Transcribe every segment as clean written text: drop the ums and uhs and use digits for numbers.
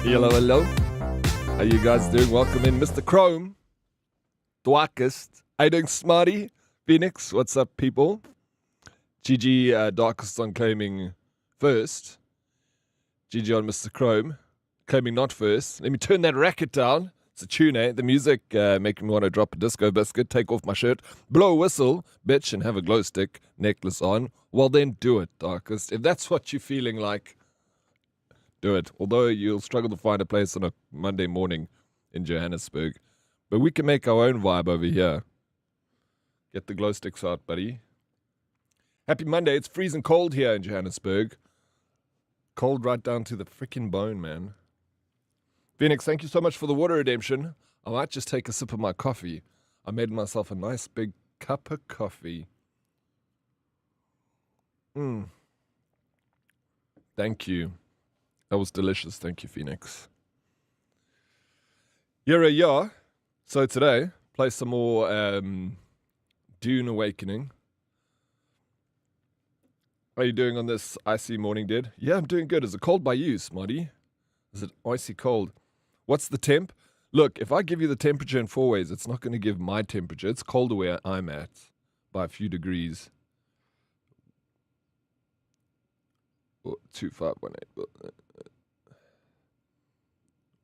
Hello, hello. How you guys doing? Welcome in, Mr. Chrome. Darkest. How you doing, Smarty? Phoenix, what's up, people? GG Darkest on claiming first. GG on Mr. Chrome. Claiming not first. Let me turn that racket down. It's a tune, eh? The music making me want to drop a disco biscuit, take off my shirt, blow a whistle, bitch, and have a glow stick necklace on. Well, then do it, Darkest. If that's what you're feeling like, do it. Although you'll struggle to find a place on a Monday morning in Johannesburg. But we can make our own vibe over here. Get the glow sticks out, buddy. Happy Monday. It's freezing cold here in Johannesburg. Cold right down to the freaking bone, man. Phoenix, thank you so much for the water redemption. I might just take a sip of my coffee. I made myself a nice big cup of coffee. Thank you. That was delicious. Thank you, Phoenix. Yeah. So today, play some more Dune Awakening. How are you doing on this icy morning, Did? Yeah, I'm doing good. Is it cold by you, Smarty? Is it icy cold? What's the temp? Look, if I give you the temperature in 4 ways, it's not going to give my temperature. It's colder where I'm at by a few degrees. 2518.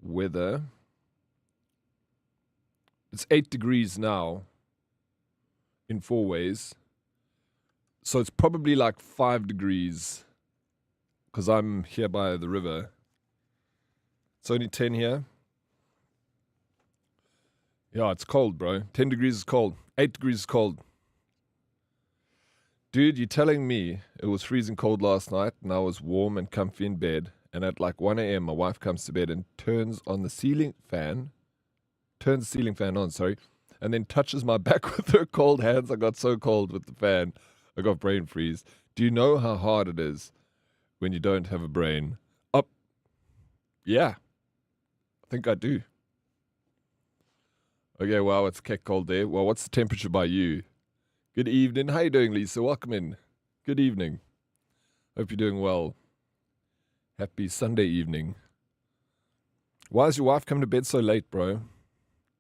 Weather. It's 8 degrees now in 4 ways. So it's probably like 5 degrees because I'm here by the river. It's only 10 here. Yeah, it's cold, bro. 10 degrees is cold. 8 degrees is cold. Dude, you're telling me it was freezing cold last night and I was warm and comfy in bed. And at like 1 a.m., my wife comes to bed and turns the ceiling fan on, and then touches my back with her cold hands. I got so cold with the fan. I got brain freeze. Do you know how hard it is when you don't have a brain? Yeah. I think I do. Okay, wow, it's keck cold there. Well, what's the temperature by you? Good evening. How you doing, Lisa? Welcome in. Good evening. Hope you're doing well. Happy Sunday evening. Why is your wife coming to bed so late, bro?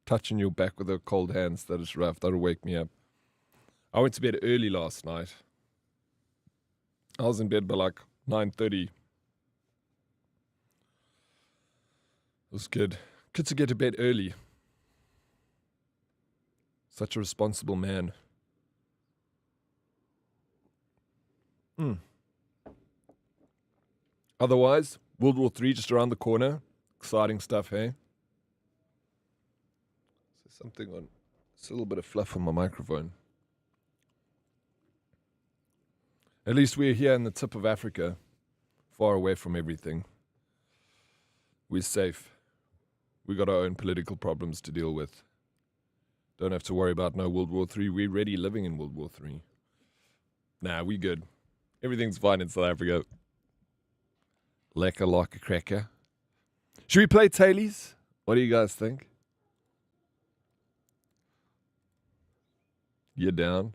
Touching your back with her cold hands. That is rough. That'll wake me up. I went to bed early last night. I was in bed by like 9:30. It was good. Good to get to bed early. Such a responsible man. Otherwise, World War III just around the corner. Exciting stuff, hey? So something on... It's a little bit of fluff on my microphone. At least we're here in the tip of Africa. Far away from everything. We're safe. We got our own political problems to deal with. Don't have to worry about no World War III. We're already living in World War III. Nah, we good. Everything's fine in South Africa. Lekker like a cracker. Should we play tailies? What do you guys think? You're down.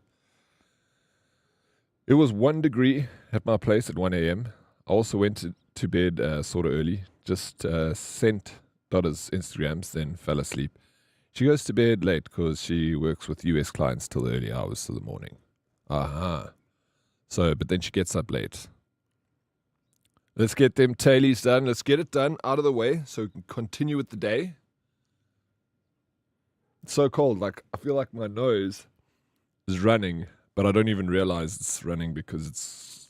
It was 1 degree at my place at 1 a.m. I also went to bed sort of early. Just sent Dotta's Instagrams, then fell asleep. She goes to bed late because she works with US clients till the early hours of the morning. So, but then she gets up late. Let's get them tailies done. Let's get it done out of the way so we can continue with the day. It's so cold. Like, I feel like my nose is running, but I don't even realize it's running because it's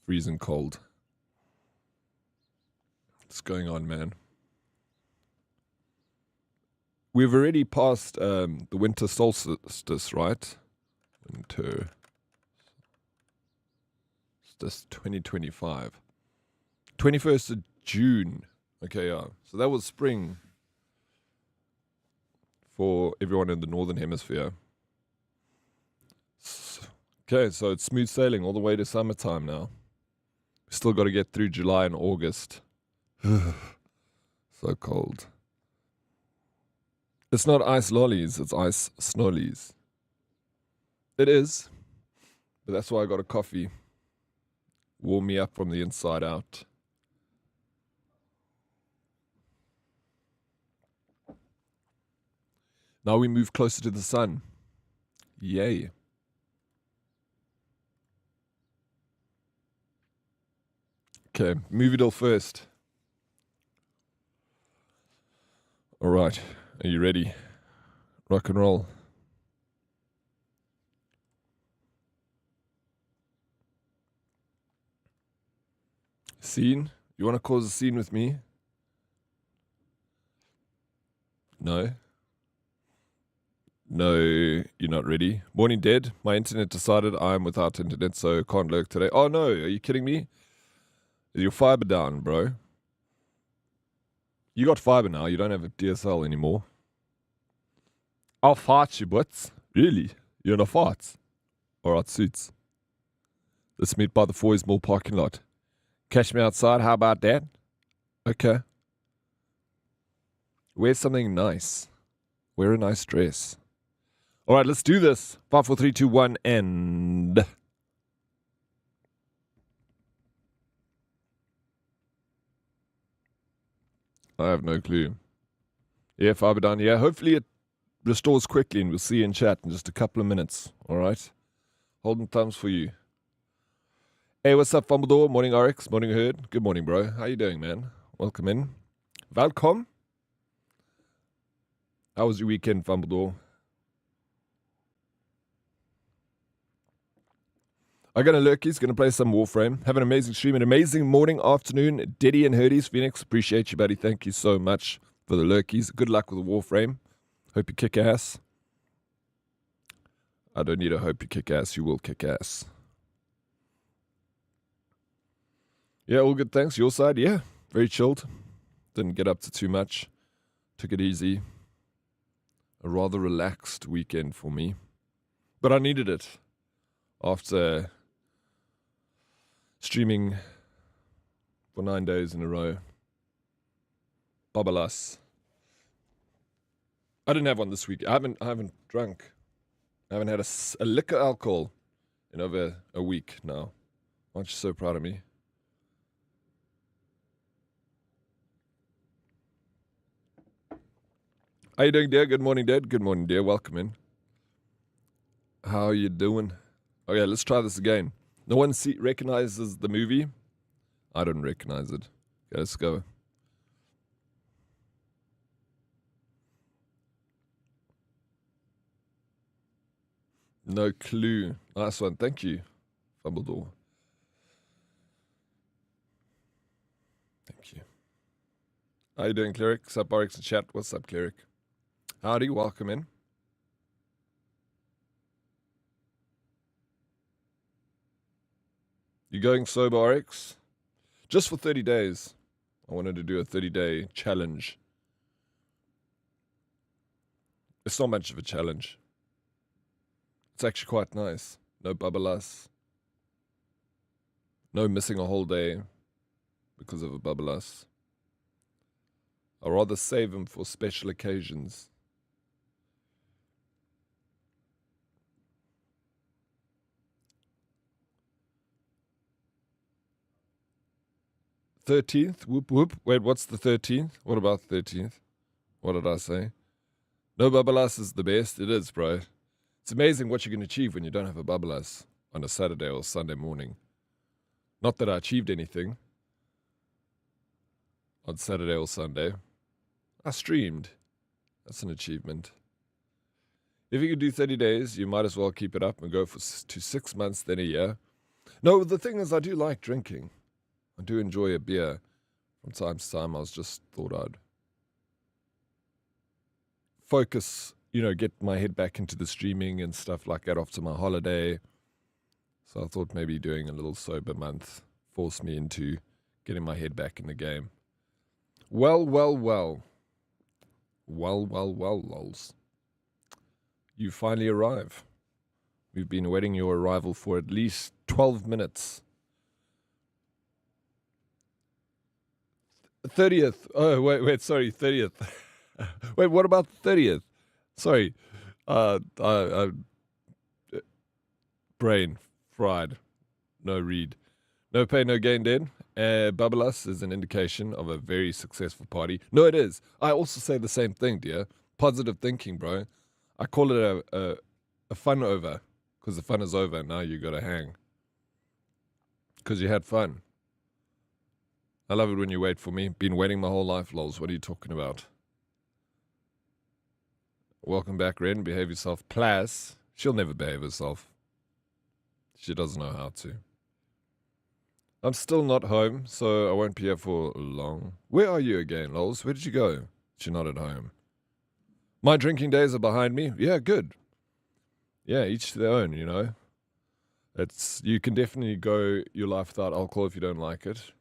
freezing cold. What's going on, man? We've already passed the winter solstice, right? Winter solstice 2025. 21st of June. Okay, yeah. So that was spring for everyone in the Northern Hemisphere. Okay, so it's smooth sailing all the way to summertime now. We still got to get through July and August. So cold. It's not ice lollies, it's ice snollies. It is. But that's why I got a coffee. Warm me up from the inside out. Now we move closer to the sun. Yay. Okay, movie doll first. All right, are you ready? Rock and roll. Scene? You want to cause a scene with me? No? No, you're not ready. Morning Dead. My internet decided I'm without internet, so can't lurk today. Oh no, are you kidding me? Is your fiber down, bro? You got fiber now, you don't have a DSL anymore. I'll fight you, butts. Really? You're in a fight? Alright, suits. Let's meet by the Foy's Mall parking lot. Catch me outside, how about that? Okay. Wear something nice. Wear a nice dress. Alright, let's do this. 5, 4, 3, 2, 1, and... I have no clue. Yeah, fiber down. Yeah, hopefully it restores quickly and we'll see you in chat in just a couple of minutes. Alright? Holding thumbs for you. Hey, what's up, Fumbledore? Morning, Oryx. Morning, Herd. Good morning, bro. How you doing, man? Welcome in. Welcome. How was your weekend, Fumbledore? I'm going to lurkies, going to play some Warframe. Have an amazing stream, an amazing morning, afternoon. Diddy and Herdies, Phoenix, appreciate you, buddy. Thank you so much for the lurkies. Good luck with the Warframe. Hope you kick ass. I don't need a hope you kick ass. You will kick ass. Yeah, all good, thanks. Your side? Yeah, very chilled. Didn't get up to too much. Took it easy. A rather relaxed weekend for me. But I needed it after streaming for 9 days in a row. Babalas. I didn't have one this week. I haven't drunk. I haven't had a lick of alcohol in over a week now. Aren't you so proud of me? How you doing, dear? Good morning, Dad. Good morning, dear. Welcome in. How are you doing? Okay, let's try this again. No one recognizes the movie. I don't recognize it. Okay, let's go. No clue. Nice one. Thank you, Fumbledore. Thank you. How you doing, Cleric? What's up, Oryx in chat? What's up, Cleric? Howdy, welcome in. You going sober, Oryx? Just for 30 days. I wanted to do a 30-day challenge. It's not much of a challenge. It's actually quite nice. No babalas. No missing a whole day because of a babalas. I'd rather save them for special occasions. "13th? Whoop whoop. Wait, what's the 13th? What about the 13th? What did I say? No babalas is the best. It is, bro. It's amazing what you can achieve when you don't have a babalas on a Saturday or Sunday morning. Not that I achieved anything on Saturday or Sunday. I streamed. That's an achievement. If you could do 30 days, you might as well keep it up and go to 6 months, then a year. No, the thing is, I do like drinking. I do enjoy a beer from time to time. I just thought I'd focus, get my head back into the streaming and stuff like that after my holiday. So I thought maybe doing a little sober month forced me into getting my head back in the game. Well, lols. You finally arrive. We've been awaiting your arrival for at least 12 minutes. 30th. Oh, wait, sorry, 30th. Wait, what about the 30th? Sorry. Brain fried. No read. No pain, no gain, Dead. Babalas is an indication of a very successful party. No, it is. I also say the same thing, dear. Positive thinking, bro. I call it a fun over, because the fun is over. Now you got to hang. Because you had fun. I love it when you wait for me. Been waiting my whole life, lols. What are you talking about? Welcome back, Ren. Behave yourself. Plas. She'll never behave herself. She doesn't know how to. I'm still not home, so I won't be here for long. Where are you again, lols? Where did you go? You're not at home. My drinking days are behind me. Yeah, good. Yeah, each to their own, you know. You can definitely go your life without alcohol if you don't like it.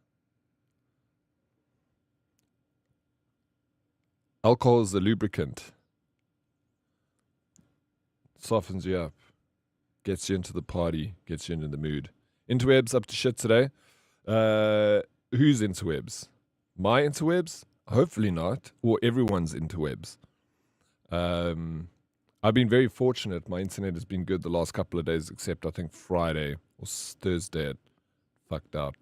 Alcohol is the lubricant. Softens you up. Gets you into the party. Gets you into the mood. Interwebs up to shit today. Who's interwebs? My interwebs? Hopefully not. Or everyone's interwebs. I've been very fortunate. My internet has been good the last couple of days, except I think Friday or Thursday it fucked out.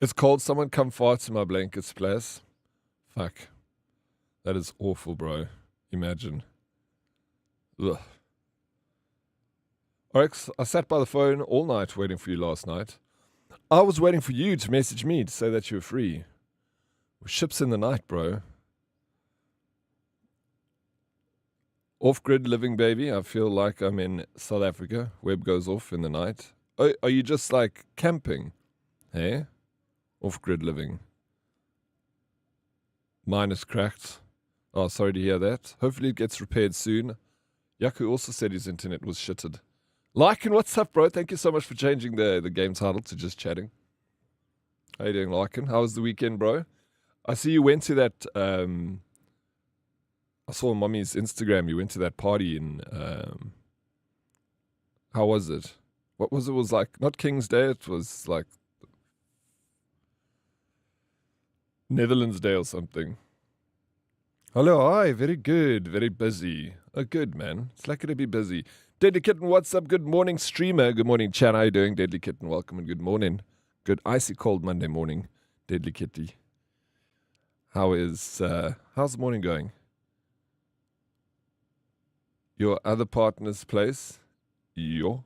It's cold. Someone come fart in my blankets, please. Fuck. That is awful, bro. Imagine. Ugh. Oryx, I sat by the phone all night waiting for you last night. I was waiting for you to message me to say that you were free. Ships in the night, bro. Off-grid living, baby. I feel like I'm in South Africa. Web goes off in the night. Oh, are you just like camping? Hey? Off-grid living. Mine is cracked. Oh, sorry to hear that. Hopefully it gets repaired soon. Yaku also said his internet was shitted. Lycan, what's up, bro? Thank you so much for changing the game title to just chatting. How you doing, Lycan? How was the weekend, bro? I see you went to that... I saw on Mommy's Instagram, you went to that party in... how was it? What was it? It was like, not King's Day, it was like... Netherlands Day or something. Hello, hi, very good, very busy. Oh, good, man. It's lucky to be busy. Deadly Kitten, what's up? Good morning, streamer. Good morning, chat. How you doing? Deadly Kitten, welcome and good morning. Good icy cold Monday morning, Deadly Kitty. How's the morning going? Your other partner's place? Yo.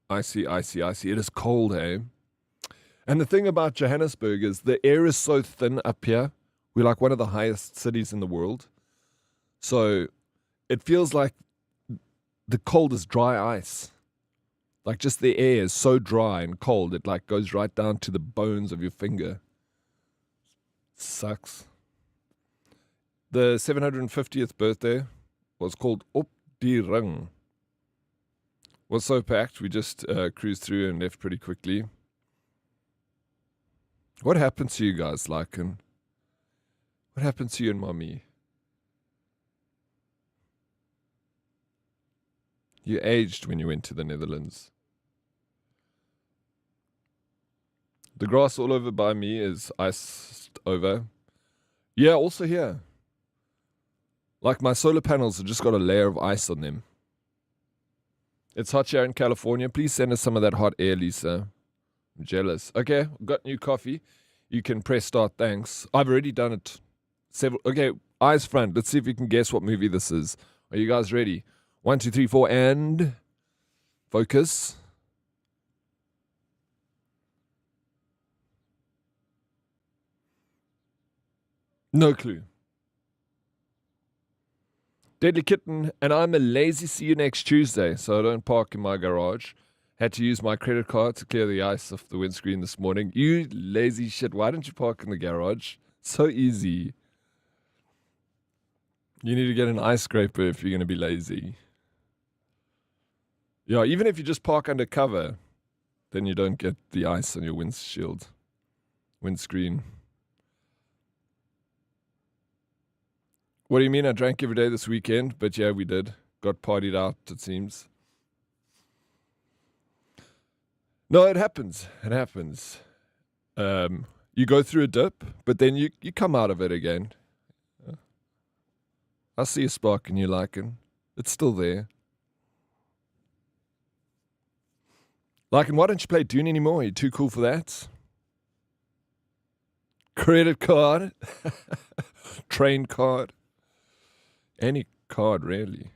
Icy. It is cold, eh? And the thing about Johannesburg is the air is so thin up here. We're like one of the highest cities in the world. So it feels like the cold is dry ice. Like just the air is so dry and cold, it like goes right down to the bones of your finger. Sucks. The 750th birthday was called Op die Ring. Was so packed, we just cruised through and left pretty quickly. What happened to you guys, Lycan? What happened to you and Mommy? You aged when you went to the Netherlands. The grass all over by me is iced over. Yeah, also here. Like my solar panels have just got a layer of ice on them. It's hot here in California. Please send us some of that hot air, Lisa. I'm jealous. Okay, got new coffee. You can press start, thanks. I've already done it. Okay, eyes front. Let's see if you can guess what movie this is. Are you guys ready? 1, 2, 3, 4, and... Focus. No clue. Deadly Kitten, and I'm a lazy see you next Tuesday, so I don't park in my garage. Had to use my credit card to clear the ice off the windscreen this morning. You lazy shit, why don't you park in the garage? So easy. You need to get an ice scraper if you're going to be lazy. Yeah, even if you just park under cover, then you don't get the ice on your windscreen. What do you mean I drank every day this weekend? But yeah, we did. Got partied out, it seems. No, it happens. It happens. You go through a dip, but then you come out of it again. I see a spark in you, Lycan. It's still there. Lycan, why don't you play Dune anymore? Are you too cool for that? Credit card. Train card. Any card, really.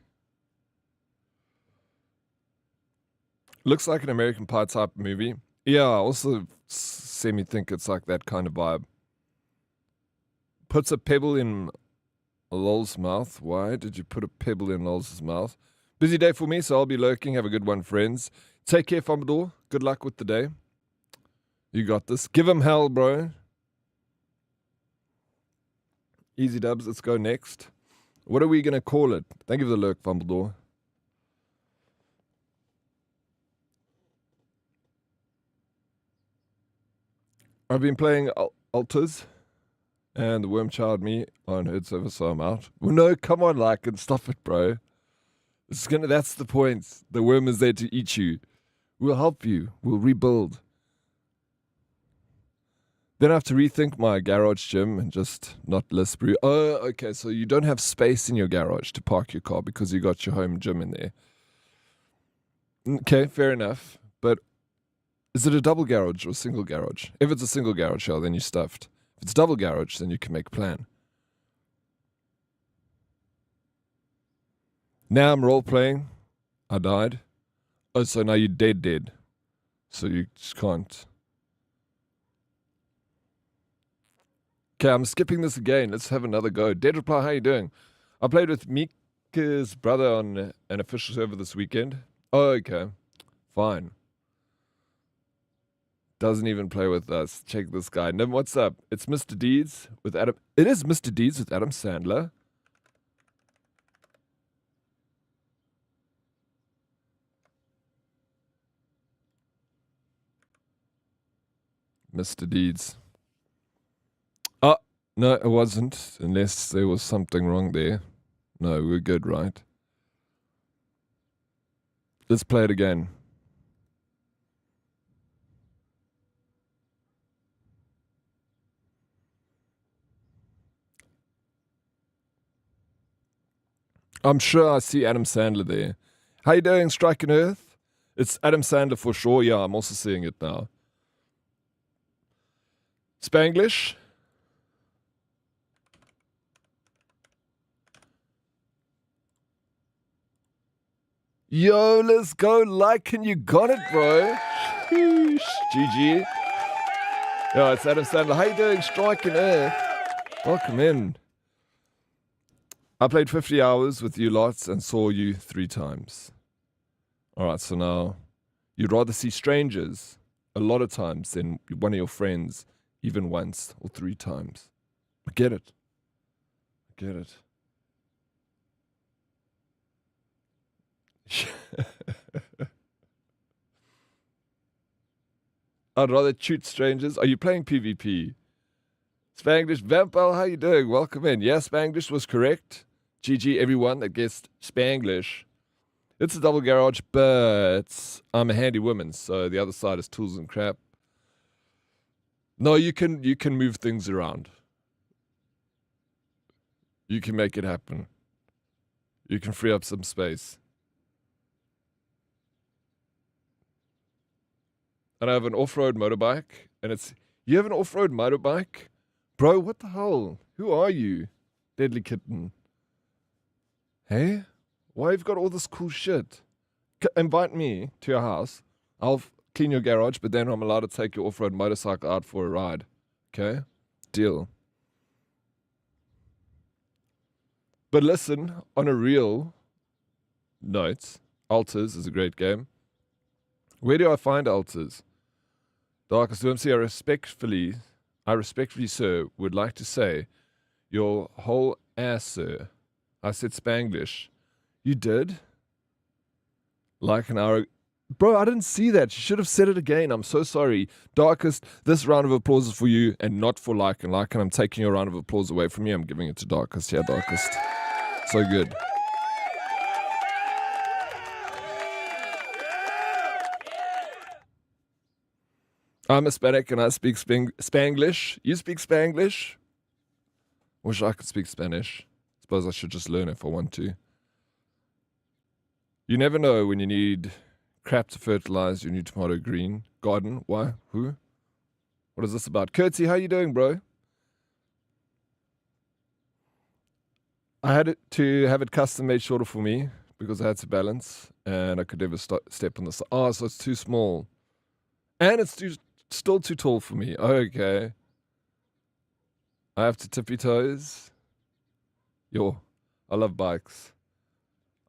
Looks like an American Pie type movie. Yeah, I also semi think it's like that kind of vibe. Puts a pebble in Lol's mouth. Why did you put a pebble in Lol's mouth? Busy day for me, so I'll be lurking. Have a good one, friends. Take care, Fumbledore. Good luck with the day. You got this. Give him hell, bro. Easy dubs. Let's go next. What are we going to call it? Thank you for the lurk, Fumbledore. I've been playing Alters and the Worm Child me on Herd Server, so I'm out. Well, no, come on, like, and stop it, bro. That's the point. The worm is there to eat you. We'll help you. We'll rebuild. Then I have to rethink my garage gym and just not lisp. Oh, okay, so you don't have space in your garage to park your car because you got your home gym in there. Okay, fair enough. But is it a double garage or a single garage? If it's a single garage, then you're stuffed. If it's double garage, then you can make a plan. Now I'm role-playing. I died. Oh, so now you're dead. So you just can't. Okay, I'm skipping this again. Let's have another go. Dead Reply, how you doing? I played with Mika's brother on an official server this weekend. Oh, okay. Fine. Doesn't even play with us. Check this guy. Nim, what's up? It's Mr. Deeds with Adam. It is Mr. Deeds with Adam Sandler. Mr. Deeds. Oh, no, it wasn't. Unless there was something wrong there. No, we're good, right? Let's play it again. I'm sure I see Adam Sandler there. How you doing, Striking Earth? It's Adam Sandler for sure. Yeah, I'm also seeing it now. Spanglish? Yo, let's go. Like, and you got it, bro. Sheesh. GG. Yeah, it's Adam Sandler. How you doing, Striking Earth? Welcome in. I played 50 hours with you lots and saw you 3 times. All right, so now you'd rather see strangers a lot of times than one of your friends even once or 3 times. I get it. I get it. I'd rather shoot strangers. Are you playing PvP? Spanglish Vampire, how you doing? Welcome in. Yeah, Spanglish was correct. GG everyone that guessed Spanglish. It's a double garage, but I'm a handy woman, so the other side is tools and crap. No, you can move things around. You can make it happen. You can free up some space. And I have an off-road motorbike, and you have an off-road motorbike? Bro, what the hell? Who are you? Deadly Kitten. Hey? Why you've got all this cool shit? Invite me to your house. I'll clean your garage, but then I'm allowed to take your off-road motorcycle out for a ride. Okay? Deal. But listen, on a real note, Alters is a great game. Where do I find Alters? Darkest Wormsy, I respectfully, sir, would like to say, your whole ass, sir. I said Spanglish. You did? Like an hour. Bro, I didn't see that. You should have said it again. I'm so sorry. Darkest, this round of applause is for you and not for Like and Like, and I'm taking your round of applause away from you. I'm giving it to Darkest. Yeah, Darkest. So good. I'm Hispanic and I speak Spanglish. You speak Spanglish? Wish I could speak Spanish. Suppose I should just learn if I want to. You never know when you need crap to fertilize your new tomato green garden. Why? Who? What is this about? Curtsy, how you doing, bro? I had to have it custom made shorter for me because I had to balance and I could never step on the side. Oh, so it's too small. And it's still too tall for me. Okay. I have to tippy toes. Yo, I love bikes.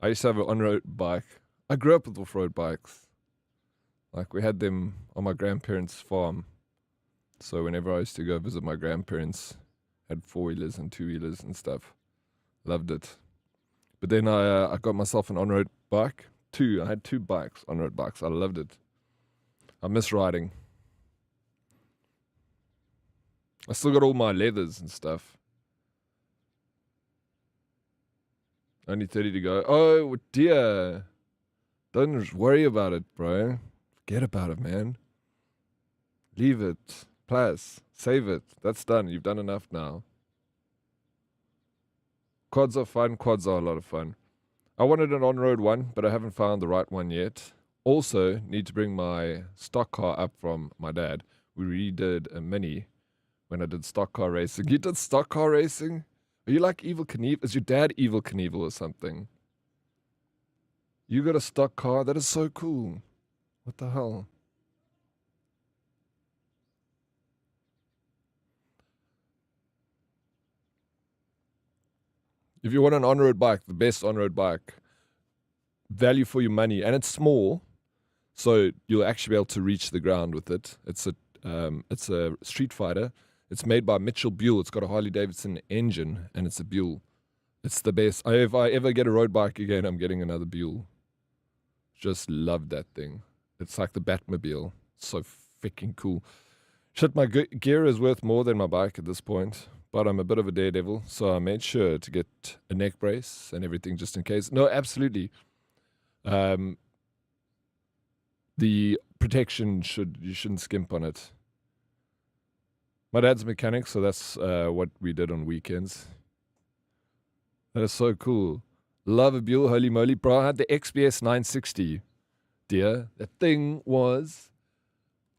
I used to have an on-road bike. I grew up with off-road bikes. Like, we had them on my grandparents' farm. So whenever I used to go visit my grandparents, I had four-wheelers and two-wheelers and stuff. Loved it. But then I got myself an on-road bike. I had two bikes, on-road bikes. I loved it. I miss riding. I still got all my leathers and stuff. Only 30 to go. Oh, dear. Don't worry about it, bro. Forget about it, man. Leave it. Plus, save it. That's done. You've done enough now. Quads are fun. Quads are a lot of fun. I wanted an on-road one, but I haven't found the right one yet. Also, need to bring my stock car up from my dad. We redid a Mini when I did stock car racing. You did stock car racing? Are you like Evil Knievel? Is your dad Evil Knievel or something? You got a stock car? That is so cool. What the hell? If you want an on-road bike, the best on-road bike, value for your money, and it's small, so you'll actually be able to reach the ground with it. It's a Street Fighter. It's made by Mitchell Buell. It's got a Harley Davidson engine, and it's a Buell. It's the best. If I ever get a road bike again, I'm getting another Buell. Just love that thing. It's like the Batmobile. So freaking cool. Shit, my gear is worth more than my bike at this point. But I'm a bit of a daredevil, so I made sure to get a neck brace and everything just in case. No, absolutely. The protection you shouldn't skimp on it. My dad's a mechanic, so that's what we did on weekends. That is so cool. Love a Buell, holy moly. Bro, I had the XBS 960, dear. That thing was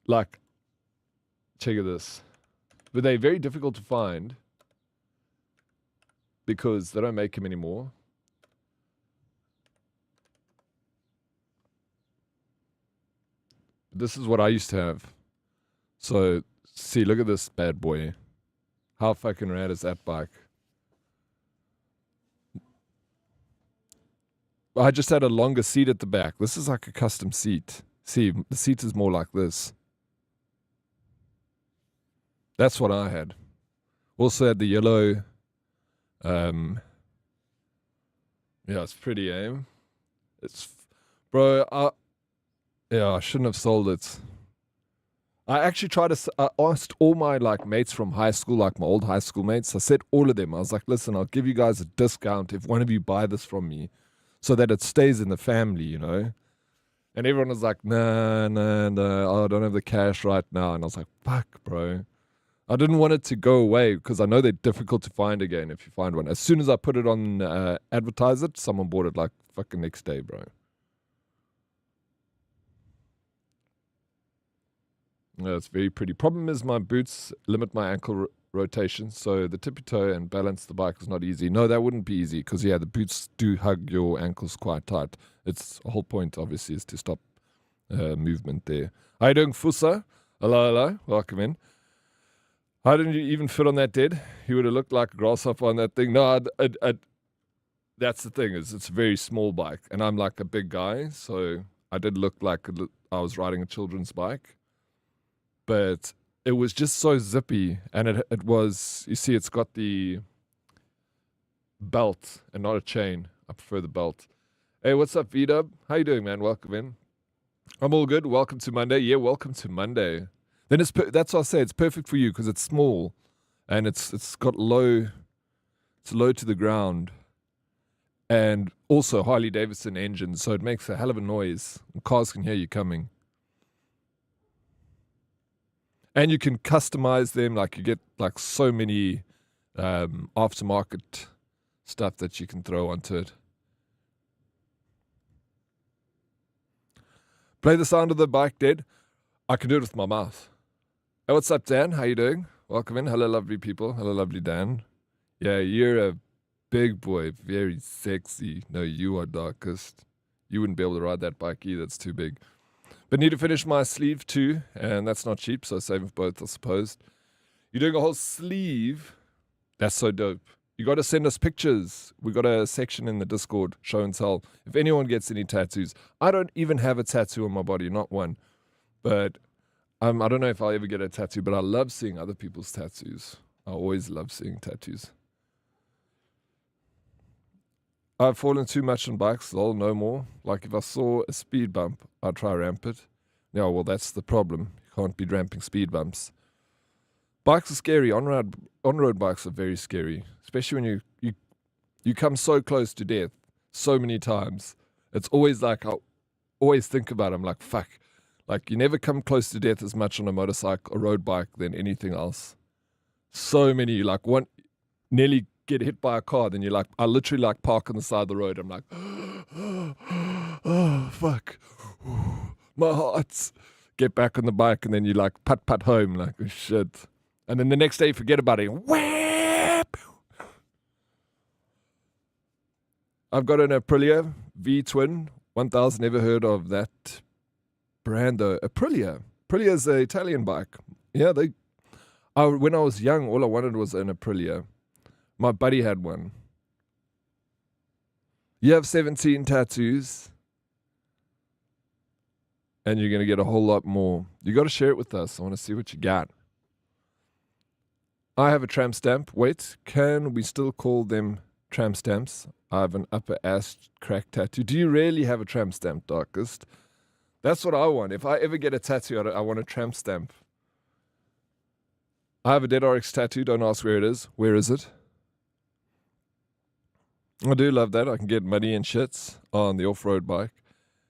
like, check out this. But they're very difficult to find because they don't make them anymore. This is what I used to have. So, see, look at this bad boy. How fucking rad is that bike? I just had a longer seat at the back. This is like a custom seat. See, the seat is more like this. That's what I had. Also had the yellow. Yeah, it's pretty, It's, bro. I shouldn't have sold it. I actually I asked all my like mates from high school, like my old high school mates. I said all of them. I was like, listen, I'll give you guys a discount if one of you buy this from me, so that it stays in the family, you know. And everyone was like, nah, I don't have the cash right now. And I was like, fuck, bro. I didn't want it to go away because I know they're difficult to find again if you find one. As soon as I put it on, advertise it, someone bought it like fucking next day, bro. Yeah, it's very pretty. Problem is my boots limit my ankle rotation, so the tippy toe and balance the bike is not easy. No, that wouldn't be easy because, yeah, the boots do hug your ankles quite tight. It's the whole point, obviously, is to stop movement there. How you doing, Fusa? Hello. Welcome in. How didn't you even fit on that, Dead? You would have looked like a grasshopper on that thing. No, that's the thing, is it's a very small bike, and I'm like a big guy, so I did look like I was riding a children's bike. But it was just so zippy, and it was, you see, it's got the belt and not a chain. I prefer the belt. Hey, what's up, V-Dub? How you doing, man? Welcome in. I'm all good. Welcome to Monday. Yeah, welcome to Monday. Then that's what I say. It's perfect for you because it's small, and it's got low. It's low to the ground, and also Harley Davidson engine, so it makes a hell of a noise. And cars can hear you coming. And you can customize them, like you get like so many aftermarket stuff that you can throw onto it. Play the sound of the bike, Dead. I can do it with my mouth. Hey, what's up, Dan? How you doing? Welcome in. Hello, lovely people. Hello, lovely Dan. Yeah, you're a big boy, very sexy. No, you are darkest. You wouldn't be able to ride that bike either. It's too big. But need to finish my sleeve too, and that's not cheap, so save both, I suppose. You're doing a whole sleeve. That's so dope. You got to send us pictures. We got a section in the Discord, show and tell. If anyone gets any tattoos, I don't even have a tattoo on my body, not one. But I don't know if I'll ever get a tattoo, but I love seeing other people's tattoos. I always love seeing tattoos. I've fallen too much on bikes, lol, no more. Like if I saw a speed bump, I'd try ramp it. Yeah, well, that's the problem. You can't be ramping speed bumps. Bikes are scary. On-road bikes are very scary, especially when you come so close to death so many times. It's always like, I always think about it. I'm like, fuck. Like, you never come close to death as much on a motorcycle, a road bike, than anything else. So many, like, one nearly get hit by a car, then you're like, I literally like park on the side of the road. I'm like, oh, fuck. My heart. Get back on the bike, and then you like putt home, like, oh, shit. And then the next day, forget about it. Whip! I've got an Aprilia V-twin 1000. Never heard of that brand though. Aprilia. Aprilia is an Italian bike. Yeah, when I was young, all I wanted was an Aprilia. My buddy had one. You have 17 tattoos, and you're going to get a whole lot more. You got to share it with us. I want to see what you got. I have a tramp stamp. Wait, can we still call them tramp stamps? I have an upper ass crack tattoo. Do you really have a tramp stamp, Darkest? That's what I want. If I ever get a tattoo, I want a tramp stamp. I have a Dead Oryx tattoo. Don't ask where it is. Where is it? I do love that. I can get muddy and shits on the off-road bike.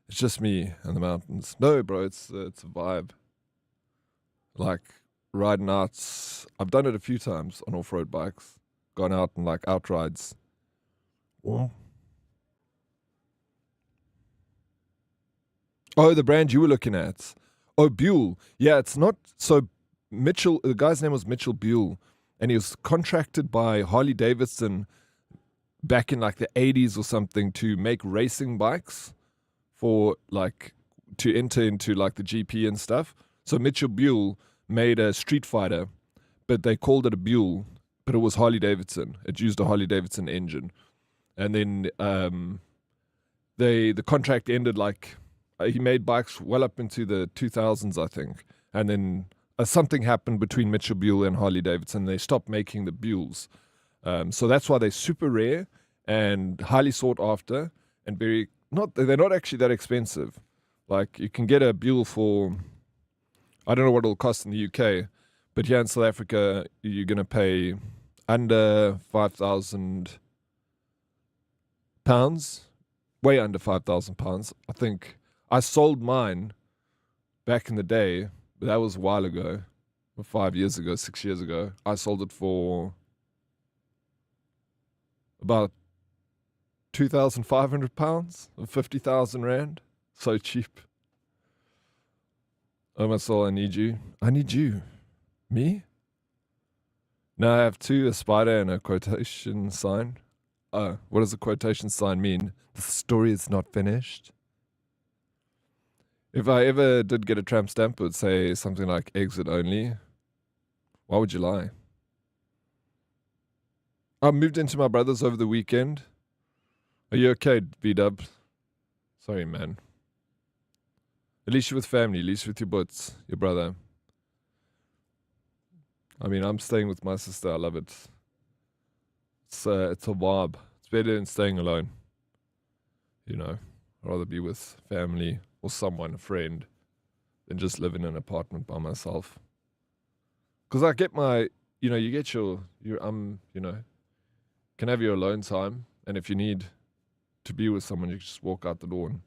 It's just me and the mountains. No, bro, it's a vibe. Like riding out. I've done it a few times on off-road bikes. Gone out and like outrides. Oh, the brand you were looking at. Oh, Buell. Yeah, it's not. So Mitchell, the guy's name was Mitchell Buell, and he was contracted by Harley Davidson back in like the 80s or something to make racing bikes for like to enter into like the GP and stuff. So Mitchell Buell made a Street Fighter, but they called it a Buell, but it was Harley Davidson. It used a Harley Davidson engine. And then the contract ended like he made bikes well up into the 2000s, I think. And then something happened between Mitchell Buell and Harley Davidson. They stopped making the Buells. So that's why they're super rare and highly sought after, and they're not actually that expensive. Like you can get a Buell for, I don't know what it'll cost in the UK, but here in South Africa you're gonna pay under £5,000, way under £5,000. I think I sold mine back in the day, but that was a while ago, 5 years ago, 6 years ago. I sold it for about £2,500 or 50,000 rand. So cheap. Oh my soul, I need you. I need you. Me? Now I have two, a spider and a quotation sign. What does a quotation sign mean? The story is not finished. If I ever did get a tramp stamp, it would say something like exit only. Why would you lie? I moved into my brother's over the weekend. Are you okay, V-Dub? Sorry, man. At least you're with family, at least with your butts, your brother. I mean, I'm staying with my sister. I love it. It's a vibe. It's better than staying alone. You know, I'd rather be with family or someone, a friend, than just live in an apartment by myself. Because I get my, you get your can have your alone time. And if you need to be with someone, you can just walk out the door and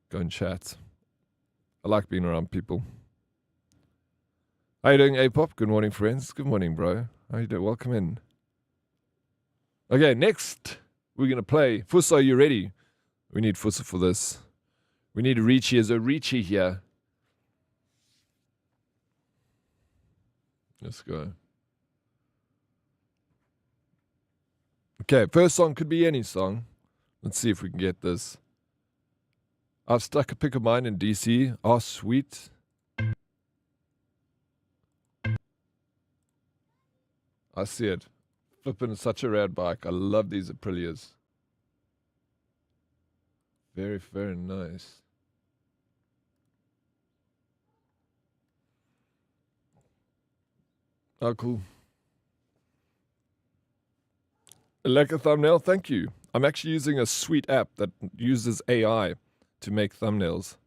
go and chat. I like being around people. How you doing, A-Pop? Good morning, friends. Good morning, bro. How you doing? Welcome in. Okay, next we're going to play. Fusso, are you ready? We need Fusso for this. We need Richie. Is a Richie here? Let's go. Okay, first song could be any song. Let's see if we can get this. I've stuck a pic of mine in DC. Oh, sweet. I see it. Flipping such a rad bike. I love these Aprilias. Very, very nice. Oh, cool. A lekker thumbnail, thank you. I'm actually using a sweet app that uses AI to make thumbnails.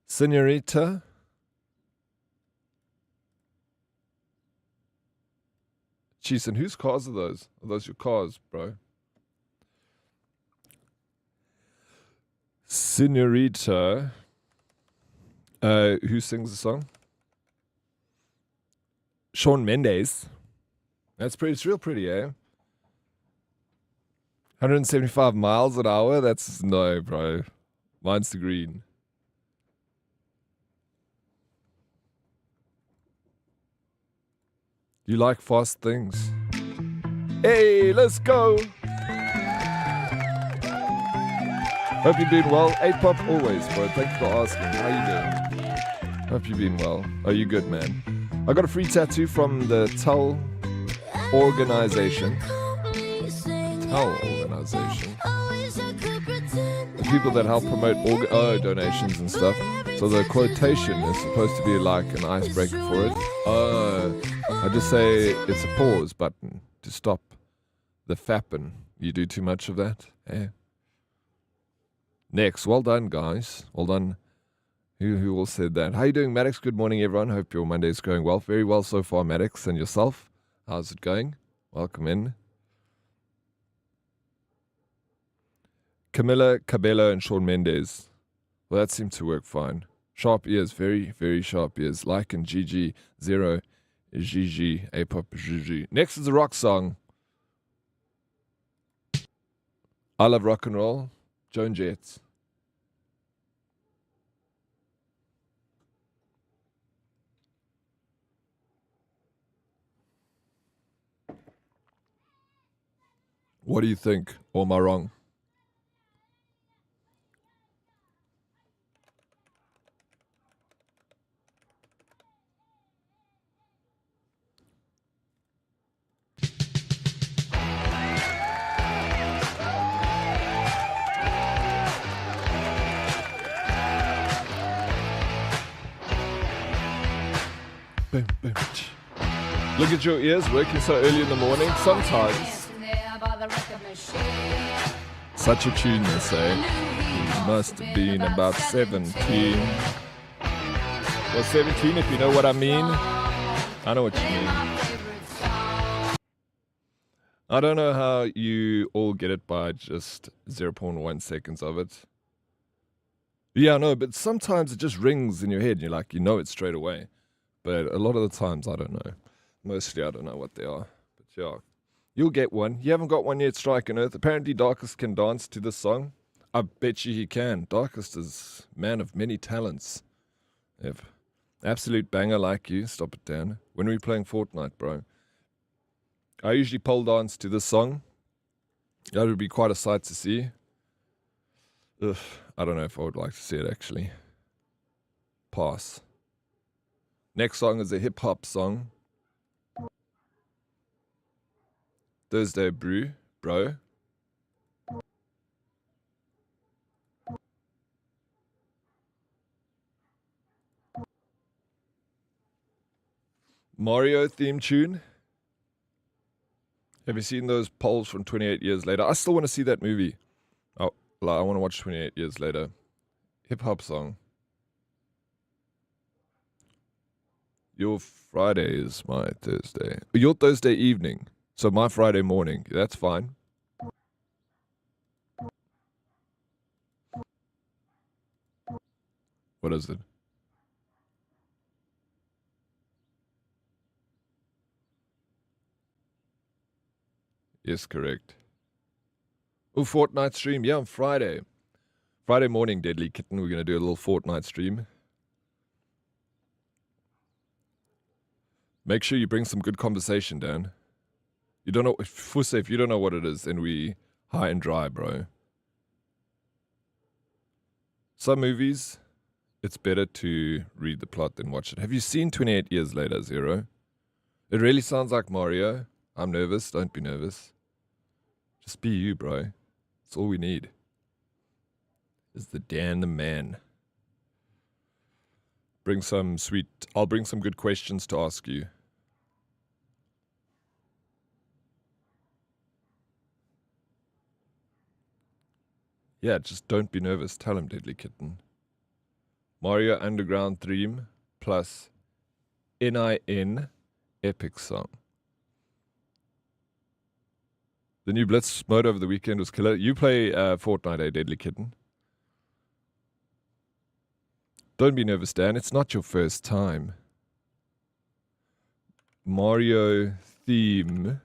Senorita. Jeez, and whose cars are those? Are those your cars, bro? Senorita. Who sings the song? Shawn Mendes. That's pretty. It's real pretty, eh? 175 miles an hour? That's no, bro. Mine's the green. You like fast things? Hey, let's go! Hope you're doing well. 8-Pop always, bro. Thank you for asking. How you doing? Hope you're doing well. Are you good, man? I got a free tattoo from the Tull organization. Tull organization. The people that help promote donations and stuff. So the quotation is supposed to be like an icebreaker for it. I just say it's a pause button to stop the fapping. You do too much of that? Eh? Next. Well done, guys. Well done. Who all said that? How you doing, Maddox? Good morning, everyone. Hope your Monday's going well. Very well so far, Maddox. And yourself? How's it going? Welcome in. Camilla Cabello and Shawn Mendes. Well, that seemed to work fine. Sharp ears. Very, very sharp ears. Like and GG0. GG. A-pop GG. Next is a rock song. I love rock and roll. Joan Jett. What do you think? Or am I wrong? Boom, boom. Look at your ears working so early in the morning. Sometimes. Such a tune, they say. He must have been about 17. Well, 17 if you know what I mean. I know what you mean. I don't know how you all get it by just 0.1 seconds of it. Yeah, no, but sometimes it just rings in your head and you're like, you know it straight away. But a lot of the times, I don't know. Mostly, I don't know what they are. But yeah, you'll get one. You haven't got one yet, Strike and Earth. Apparently, Darkest can dance to this song. I bet you he can. Darkest is man of many talents. If absolute banger like you, stop it, Dan. When are we playing Fortnite, bro? I usually pole dance to this song. That would be quite a sight to see. Ugh, I don't know if I would like to see it, actually. Pass. Next song is a hip-hop song. Thursday Brew, bro. Mario theme tune. Have you seen those polls from 28 Years Later? I still want to see that movie. Oh, I want to watch 28 Years Later. Hip-hop song. Your Friday is my Thursday. Your Thursday evening. So my Friday morning. That's fine. What is it? Yes, correct. Oh, Fortnite stream. Yeah, on Friday. Friday morning, Deadly Kitten. We're going to do a little Fortnite stream. Make sure you bring some good conversation, Dan. You don't know, Fusse, if you don't know what it is, then we high and dry, bro. Some movies, it's better to read the plot than watch it. Have you seen 28 Years Later, Zero? It really sounds like Mario. I'm nervous. Don't be nervous. Just be you, bro. That's all we need. Is the Dan the man. I'll bring some good questions to ask you. Yeah, just don't be nervous. Tell him, Deadly Kitten. Mario Underground theme plus NIN epic song. The new Blitz mode over the weekend was killer. You play Fortnite, Deadly Kitten? Don't be nervous, Dan. It's not your first time. Mario theme.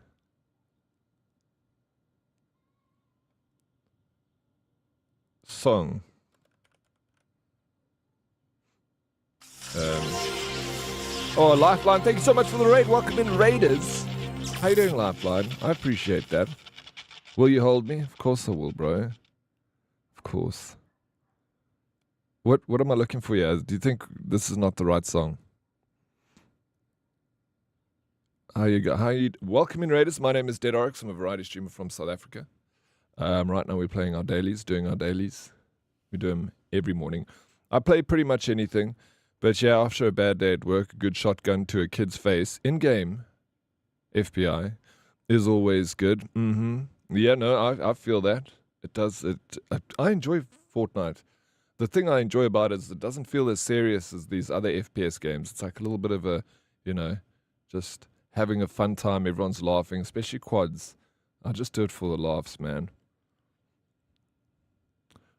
Song. Oh, Lifeline, thank you so much for the raid. Welcome in, Raiders. How you doing, Lifeline? I appreciate that. Will you hold me? Of course I will, bro. Of course. What am I looking for here? Do you think this is not the right song? How you welcome in, Raiders. My name is Dead Oryx. I'm a variety streamer from South Africa. Right now we're playing our dailies, doing our dailies. We do them every morning. I play pretty much anything. But yeah, after a bad day at work, a good shotgun to a kid's face in-game, FPI, is always good. Yeah, no, I feel that. It does. I enjoy Fortnite. The thing I enjoy about it is it doesn't feel as serious as these other FPS games. It's like a little bit of a, just having a fun time. Everyone's laughing, especially quads. I just do it for the laughs, man.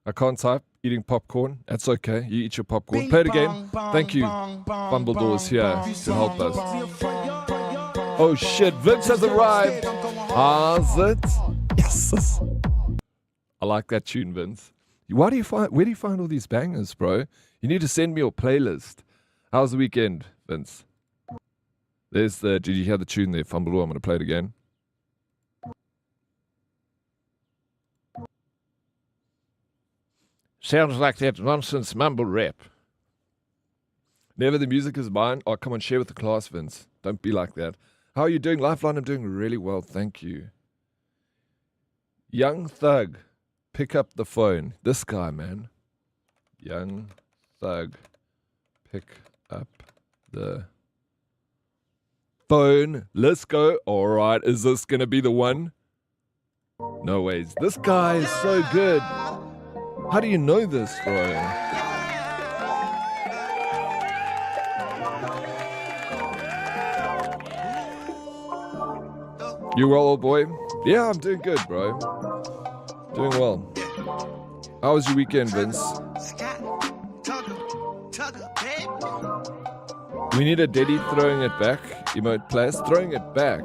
I can't type. Eating popcorn. That's okay. You eat your popcorn. Play the game. Thank you. Fumbledore's here to help us. Oh shit, Vince has arrived. How's it? Yes. I like that tune, Vince. Where do you find all these bangers, bro? You need to send me your playlist. How's the weekend, Vince? Did you hear the tune there, Fumbledore? I'm going to play it again. Sounds like that nonsense mumble rap. Never the music is mine. Oh, come on, share with the class, Vince. Don't be like that. How are you doing, Lifeline? I'm doing really well, thank you. Young Thug, pick up the phone. This guy, man. Young Thug, pick up the phone. Let's go. All right, is this going to be the one? No ways. This guy is so good. How do you know this, bro? You well, old boy? Yeah, I'm doing good, bro. Doing well. How was your weekend, Vince? We need a Deddy throwing it back. Emote players throwing it back.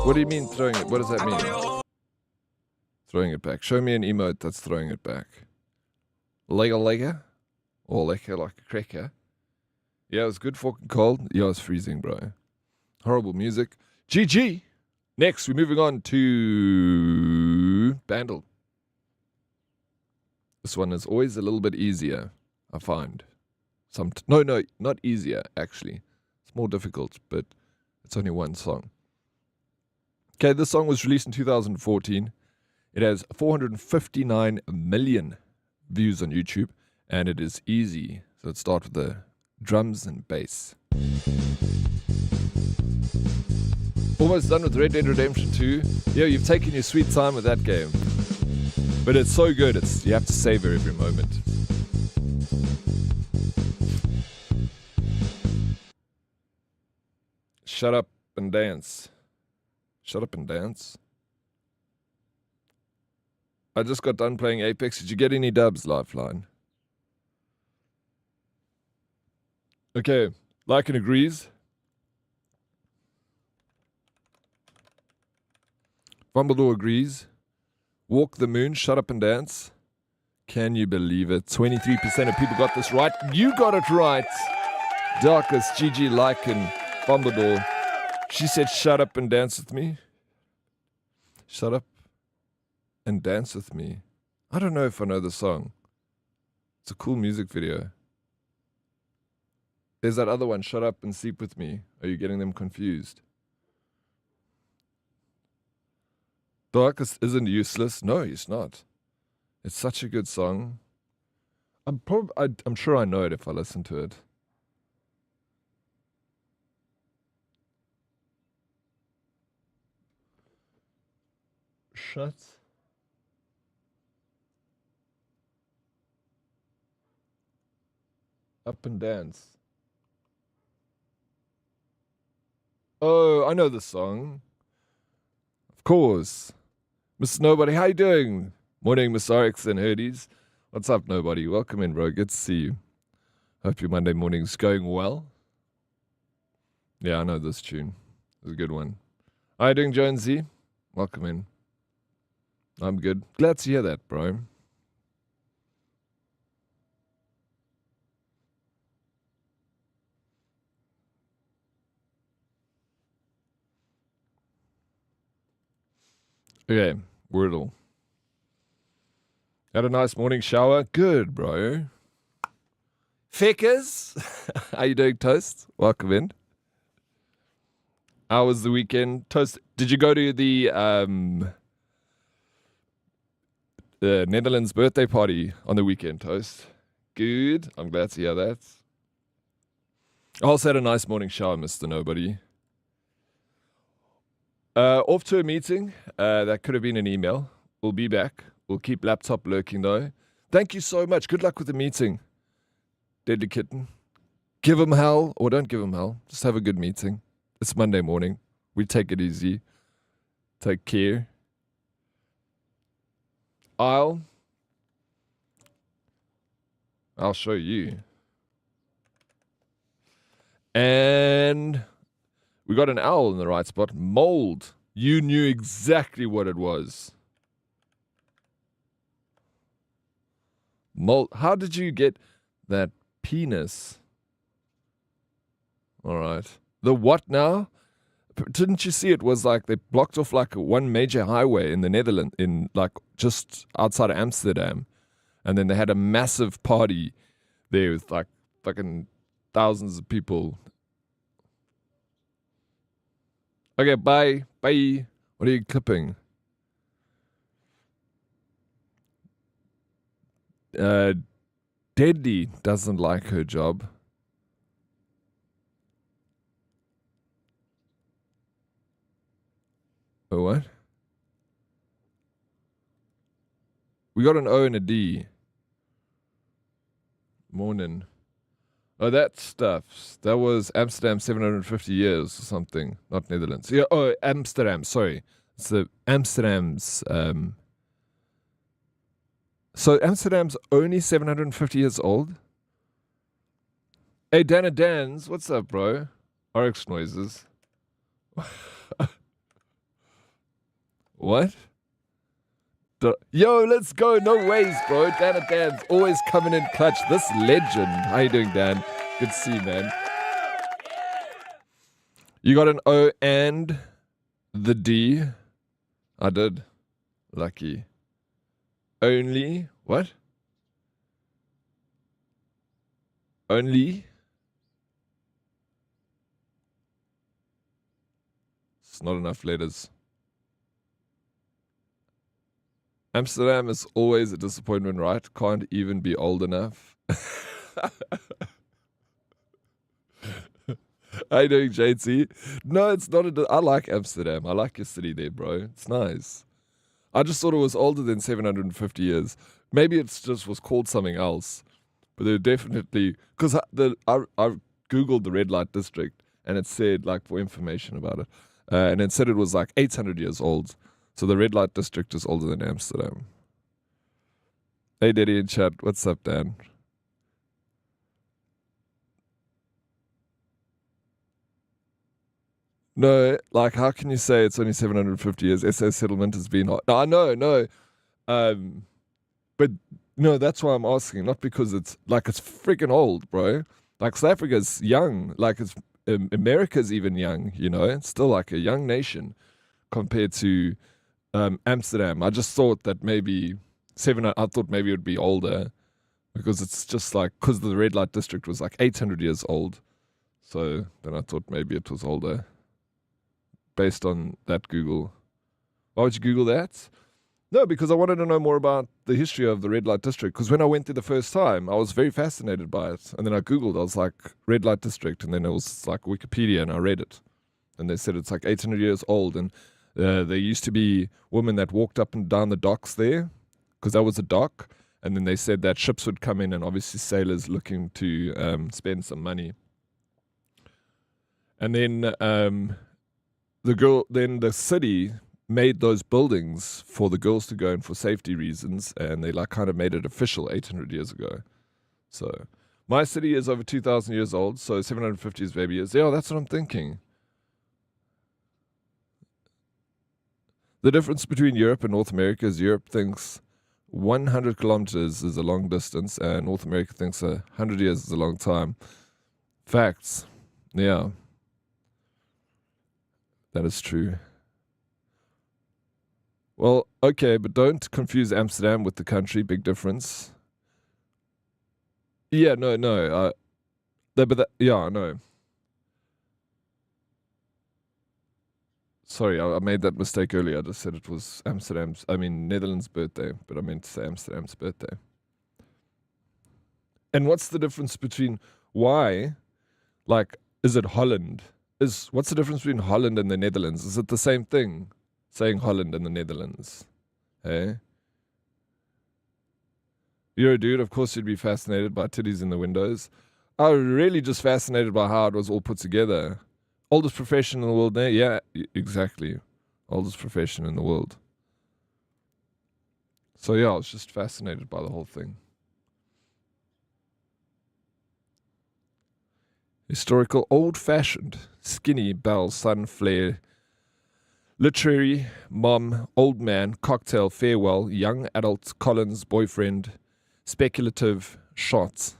What do you mean throwing it? What does that mean? Throwing it back. Show me an emote that's throwing it back. Lega? Or like a cracker. Yeah, it was good fucking cold. Yeah, it was freezing, bro. Horrible music. GG! Next, we're moving on to Bandle. This one is always a little bit easier, I find. No, not easier, actually. It's more difficult, but it's only one song. Okay, this song was released in 2014. It has 459 million views on YouTube, and it is easy. So let's start with the drums and bass. Almost done with Red Dead Redemption 2. Yeah, you've taken your sweet time with that game. But it's so good, you have to savor every moment. Shut up and dance. Shut up and dance. I just got done playing Apex. Did you get any dubs, Lifeline? Okay, Lycan agrees. Fumbledore agrees. Walk the moon, shut up and dance. Can you believe it? 23% of people got this right. You got it right. Darkest, GG, Lycan, Fumbledore. She said shut up and dance with me. Shut up and dance with me. I don't know if I know the song. It's a cool music video. There's that other one, Shut Up and Sleep With Me. Are you getting them confused? Darkest isn't useless. No, he's not. It's such a good song. I'm sure I know it if I listen to it. Shut up and dance. Oh, I know the song. Of course. Miss Nobody, how you doing? Morning, Miss Oryx and Herdies. What's up, Nobody? Welcome in, bro. Good to see you. Hope your Monday morning's going well. Yeah, I know this tune. It's a good one. How you doing, Jonesy? Welcome in. I'm good. Glad to hear that, bro. Okay, Wordle. Had a nice morning shower? Good, bro. Feckers? How you doing, Toast? Welcome in. How was the weekend? Toast, did you go to the Netherlands birthday party on the weekend, Toast? Good. I'm glad to hear that. I also had a nice morning shower, Mr. Nobody. Off to a meeting. That could have been an email. We'll be back. We'll keep laptop lurking, though. Thank you so much. Good luck with the meeting, Deadly Kitten. Give him hell, or don't give him hell. Just have a good meeting. It's Monday morning. We take it easy. Take care. I'll show you. And we got an owl in the right spot. Mold. You knew exactly what it was. Mold. How did you get that penis? All right. The what now? Didn't you see it was like they blocked off like one major highway in the Netherlands, in like just outside of Amsterdam. And then they had a massive party there with like fucking thousands of people. Okay, bye. Bye. What are you clipping? Deadly doesn't like her job. Oh, what? We got an O and a D. Morning. Oh, that stuff. That was Amsterdam 750 years or something. Not Netherlands. Yeah, oh, Amsterdam, sorry. It's the Amsterdam's... So Amsterdam's only 750 years old? Hey, Dana Dans, what's up, bro? Oryx noises. What? Yo, let's go. No ways, bro. Dana Dan's always coming in clutch. This legend. How you doing, Dan? Good to see you, man. You got an O and the D. I did. Lucky. Only. What? Only. It's not enough letters. Amsterdam is always a disappointment, right? Can't even be old enough. How you doing, JT? No, it's not. I like Amsterdam. I like your city there, bro. It's nice. I just thought it was older than 750 years. Maybe it just was called something else. But they're definitely... Because I Googled the red light district, and it said, like, for information about it. And it said it was, like, 800 years old. So the red light district is older than Amsterdam. Hey, Daddy in chat. What's up, Dan? No, like, how can you say it's only 750 years? SA settlement has been hot. No, I know, no. But, no, that's why I'm asking. Not because it's, like, it's freaking old, bro. Like, South Africa's young. Like, it's America's even young, you know? It's still, like, a young nation compared to... Amsterdam. I just thought that maybe I thought maybe it would be older because it's just like, because the red light district was like 800 years old. So then I thought maybe it was older based on that Google. Why would you Google that? No, because I wanted to know more about the history of the red light district. Because when I went there the first time, I was very fascinated by it. And then I Googled, I was like, red light district. And then it was like Wikipedia, and I read it. And they said it's like 800 years old. And there used to be women that walked up and down the docks there, because that was a dock. And then they said that ships would come in, and obviously sailors looking to spend some money. And then the city made those buildings for the girls to go in for safety reasons, and they like kind of made it official 800 years ago. So my city is over 2,000 years old, so 750 is baby years. Yeah, that's what I'm thinking. The difference between Europe and North America is Europe thinks 100 kilometers is a long distance, and North America thinks 100 years is a long time. Facts. Yeah. That is true. Well, okay, but don't confuse Amsterdam with the country. Big difference. Yeah, no. Yeah, no. Sorry, I made that mistake earlier. I just said it was Netherlands' birthday, but I meant to say Amsterdam's birthday. And what's the difference between is it Holland? What's the difference between Holland and the Netherlands? Is it the same thing? Saying Holland and the Netherlands. Hey? You're a dude, of course you'd be fascinated by titties in the windows. I'm really just fascinated by how it was all put together. Oldest profession in the world now? Yeah, exactly. Oldest profession in the world. So yeah, I was just fascinated by the whole thing. Historical, old-fashioned, skinny, belle, sun, flare, literary, mom, old man, cocktail, farewell, young adult, Collins, boyfriend, speculative, shots.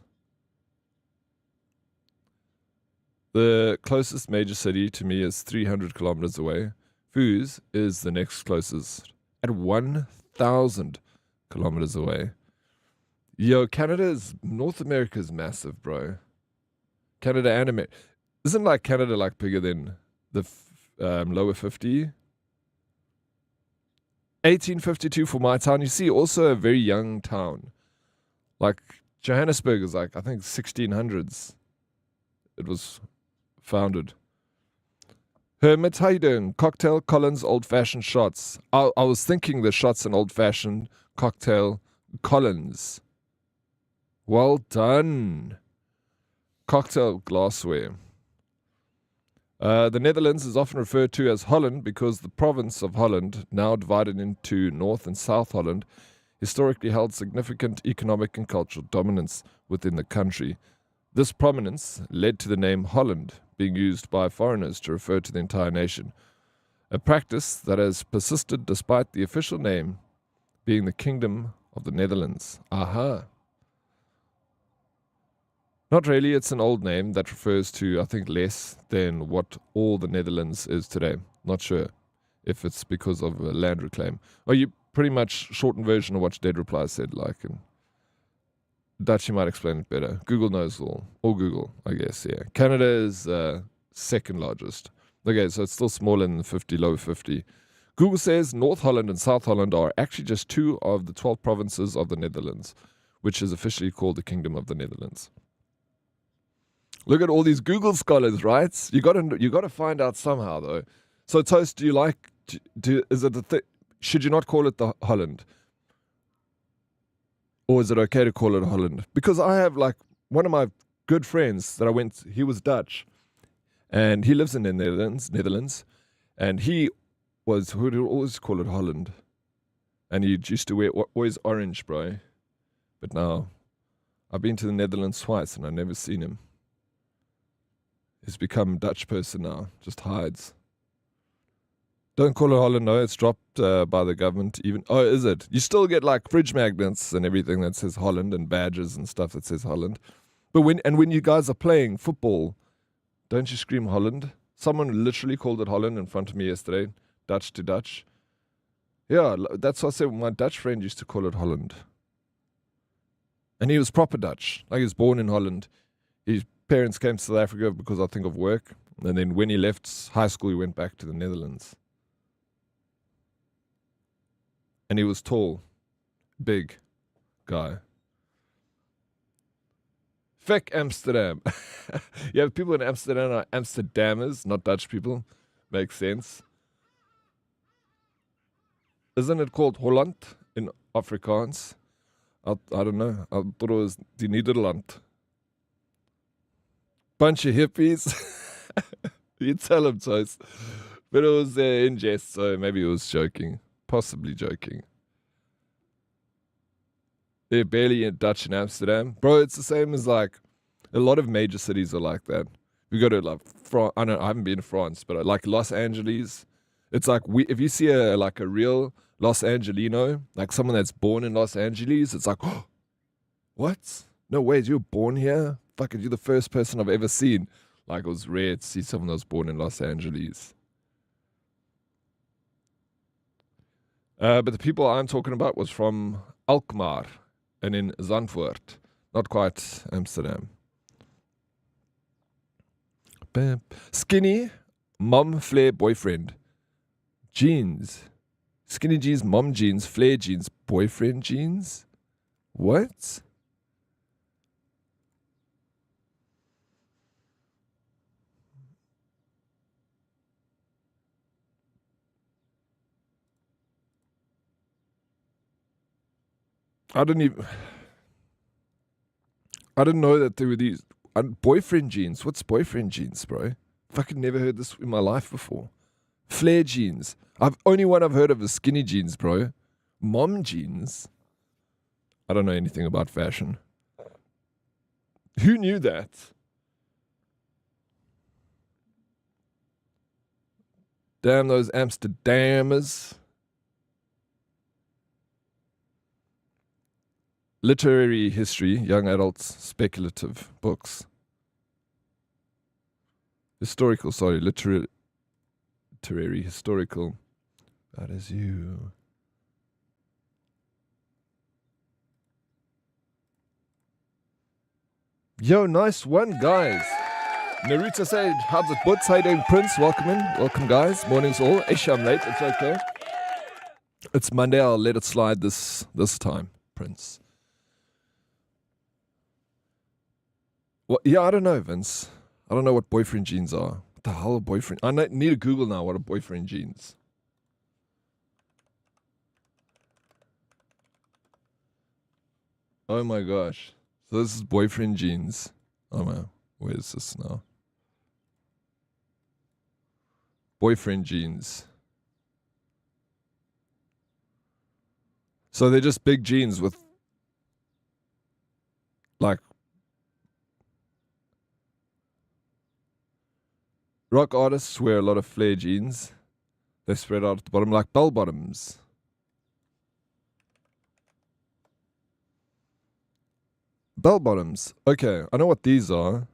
The closest major city to me is 300 kilometers away. Foos is the next closest at 1,000 kilometers away. Yo, North America is massive, bro. Canada and America. Isn't like Canada like bigger than the lower 50? 1852 for my town. You see, also a very young town. Like Johannesburg is like, I think 1600s. It was founded. Hermit, how you doing? Cocktail, Collins, old-fashioned shots. I was thinking the shots and old-fashioned cocktail, Collins. Well done. Cocktail glassware. The Netherlands is often referred to as Holland because the province of Holland, now divided into North and South Holland, historically held significant economic and cultural dominance within the country. This prominence led to the name Holland being used by foreigners to refer to the entire nation, a practice that has persisted despite the official name being the Kingdom of the Netherlands. Aha. Not really, it's an old name that refers to, I think, less than what all the Netherlands is today. Not sure if it's because of a land reclaim. Or you pretty much shortened version of what Dead Reply said, like, and Dutch, you might explain it better. Google knows all. Or Google, I guess, yeah. Canada is second largest. Okay, so it's still smaller than 50, lower 50. Google says North Holland and South Holland are actually just 2 of the 12 provinces of the Netherlands, which is officially called the Kingdom of the Netherlands. Look at all these Google scholars, right? You got to find out somehow, though. So, Toast, do you like? Is it should you not call it the Holland, or is it okay to call it Holland? Because I have like one of my good friends that I went. He was Dutch, and he lives in the Netherlands, and he would always call it Holland, and he used to wear always orange, bro. But now, I've been to the Netherlands twice, and I've never seen him. He's become a Dutch person now, just hides. Don't call it Holland, no, it's dropped by the government even. Oh, is it? You still get like fridge magnets and everything that says Holland and badges and stuff that says Holland. But when you guys are playing football, don't you scream Holland? Someone literally called it Holland in front of me yesterday, Dutch to Dutch. Yeah, that's what I said. My Dutch friend used to call it Holland. And he was proper Dutch. Like, he was born in Holland. His parents came to South Africa because I think of work. And then when he left high school, he went back to the Netherlands. And he was tall, big guy. Feck Amsterdam. You have people in Amsterdam are Amsterdammers, not Dutch people. Makes sense. Isn't it called Holland in Afrikaans? I don't know. I thought it was the Nederland. Bunch of hippies. You tell him, Toast. But it was in jest, so maybe he was joking. Possibly joking. They're barely Dutch in Amsterdam. Bro, it's the same as like a lot of major cities are like that. We go to like I haven't been to France, but like Los Angeles, it's like if you see a real Los Angelino, like someone that's born in Los Angeles, it's like, oh, what? No way, you were born here? Fucking, you're the first person I've ever seen. Like, it was rare to see someone that was born in Los Angeles. But the people I'm talking about was from Alkmaar and in Zandvoort. Not quite Amsterdam. Bam. Skinny, mom, flare, boyfriend. Jeans. Skinny jeans, mom jeans, flare jeans, boyfriend jeans? What? I didn't know that there were these boyfriend jeans. What's boyfriend jeans, bro? Fucking never heard this in my life before. Flare jeans. Only one I've heard of is skinny jeans, bro. Mom jeans. I don't know anything about fashion. Who knew that? Damn those Amsterdammers. Literary history, young adults, speculative books. Literary, historical. That is you. Yo, nice one, guys. Naruto said, how's it, butts? How you doing, Prince? Welcome in. Welcome, guys. Mornings all. Ish, I'm late. It's okay. It's Monday. I'll let it slide this time, Prince. Well, yeah, I don't know, Vince. I don't know what boyfriend jeans are. What the hell are boyfriend? I need to Google now what are boyfriend jeans. Oh my gosh. So this is boyfriend jeans. Oh man, where is this now? Boyfriend jeans. So they're just big jeans with like rock artists wear a lot of flare jeans. They spread out at the bottom like bell bottoms. Bell bottoms. Okay, I know what these are.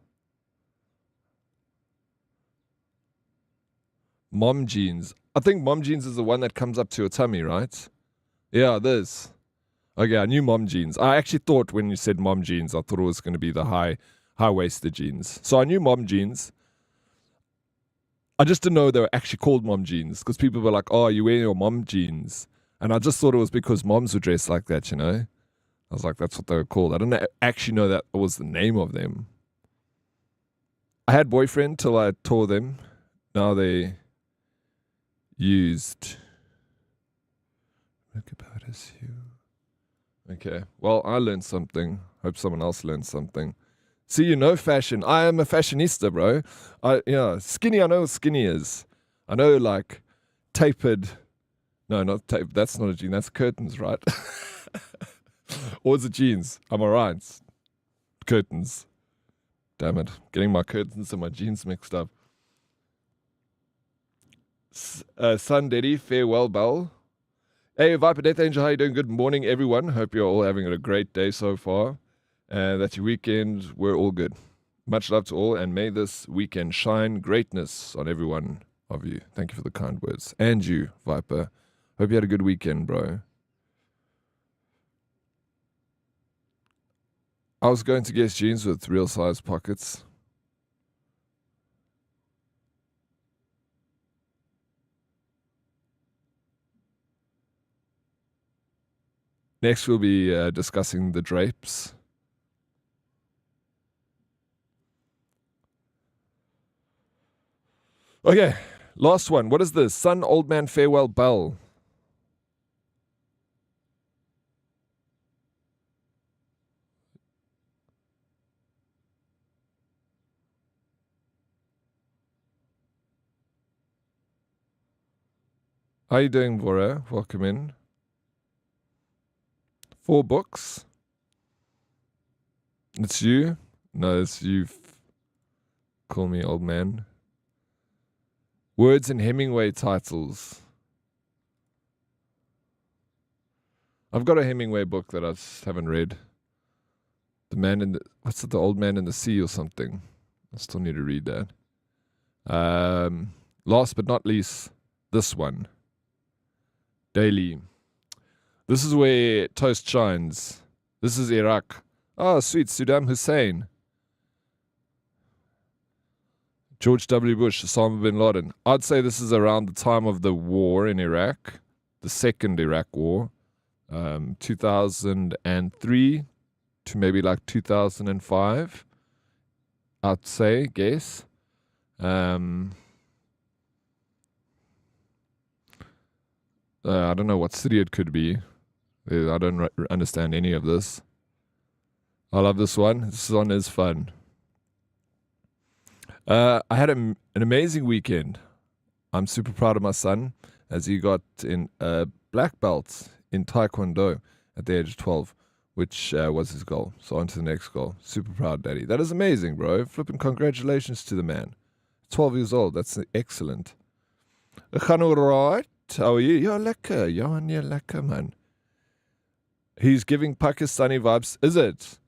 Mom jeans. I think mom jeans is the one that comes up to your tummy, right? Yeah, this. Okay, I knew mom jeans. I actually thought when you said mom jeans, I thought it was going to be the high-waisted jeans. So I knew mom jeans. I just didn't know they were actually called mom jeans because people were like, oh, you wear your mom jeans. And I just thought it was because moms were dressed like that, you know? I was like, that's what they were called. I didn't actually know that was the name of them. I had boyfriend till I tore them. Now they used. Look about us, you. Okay, well, I learned something. Hope someone else learned something. See, you know fashion. I am a fashionista, bro. Skinny, I know what skinny is. I know, like, tapered. No, not tapered. That's not a jean. That's curtains, right? Or is it jeans? Am I right? Curtains. Damn it. Getting my curtains and my jeans mixed up. Sun Daddy, farewell, Bell. Hey, Viper Death Angel, how you doing? Good morning, everyone. Hope you're all having a great day so far. And that your weekend, we're all good. Much love to all, and may this weekend shine greatness on every one of you. Thank you for the kind words. And you, Viper. Hope you had a good weekend, bro. I was going to guess jeans with real size pockets. Next, we'll be discussing the drapes. Okay, last one. What is this? Sun, Old Man, Farewell, Bell. How you doing, Vora? Welcome in. 4 books. It's you? No, it's you. Call me old man. Words and Hemingway titles. I've got a Hemingway book that I just haven't read. The Man in the... What's it? The Old Man in the Sea or something. I still need to read that. Last but not least, this one. Daily. This is where toast shines. This is Iraq. Oh, sweet. Saddam Hussein. George W. Bush, Osama bin Laden. I'd say this is around the time of the war in Iraq, the second Iraq war, 2003 to maybe like 2005. I'd say, guess. I don't know what city it could be. I don't understand any of this. I love this one. This one is fun. I had an amazing weekend. I'm super proud of my son as he got in a black belt in Taekwondo at the age of 12, which was his goal. So on to the next goal. Super proud, Daddy. That is amazing, bro. Flipping congratulations to the man. 12 years old. That's excellent. Gaan all right? How are you? You're lekker. You're lekker, man. He's giving Pakistani vibes. Is it?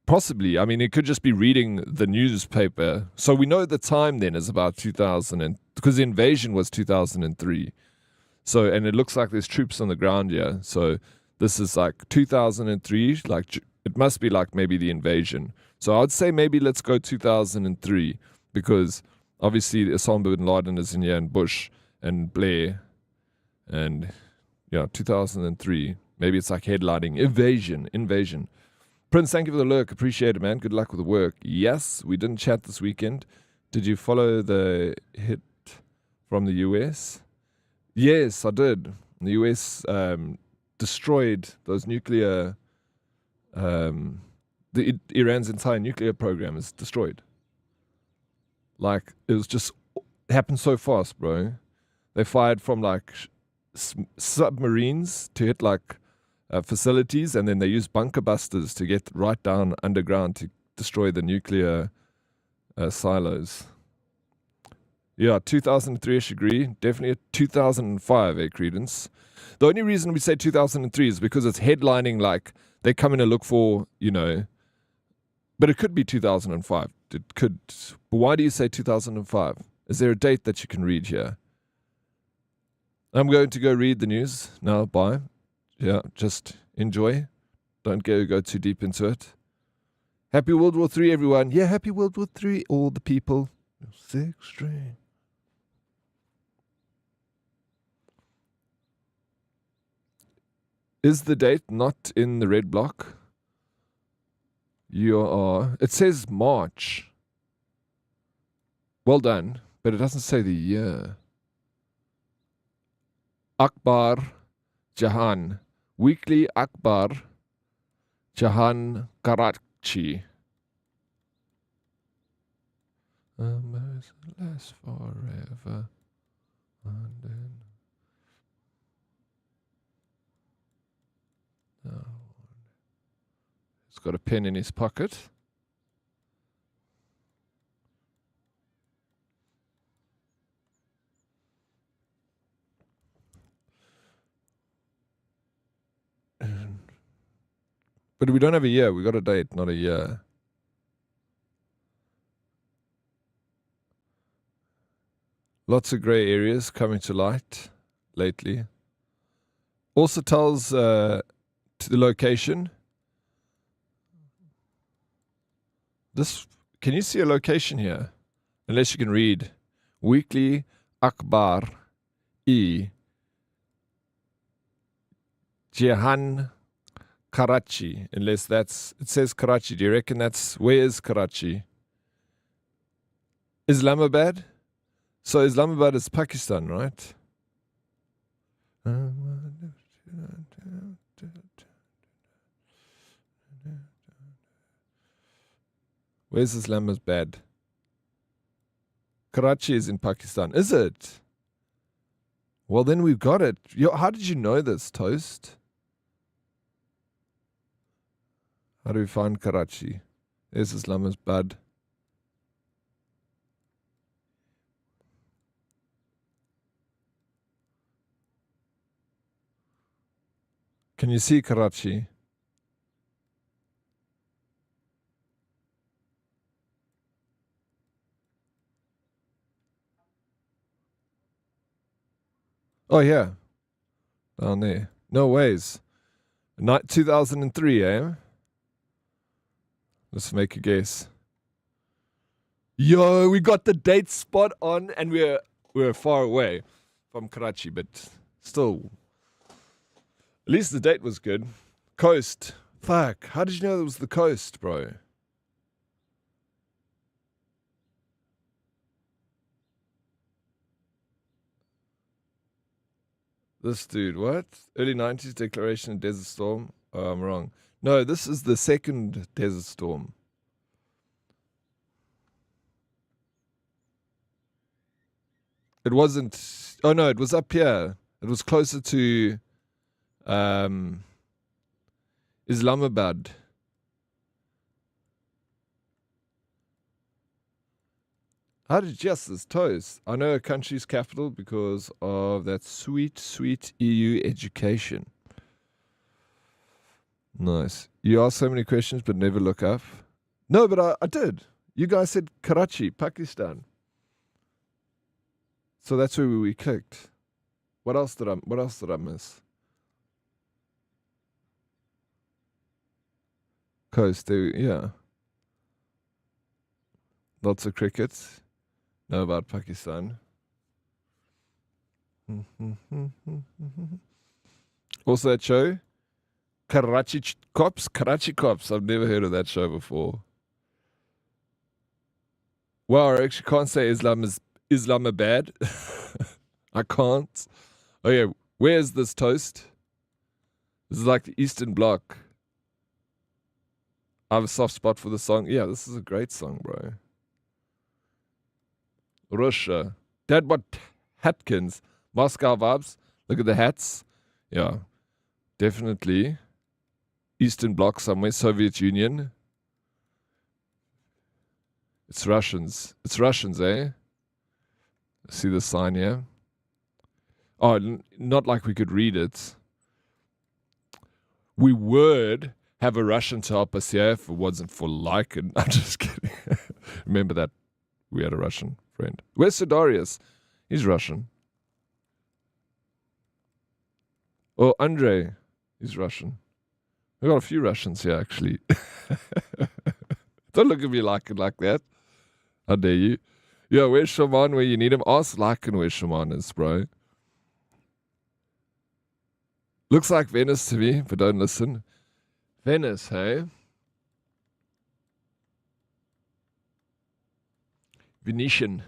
Possibly. I mean, it could just be reading the newspaper. So we know the time then is about 2000, because the invasion was 2003. So, and it looks like there's troops on the ground here. So this is like 2003. Like it must be like maybe the invasion. So I'd say maybe let's go 2003, because obviously Osama bin Laden is in here, and Bush and Blair, and 2003. Maybe it's like headlining invasion. Prince, thank you for the lurk. Appreciate it, man. Good luck with the work. Yes, we didn't chat this weekend. Did you follow the hit from the US? Yes, I did. The US destroyed those nuclear... Iran's entire nuclear program is destroyed. Like, it was just... It happened so fast, bro. They fired from, like, submarines to hit, like... facilities, and then they use bunker busters to get right down underground to destroy the nuclear silos. Yeah, 2003 I agree. Definitely 2005, Credence. The only reason we say 2003 is because it's headlining, like, they come in to look for, but it could be 2005. It could. But why do you say 2005? Is there a date that you can read here? I'm going to go read the news now. Bye. Yeah, just enjoy. Don't go too deep into it. Happy World War III, everyone. Yeah, happy World War III, all the people. 6 string. Is the date not in the red block? You are. It says March. Well done, but it doesn't say the year. Akbar Jahan. Weekly Akbar Jahan Karachi. Last forever. And then. Oh. He's got a pen in his pocket. But we don't have a year. We got a date, not a year. Lots of grey areas coming to light lately. Also tells to the location. Can you see a location here? Unless you can read. Weekly Akbar E. Jehan Karachi. Unless it says Karachi. Do you reckon where is Karachi? Islamabad? So Islamabad is Pakistan, right? Where's Islamabad? Karachi is in Pakistan. Is it? Well, then we've got it. How did you know this, Toast? How do we find Karachi? There's Islamabad. Can you see Karachi? Oh, yeah. Down there. No ways. 2003, eh? Let's make a guess. Yo, we got the date spot on, and we're far away from Karachi, but still. At least the date was good. Coast. Fuck. How did you know it was the coast, bro? This dude, what? Early 90s declaration of Desert Storm? Oh, I'm wrong. No, this is the second Desert Storm. It wasn't. Oh, no, it was up here. It was closer to Islamabad. How did Justice Toast? I know a country's capital because of that sweet, sweet EU education. Nice. You ask so many questions but never look up. No, but I did. You guys said Karachi, Pakistan. So that's where we clicked. What else did I miss? Coast, yeah. Lots of cricket. Know about Pakistan. Also that show, Karachi Cops. I've never heard of that show before. Wow, I actually can't say Islamabad. I can't. Oh yeah, where is this, Toast? This is like the Eastern Bloc. I have a soft spot for the song. Yeah, this is a great song, bro. Russia. Dad bought Hatkins. Moscow vibes. Look at the hats. Yeah, definitely. Eastern Bloc somewhere. Soviet Union. It's Russians. It's Russians, eh? See the sign here? Oh, not like we could read it. We would have a Russian to help us here if it wasn't for Lycan. I'm just kidding. Remember that we had a Russian friend. Where's Sidarius? He's Russian. Oh, Andrei. He's Russian. We got a few Russians here, actually. Don't look at me like that. How dare you? Yeah, where's Shaman where you need him? Ask Lycan where Shaman is, bro. Looks like Venice to me, but don't listen. Venice, hey? Venetian.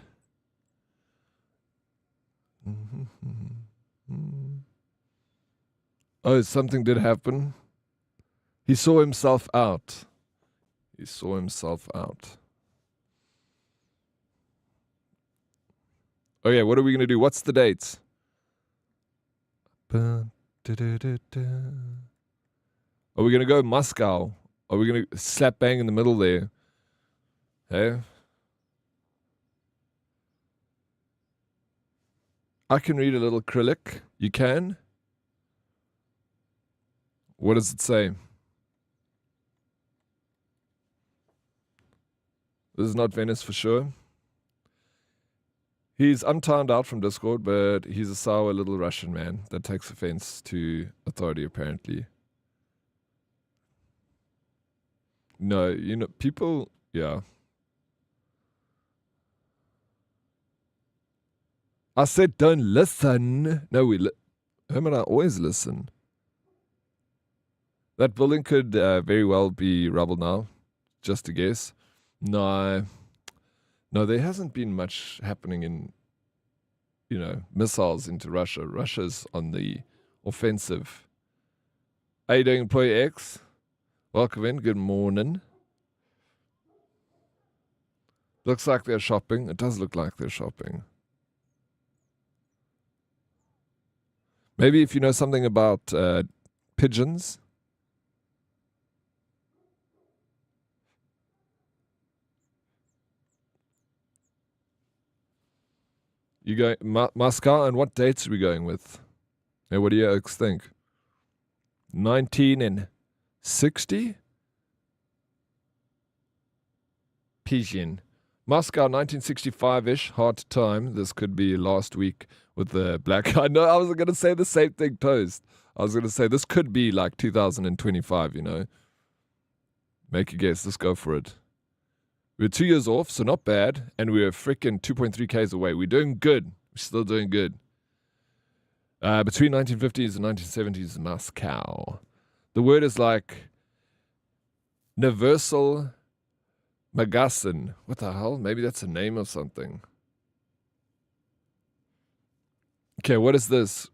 Oh, something did happen. He saw himself out. Oh yeah, what are we going to do? What's the date? Are we going to go Moscow? Are we going to slap bang in the middle there? Hey? I can read a little Cyrillic. You can? What does it say? This is not Venice for sure. He's untimed out from Discord, but he's a sour little Russian man that takes offense to authority, apparently. No, you know, people, yeah. I said don't listen. No, him and I always listen. That building could very well be rubble now, just a guess. No, there hasn't been much happening in, missiles into Russia. Russia's on the offensive. How you doing, Employee X? Welcome in. Good morning. Looks like they're shopping. It does look like they're shopping. Maybe if you know something about pigeons. You go Moscow, and what dates are we going with? Hey, what do you folks think? 1960? Pigeon. Moscow, 1965-ish. Hard to time. This could be last week with the black. I know I was going to say the same thing, Toast. I was going to say this could be like 2025, Make a guess. Let's go for it. We're 2 years off, so not bad. And we're freaking 2.3 Ks away. We're doing good. We're still doing good. Between 1950s and 1970s, Moscow. The word is like universal magazine. What the hell? Maybe that's a name of something. Okay, what is this?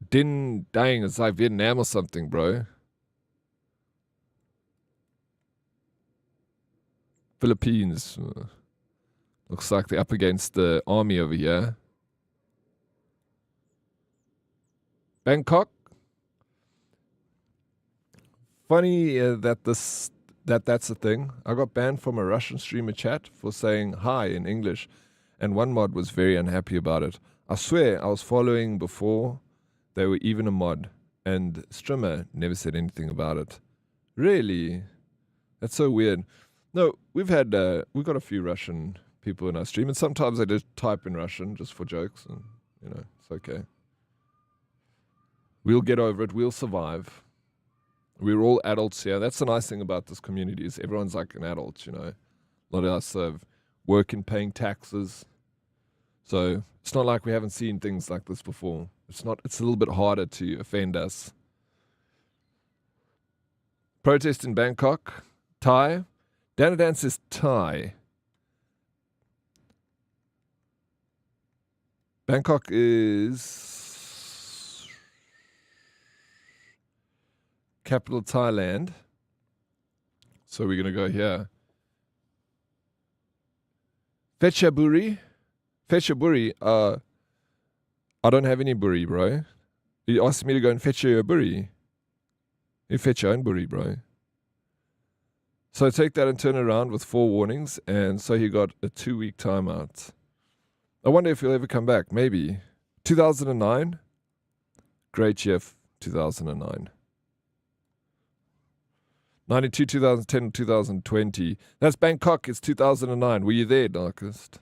Din Dang, it's like Vietnam or something, bro. Philippines. Looks like they're up against the army over here. Bangkok. Funny that's a thing. I got banned from a Russian streamer chat for saying hi in English, and one mod was very unhappy about it. I swear I was following before they were even a mod, and streamer never said anything about it. Really? That's so weird. No, we've got a few Russian people in our stream, and sometimes I just type in Russian just for jokes, and it's okay. We'll get over it. We'll survive. We're all adults here. That's the nice thing about this community is everyone's like an adult, A lot of us have work and paying taxes. So it's not like we haven't seen things like this before. It's a little bit harder to offend us. Protest in Bangkok. Thai. Danadan says Thai. Bangkok is capital Thailand. So we're going to go here. Phetchaburi. Phetchaburi. I don't have any buri, bro. You asked me to go and fetch your buri. You fetch your own buri, bro. So take that and turn around with 4 warnings, and so he got a 2-week timeout. I wonder if he'll ever come back. Maybe. 2009? Great year, 2009. 92, 2010, 2020. That's Bangkok. It's 2009. Were you there, Darkest?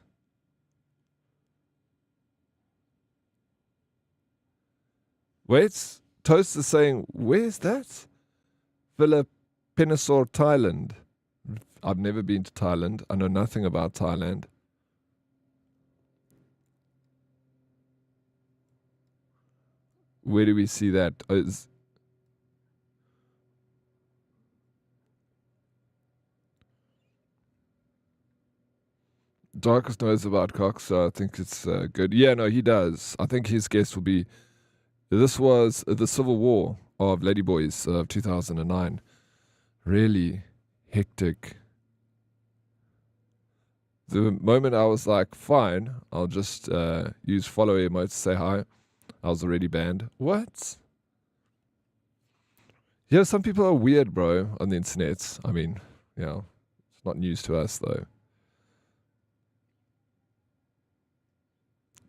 Wait, Toast is saying, where's that? Philippines or Thailand? I've never been to Thailand. I know nothing about Thailand. Where do we see that? Darkest knows about Cox, so I think it's good. Yeah, no, he does. I think his guess will be... This was the Civil War of Ladyboys of 2009. Really hectic. The moment I was like, fine, I'll just use follow emote to say hi, I was already banned. What? Yeah, some people are weird, bro, on the internet. I mean, it's not news to us, though.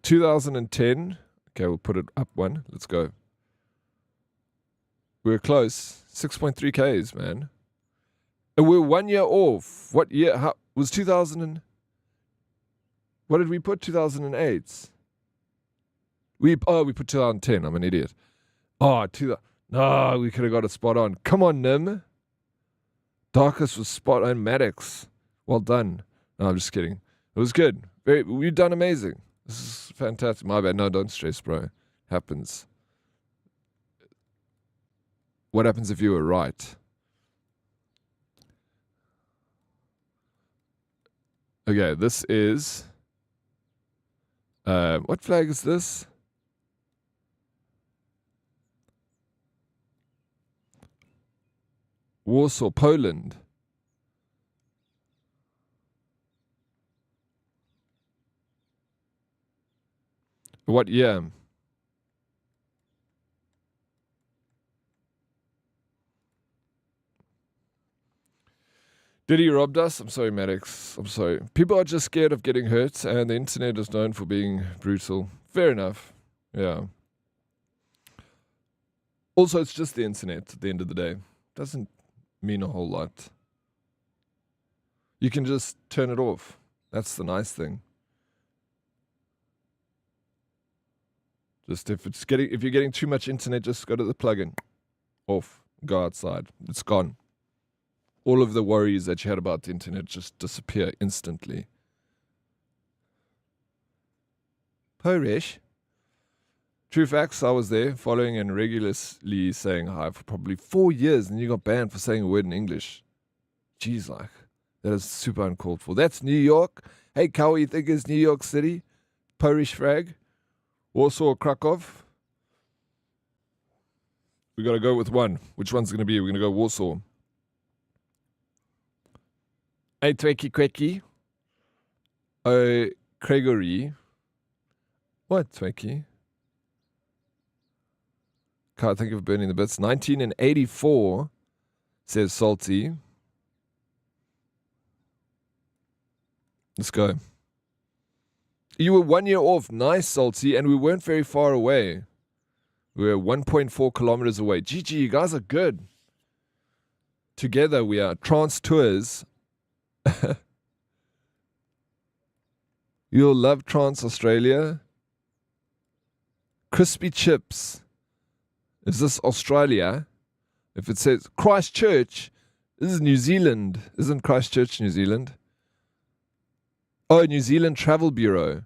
2010... Okay, we'll put it up one. Let's go. We're close. 6.3 Ks, man. And we're 1 year off. What year? How was 2000? What did we put? 2008. We put 2010. I'm an idiot. Oh, no, we could have got it spot on. Come on, Nim. Darkest was spot on. Maddox. Well done. No, I'm just kidding. It was good. You've done amazing. This is fantastic. My bad. No, don't stress, bro. Happens. What happens if you were right? Okay, this is... what flag is this? Warsaw, Poland. What year? Did he robbed us? I'm sorry, Maddox. I'm sorry. People are just scared of getting hurt, and the internet is known for being brutal. Fair enough. Yeah. Also, it's just the internet at the end of the day. Doesn't mean a whole lot. You can just turn it off. That's the nice thing. Just if you're getting too much internet, just go to the plugin. Off. Go outside. It's gone. All of the worries that you had about the internet just disappear instantly. Polish. True facts, I was there, following and regularly saying hi for probably 4 years, and you got banned for saying a word in English. Jeez, like, that is super uncalled for. That's New York. Hey, Cal, you think it's New York City? Polish flag. Warsaw, Krakow. We got to go with one. Which one's going to be? We're going to go Warsaw. Hey, Tweki Queki. Gregory. What, Tweki? Can't think of burning the bits. 1984, says Salty. Let's go. You were 1 year off. Nice, Salty. And we weren't very far away. We were 1.4 kilometers away. GG, you guys are good. Together we are. Trance Tours. You'll love Trance Australia. Crispy Chips. Is this Australia? If it says Christchurch, this is New Zealand. Isn't Christchurch New Zealand? Oh, New Zealand Travel Bureau.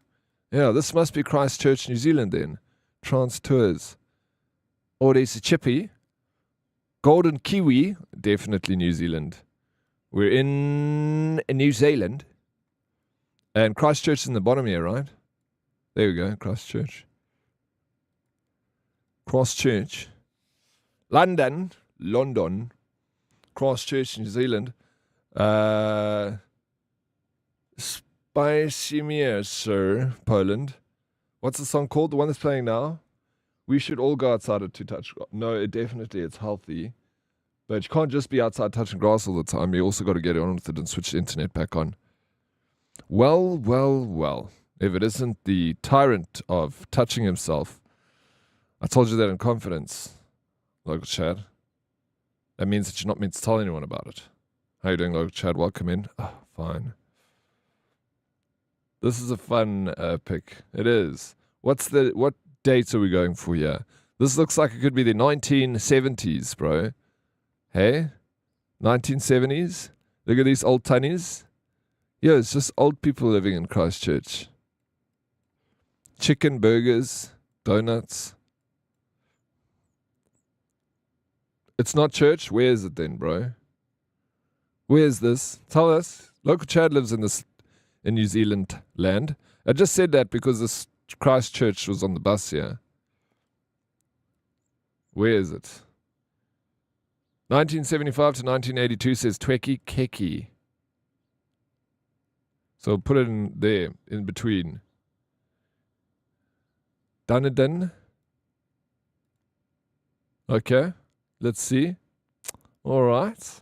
Yeah, this must be Christchurch, New Zealand then. Trance Tours. Oh, there's a chippy. Golden Kiwi. Definitely New Zealand. We're in New Zealand. And Christchurch is in the bottom here, right? There we go, Christchurch. Christchurch. London. Christchurch, New Zealand. Spicy Mere, sir. Poland. What's the song called? The one that's playing now? We should all go outside to touch. No, it's healthy. But you can't just be outside touching grass all the time. You also got to get on with it and switch the internet back on. Well. If it isn't the tyrant of touching himself. I told you that in confidence, local Chad. That means that you're not meant to tell anyone about it. How you doing, local Chad? Welcome in. Oh, fine. This is a fun pick. It is. What date are we going for here? This looks like it could be the 1970s, bro. Hey? 1970s? Look at these old tunnies. Yeah, it's just old people living in Christchurch. Chicken, burgers, donuts. It's not church? Where is it then, bro? Where is this? Tell us. Local Chad lives in New Zealand land. I just said that because this Christchurch was on the bus here. Where is it? 1975 to 1982 says Tweki Keki. So put it in there, in between. Dunedin. Okay. Let's see. All right.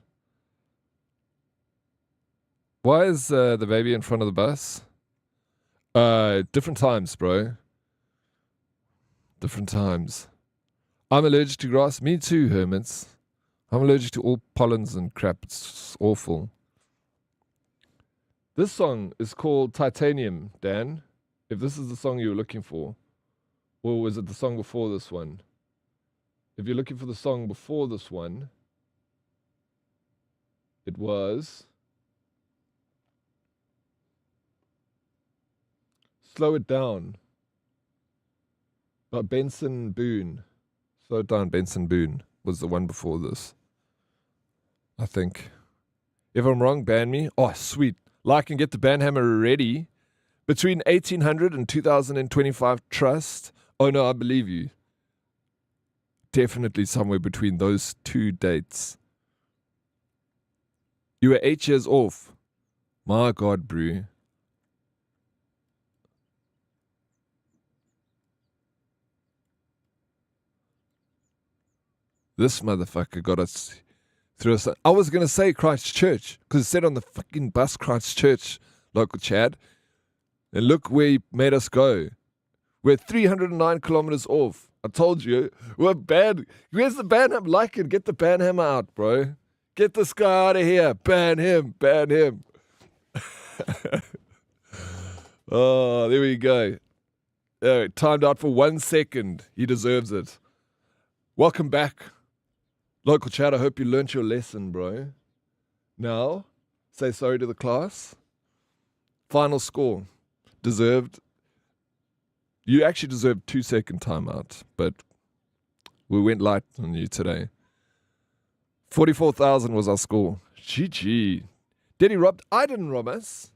Why is the baby in front of the bus? Different times, bro. Different times. I'm allergic to grass. Me too, hermits. I'm allergic to all pollens and crap. It's awful. This song is called Titanium, Dan. If this is the song you were looking for. Or was it the song before this one? If you're looking for the song before this one, it was Slow It Down by Benson Boone. Slow It Down, Benson Boone was the one before this, I think. If I'm wrong, ban me. Oh, sweet. Like and get the banhammer ready. Between 1800 and 2025 trust. Oh no, I believe you. Definitely somewhere between those two dates. You were 8 years off. My God, bro. This motherfucker got us through us. I was going to say Christchurch, because it said on the fucking bus Christchurch, local Chad. And look where he made us go. We're 309 kilometers off. I told you, we're bad. Where's the banhammer? Like it, get the banhammer out, bro. Get this guy out of here. Ban him, ban him. Oh, there we go. Timed out for 1 second. He deserves it. Welcome back. Local chat, I hope you learnt your lesson, bro. Now, say sorry to the class. Final score. Deserved. You actually deserved 2 second timeout, but we went light on you today. 44,000 was our score. GG. Did he rob? I didn't rob us.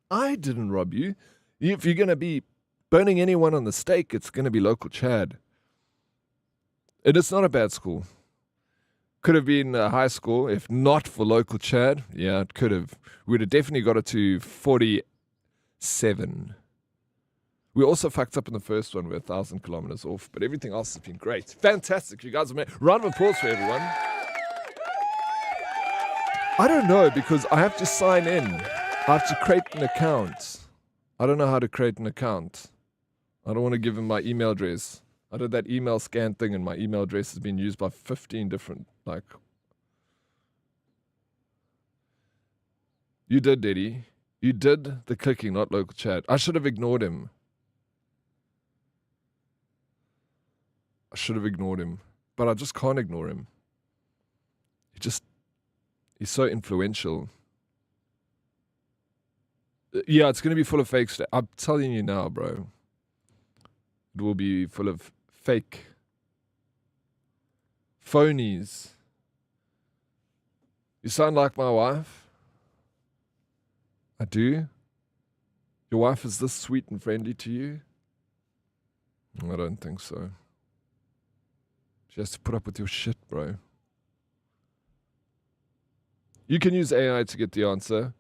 I didn't rob you. If you're going to be burning anyone on the stake, it's going to be local Chad. And it's not a bad score. Could have been a high score if not for local Chad. Yeah, it could have. We'd have definitely got it to 47. We also fucked up in the first one. We're 1,000 kilometers off, but everything else has been great. Fantastic. You guys have made. Round of applause for everyone. I don't know because I have to sign in. I have to create an account. I don't know how to create an account. I don't want to give him my email address. I did that email scan thing and my email address has been used by 15 different, You did, Diddy. You did the clicking, not local chat. I should have ignored him. But I just can't ignore him. He's so influential. Yeah, it's going to be full of fake stuff. I'm telling you now, bro. It will be full of fake. Phonies. You sound like my wife. I do. Your wife is this sweet and friendly to you? I don't think so. She has to put up with your shit, bro. You can use AI to get the answer.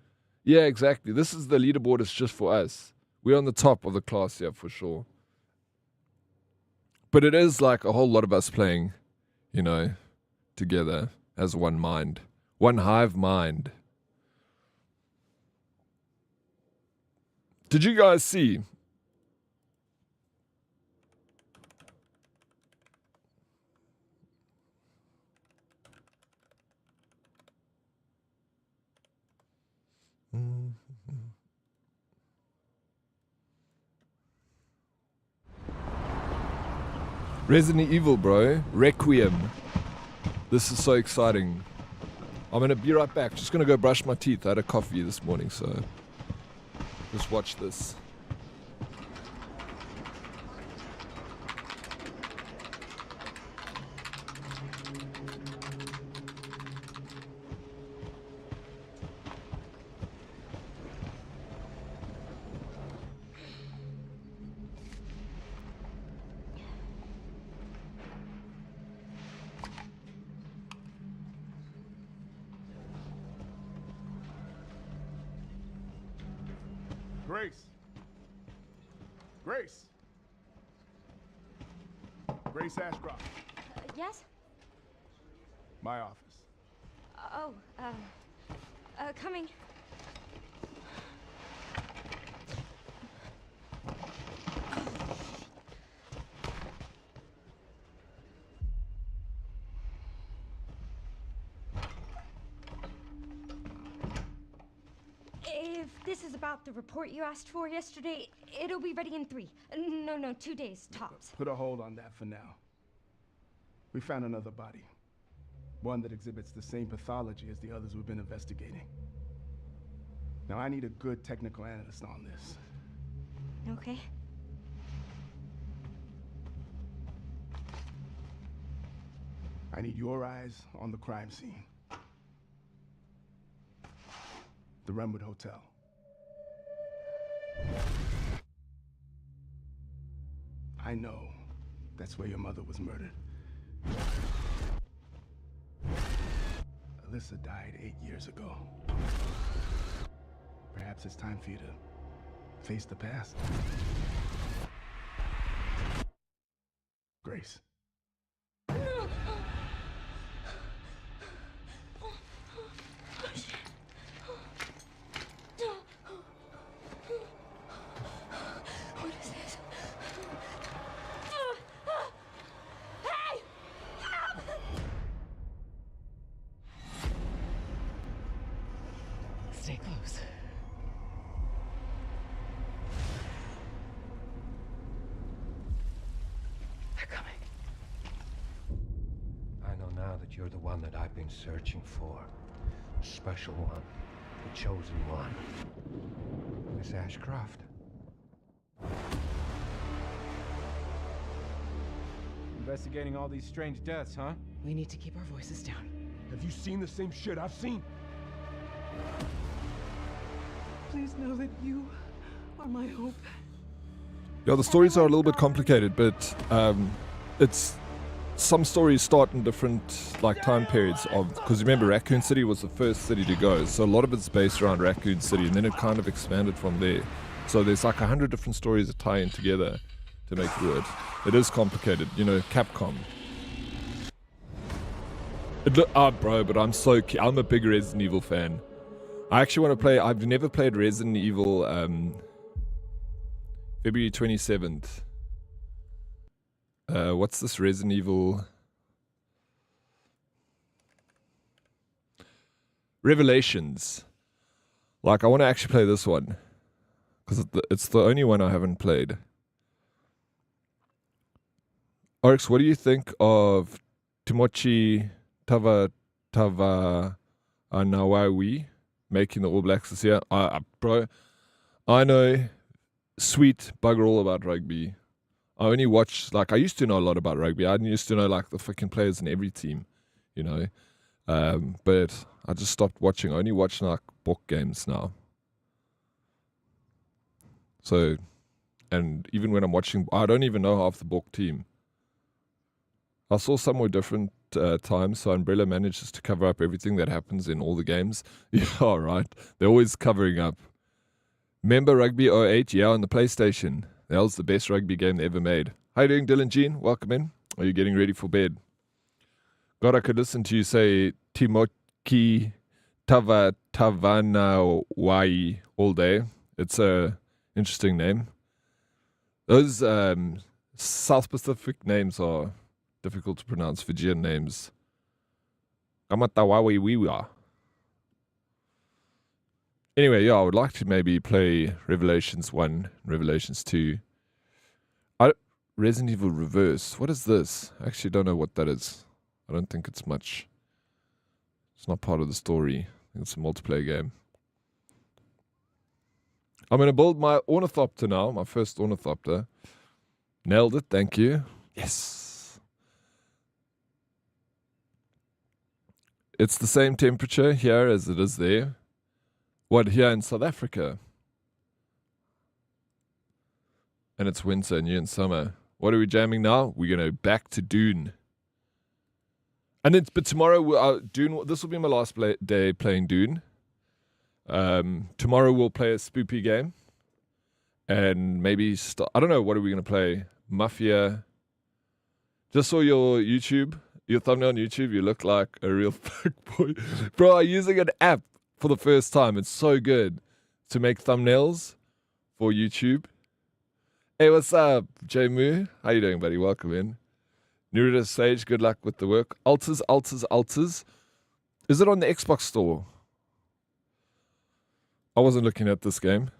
Yeah, exactly. This is the leaderboard. It's just for us. We're on the top of the class here for sure. But it is like a whole lot of us playing, together as one mind. One hive mind. Did you guys see? Resident Evil, bro. Requiem. This is so exciting. I'm going to be right back. Just going to go brush my teeth. I had a coffee this morning, so just watch this. Grace Ashcroft. Yes? My office. Oh, coming. If this is about the report you asked for yesterday. It'll be ready in 3. No, 2 days, tops. Put a hold on that for now. We found another body. One that exhibits the same pathology as the others we've been investigating. Now I need a good technical analyst on this. Okay. I need your eyes on the crime scene. The Renwood Hotel. I know that's where your mother was murdered. Alyssa died 8 years ago. Perhaps it's time for you to face the past. Grace. What is this? Stay close. They're coming. I know now that you're the one that I've been searching for. The special one. The chosen one. Miss Ashcroft. Investigating all these strange deaths, huh? We need to keep our voices down. Have you seen the same shit I've seen? Please know that you are my hope. Yeah, the stories are a little bit complicated, but it's some stories start in different like time periods of, because remember Raccoon City was the first city to go, so a lot of it's based around Raccoon City, and then it kind of expanded from there. So there's like 100 different stories that tie in together to make it work. It is complicated, you know, Capcom. Bro, but I'm a big Resident Evil fan. I actually want to play. I've never played Resident Evil. February 27th. What's this Resident Evil? Revelations. Like, I want to actually play this one. Because it's the only one I haven't played. Oryx, what do you think of Timochi Anawawi making the All Blacks this year? Bro, I know sweet bugger all about rugby. I only watch, like, I used to know a lot about rugby. I used to know, like, the fucking players in every team, you know. But I just stopped watching. I only watch, like, book games now. So, and even when I'm watching, I don't even know half the book team. I saw somewhere different times, so Umbrella manages to cover up everything that happens in all the games. Yeah, right. They're always covering up. Remember Rugby 08? Yeah, on the PlayStation. That was the best rugby game they ever made. How you doing, Dylan Jean? Welcome in. Are you getting ready for bed? God, I could listen to you say Timoki Tavanawai all day. It's a interesting name. Those South Pacific names are difficult to pronounce. Fijian names. Kamatawawiwiwa. Anyway, yeah, I would like to maybe play Revelations 1, Revelations 2. Resident Evil Reverse. What is this? I actually don't know what that is. I don't think it's much. It's not part of the story. I think it's a multiplayer game. I'm going to build my ornithopter now, my first ornithopter. Nailed it, thank you. Yes. It's the same temperature here as it is there. What, here in South Africa? And it's winter and you're in summer. What are we jamming now? We're going to back to Dune. And then, but tomorrow, Dune. This will be my last day playing Dune. Tomorrow we'll play a spoopy game. And maybe, I don't know, what are we going to play? Mafia. Just saw your thumbnail on YouTube. You look like a real fuck boy. Bro, I'm using an app for the first time. It's so good to make thumbnails for YouTube. Hey, what's up, Jay Moo? How you doing, buddy? Welcome in. Nerida Sage, good luck with the work. Alters. Is it on the Xbox store? I wasn't looking at this game.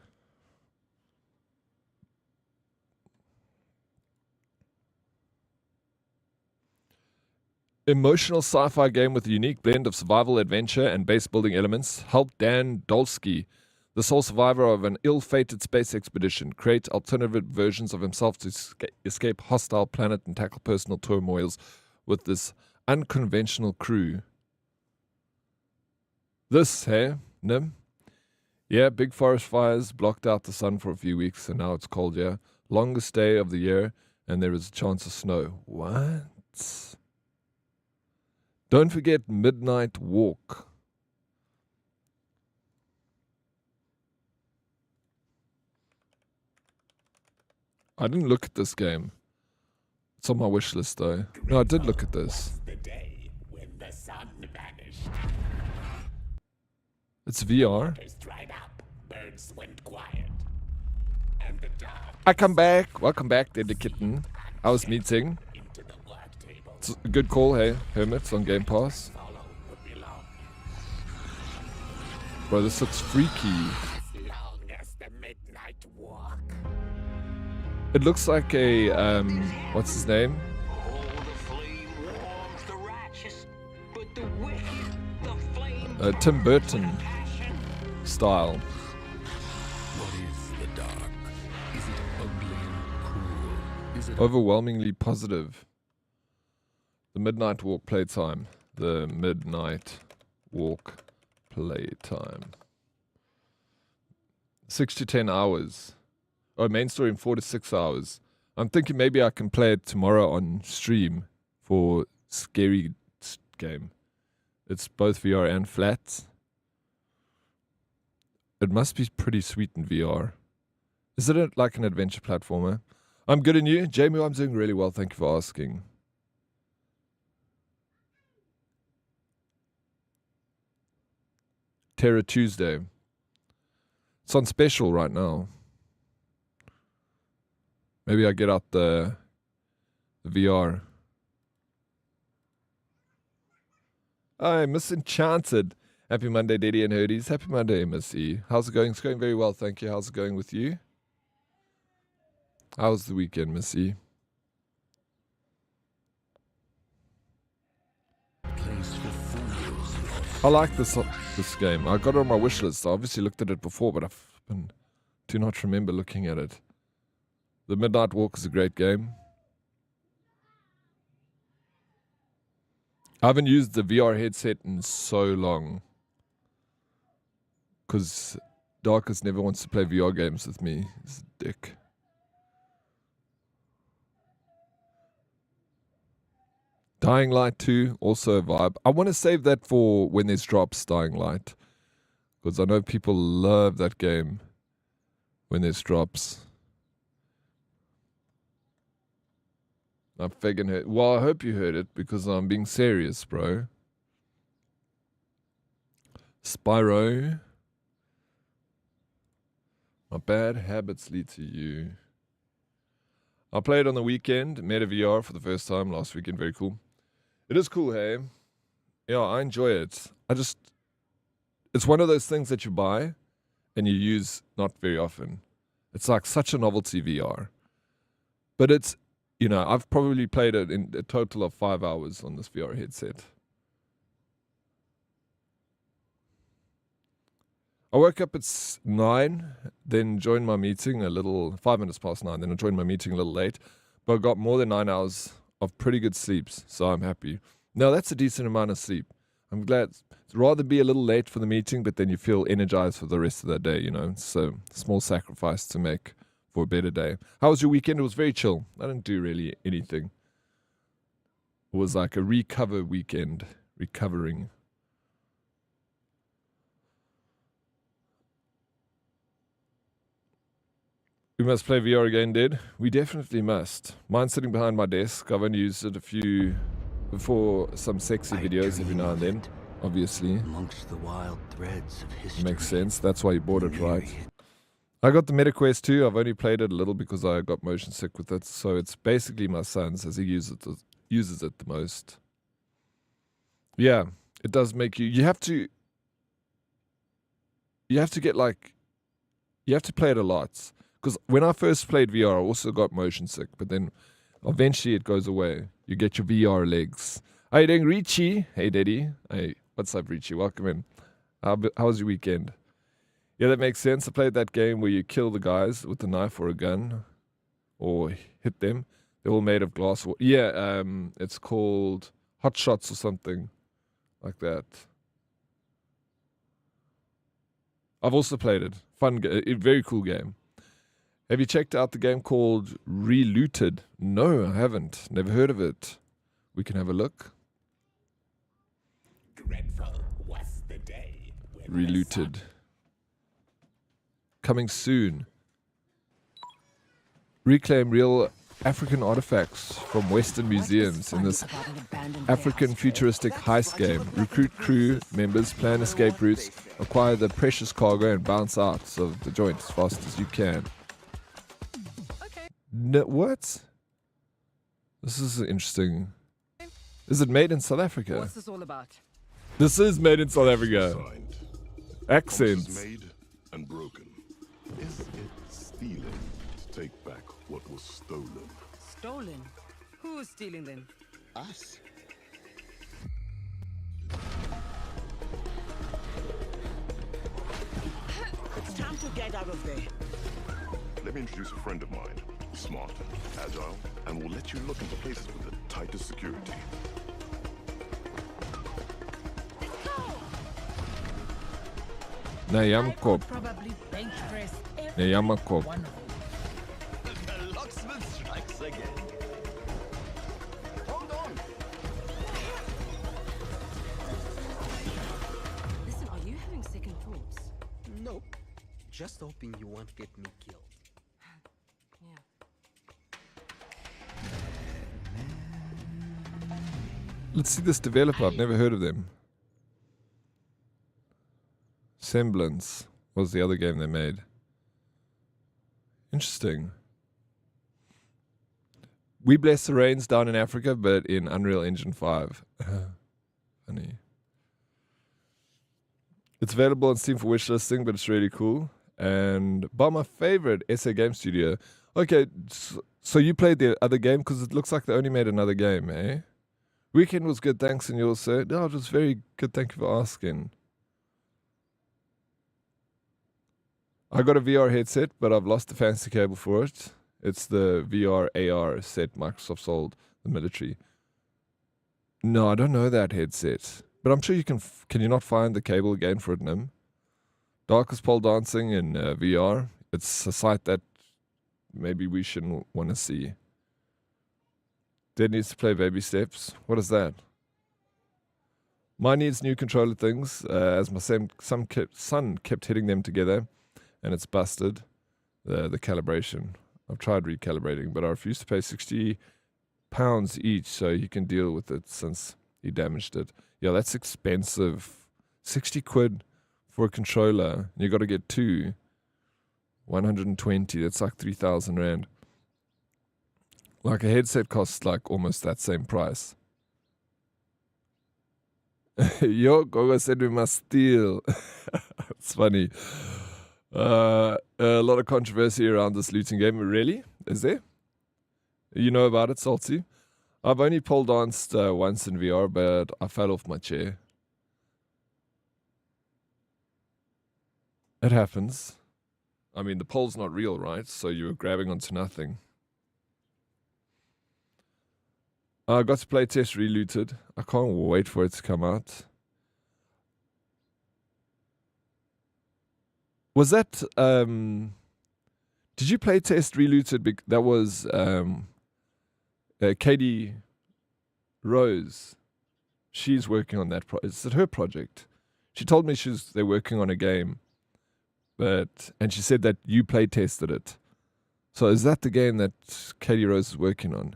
Emotional sci-fi game with a unique blend of survival, adventure, and base building elements. Help Dan Dolsky, the sole survivor of an ill-fated space expedition, create alternative versions of himself to escape hostile planet and tackle personal turmoils with this unconventional crew. This, hey, Nim? Yeah, big forest fires blocked out the sun for a few weeks, and now it's cold, yeah. Longest day of the year, and there is a chance of snow. What? Don't forget Midnight Walk. I didn't look at this game. It's on my wish list, though. No, I did look at this. The day when the sun vanished. It's VR. Waters dried up, birds went quiet, and the dark I come back. Welcome back, Dead Kitten. I was meeting. into the work table. It's a good call, hey. Hermits on Game Pass. Follow would be long, Bro, this looks freaky. as long as the midnight walk. It looks like a, what's his name? Oh, the flame warms the righteous, but the wicked, the flame Tim Burton passion. style. What is the dark? Is it ugly and cruel? Is it Overwhelmingly positive. The Midnight Walk playtime. The Midnight Walk playtime. 6 to 10 hours. Oh, main story in 4 to 6 hours. I'm thinking maybe I can play it tomorrow on stream for scary game. It's both VR and flat. It must be pretty sweet in VR. Is it like an adventure platformer? I'm good, and you? Jamie, I'm doing really well. Thank you for asking. Terror Tuesday. It's on special right now. Maybe I get out the VR. Hi, Miss Enchanted. Happy Monday, Daddy and Herdies. Happy Monday, Missy. How's it going? It's going very well, thank you. How's it going with you? How's the weekend, Missy? place for fools? I like this game. I got it on my wish list. I obviously looked at it before, but do not remember looking at it. The Midnight Walk is a great game. I haven't used the VR headset in so long. Because Darkus never wants to play VR games with me. He's a dick. Dying Light 2, also a vibe. I want to save that for when there's drops, Dying Light. Because I know people love that game when there's drops. I'm fagging it. Well, I hope you heard it because I'm being serious, bro. Spyro. My bad habits lead to you. I played on the weekend, Meta VR for the first time last weekend. Very cool. It is cool, hey? Yeah, I enjoy it. It's one of those things that you buy and you use not very often. It's like such a novelty VR. But it's, I've probably played it in a total of 5 hours on this VR headset. I woke up at 9, then joined my meeting 5 minutes past 9, then I joined my meeting a little late, but I got more than 9 hours of pretty good sleeps, so I'm happy. Now, that's a decent amount of sleep. I'm glad. It's rather be a little late for the meeting, but then you feel energized for the rest of the day, So, small sacrifice to make for a better day. How was your weekend? It was very chill. I didn't do really anything. It was like a recover weekend, recovering. We must play VR again, Dad. We definitely must. Mine's sitting behind my desk. I've only used it for some sexy videos every now and then, obviously. Amongst the wild threads of history. Makes sense. That's why you bought it, right? I got the MetaQuest 2. I've only played it a little because I got motion sick with it. So it's basically my son's as he uses it the most. Yeah, it does make you have to. you have to get like, you have to play it a lot. Because when I first played VR, I also got motion sick, but then eventually it goes away. You get your VR legs. How you doing, Richie? Hey, Daddy. Hey, what's up, Richie? Welcome in. How was your weekend? Yeah, that makes sense. I played that game where you kill the guys with a knife or a gun, or hit them. They're all made of glass. Yeah, it's called Hot Shots or something like that. I've also played it. Fun, very cool game. Have you checked out the game called Relooted? No, I haven't. Never heard of it. We can have a look. Dreadful was the day when Relooted. Coming soon. Reclaim real African artifacts from Western museums in this African futuristic heist game. Recruit crew members, plan escape routes, acquire the precious cargo, and bounce out of the joint as fast as you can. No, what? This is interesting. Is it made in South Africa? What's this all about? This is made in South Africa. Signed. Accents. Promises made and broken. Is it stealing to take back what was stolen? Stolen? Who's stealing them? us. It's time to get out of there. Let me introduce a friend of mine. Smart, agile, and will let you look into places with the tightest security. Nayamkop. Probably bench press Nayamkop. one of them. The locksmith strikes again. Hold on. Listen, are you having second thoughts? Nope. Just hoping you won't get me killed. Let's see this developer. I've never heard of them. Semblance was the other game they made. Interesting. We Bless the Rains down in Africa, but in Unreal Engine 5. Funny. It's available on Steam for wishlisting, but it's really cool. And by my favorite SA Game Studio. Okay, so you played the other game because it looks like they only made another game, eh? Weekend was good, thanks, and yours, sir. No, it was very good, thank you for asking. I got a VR headset, but I've lost the fancy cable for it. It's the VR AR set Microsoft sold the military. No, I don't know that headset. But I'm sure you can. Can you not find the cable again for it, Nim? Darkest Pole Dancing in VR. It's a site that maybe we shouldn't want to see. Dad needs to play Baby Steps. What is that? Mine needs new controller things, as my son kept hitting them together, and it's busted, the calibration. I've tried recalibrating, but I refuse to pay £60 each so he can deal with it since he damaged it. Yeah, that's expensive. 60 quid for a controller. You got to get two. 120. That's like 3,000 rand. Like a headset costs like almost that same price. Yo, Gogo said we must steal. It's funny. A lot of controversy around this looting game. Really? Is there? You know about it, Salty? I've only pole danced once in VR, but I fell off my chair. It happens. I mean, the pole's not real, right? So you were grabbing onto nothing. I got to play Test Relooted. I can't wait for it to come out. Was that... did you play Test Relooted? That was Katie Rose. She's working on that. Is it her project? She told me they're working on a game. And she said that you play tested it. So is that the game that Katie Rose is working on?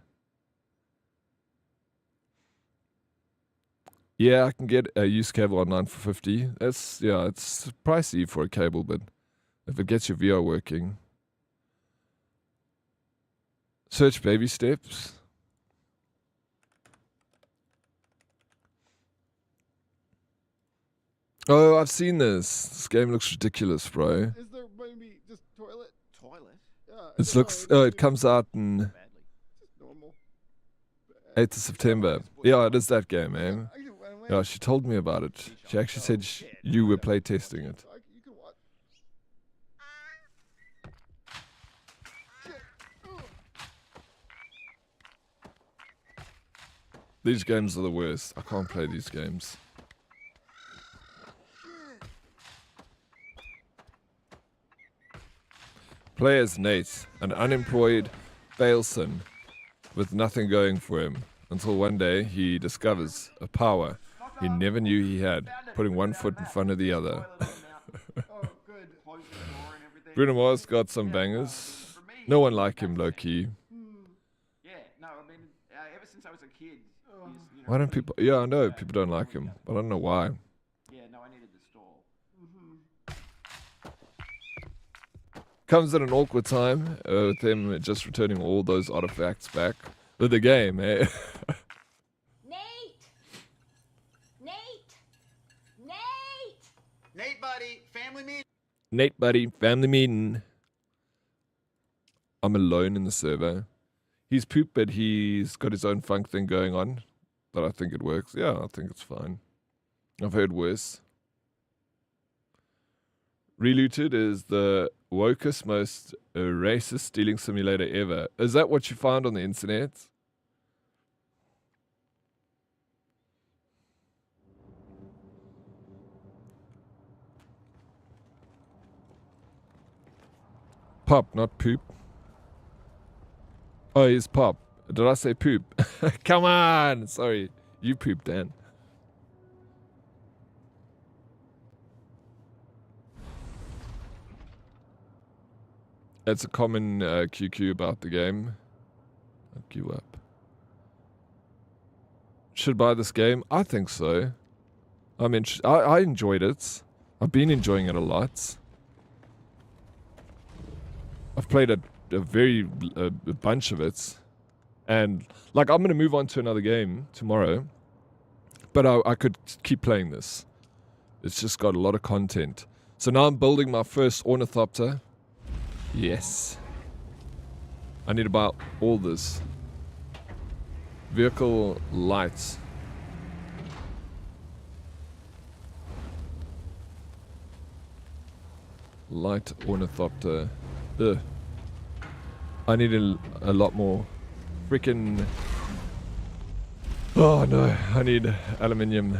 Yeah, I can get a used cable online for 50. It's pricey for a cable, but if it gets your VR working. Search Baby Steps. Oh, I've seen this. This game looks ridiculous, bro. Is there maybe just toilet? Toilet? Yeah. It comes out in Normal. 8th of September. Yeah, it is that game, man. Yeah, she told me about it. She actually said you were playtesting it. You can watch. These games are the worst. I can't play these games. Play as Nate, an unemployed Failson with nothing going for him, until one day he discovers a power he never knew he had, putting one foot in front of the other. Bruno Mars got some bangers. No one like him, low-key. Yeah, no, I mean, ever since I was a kid. Why don't people... Yeah, I know people don't like him, but I don't know why. Yeah, no, I needed the stall. Comes at an awkward time, with him just returning all those artifacts back with the game, eh? Nate, buddy, family meeting. Nate, buddy, family meeting. I'm alone in the server. He's poop, but he's got his own funk thing going on. But I think it works. Yeah, I think it's fine. I've heard worse. Relooted is the wokest, most racist stealing simulator ever. Is that what you found on the internet? Pop, not poop. Oh, he's pop. Did I say poop? Come on! Sorry. You pooped, Dan. It's a common QQ about the game. I'll queue up. Should buy this game? I think so. I mean, I enjoyed it. I've been enjoying it a lot. I've played a bunch of it. And, like, I'm going to move on to another game tomorrow. But I could keep playing this. It's just got a lot of content. So now I'm building my first ornithopter. Yes. I need to buy all this. Vehicle lights. Light ornithopter. Ugh. I need a lot more. Freaking. Oh no, I need aluminum.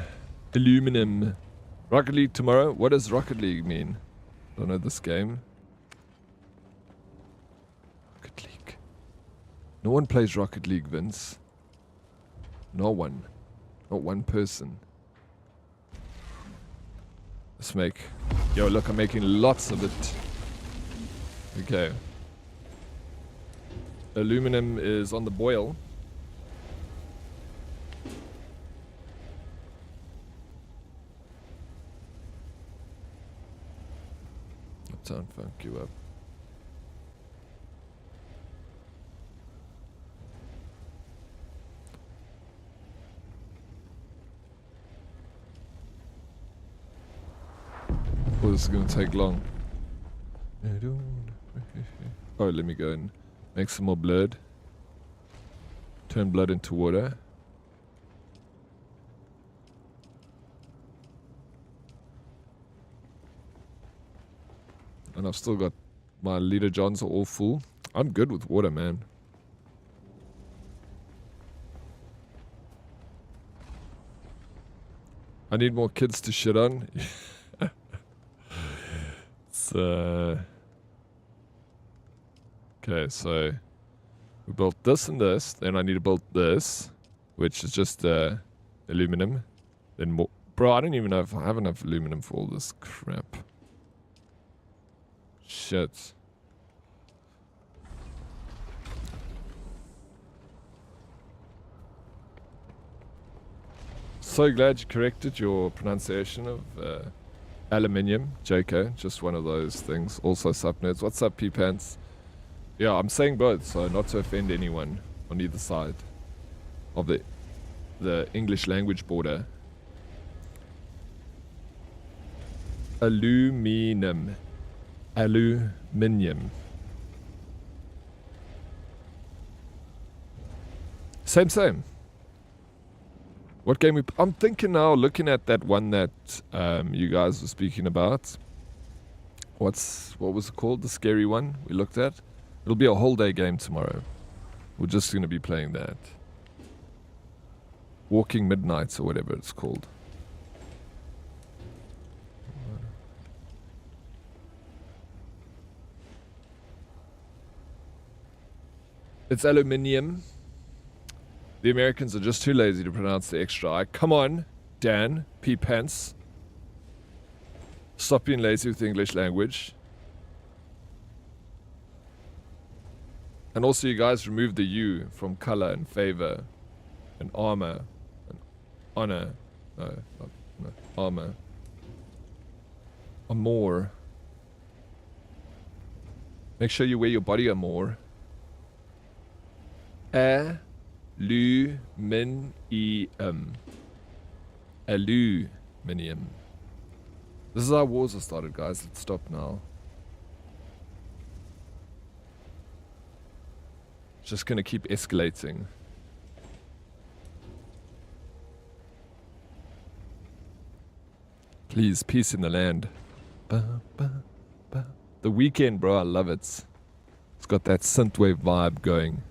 Rocket League tomorrow? What does Rocket League mean? Don't know this game. Rocket League. No one plays Rocket League, Vince. No one. Not one person. Let's make... Yo, look, I'm making lots of it. Okay. Aluminum is on the boil. Uptown funk you up. Oh, this is gonna take long. Oh, let me go and make some more blood. Turn blood into water. And I've still got my liter johns are all full. I'm good with water, man. I need more kids to shit on. It's, okay, so we built this and this. Then I need to build this, which is just aluminum. Then more. Bro, I don't even know if I have enough aluminum for all this crap. Shit. So glad you corrected your pronunciation of aluminium, Joko. Just one of those things. Also, sup nerds. What's up, P-Pants? Yeah, I'm saying both, so not to offend anyone on either side of the English language border. Aluminum. Aluminium. Same. What game I'm thinking now, looking at that one that you guys were speaking about. What was it called? The scary one we looked at? It'll be a whole day game tomorrow. We're just going to be playing that. Walking Midnights or whatever it's called. It's aluminium. The Americans are just too lazy to pronounce the extra I. Come on, Dan, P. Pence. Stop being lazy with the English language. And also you guys remove the U from color and favor and armor and honor. No, armor. Amor. Make sure you wear your body armor. Aluminium. Aluminium. This is how wars are started, guys. Let's stop now. It's just gonna keep escalating. Please, peace in the land. Ba, ba, ba. The Weekend, bro, I love it. It's got that synthwave vibe going.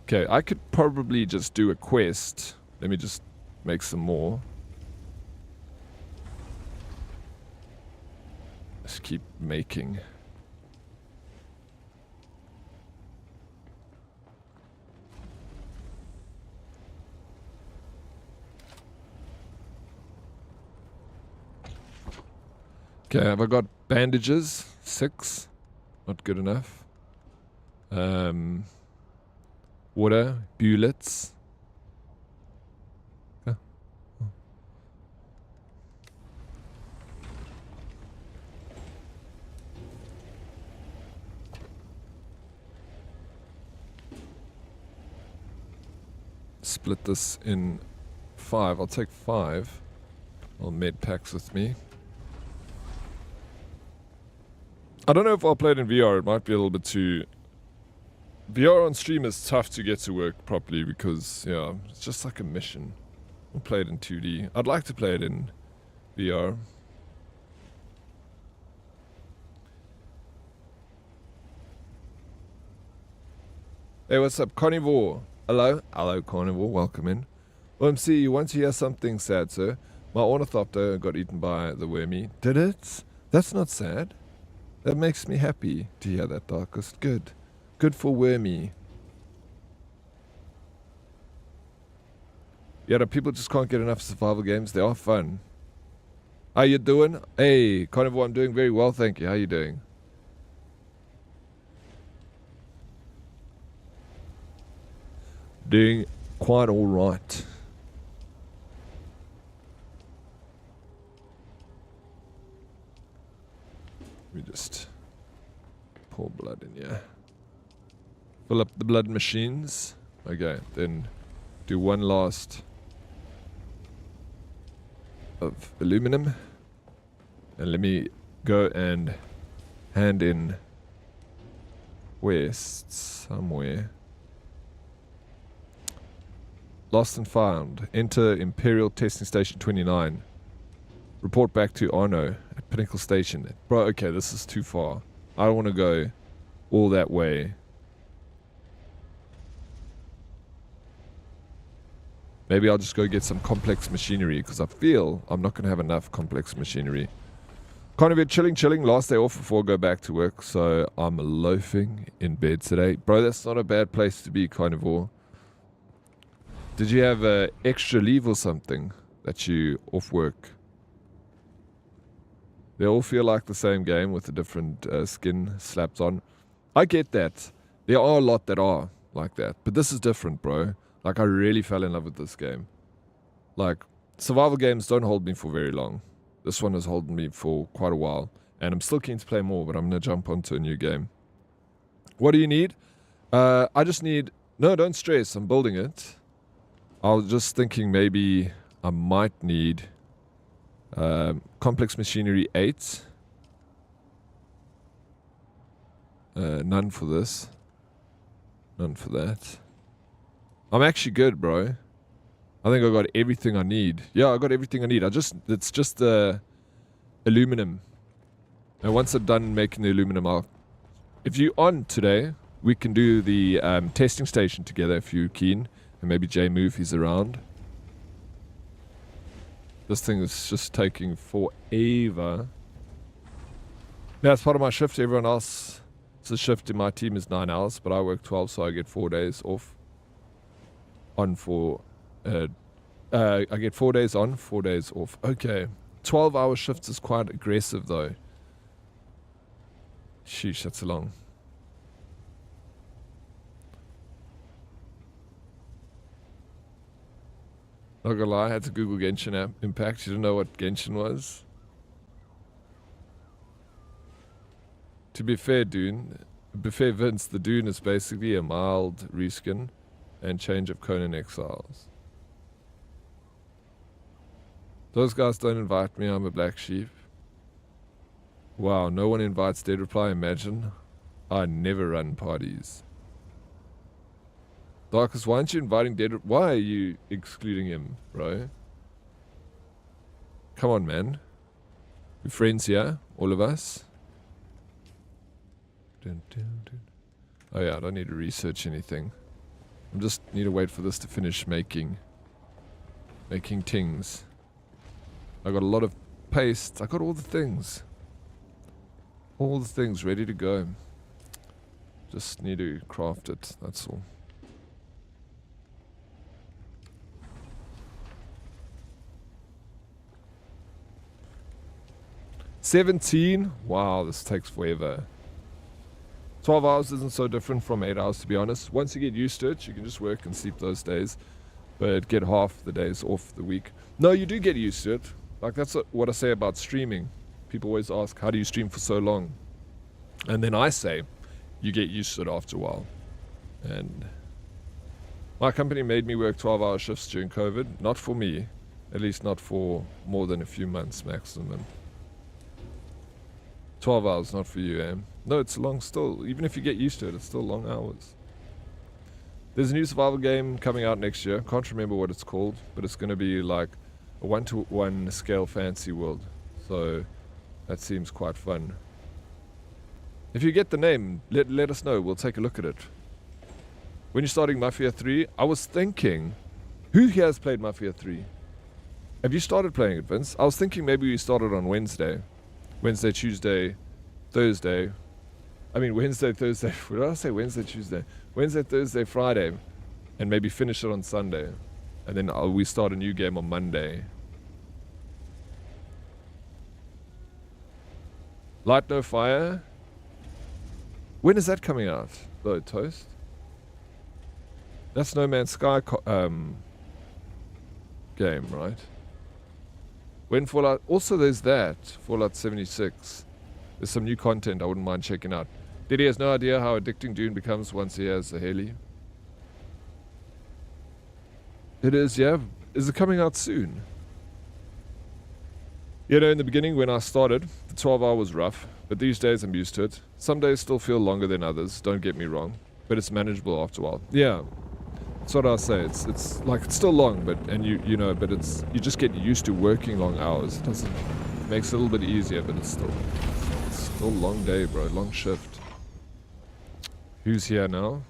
Okay, I could probably just do a quest. Let me just make some more. Let's keep making. Okay, have I got bandages? 6. Not good enough. Water, bullets. Okay. Oh. Split this in 5. I'll take 5. I'll med packs with me. I don't know if I'll play it in VR. It might be a little bit too... VR on stream is tough to get to work properly because, yeah, it's just like a mission. I'll play it in 2D. I'd like to play it in VR. Hey, what's up, Carnivore? Hello? Hello, Carnivore. Welcome in. OMC, you want to hear something sad, sir? My ornithopter got eaten by the wormy. Did it? That's not sad. That makes me happy to hear that, Darkest. Good. Good for wormy. Yeah, the people just can't get enough survival games. They are fun. How you doing? Hey, Carnivore, I'm doing very well, thank you. How you doing? Doing quite all right. Let me just pour blood in here. Fill up the blood machines. Okay, then do one last of aluminum. And let me go and hand in west somewhere. Lost and found. Enter Imperial Testing Station 29. Report back to Arno at Pinnacle Station. Bro, okay, this is too far. I don't want to go all that way. Maybe I'll just go get some complex machinery because I feel I'm not going to have enough complex machinery. Carnivore, chilling. Last day off before I go back to work, so I'm loafing in bed today. Bro, that's not a bad place to be, Carnivore. Did you have extra leave or something that you off work? They all feel like the same game with the different skin slapped on. I get that. There are a lot that are like that, but this is different, bro. Like, I really fell in love with this game. Like, survival games don't hold me for very long. This one has held me for quite a while. And I'm still keen to play more, but I'm going to jump onto a new game. What do you need? I just need... No, don't stress. I'm building it. I was just thinking maybe I might need Complex machinery 8. None for this. None for that. I'm actually good, bro. I think I got everything I need. Yeah, I got everything I need. It's just the aluminum. And once I'm done making the aluminum, if you're on today, we can do the testing station together if you're keen. And maybe Jay Move, he's around. This thing is just taking forever. Yeah, it's part of my shift. Everyone else, the shift in my team is 9 hours, but I work 12, so I get 4 days off. I get 4 days on, 4 days off. Okay. 12-hour shifts is quite aggressive, though. Sheesh, that's long. Not gonna lie, I had to Google Genshin Impact. You didn't know what Genshin was? To be fair, Vince, the Dune is basically a mild reskin and change of Conan Exiles. Those guys don't invite me, I'm a black sheep. Wow, no one invites Dead Reply, imagine. I never run parties. Darkus, why aren't you inviting Dead Reply? Why are you excluding him, bro? Come on, man. We're friends here, all of us. Oh yeah, I don't need to research anything. I just need to wait for this to finish making things. I got a lot of paste. I got all the things. All the things ready to go. Just need to craft it, that's all. $17? Wow, this takes forever. 12 hours isn't so different from 8 hours, to be honest. Once you get used to it, you can just work and sleep those days. But get half the days off the week. No, you do get used to it. Like, that's what I say about streaming. People always ask, how do you stream for so long? And then I say, you get used to it after a while. And my company made me work 12-hour shifts during COVID. Not for me. At least not for more than a few months maximum. 12 hours, not for you, eh? No, it's long still. Even if you get used to it, it's still long hours. There's a new survival game coming out next year. Can't remember what it's called, but it's going to be like a 1-to-1 scale fantasy world. So that seems quite fun. If you get the name, let us know. We'll take a look at it. When you're starting Mafia 3, I was thinking, who here has played Mafia 3? Have you started playing it, Vince? I was thinking maybe we started on Wednesday. Wednesday, Tuesday, Thursday. I mean, Wednesday, Thursday. What did I say? Wednesday, Tuesday. Wednesday, Thursday, Friday. And maybe finish it on Sunday. And then we start a new game on Monday. Light No Fire. When is that coming out, though, Toast? That's No Man's Sky game, right? When Fallout... Also, there's that. Fallout 76. There's some new content I wouldn't mind checking out. Diddy has no idea how addicting Dune becomes once he has a heli. It is, yeah. Is it coming out soon? You know, in the beginning when I started, the 12 hour was rough. But these days I'm used to it. Some days still feel longer than others, don't get me wrong. But it's manageable after a while. Yeah. That's what I say. It's like it's still long, but you know, but you just get used to working long hours. It makes it a little bit easier, but it's still a long day, bro. Long shift. Who's here now?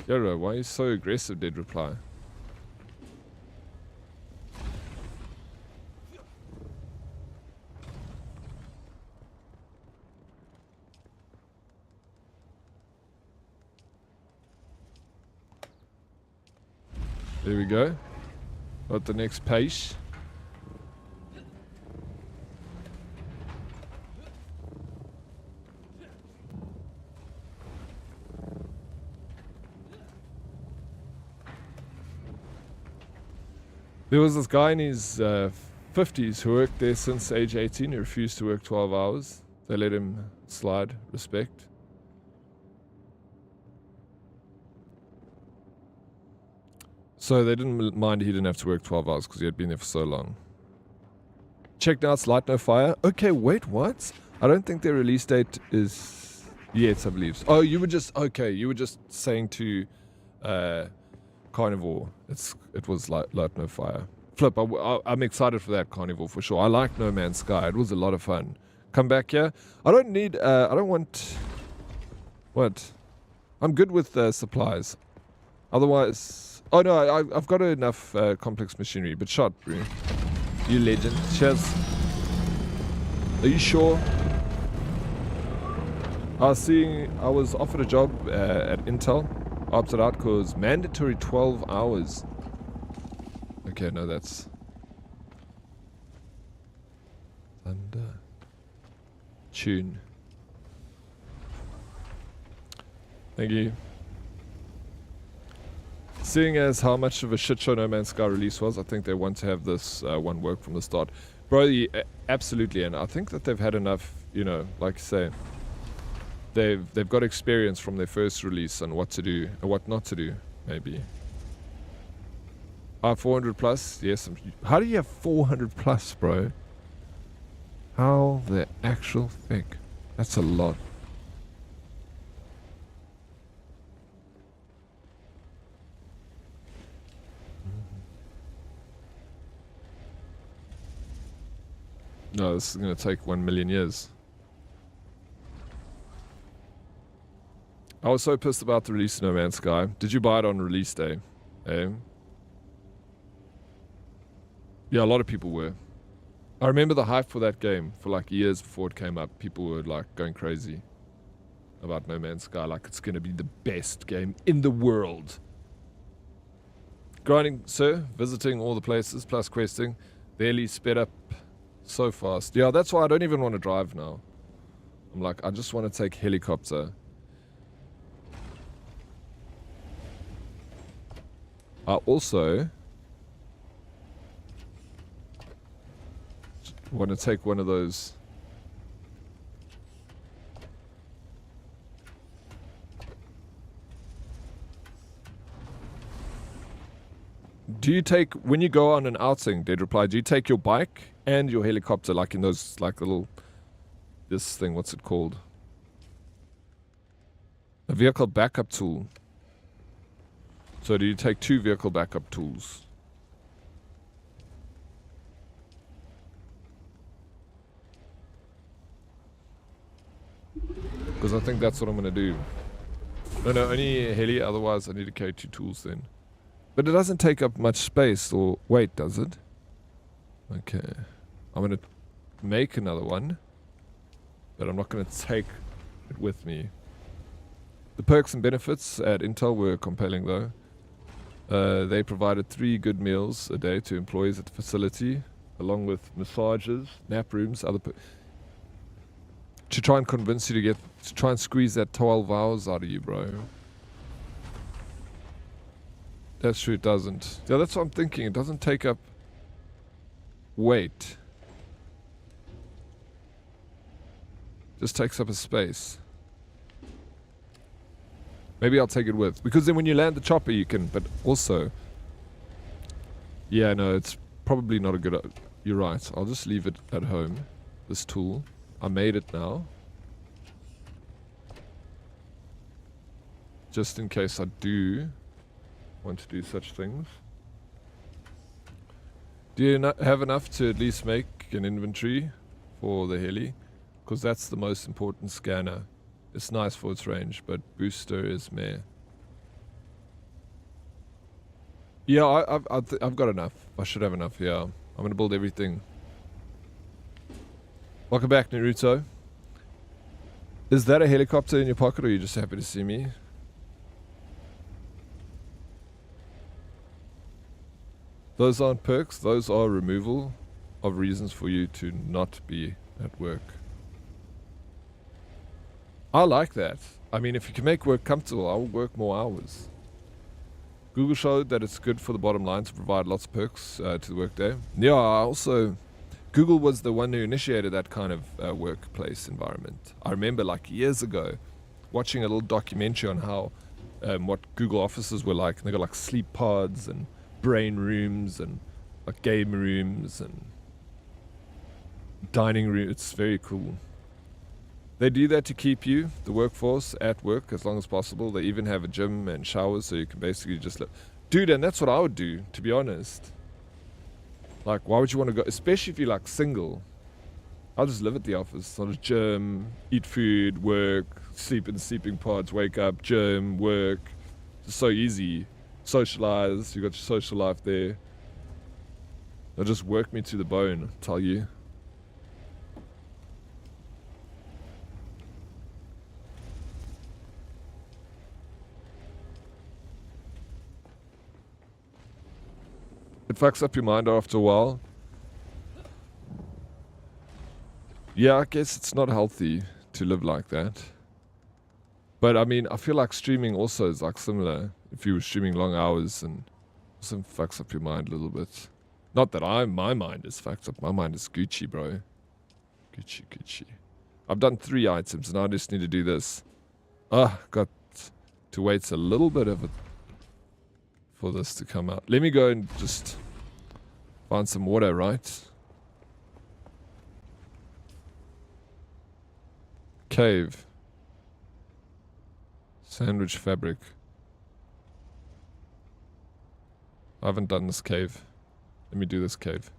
Yoro, why are you so aggressive, Dead Reply? There we go. Got the next page. There was this guy in his 50s who worked there since age 18. He refused to work 12 hours. They let him slide. Respect. So they didn't mind he didn't have to work 12 hours because he had been there for so long. Check now, it's Light No Fire. Okay, wait, what? I don't think their release date is yet, I believe. Oh, you were just saying to Carnivore, it was Light No Fire. Flip, I'm excited for that Carnivore for sure. I like No Man's Sky. It was a lot of fun. Come back here. I don't want... What? I'm good with supplies. Otherwise... Oh no, I've got enough complex machinery. But shot, bro. You legend. Cheers. Are you sure? I was offered a job at Intel. I opted out because mandatory 12 hours. Okay, no, that's... Thunder. Tune. Thank you. Seeing as how much of a shit show No Man's Sky release was, I think they want to have this one work from the start. Bro, absolutely, and I think that they've had enough, you know, like you say, they've got experience from their first release on what to do and what not to do, maybe. 400 plus? Yes. How do you have 400 plus, bro? How the actual fuck? That's a lot. No, this is going to take 1 million years. I was so pissed about the release of No Man's Sky. Did you buy it on release day? Eh? Yeah, a lot of people were. I remember the hype for that game for like years before it came up. People were like going crazy about No Man's Sky, like it's going to be the best game in the world. Grinding, sir, visiting all the places, plus questing, barely sped up so fast. Yeah, that's why I don't even want to drive now. I'm like, I just want to take helicopter. I also want to take one of those. Do you take, when you go on an outing, Dead Reply, do you take your bike and your helicopter, like in those, like little, this thing, what's it called? A vehicle backup tool. So do you take 2 vehicle backup tools? Because I think that's what I'm going to do. No, only a heli, otherwise I need to carry 2 tools then. But it doesn't take up much space or weight, does it? Okay. I'm going to make another one. But I'm not going to take it with me. The perks and benefits at Intel were compelling though. They provided 3 good meals a day to employees at the facility, along with massages, nap rooms, other to try and convince you to try and squeeze that 12 hours out of you, bro. That's true, it doesn't. Yeah, that's what I'm thinking. It doesn't take up weight. Just takes up a space. Maybe I'll take it with. Because then when you land the chopper you can, but also... Yeah, no, it's probably not a good... You're right. I'll just leave it at home. This tool. I made it now. Just in case I do want to do such things. Do you have enough to at least make an inventory for the heli? Because that's the most important scanner. It's nice for its range, but booster is meh. Yeah, I've got enough. I should have enough, yeah. I'm going to build everything. Welcome back, Naruto. Is that a helicopter in your pocket, or are you just happy to see me? Those aren't perks. Those are removal of reasons for you to not be at work. I like that. I mean, if you can make work comfortable, I will work more hours. Google showed that it's good for the bottom line to provide lots of perks to the workday. Yeah, Google was the one who initiated that kind of workplace environment. I remember like years ago watching a little documentary on how what Google offices were like. And they got like sleep pods and brain rooms and like game rooms and dining room. It's very cool. They do that to keep you, the workforce, at work as long as possible. They even have a gym and showers, so you can basically just dude, and that's what I would do, to be honest. Like, why would you want to go, especially if you're like single? I'll just live at the office, not a gym, eat food, work, sleep in sleeping pods, wake up, gym, work. It's so easy. Socialize, you got your social life there. They'll just work me to the bone, I tell you. It fucks up your mind after a while. Yeah, I guess it's not healthy to live like that. But I mean, I feel like streaming also is like similar. If you were streaming long hours and also fucks up your mind a little bit. Not that my mind is fucked up. My mind is Gucci, bro. Gucci. I've done 3 items. Now I just need to do this. Got to wait a little bit of it for this to come out. Let me go and just find some water, right? Cave. Sandwich fabric. I haven't done this cave. Let me do this cave.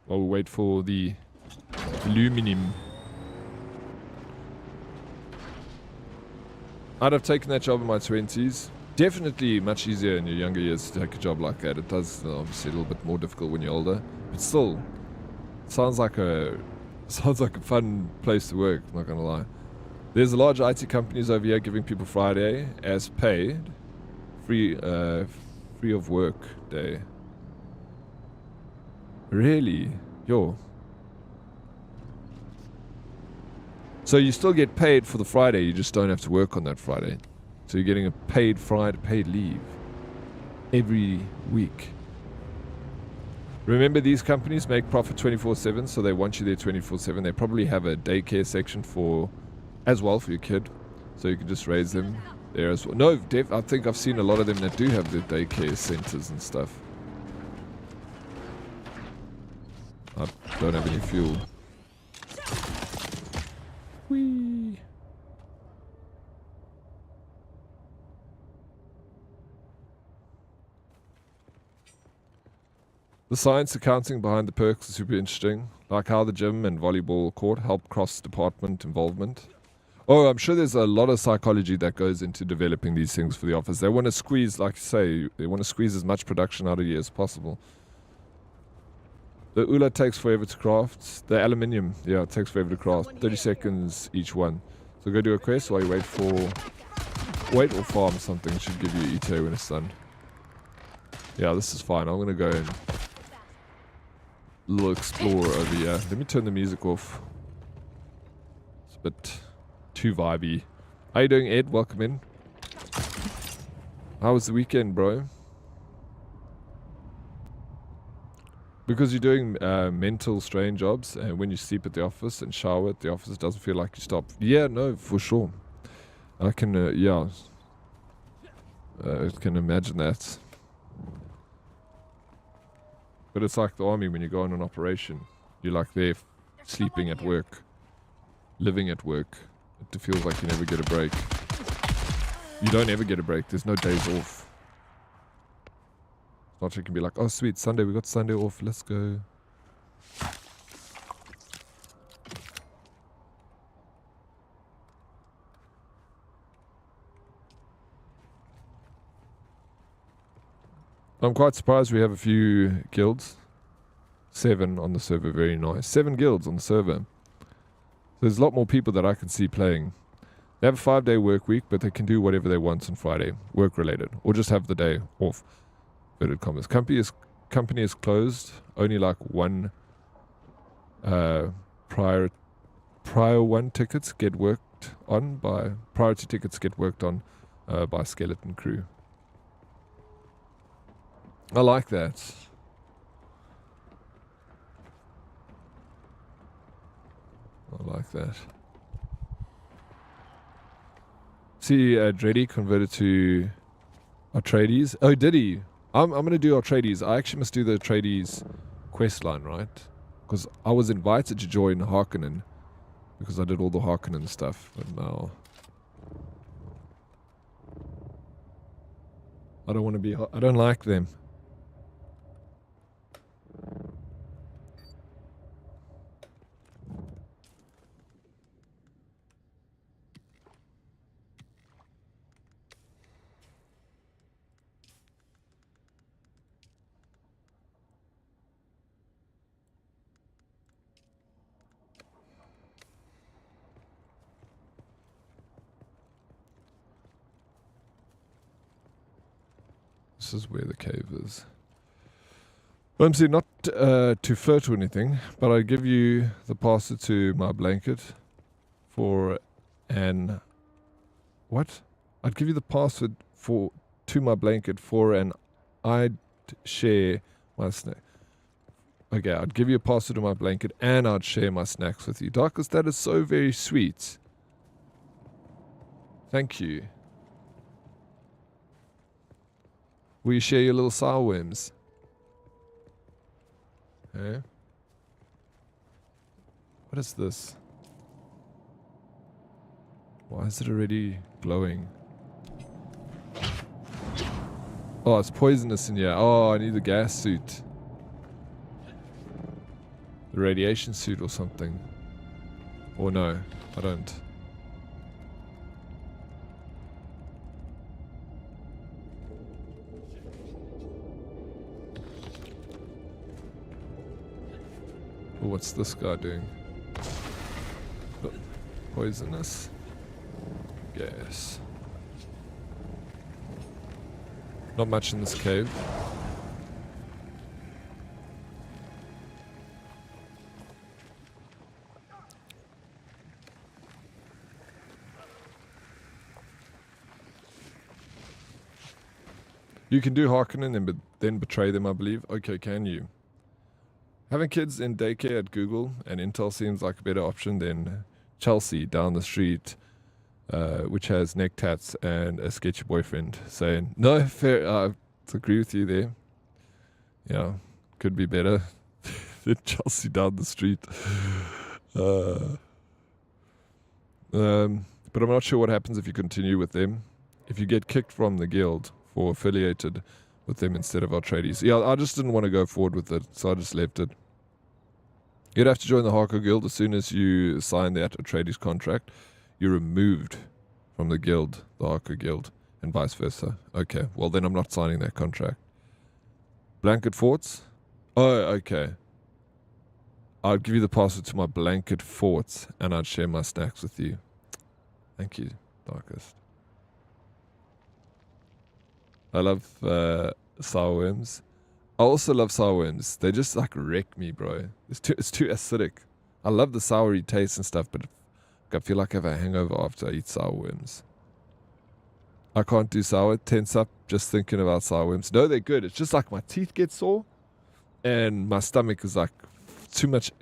While we wait for the aluminum. I'd have taken that job in my 20s. Definitely much easier in your younger years to take a job like that. It does obviously a little bit more difficult when you're older, but still, sounds like a fun place to work. I'm not gonna lie. There's large IT companies over here giving people Friday as paid, free of work day. Really? Yo. So you still get paid for the Friday, you just don't have to work on that Friday. So you're getting a paid Friday, paid leave every week. Remember, these companies make profit 24/7, so they want you there 24/7. They probably have a daycare section as well for your kid, so you can just raise them there as well. No, I think I've seen a lot of them that do have the daycare centers and stuff. I don't have any fuel. Whee! The science accounting behind the perks is super interesting, like how the gym and volleyball court help cross-department involvement. Oh, I'm sure there's a lot of psychology that goes into developing these things for the office. They want to squeeze, like you say, they want to squeeze as much production out of you as possible. The Ula takes forever to craft. The aluminium, yeah, it takes forever to craft. 30 seconds each one. So go do a quest while you wait or farm something. It should give you ETA when it's done. Yeah, this is fine. I'm going to go and little explore over here. Let me turn the music off. It's a bit too vibey. How you doing, Ed? Welcome in. How was the weekend, bro? Because you're doing mental strain jobs, and when you sleep at the office and shower at the office, it doesn't feel like you stop. Yeah, no, for sure. I can, yeah. I can imagine that. But it's like the army when you go on an operation. You're like there sleeping at work, living at work. It feels like you never get a break. You don't ever get a break. There's no days off. It's not like you can be like, oh sweet, Sunday, we got Sunday off, let's go. I'm quite surprised we have a few guilds. 7 on the server, very nice. 7 guilds on the server. There's a lot more people that I can see playing. They have a 5-day work week, but they can do whatever they want on Friday, work related, or just have the day off. Inverted commas. Company is closed. Only like one prior one tickets get worked on by priority tickets get worked on by skeleton crew. I like that. I like that. See, Dreddy converted to Atreides. Oh, did he? I'm gonna do Atreides. I actually must do the Atreides quest line, right? Because I was invited to join Harkonnen because I did all the Harkonnen stuff, but now I don't want to be. I don't like them. This is where the cave is. Whimsy, not to flirt or anything, but I give you the password to my blanket for an... What? I'd give you the password to my blanket for an I'd share my snack. Okay, I'd give you a password to my blanket and I'd share my snacks with you. Darkest, that is so very sweet. Thank you. Will you share your little sandworms? Eh? What is this? Why is it already glowing? Oh, it's poisonous in here. Oh, I need the gas suit. The radiation suit or something. Or no, I don't. Oh, what's this guy doing? Oh, poisonous gas. Not much in this cave. You can do Harkonnen and then betray them, I believe. Okay, can you? Having kids in daycare at Google and Intel seems like a better option than Chelsea down the street, which has neck tats and a sketchy boyfriend, saying, no, fair, I agree with you there. Yeah, could be better than Chelsea down the street. But I'm not sure what happens if you continue with them. If you get kicked from the guild for affiliated with them instead of Atreides. Yeah, I just didn't want to go forward with it, so I just left it. You'd have to join the Hardcore Guild as soon as you sign that Atreides contract. You're removed from the guild, the Hardcore Guild, and vice versa. Okay, well then I'm not signing that contract. Blanket forts? Oh, okay. I'd give you the password to my blanket forts, and I'd share my snacks with you. Thank you, Darkest. I love sourworms. I also love sourworms. They just like wreck me, bro. It's too acidic. I love the soury taste and stuff, but I feel like I have a hangover after I eat sourworms. I can't do sour. Tense up just thinking about sourworms. No, they're good. It's just like my teeth get sore, and my stomach is like too much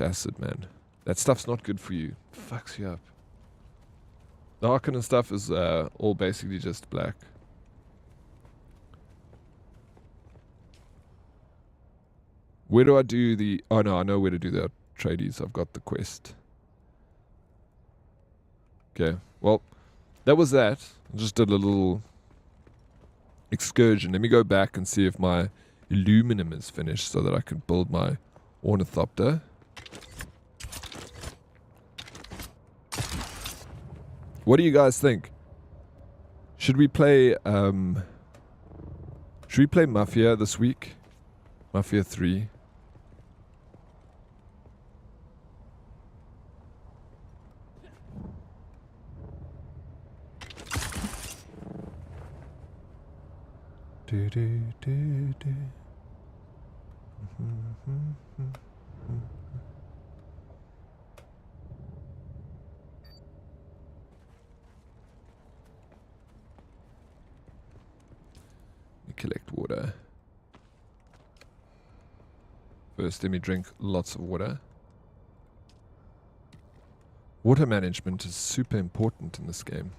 acid, man. That stuff's not good for you. It fucks you up. The Harkonnen stuff is all basically just black. Where do I do the... Oh, no, I know where to do the Atreides. I've got the quest. Okay, well, that was that. I just did a little excursion. Let me go back and see if my aluminum is finished so that I can build my ornithopter. What do you guys think? Should we play Mafia this week? Mafia 3. Do, do, do, do. Collect water. First, let me drink lots of water. Water management is super important in this game.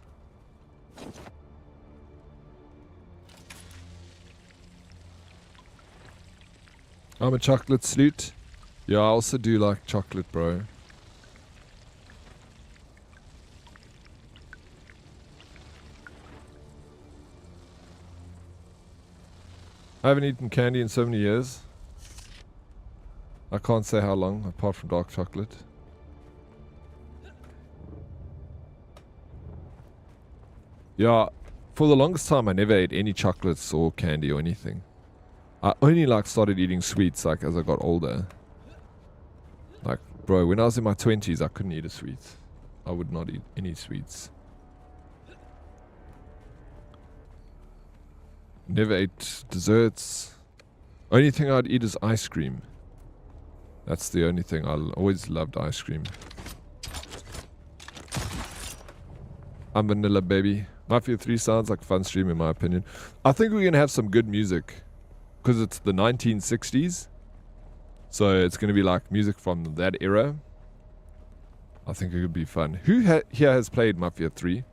I'm a chocolate sloot. Yeah, I also do like chocolate, bro. I haven't eaten candy in so many years. I can't say how long, apart from dark chocolate. Yeah, for the longest time I never ate any chocolates or candy or anything. I only started eating sweets as I got older. Bro, when I was in my 20s I couldn't eat a sweet. I would not eat any sweets. Never ate desserts. Only thing I'd eat is ice cream. That's the only thing. I always loved ice cream. I'm vanilla, baby. Mafia 3 sounds like a fun stream in my opinion. I think we're going to have some good music. Because it's the 1960s. So it's going to be music from that era. I think it could be fun. Who here has played Mafia 3?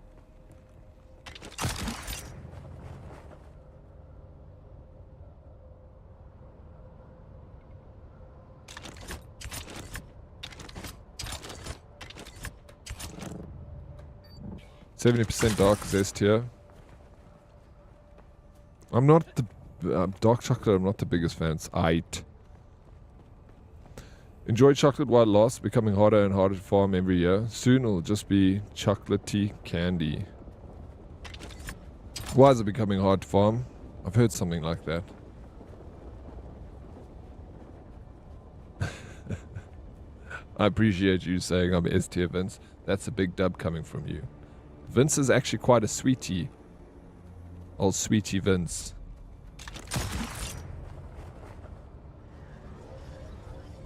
%70 dark zest here. I'm not the dark chocolate. I'm not the biggest fan. It's aight. Enjoy chocolate while it lasts, becoming harder and harder to farm every year. Soon it'll just be chocolatey candy. Why is it becoming hard to farm? I've heard something like that. I appreciate you saying I'm S tier, Vince. That's a big dub coming from you. Vince is actually quite a sweetie. Old sweetie Vince.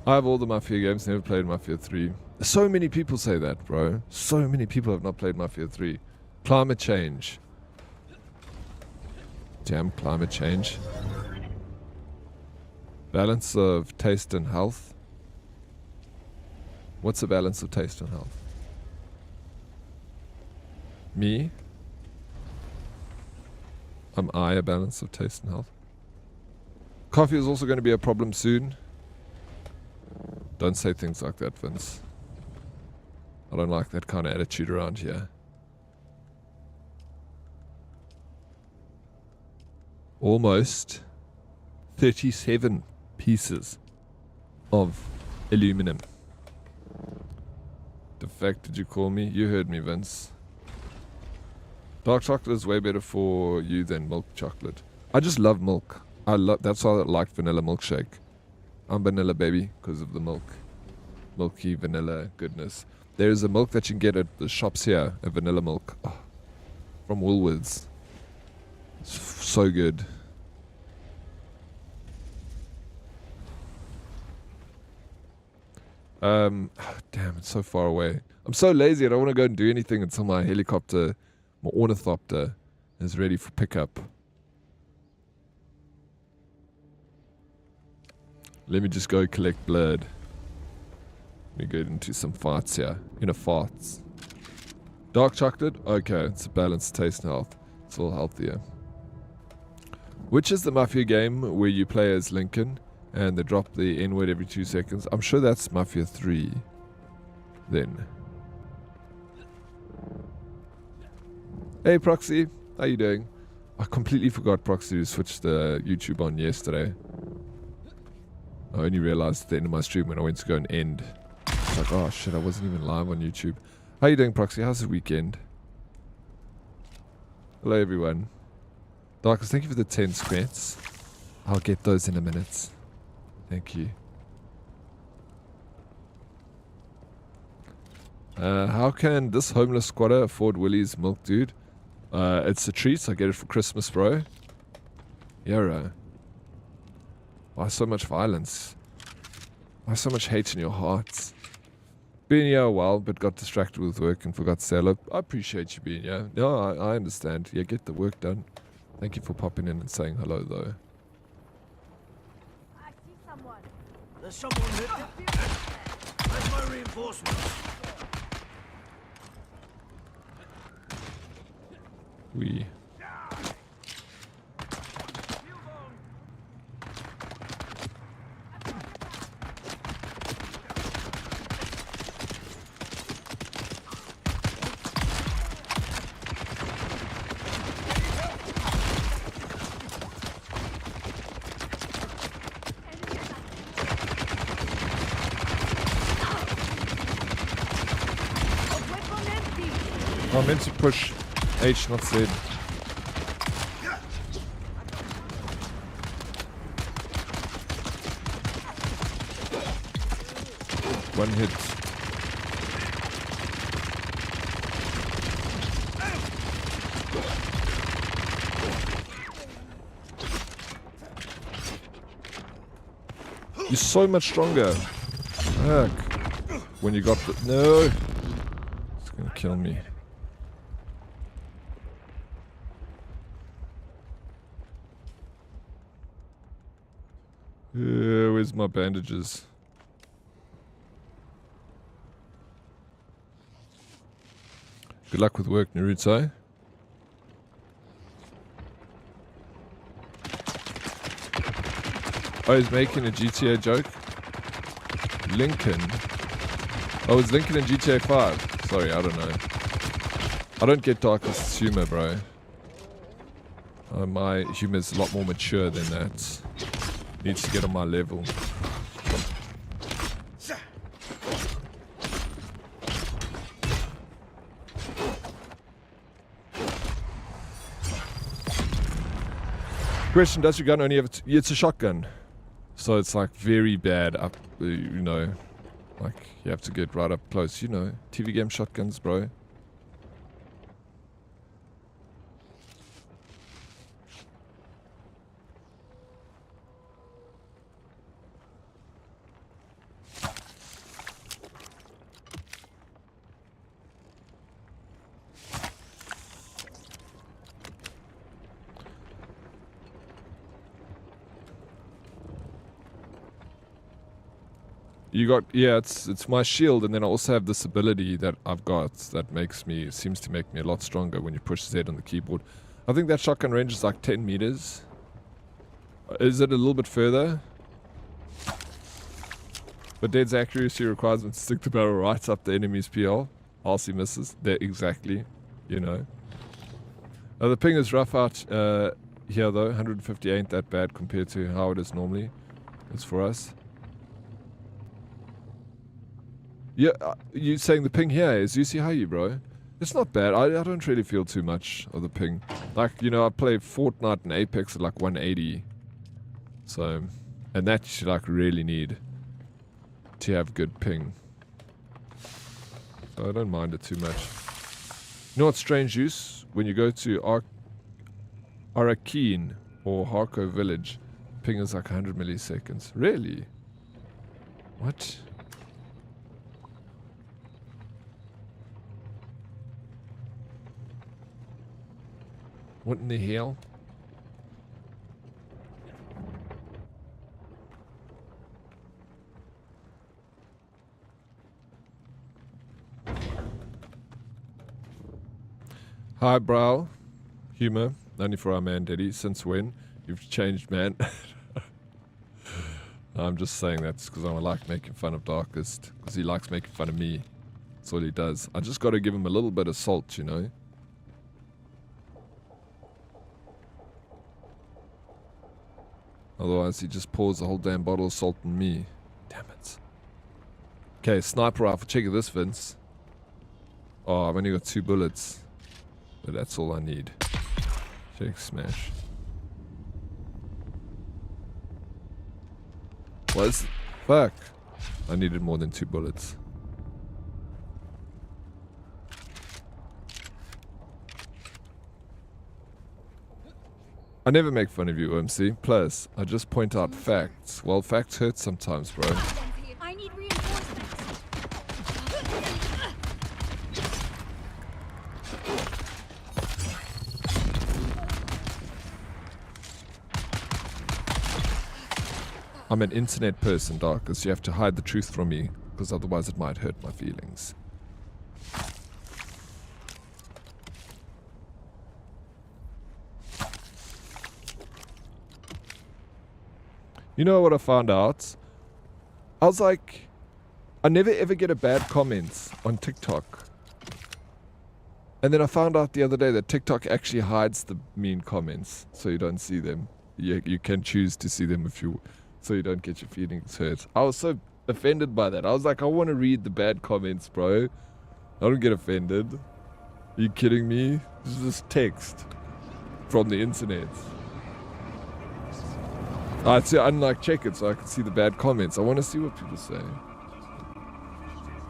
I have all the Mafia games, never played Mafia 3. So many people say that, bro. So many people have not played Mafia 3. Climate change. Damn climate change. Balance of taste and health. What's the balance of taste and health? Me? Am I a balance of taste and health? Coffee is also going to be a problem soon. Don't say things like that, Vince. I don't like that kind of attitude around here. Almost 37 pieces of aluminum. The fact did you call me? You heard me, Vince. Dark chocolate is way better for you than milk chocolate. I just love milk. That's why I like vanilla milkshake. I'm vanilla, baby, because of the milk. Milky vanilla goodness. There's a milk that you can get at the shops here, a vanilla milk. Oh, from Woolworths. It's so good. Damn, it's so far away. I'm so lazy, I don't want to go and do anything until my helicopter, my ornithopter, is ready for pickup. Let me just go collect blood. Let me get into some farts here. Farts. Dark chocolate? Okay, it's a balanced taste and health. It's all healthier. Which is the Mafia game where you play as Lincoln and they drop the N-word every 2 seconds? I'm sure that's Mafia 3. Then. Hey Proxy, how you doing? I completely forgot Proxy to switch the YouTube on yesterday. I only realized at the end of my stream when I went to go and end. It's like, oh shit, I wasn't even live on YouTube. How you doing, Proxy? How's the weekend? Hello, everyone. Darkest, thank you for the 10 squats. I'll get those in a minute. Thank you. How can this homeless squatter afford Willie's milk, dude? It's a treat. I get it for Christmas, bro. Yeah, why so much violence? Why so much hate in your hearts? Been here a while, but got distracted with work and forgot to say hello. I appreciate you being here. No, I understand. Yeah, get the work done. Thank you for popping in and saying hello, though. I see someone. There's someone here. Where's my reinforcements? We. I meant to push H, not Z. One hit. You're so much stronger. Fuck. When you got the... No! It's gonna kill me. Where's my bandages? Good luck with work, Naruto. Oh, he's making a GTA joke? Lincoln? Oh, it's Lincoln in GTA 5. Sorry, I don't know. I don't get Darkest's humor, bro. My humor is a lot more mature than that. Needs to get on my level. Question, does your gun only have it's a shotgun. So it's like very bad up, you know, like you have to get right up close, you know, TV game shotguns, bro. You got, yeah, it's my shield, and then I also have this ability that I've got that seems to make me a lot stronger when you push Z on the keyboard. I think that shotgun range is like 10 meters. Is it a little bit further? But Dead's accuracy requires them to stick the barrel right up the enemy's PL. RC misses. There, exactly. You know. The ping is rough out here though. 150 ain't that bad compared to how it is normally. It's for us. Yeah, you saying the ping here is UC high, bro? It's not bad. I don't really feel too much of the ping. Like, you know, I play Fortnite and Apex at like 180. So, and that you like really need to have good ping. So I don't mind it too much. You know what's strange use? When you go to Arakeen or Harko village, ping is like 100 milliseconds. Really? What? What in the hell? Hi, bro. Humor. Only for our man, Daddy. Since when? You've changed, man. I'm just saying that's because I like making fun of Darkest. Because he likes making fun of me. That's all he does. I just got to give him a little bit of salt, you know? Otherwise, he just pours the whole damn bottle of salt on me. Damn it. Okay, sniper rifle. Check this, Vince. Oh, I've only got 2 bullets. But that's all I need. Check smash. What? Fuck. I needed more than 2 bullets. I never make fun of you, OMC. Plus, I just point out facts. Well, facts hurt sometimes, bro. I need reinforcements. I'm an internet person, Darkest. You have to hide the truth from me, because otherwise it might hurt my feelings. You know what I found out? I was like, I never ever get a bad comment on TikTok. And then I found out the other day that TikTok actually hides the mean comments, so you don't see them. You can choose to see them so you don't get your feelings hurt. I was so offended by that. I was like, I want to read the bad comments, bro. I don't get offended. Are you kidding me? This is just text from the internet. I'd say unlike check it so I can see the bad comments. I want to see what people say.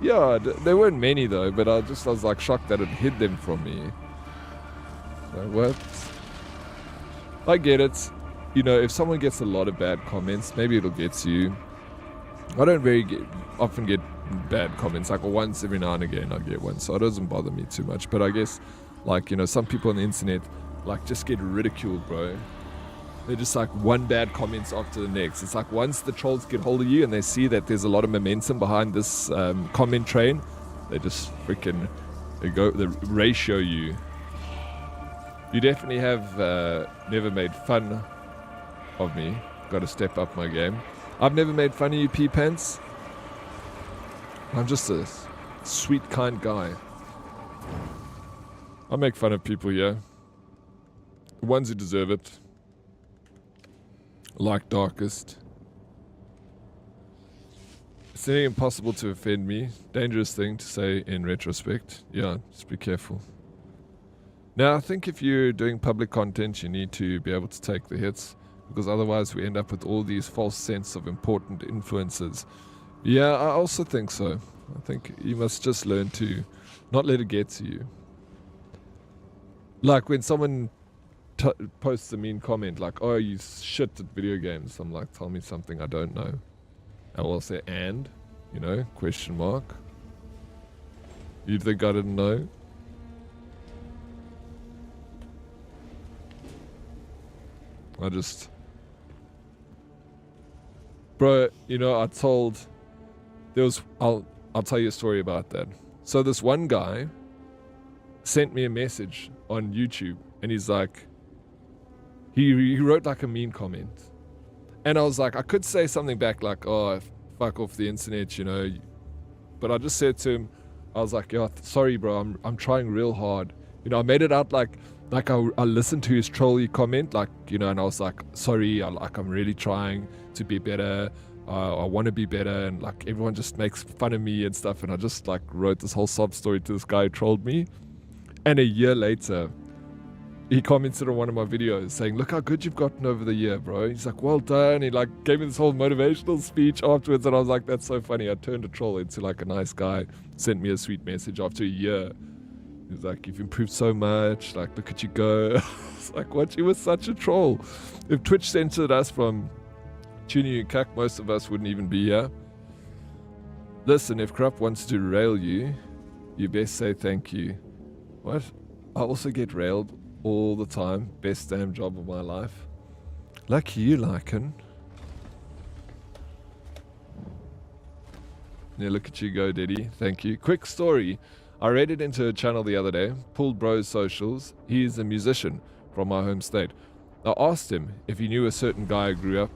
Yeah, there weren't many though, but I was like shocked that it hid them from me. Like, what? I get it. You know, if someone gets a lot of bad comments, maybe it'll get to you. I don't often get bad comments. Like once every now and again I get one, so it doesn't bother me too much. But I guess, like, you know, some people on the internet like just get ridiculed, bro. They're just like one bad comment after the next. It's like once the trolls get hold of you and they see that there's a lot of momentum behind this comment train, they just freaking they ratio you. You definitely have never made fun of me. Got to step up my game. I've never made fun of you, pee pants. I'm just a sweet, kind guy. I make fun of people, yeah. The ones who deserve it. Like Darkest. It's nearly impossible to offend me. Dangerous thing to say in retrospect. Yeah, just be careful. Now, I think if you're doing public content, you need to be able to take the hits, because otherwise we end up with all these false sense of important influences. Yeah, I also think so. I think you must just learn to not let it get to you. Like when someone posts a mean comment like, oh, you shit at video games. I'm like, tell me something I don't know. I will say, and, you know, question mark. You think I didn't know? Bro, you know, I'll tell you a story about that. So this one guy sent me a message on YouTube and he's like, he wrote like a mean comment. And I was like, I could say something back like, oh, fuck off the internet, you know. But I just said to him, I was like, yeah, sorry, bro, I'm trying real hard. You know, I made it out like I listened to his trolly comment, like, you know, and I was like, sorry, I'm really trying to be better. I want to be better, and like everyone just makes fun of me and stuff. And I just like wrote this whole sob story to this guy who trolled me. And a year later, he commented on one of my videos saying, look how good you've gotten over the year, bro. He's like, well done. He like gave me this whole motivational speech afterwards, and I was like, that's so funny. I turned a troll into like a nice guy, sent me a sweet message after a year. He was like, you've improved so much, like look at you go. It's like, what? You were such a troll. If Twitch censored us from tuning you cuck, most of us wouldn't even be here. Listen, if Krupp wants to rail you, you best say thank you. What? I also get railed all the time. Best damn job of my life. Lucky you, Lycan. Yeah, look at you go, Diddy. Thank you. Quick story. I raided into a channel the other day, pulled bro's socials. He's a musician from my home state. I asked him if he knew a certain guy I grew up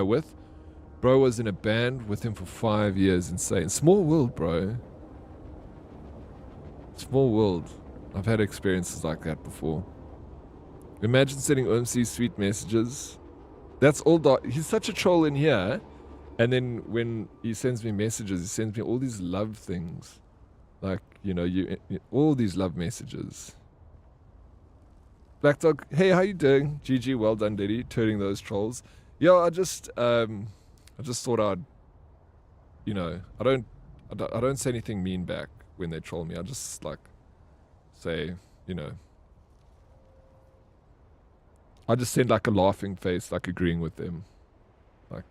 with. Bro was in a band with him for 5 years. Insane. Small world, bro. Small world. I've had experiences like that before. Imagine sending OMC sweet messages. That's all. He's such a troll in here. And then when he sends me messages, he sends me all these love things. Like, you know, all these love messages. Black Dog, hey, how you doing? GG, well done, Diddy, turning those trolls. Yeah, I just thought I'd, you know, I don't say anything mean back when they troll me. I just like say, you know, I just send like a laughing face, like agreeing with them. Like,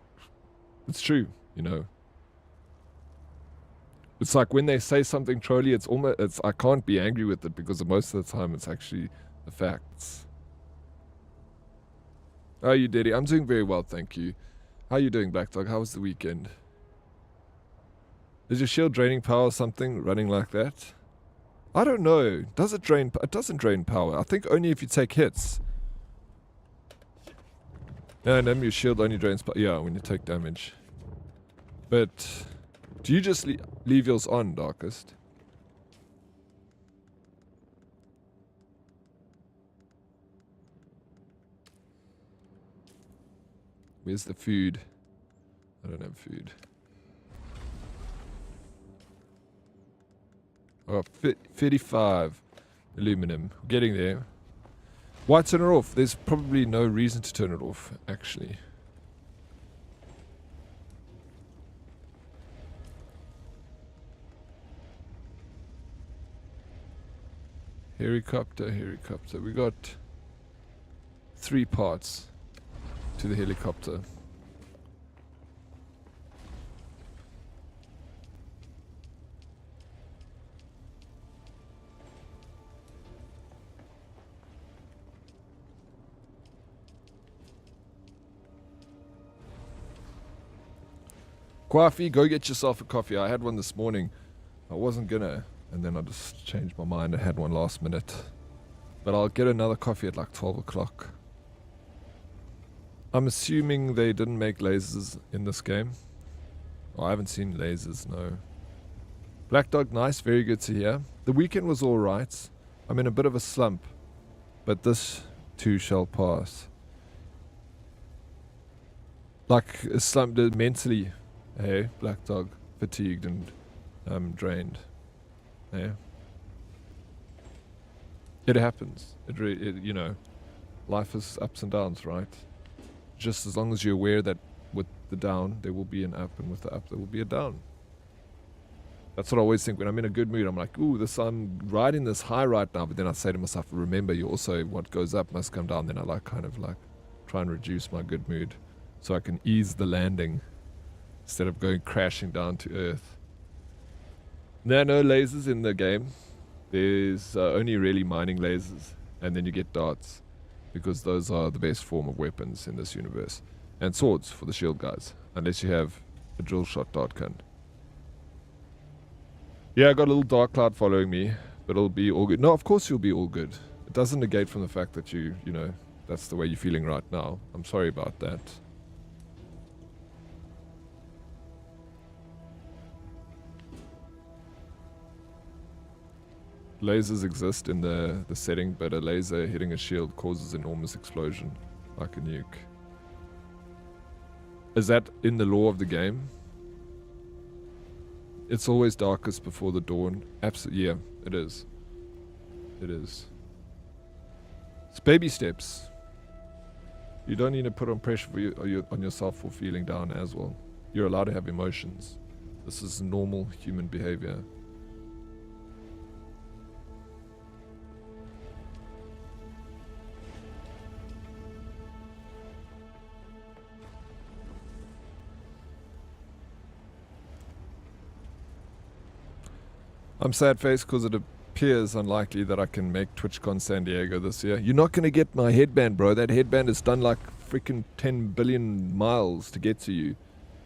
it's true, you know. It's like when they say something trolly, it's I can't be angry with it because most of the time it's actually the facts. How are you, Diddy? I'm doing very well, thank you. How are you doing, Black Dog? How was the weekend? Is your shield draining power or something running like that? I don't know. Does it drain? It doesn't drain power. I think only if you take hits. No, your shield only drains. Yeah, when you take damage. But do you just leave yours on, Darkest? Where's the food? I don't have food. Oh, 35 aluminum. Getting there. Why turn it off? There's probably no reason to turn it off, actually. Helicopter. We got 3 parts to the helicopter. Coffee, go get yourself a coffee. I had one this morning. I wasn't gonna, and then I just changed my mind and had one last minute. But I'll get another coffee at like 12 o'clock. I'm assuming they didn't make lasers in this game. Oh, I haven't seen lasers, no. Black Dog, nice, very good to hear. The weekend was alright. I'm in a bit of a slump, but this too shall pass. Like a slump mentally. Hey, Black Dog, fatigued and drained. Yeah. It happens. You know, life is ups and downs, right? Just as long as you're aware that with the down, there will be an up, and with the up, there will be a down. That's what I always think when I'm in a good mood. I'm like, ooh, I'm riding this high right now. But then I say to myself, remember, you also, what goes up must come down. Then I kind of try and reduce my good mood so I can ease the landing instead of going crashing down to earth. There are no lasers in the game. There's only really mining lasers, and then you get darts, because those are the best form of weapons in this universe. And swords for the shield guys, unless you have a drill shot dart gun. Yeah, I got a little dark cloud following me, but it'll be all good. No, of course you'll be all good. It doesn't negate from the fact that you know, that's the way you're feeling right now. I'm sorry about that. Lasers exist in the setting, but a laser hitting a shield causes enormous explosion, like a nuke. Is that in the lore of the game? It's always darkest before the dawn. Absolutely, yeah, it is. It is. It's baby steps. You don't need to put on pressure on yourself for feeling down as well. You're allowed to have emotions. This is normal human behavior. I'm sad face because it appears unlikely that I can make TwitchCon San Diego this year. You're not going to get my headband, bro. That headband is done like freaking 10 billion miles to get to you,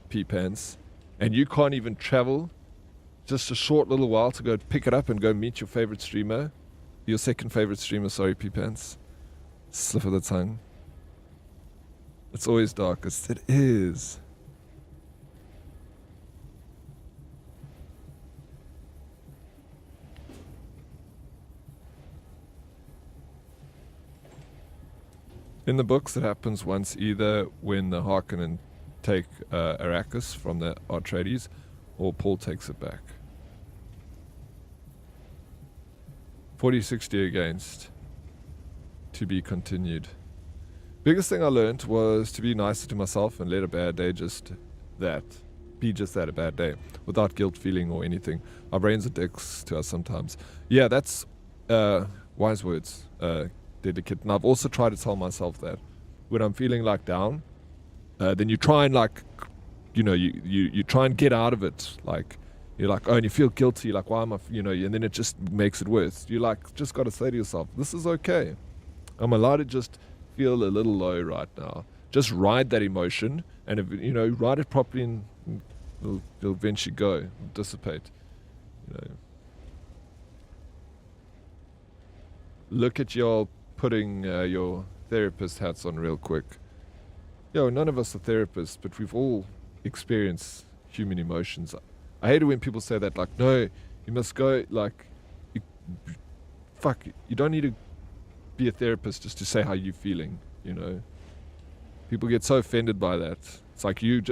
P-Pants. And you can't even travel just a short little while to go pick it up and go meet your favorite streamer. Your second favorite streamer, sorry, P-Pants. Slip of the tongue. It's always darkest. It is. In the books, it happens once, either when the Harkonnen take Arrakis from the Atreides, or Paul takes it back. 40-60 against. To be continued. Biggest thing I learned was to be nicer to myself and let a bad day be just that, a bad day, without guilt feeling or anything. Our brains are dicks to us sometimes. Yeah, that's wise words. Delicate. And I've also tried to tell myself that when I'm feeling like down, then you try and you try and get out of it. Like you're like, oh, and you feel guilty. Like, why am I, and then it just makes it worse. You just got to say to yourself, this is okay. I'm allowed to just feel a little low right now. Just ride that emotion, and if, ride it properly, and it'll eventually go, it'll dissipate. Look at your putting your therapist hats on real quick. none of us are therapists, but we've all experienced human emotions. I hate it when people say that, like, no, you must go, like, you don't need to be a therapist just to say how you're feeling, you know. People get so offended by that. It's like you're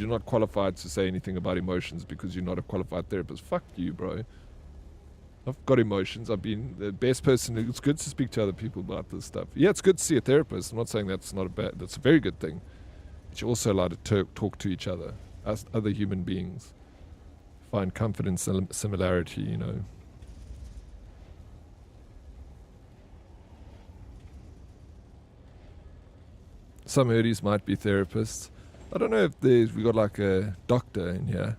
not qualified to say anything about emotions because you're not a qualified therapist. Fuck you, bro. I've got emotions. I've been the best person. It's good to speak to other people about this stuff. Yeah, it's good to see a therapist. I'm not saying that's a very good thing. But you're also allowed to talk to each other as other human beings. Find comfort in similarity, you know. Some hoodies might be therapists. I don't know if we got like a doctor in here.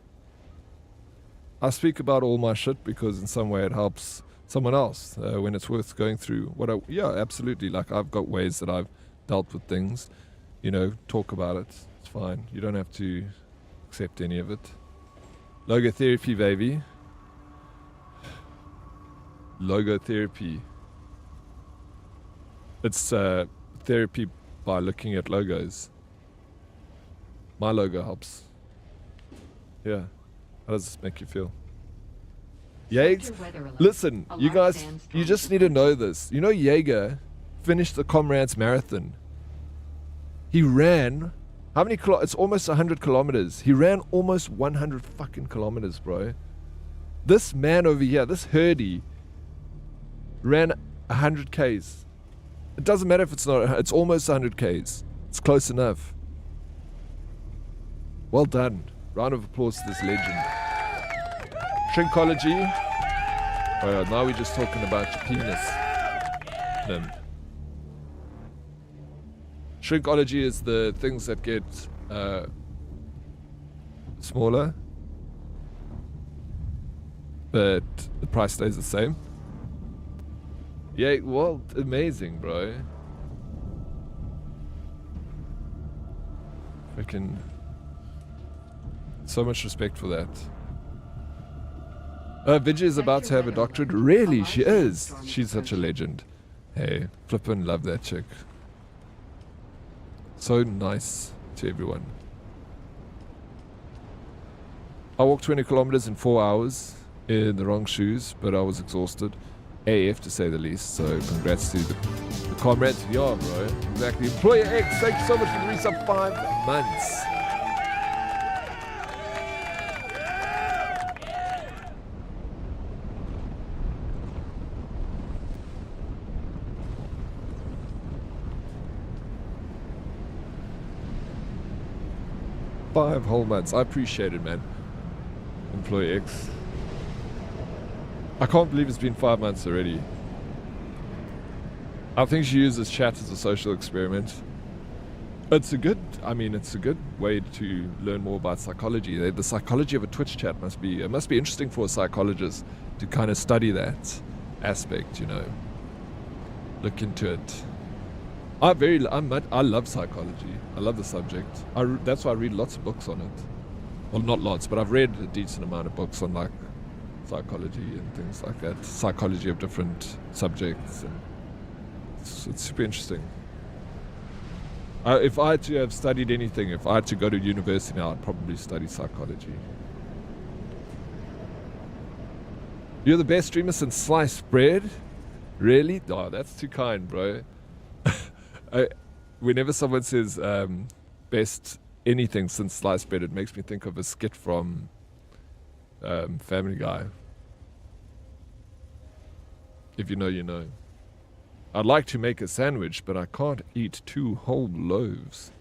I speak about all my shit because in some way it helps someone else when it's worth going through. Yeah, absolutely. Like I've got ways that I've dealt with things. You know, talk about it. It's fine. You don't have to accept any of it. Logotherapy, baby. Logotherapy. It's therapy by looking at logos. My logo helps. Yeah. How does this make you feel? Yates? Listen, you guys, you just need to know this. You know Jaeger finished the Comrades Marathon. He ran, how many it's almost 100 kilometers. He ran almost 100 fucking kilometers, bro. This man over here, this Hurdy, ran 100 Ks. It doesn't matter if it's not, it's almost 100 Ks. It's close enough. Well done. Round of applause to this legend. Shrinkology. Oh yeah, now we're just talking about your penis. Shrinkology is the things that get smaller, but the price stays the same. Yeah, well, amazing, bro. Freaking so much respect for that. Vigi is about to have a doctorate. Really, she is. She's such a legend. Hey, flippin' love that chick. So nice to everyone. I walked 20 kilometers in 4 hours in the wrong shoes, but I was exhausted. AF to say the least, so congrats to the comrades. Yeah, bro. Exactly. Employer X, thank you so much for the resub 5 months. Five whole months. I appreciate it, man. Employee X. I can't believe it's been 5 months already. I think she uses chat as a social experiment. It's a good way to learn more about psychology. The psychology of a Twitch chat must be interesting for a psychologist to kind of study that aspect, you know. Look into it. I love psychology. I love the subject. That's why I read lots of books on it. Well, not lots, but I've read a decent amount of books on like psychology and things like that. Psychology of different subjects, and it's super interesting. If I had to have studied anything, if I had to go to university now, I'd probably study psychology. You're the best streamer since sliced bread? Really? Oh, that's too kind, bro. Whenever someone says best anything since sliced bread, it makes me think of a skit from Family Guy. If you know, you know. I'd like to make a sandwich, but I can't eat 2 whole loaves.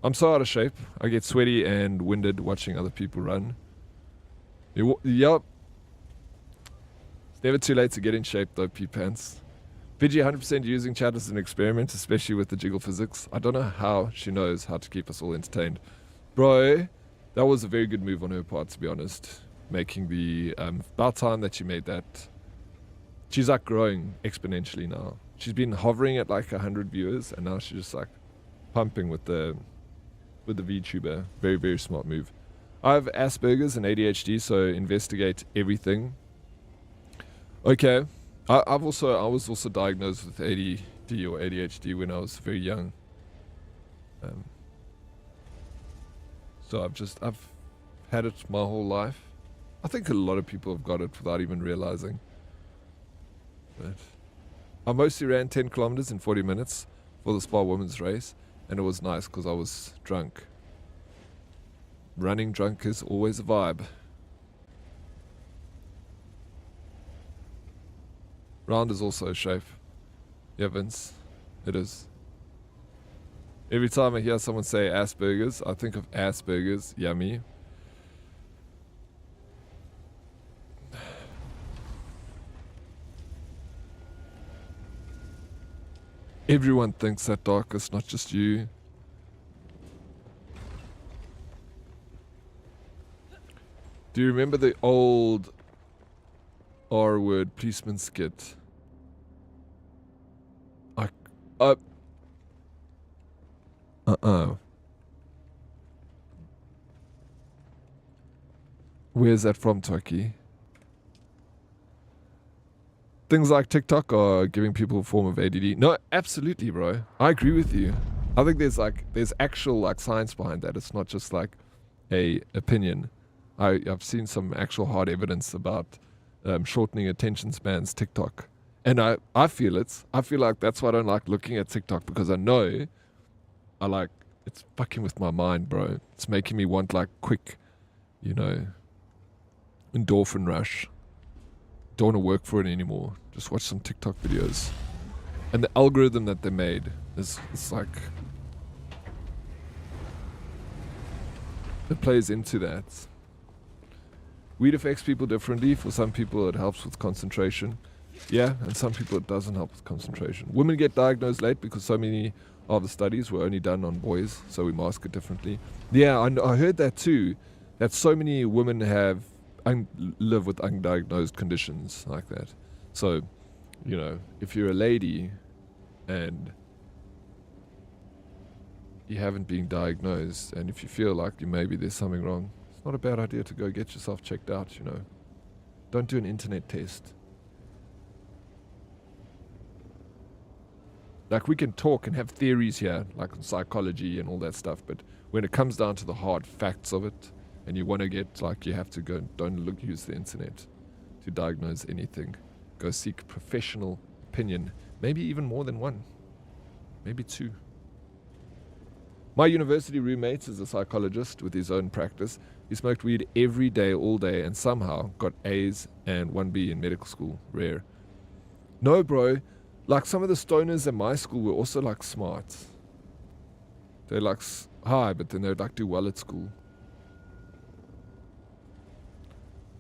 I'm so out of shape. I get sweaty and winded watching other people run. Yup. It's never too late to get in shape though, P-Pants. Vigi 100% using chat as an experiment, especially with the jiggle physics. I don't know how she knows how to keep us all entertained. Bro, that was a very good move on her part, to be honest. Making the, about time that she made that. She's like growing exponentially now. She's been hovering at like 100 viewers, and now she's just like pumping with the VTuber. Very, very smart move. I have Asperger's and ADHD, so investigate everything. Okay. I was also diagnosed with ADD or ADHD when I was very young. So I've had it my whole life. I think a lot of people have got it without even realizing. But I mostly ran 10 kilometers in 40 minutes for the Spa Women's race, and it was nice because I was drunk. Running drunk is always a vibe. Round is also a shape. Yeah, Vince, it is. Every time I hear someone say Asperger's, I think of Asperger's, yummy. Everyone thinks that, Darkest, not just you. Do you remember the old R-word policeman skit? Where's that from, Toki? Things like TikTok are giving people a form of ADD. No, absolutely, bro. I agree with you. I think there's actual like science behind that. It's not just like a opinion. I've seen some actual hard evidence about shortening attention spans, TikTok. And I feel it. I feel like that's why I don't like looking at TikTok, because I know it's fucking with my mind, bro. It's making me want like quick, endorphin rush. Don't want to work for it anymore. Just watch some TikTok videos. And the algorithm that they made it's like it plays into that. Weed affects people differently. For some people it helps with concentration. Yeah, and some people it doesn't help with concentration. Women get diagnosed late because so many of the studies were only done on boys, so we mask it differently. Yeah, I heard that too, that so many women live with undiagnosed conditions like that. So, if you're a lady and you haven't been diagnosed, and if you feel like maybe there's something wrong, it's not a bad idea to go get yourself checked out, Don't do an internet test. Like, we can talk and have theories here, like on psychology and all that stuff, but when it comes down to the hard facts of it, and you want to get, you have to go, use the internet to diagnose anything. Go seek professional opinion, maybe even more than one, maybe two. My university roommate is a psychologist with his own practice. He smoked weed every day, all day, and somehow got A's and 1B in medical school. Rare. No, bro. Like, some of the stoners at my school were also, smart. They're, high, but then they'd, do well at school.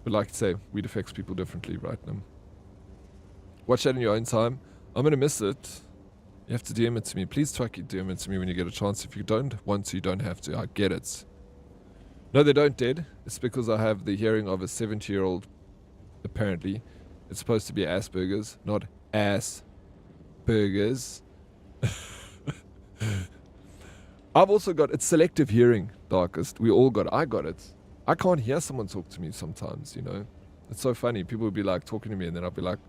But like I say, weed affects people differently, right, Nim? Watch that in your own time. I'm going to miss it. You have to DM it to me. Please try to DM it to me when you get a chance. If you don't want to, you don't have to. I get it. No, they don't, Dead. It's because I have the hearing of a 70-year-old, apparently. It's supposed to be Asperger's, not Asperger's. I've also got, it's selective hearing, Darkest. We all got it. I got it. I can't hear someone talk to me sometimes, It's so funny. People would be talking to me, and then I'll be look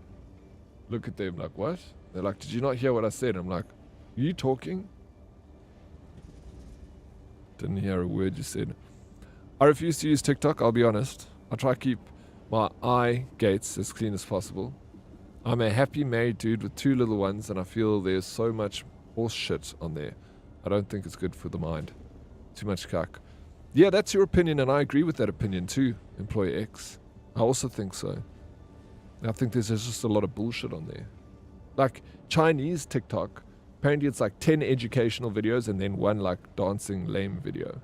at them what? They're did you not hear what I said? I'm are you talking? Didn't hear a word you said. I refuse to use TikTok, I'll be honest. I try to keep my eye gates as clean as possible. I'm a happy married dude with 2 little ones, and I feel there's so much horse shit on there. I don't think it's good for the mind. Too much cuck. Yeah, that's your opinion, and I agree with that opinion too, Employee X. I also think so. I think there's just a lot of bullshit on there. Chinese TikTok, apparently it's 10 educational videos and then 1 dancing lame video.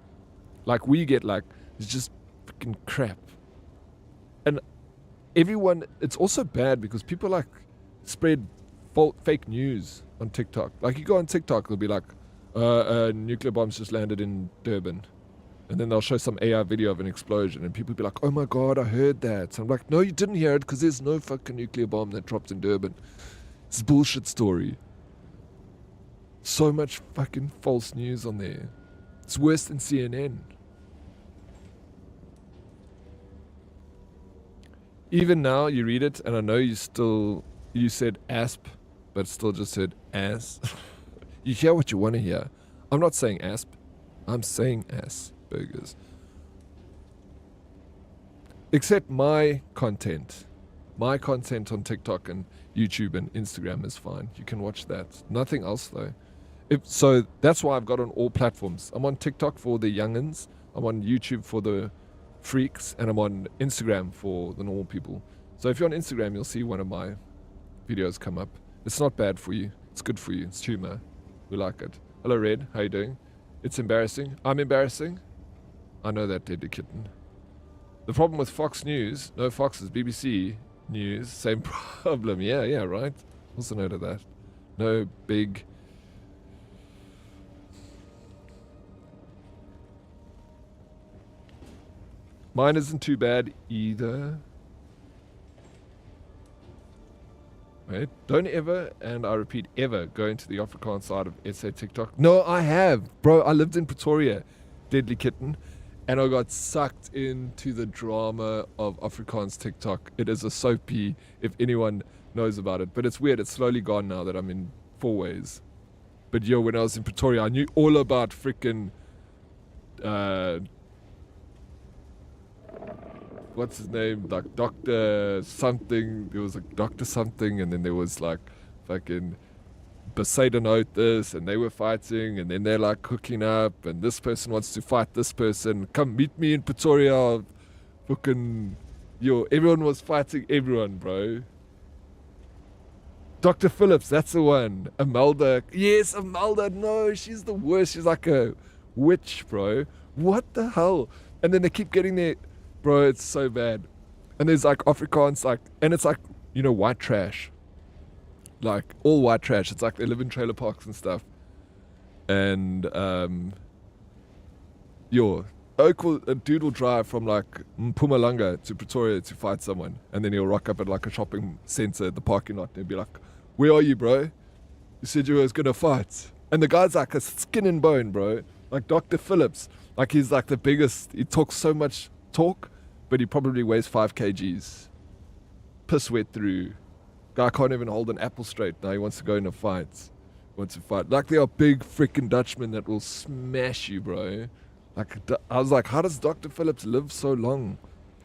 We get it's just freaking crap. And everyone, it's also bad because people spread fake news on TikTok. You go on TikTok, they'll be nuclear bombs just landed in Durban. And then they'll show some AI video of an explosion, and people will be oh my god, I heard that. So I'm no, you didn't hear it, because there's no fucking nuclear bomb that dropped in Durban. It's a bullshit story. So much fucking false news on there. It's worse than CNN. Even now, you read it, and I know you said asp, but still just said ass. You hear what you want to hear. I'm not saying asp, I'm saying ass. burgers. Except my content on TikTok and YouTube and Instagram is fine. You can watch that. Nothing else though. So that's why I've got on all platforms. I'm on TikTok for the youngins, I'm on YouTube for the freaks, and I'm on Instagram for the normal people. So if you're on Instagram, you'll see one of my videos come up. It's not bad for you. It's good for you. It's humor. We like it. Hello, Red. How you doing? It's embarrassing. I'm embarrassing. I know that, Deadly Kitten. The problem with Fox News, no Foxes, BBC News, same problem. Yeah, right. Also noted that. No big... Mine isn't too bad either. Wait, don't ever, and I repeat, ever go into the Afrikaans side of SA TikTok. No, I have. Bro, I lived in Pretoria, Deadly Kitten, and I got sucked into the drama of Afrikaans TikTok. It is a soapy, if anyone knows about it. But it's weird. It's slowly gone now that I'm in 4 ways. But yo, when I was in Pretoria, I knew all about freaking... what's his name? Like Dr. something. There was like Dr. something, and then there was like fucking Poseidon-Otis, and they were fighting, and then they're like hooking up, and this person wants to fight this person. Come meet me in Pretoria. Fucking yo, everyone was fighting everyone, bro. Dr. Phillips, that's the one. Imelda. Yes, Imelda. No, she's the worst. She's like a witch, bro. What the hell? And then they keep getting their... Bro, it's so bad. And there's like Afrikaans, like, and it's like, you know, white trash. Like, all white trash. It's like they live in trailer parks and stuff. And, a dude will drive from like Mpumalanga to Pretoria to fight someone. And then he'll rock up at like a shopping center at the parking lot. And he'll be like, where are you, bro? You said you was going to fight. And the guy's like a skin and bone, bro. Like Dr. Phillips. Like he's like the biggest. He talks so much talk. But he probably weighs 5 kgs. Piss wet through. Guy can't even hold an apple straight. Now he wants to go in a fight. Wants to fight. Like they are big freaking Dutchmen that will smash you, bro. Like I was like, how does Dr. Phillips live so long?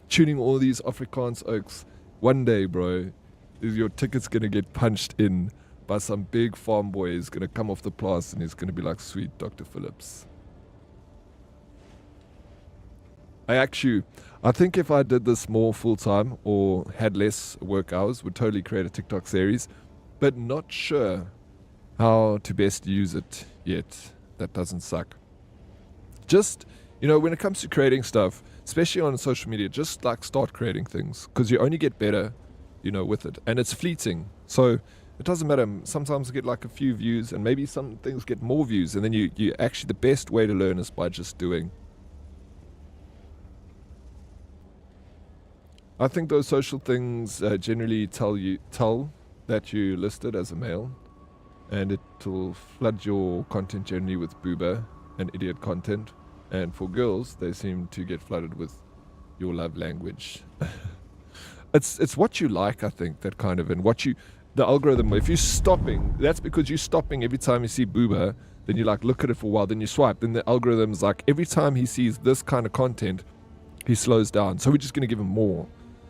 Tuning all these Afrikaans oaks. One day, bro, your ticket's going to get punched in by some big farm boy. He's going to come off the plaza and he's going to be like, sweet Dr. Phillips. I think if I did this more full-time or had less work hours, would totally create a TikTok series, but not sure how to best use it yet. That doesn't suck. Just, when it comes to creating stuff, especially on social media, just like start creating things because you only get better, with it. And it's fleeting. So it doesn't matter. Sometimes you get like a few views and maybe some things get more views. And then you actually, the best way to learn is by just doing. I think those social things generally tell that you're listed as a male, and it will flood your content generally with boober and idiot content. And for girls, they seem to get flooded with your love language. It's what you like, I think, that kind of, and the algorithm. If you're stopping, that's because you're stopping every time you see boober. Then you like look at it for a while, then you swipe. Then the algorithm's like every time he sees this kind of content, he slows down. So we're just going to give him more.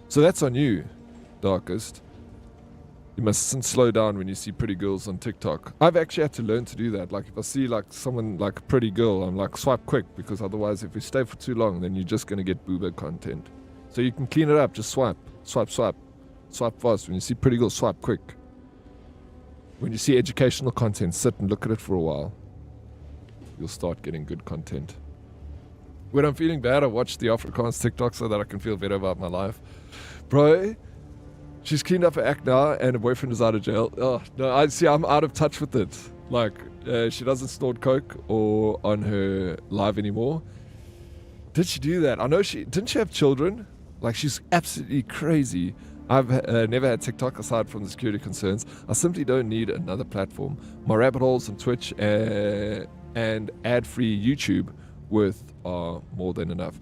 So that's on you, Darkest. You mustn't slow down when you see pretty girls on TikTok. I've actually had to learn to do that. Like if I see like someone like a pretty girl, I'm like swipe quick, because otherwise if you stay for too long, then you're just going to get boober content. So you can clean it up. Just swipe fast. When you see pretty girls, swipe quick. When you see educational content, sit and look at it for a while. You'll start getting good content. When I'm feeling bad, I watch the Afrikaans TikTok so that I can feel better about my life. Bro, she's cleaned up her act now and her boyfriend is out of jail. Oh, no, I'm out of touch with it. Like, she doesn't snort coke or on her live anymore. Did she do that? I know didn't she have children? Like, she's absolutely crazy. I've never had TikTok aside from the security concerns. I simply don't need another platform. My rabbit holes on Twitch and ad-free YouTube are more than enough.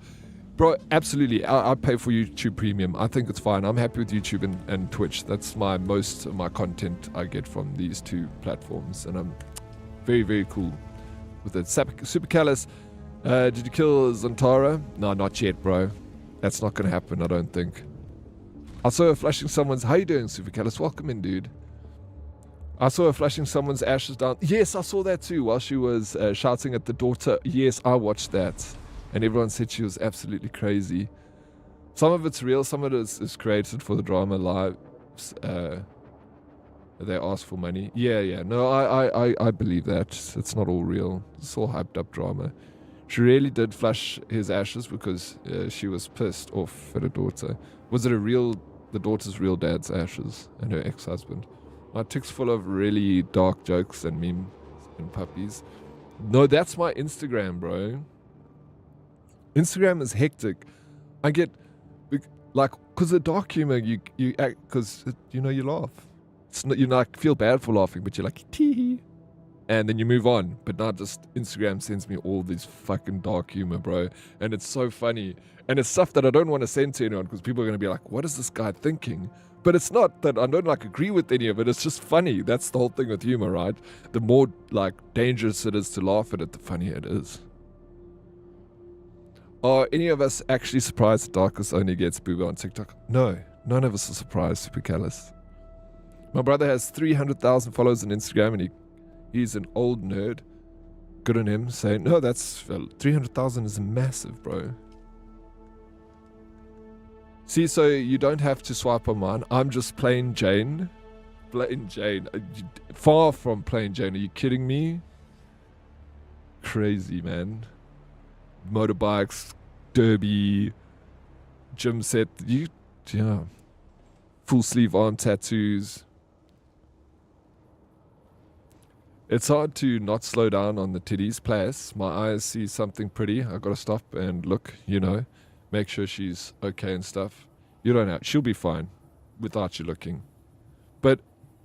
Bro, absolutely. I pay for YouTube Premium. I think it's fine. I'm happy with YouTube and Twitch. That's most of my content I get from these two platforms. And I'm very, very cool with it. Super Callus, Did you kill Zantara? No, not yet, bro. That's not gonna happen, I don't think. I saw her flashing someone's... How you doing, Supercallus? Welcome in, dude. I saw her flashing someone's ashes down. Yes, I saw that too while she was shouting at the daughter. Yes, I watched that. And everyone said she was absolutely crazy. Some of it's real, some of it is created for the drama lives. They ask for money. Yeah. No, I believe that. It's not all real. It's all hyped up drama. She really did flush his ashes because she was pissed off at her daughter. Was it the daughter's real dad's ashes and her ex-husband? My TikTok's full of really dark jokes and memes and puppies. No, that's my Instagram, bro. Instagram is hectic. I get, like, because the dark humor, you act, because, you laugh. It's not, you like feel bad for laughing, but you're like, tee. And then you move on. But now just Instagram sends me all this fucking dark humor, bro. And it's so funny. And it's stuff that I don't want to send to anyone because people are going to be like, what is this guy thinking? But it's not that I don't agree with any of it. It's just funny. That's the whole thing with humor, right? The more dangerous it is to laugh at it, the funnier it is. Are any of us actually surprised that Darkest only gets booba on TikTok? No, none of us are surprised, Super Callous. My brother has 300,000 followers on Instagram and he's an old nerd. Good on him saying, no, that's 300,000 is massive, bro. See, so you don't have to swipe on mine. I'm just plain Jane. Plain Jane. Far from plain Jane. Are you kidding me? Crazy, man. Motorbikes, derby, gym set. Yeah. Full sleeve arm tattoos. It's hard to not slow down on the titties. Plus, my eyes see something pretty. I gotta stop and look, make sure she's okay and stuff. You don't have. She'll be fine without you looking. But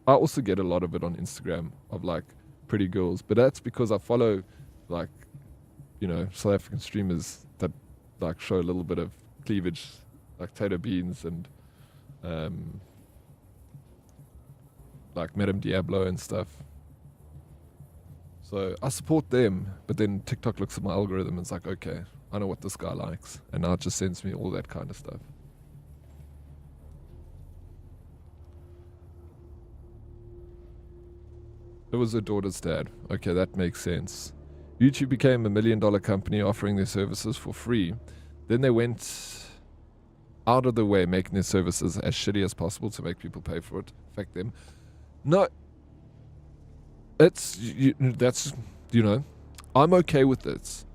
I also get a lot of it on Instagram of pretty girls. But that's because I follow South African streamers that show a little bit of cleavage, like Tato Beans and Madame Diablo and stuff. So I support them, but then TikTok looks at my algorithm and it's like, okay, I know what this guy likes. And now it just sends me all that kind of stuff. It was her daughter's dad. Okay, that makes sense. YouTube became $1 million company offering their services for free. Then they went out of the way making their services as shitty as possible to make people pay for it. Affect them. No. I'm okay with this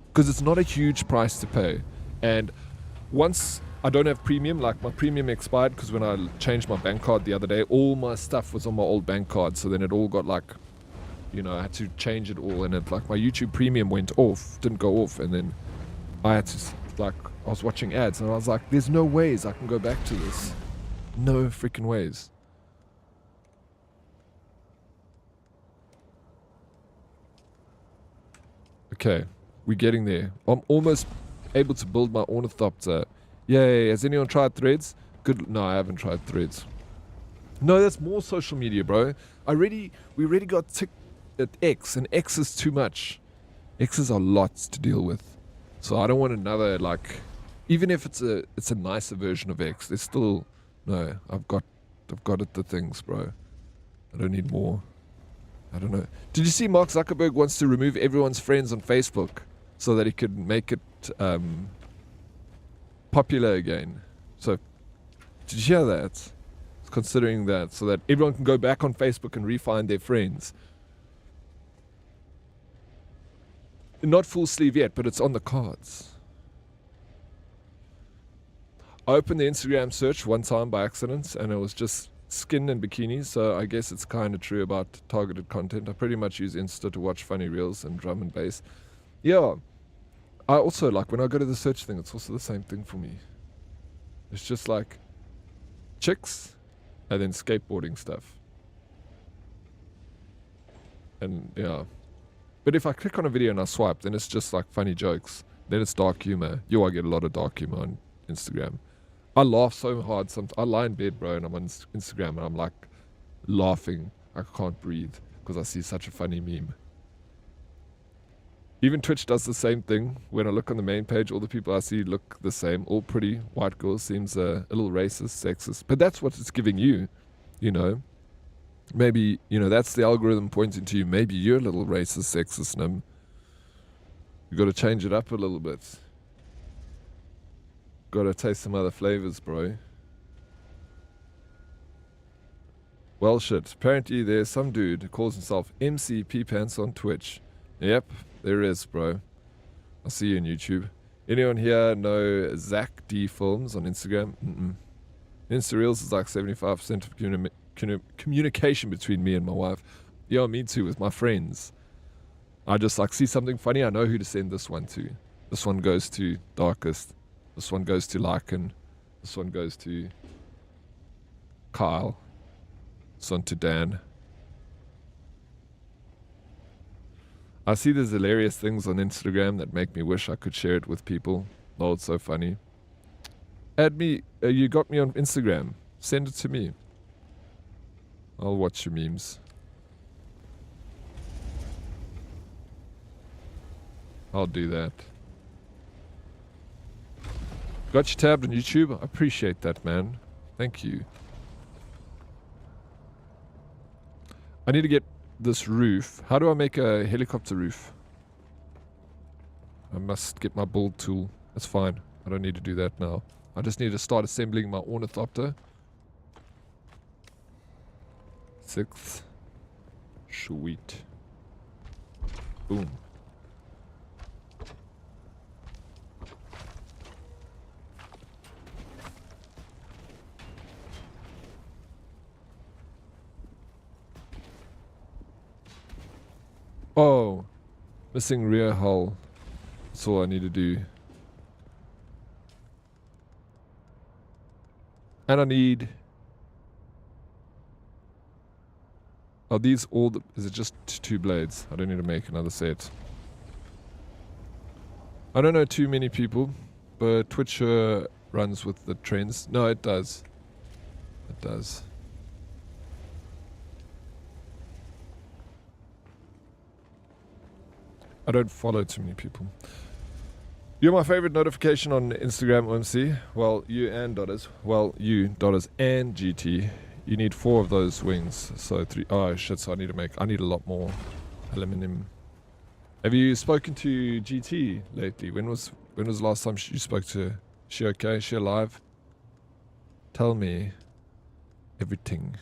because it's not a huge price to pay. And once I don't have premium, my premium expired because when I changed my bank card the other day, all my stuff was on my old bank card. So then it all got I had to change it all, and it my YouTube premium didn't go off, and then I had to I was watching ads and I was like, there's no ways I can go back to this. No freaking ways. Okay, we're getting there. I'm almost able to build my ornithopter. Yay, has anyone tried Threads? Good. No, I haven't tried Threads. No, that's more social media, bro. We already got at X, and X is too much. X is a lot to deal with. So I don't want another, even if it's a nicer version of X, there's still, no, I've got it, the things, bro. I don't need more. I don't know. Did you see Mark Zuckerberg wants to remove everyone's friends on Facebook so that he could make it popular again? So, did you hear that? Considering that, so that everyone can go back on Facebook and re-find their friends. Not full sleeve yet, but it's on the cards. I opened the Instagram search one time by accident, and it was just skin and bikinis, so I guess it's kind of true about targeted content. I pretty much use Insta to watch funny reels and drum and bass. Yeah. I also, when I go to the search thing, it's also the same thing for me. It's just chicks and then skateboarding stuff. And, yeah. But if I click on a video and I swipe, then it's just funny jokes. Then it's dark humor. I get a lot of dark humor on Instagram. I laugh so hard sometimes. I lie in bed, bro, and I'm on Instagram and I'm laughing. I can't breathe because I see such a funny meme. Even Twitch does the same thing. When I look on the main page, all the people I see look the same. All pretty white girls. Seems a little racist, sexist. But that's what it's giving you, you know. Maybe, you know, that's the algorithm pointing to you. Maybe you're a little racist, sexist, Nim. You got to change it up a little bit. Got to taste some other flavors, bro. Well, shit. Apparently there's some dude who calls himself MC Pants on Twitch. Yep, there is, bro. I see you on YouTube. Anyone here know Zach D Films on Instagram? Insta Reels is like 75% of communication between me and my wife. Yeah, me too, with my friends. I just like see something funny, I know who to send this one to. This one goes to Darkest. This one goes to Lycan. This one goes to Kyle. This one to Dan. I see these hilarious things on Instagram that make me wish I could share it with people. Oh, it's so funny. Add me. You got me on Instagram. Send it to me. I'll watch your memes. I'll do that. Got you tabbed on YouTube? I appreciate that, man. Thank you. I need to get this roof. How do I make a helicopter roof? I must get my build tool. That's fine. I don't need to do that now. I just need to start assembling my ornithopter. 6th. Sweet. Boom. Oh, missing rear hull. That's all I need to do. And I need... Are these all the... Is it just 2 blades? I don't need to make another set. I don't know too many people, but Twitch runs with the trends. No, it does. It does. I don't follow too many people. You're my favorite notification on Instagram, OMC. Well, you and Dotters. Well, you, Dotters, and GT. You need 4 of those wings. So 3. Oh, shit. So I need a lot more aluminum. Have you spoken to GT lately? When was the last time you spoke to her? Is she okay? Is she alive? Tell me everything.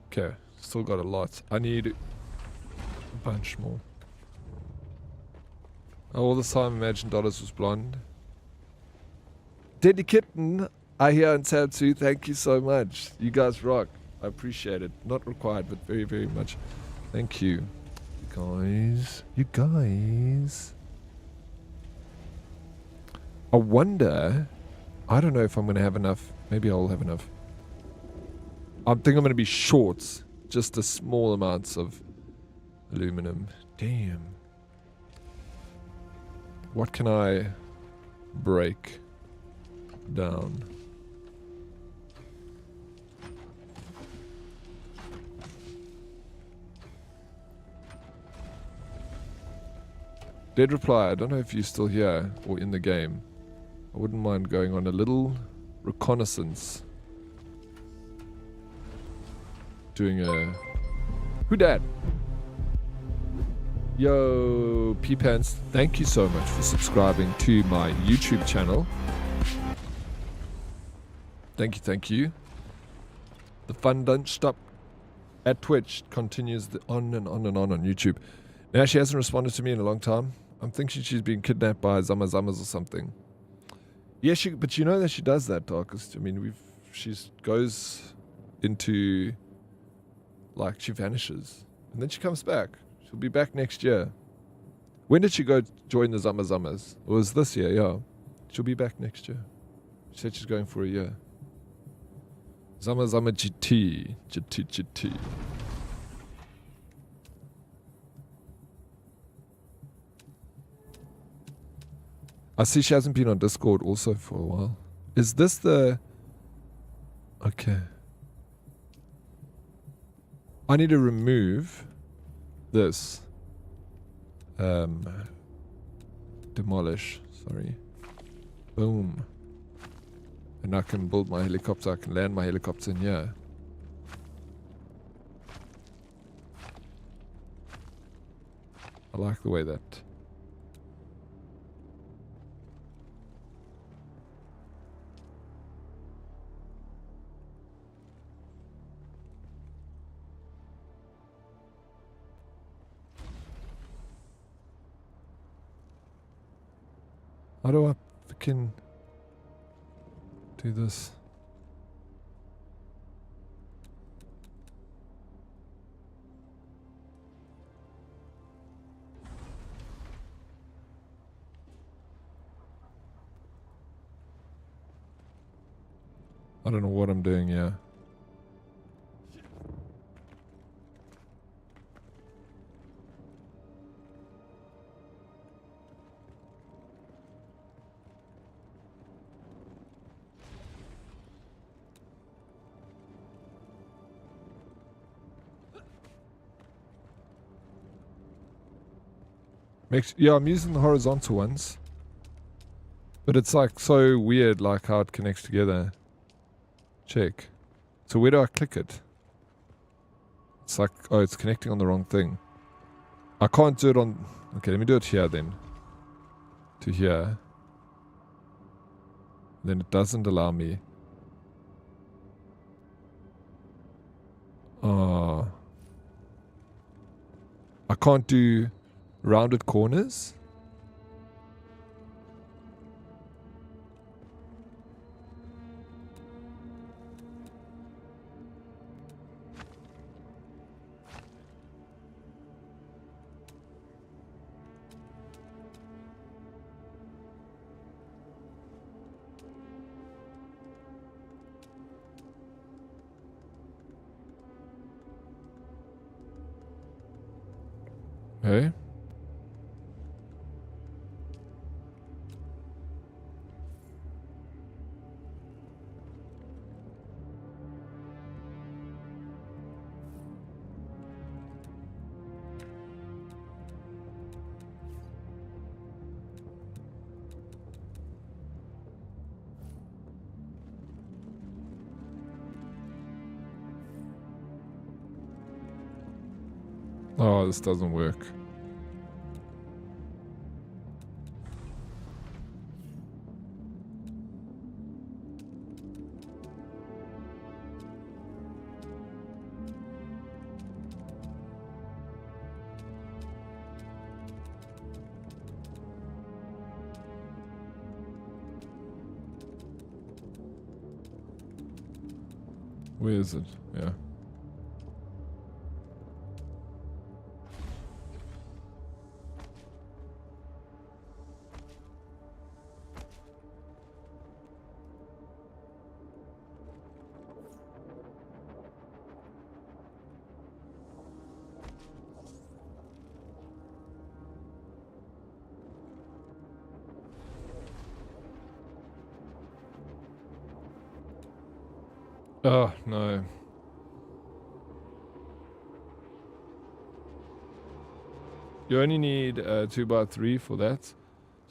Okay. Still got a lot. I need a bunch more. All this time, Imagine Dollars was blonde. Deadly Kitten, I hear on tab 2. Thank you so much. You guys rock. I appreciate it. Not required, but very, very much. Thank you. You guys. I wonder. I don't know if I'm going to have enough. Maybe I'll have enough. I think I'm going to be short. Just a small amounts of aluminum. Damn. What can I break down? Dead reply, I don't know if you're still here or in the game. I wouldn't mind going on a little reconnaissance. Doing a... Who dat? Yo, P-Pants, thank you so much for subscribing to my YouTube channel. Thank you. The fun don't stop at Twitch. Continues on and on and on YouTube. Now, she hasn't responded to me in a long time. I'm thinking she's been kidnapped by Zamazamas or something. Yeah, but you know that she does that, Darkest. I mean, she goes into, like, she vanishes. And then she comes back. She'll be back next year. When did she go join the Zamazamas? It was this year, yeah. She'll be back next year. She said she's going for a year. Zamazama GT. GT. I see she hasn't been on Discord also for a while. Is this the... Okay. I need to remove this. demolish, sorry. Boom. And I can build my helicopter, I can land my helicopter in here. I like the way that... How do I freaking do this? I don't know what I'm doing here. Yeah, I'm using the horizontal ones. But it's like so weird, like how it connects together. Check. So where do I click it? It's like, oh, it's connecting on the wrong thing. I can't do it on... Okay, let me do it here then. To here. Then it doesn't allow me. Oh. I can't do rounded corners. Hey. Oh, this doesn't work. Where is it? Yeah. Oh, no. You only need 2x3 for that.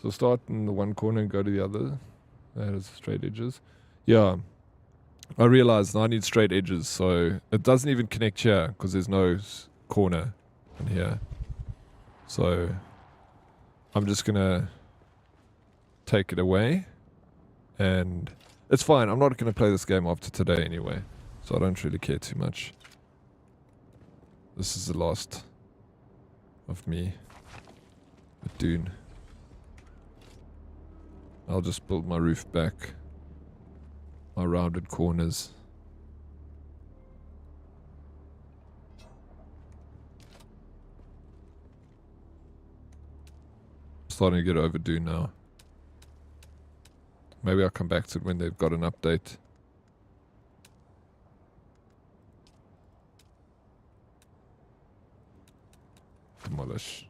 So start in the one corner and go to the other. That is straight edges. Yeah. I realized I need straight edges, so it doesn't even connect here because there's no corner in here. So I'm just gonna take it away, and it's fine. I'm not gonna play this game after today anyway, so I don't really care too much. This is the last of me with Dune. I'll just build my roof back. My rounded corners. Starting to get overdue now. Maybe I'll come back to it when they've got an update. Demolish.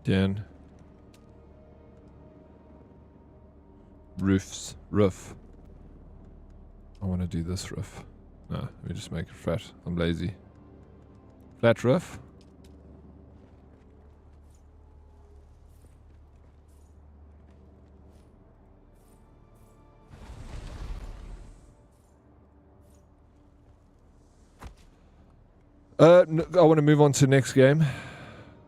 Dan. Roof. I want to do this roof. No, let me just make it flat. I'm lazy. Flat roof. I want to move on to the next game.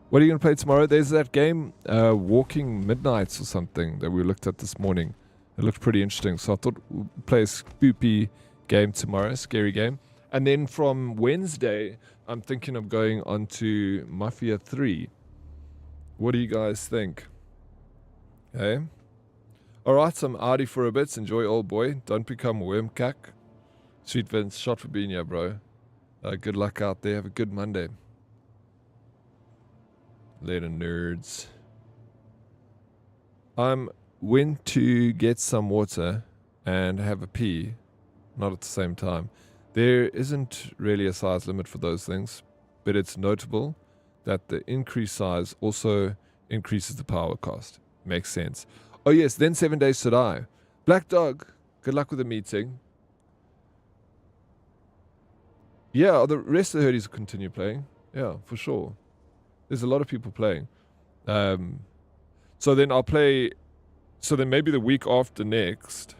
What are you going to play tomorrow? There's that game, Walking Midnights or something, that we looked at this morning. It looked pretty interesting. So I thought we'd play a spoopy game tomorrow, scary game. And then from Wednesday, I'm thinking of going on to Mafia 3. What do you guys think? Hey? Alright, I'm outie for a bit. Enjoy, old boy. Don't become wormcack. Sweet Vince, shot for being here, bro. Good luck out there. Have a good Monday. Later, nerds. Went to get some water and have a pee. Not at the same time. There isn't really a size limit for those things, but it's notable that the increased size also increases the power cost. Makes sense. Oh yes, then 7 Days to Die. Black Dog, good luck with the meeting. Yeah, the rest of the herdies will continue playing. Yeah, for sure. There's a lot of people playing. So then I'll play... So then maybe the week after next...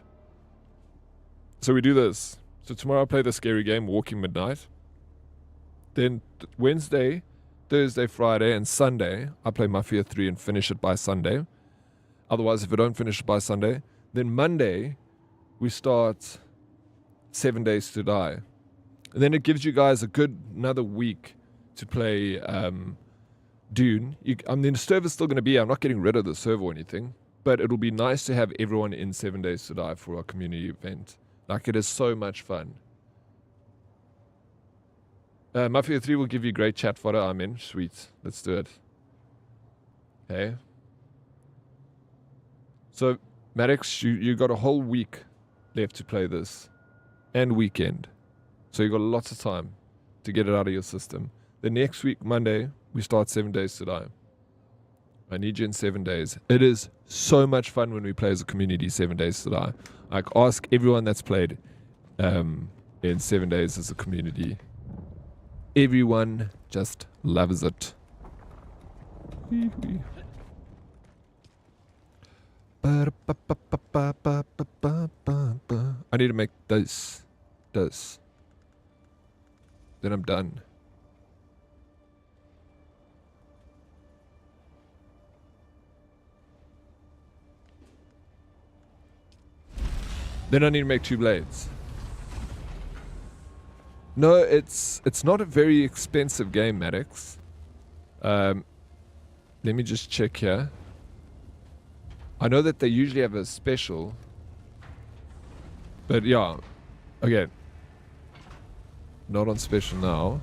So we do this. So tomorrow I'll play the scary game, Walking Midnight. Then Wednesday, Thursday, Friday, and Sunday, I play Mafia 3 and finish it by Sunday. Otherwise, if I don't finish it by Sunday, then Monday, we start 7 Days to Die. And then it gives you guys another week to play Dune. The server's still going to be here. I'm not getting rid of the server or anything. But it'll be nice to have everyone in 7 Days to Die for our community event. Like, it is so much fun. Mafia 3 will give you great chat fodder. I'm in. Sweet. Let's do it. Okay. So, Maddox, you got a whole week left to play this. And weekend. So you got lots of time to get it out of your system. The next week, Monday, we start 7 Days to Die. I need you in 7 days. It is so much fun when we play as a community 7 Days to Die. Like, ask everyone that's played in 7 days as a community. Everyone just loves it. I need to make this. Then I'm done. Then I need to make 2 blades. No, it's not a very expensive game, Maddox. Let me just check here. I know that they usually have a special. But yeah, again, not on special now.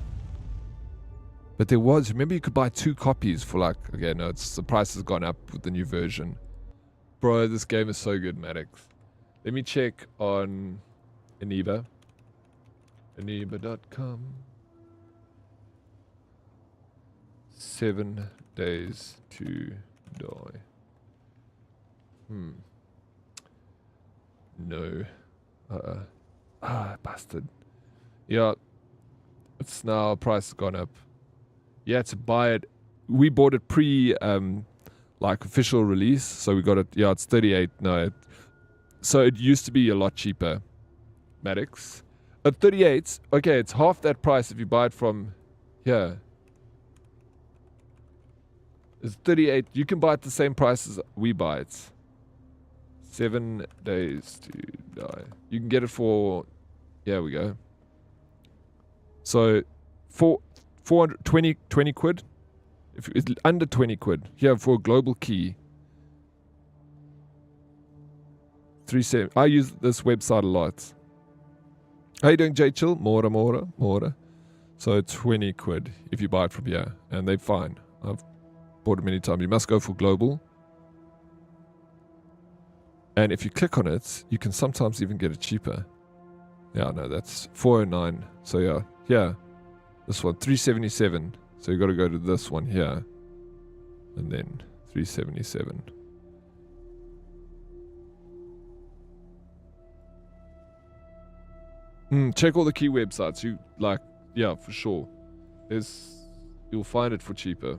But there was, remember you could buy 2 copies for like, okay, no, the price has gone up with the new version. Bro, this game is so good, Maddox. Let me check on Aniba. Aniba.com. 7 Days to Die. No. Bastard. Yeah. It's now, price has gone up. You had to buy it. We bought it pre, like, official release. So we got it, yeah, it's 38. No, so it used to be a lot cheaper. Maddox. At 38, okay, it's half that price if you buy it from here. It's 38. You can buy it the same price as we buy it. 7 Days to Die. You can get it for, here we go. So, for 420 quid. If it's under 20 quid. Here for a global key. 37. I use this website a lot. How you doing, J Chill? Mora. So 20 quid if you buy it from here. And they're fine. I've bought it many times. You must go for global. And if you click on it, you can sometimes even get it cheaper. Yeah, no, that's 409. So yeah. This one, 377. So you got to go to this one here. And then 377. Check all the key websites. You like, yeah, for sure. You'll find it for cheaper.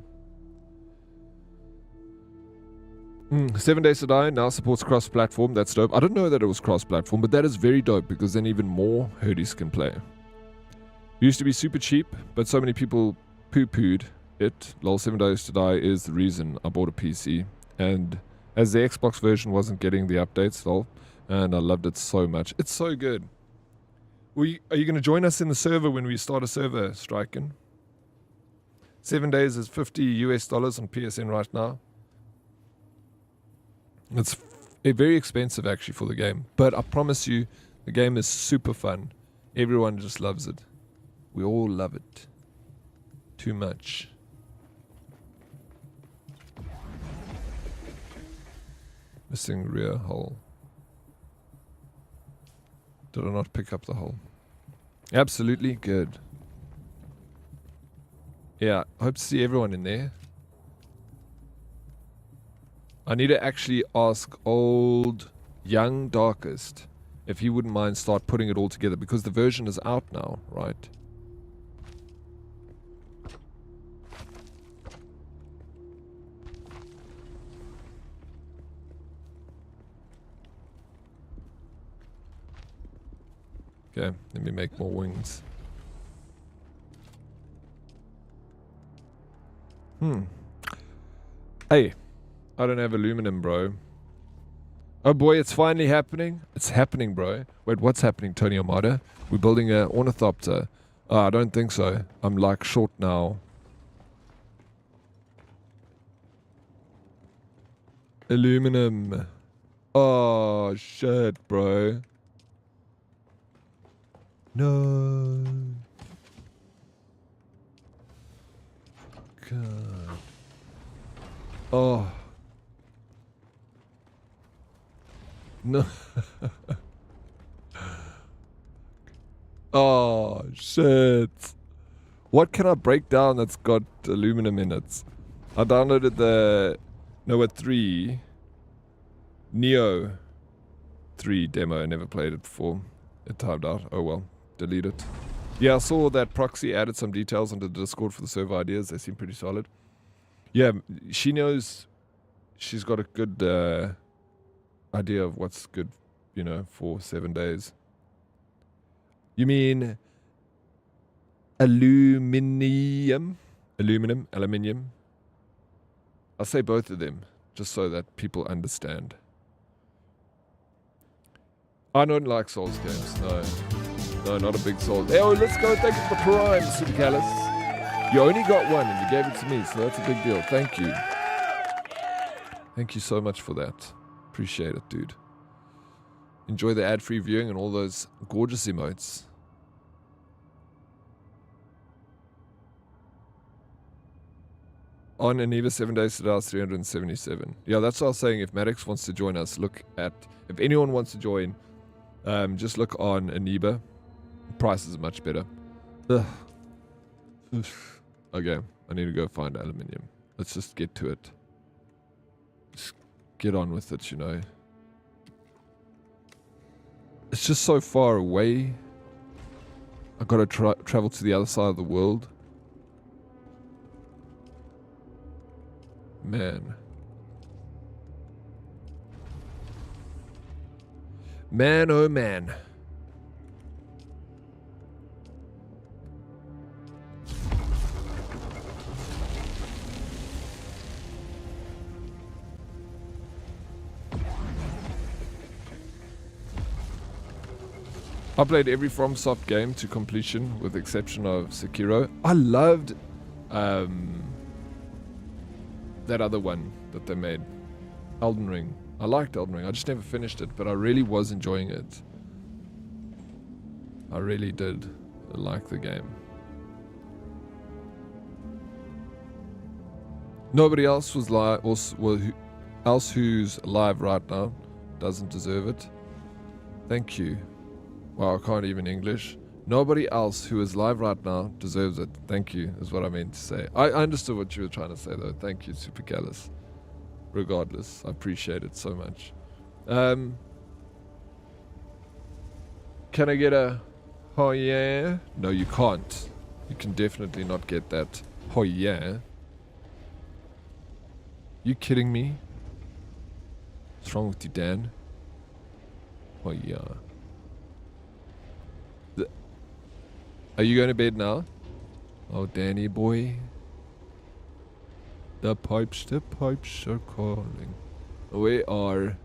7 Days to Die now supports cross-platform. That's dope. I didn't know that it was cross-platform, but that is very dope because then even more herdies can play. It used to be super cheap, but so many people poo-pooed it. Lol, 7 Days to Die is the reason I bought a PC. And as the Xbox version wasn't getting the updates, lol, and I loved it so much. It's so good. Are you going to join us in the server when we start a server, Striking? 7 days is $50 US on PSN right now. It's very expensive actually for the game, but I promise you, the game is super fun. Everyone just loves it. We all love it. Too much. Missing rear hull. Did I not pick up the hull? Absolutely good. Yeah, hope to see everyone in there. I need to actually ask old young Darkest if he wouldn't mind start putting it all together because the version is out now, right? Okay, let me make more wings. Hey, I don't have aluminum, bro. Oh boy, it's finally happening. It's happening, bro. Wait, what's happening, Tony Armada? We're building an ornithopter. I don't think so. I'm like short now. Aluminum. Oh, shit, bro. No. God. Oh. No. Oh, shit. What can I break down that's got aluminum in it? I downloaded the Noah 3 Neo 3 demo. I never played it before. It timed out. Oh well. Delete it. Yeah, I saw that Proxy added some details onto the Discord for the server ideas. They seem pretty solid. Yeah, she knows she's got a good idea of what's good, you know, for 7 days. You mean aluminium? Aluminium? I'll say both of them, just so that people understand. I don't like Souls games, no. No, not a big Souls. Hey, oh, let's go thank you for the Prime, Supercallus. You only got one and you gave it to me, so that's a big deal. Thank you. Thank you so much for that. Appreciate it, dude. Enjoy the ad-free viewing and all those gorgeous emotes. On Aniva 7 Days to Die 377. Yeah, that's what I was saying. If Maddox wants to join us, look at... If anyone wants to join, just look on Aniba. Prices are much better. Ugh. Okay, I need to go find aluminium. Let's just get to it. Just get on with it, you know. It's just so far away. I've got to travel to the other side of the world. Man. Man, oh man. I played every FromSoft game to completion with the exception of Sekiro. I loved that other one that they made, Elden Ring. I liked Elden Ring. I just never finished it, but I really was enjoying it. I really did like the game. Nobody else was live, else who's live right now doesn't deserve it. Thank you. Wow, I can't even English. Nobody else who is live right now deserves it. Thank you, is what I meant to say. I understood what you were trying to say, though. Thank you, Super Gallus. Regardless, I appreciate it so much. Can I get a oh yeah? No, you can't. You can definitely not get that oh yeah. You kidding me? What's wrong with you, Dan? Oh yeah. Are you going to bed now? Oh, Danny boy. The pipes are calling. We are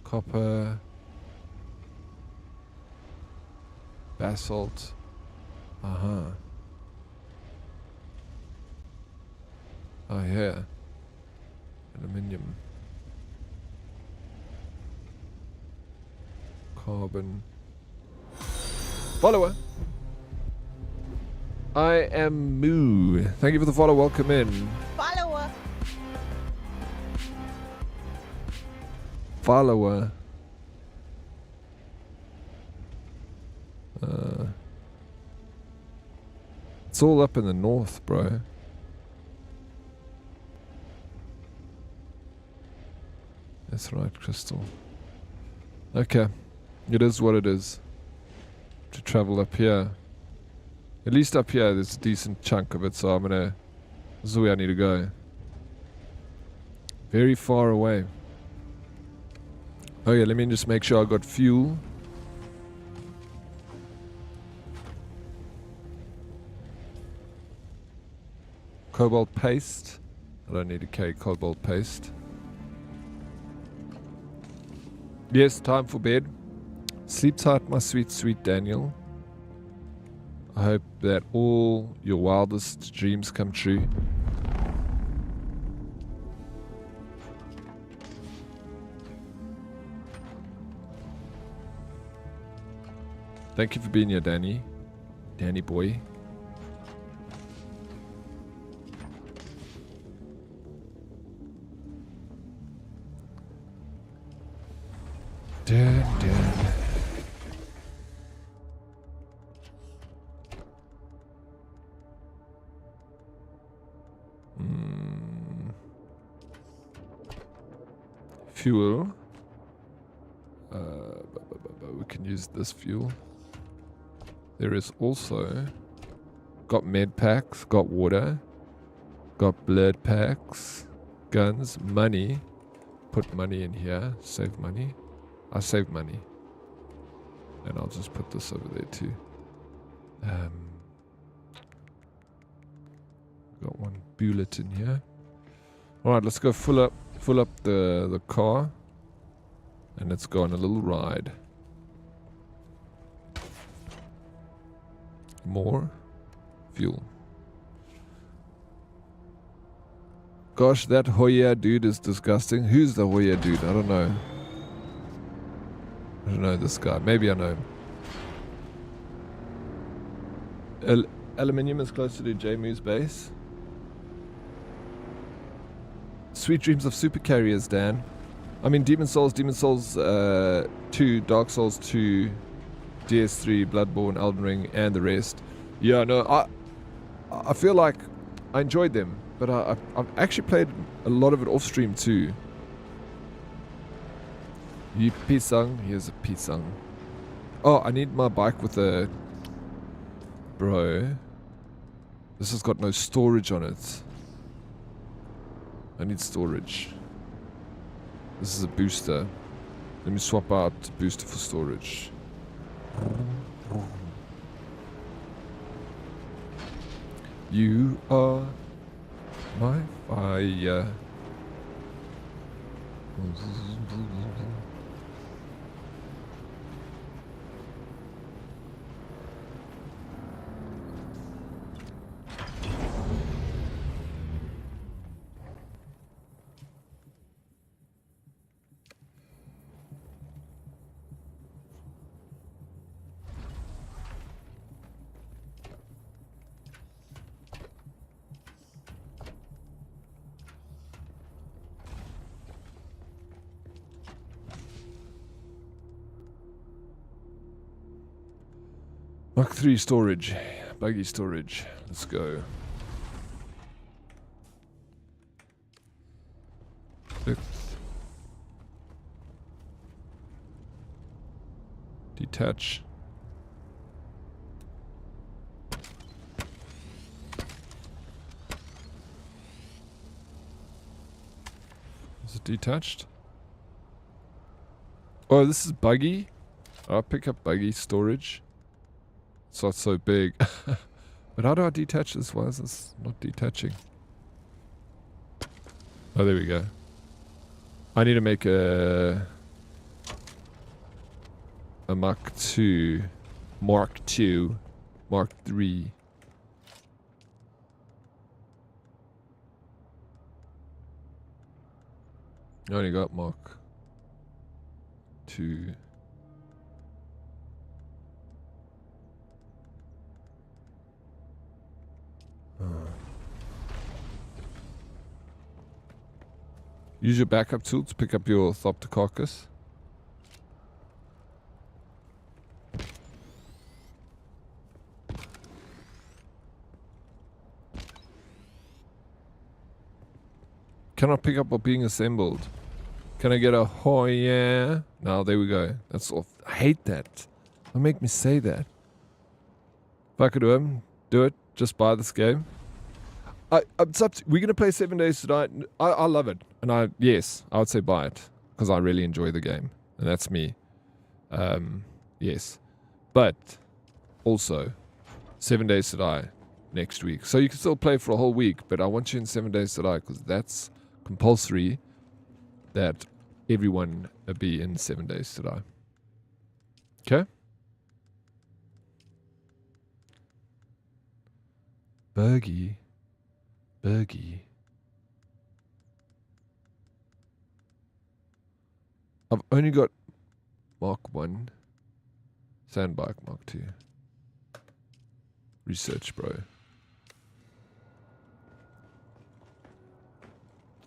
copper, basalt. Uh-huh. Oh yeah. Aluminium. Carbon. Follower. I am Moo. Thank you for the follow. Welcome in. Follower. Follower. It's all up in the north, bro. That's right, Crystal. Okay. It is what it is. To travel up here. At least up here, there's a decent chunk of it, so I'm gonna... This is where I need to go. Very far away. Okay, let me just make sure I got fuel. Cobalt paste. I don't need to carry cobalt paste. Yes, time for bed. Sleep tight, my sweet, sweet Daniel. I hope that all your wildest dreams come true. Thank you for being here, Danny. Danny boy. Dan. Fuel. We can use this fuel. There is also got med packs, got water, got blood packs, guns, money. Put money in here. Save money. I save money. And I'll just put this over there too. Got one bullet in here. Alright, let's go fill up the car. And let's go on a little ride. More fuel. Gosh, that Hoya dude is disgusting. Who's the Hoya dude? I don't know. I don't know this guy. Maybe I know him. Aluminium is closer to J-Moo's base. Sweet dreams of super carriers, Dan. I mean, Demon Souls 2, Dark Souls 2, DS3, Bloodborne, Elden Ring, and the rest. Yeah, no, I feel like I enjoyed them, but I've actually played a lot of it off stream too. Yi Pisang, here's a Pisang. Oh, I need my bike with a... Bro. This has got no storage on it. I need storage. This is a booster. Let me swap out booster for storage. You are my fire. Mark 3 storage. Buggy storage. Let's go. Detach. Is it detached? Oh, this is buggy. I'll pick up buggy storage. It's not so big. But how do I detach this? Why is this not detaching? Oh, there we go. I need to make a Mark 2, Mark 2, Mark 3. I only got Mark 2. Use your backup tool to pick up your Thoptococcus. Cannot pick up while being assembled. Can I get a oh yeah? No, there we go. That's all. I hate that. Don't make me say that. If I could do it. Just buy this game. It's up to, we're going to play 7 Days Tonight. I love it. And yes, I would say buy it. Because I really enjoy the game. And that's me. Yes. But also, 7 Days to Die next week. So you can still play for a whole week. But I want you in 7 Days to Die. Because that's compulsory that everyone be in 7 Days to Die. Okay? Buggy. I've only got Mark 1. Sandbike Mark 2. Research, bro.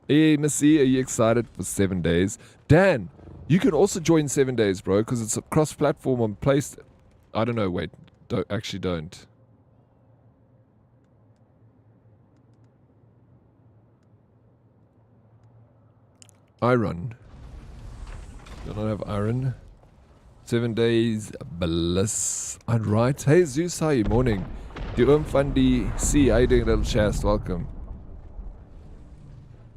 Hey, Missy, are you excited for 7 days? Dan, you can also join 7 days, bro, because it's a cross-platform on PlayStation. I don't know, wait. Don't. Iron. Do not have iron. 7 days bliss. Alright. Hey Zeus, how are you? Morning. The Fundy C, how you doing, little chast? Welcome.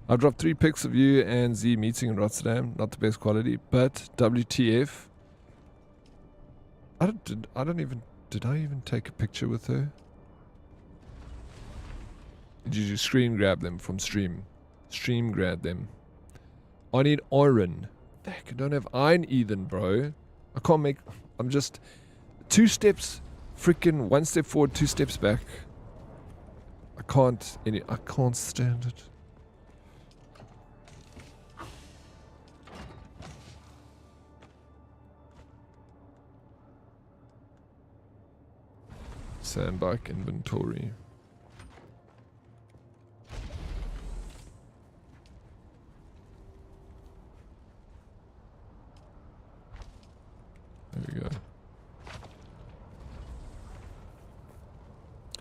I've dropped 3 pics of you and Z meeting in Rotterdam. Not the best quality, but WTF. Did I even take a picture with her? Did you just screen grab them from stream? Stream grab them. I need iron. Fuck, I don't have iron either, bro. I can't make... I'm just... 2 steps... Freaking 1 step forward, 2 steps back. I can't stand it. Sandbike inventory. There we go.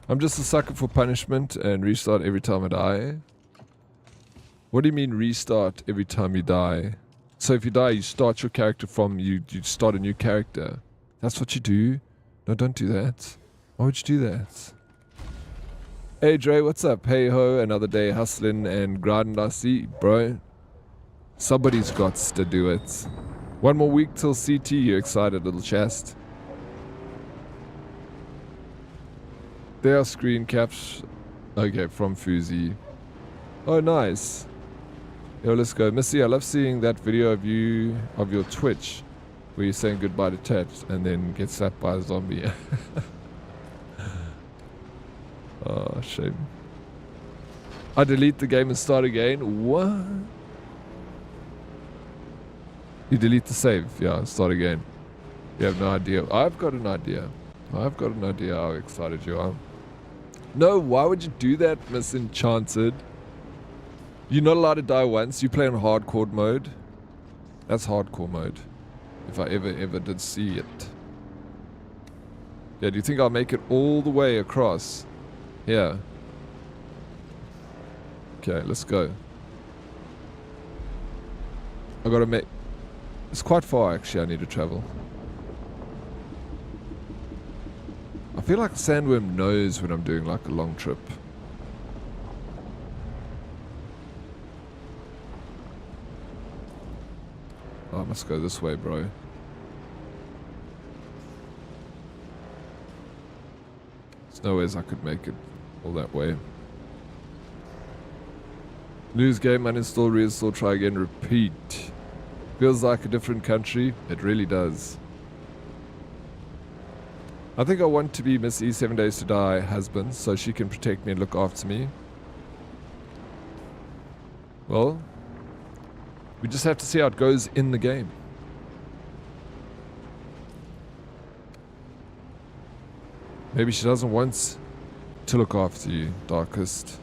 I'm just a sucker for punishment and restart every time I die. What do you mean restart every time you die? So if you die, you start your character from... You start a new character. That's what you do? No, don't do that. Why would you do that? Hey Dre, what's up? Hey ho, another day hustling and grinding. I see, bro. Somebody's got to do it. 1 more week till CT. You excited, little chest? There are screen caps. Okay, from Fuzi. Oh, nice. Yo, let's go. Missy, I love seeing that video of you, of your Twitch, where you're saying goodbye to Ted and then get slapped by a zombie. Oh, shame. I delete the game and start again? What? You delete the save, yeah, start again. You have no idea. I've got an idea how excited you are. No, why would you do that, Miss Enchanted? You're not allowed to die once. You play on hardcore mode. That's hardcore mode. If I ever did see it. Yeah, do you think I'll make it all the way across? Yeah. Okay, let's go. I gotta make... It's quite far, actually, I need to travel. I feel like the sandworm knows when I'm doing, like, a long trip. Oh, I must go this way, bro. There's no ways I could make it all that way. Lose game, uninstall, reinstall, try again, repeat. Feels like a different country. It really does. I think I want to be Miss E 7 Days to Die husband so she can protect me and look after me. Well, we just have to see how it goes in the game. Maybe she doesn't want to look after you, Darkest.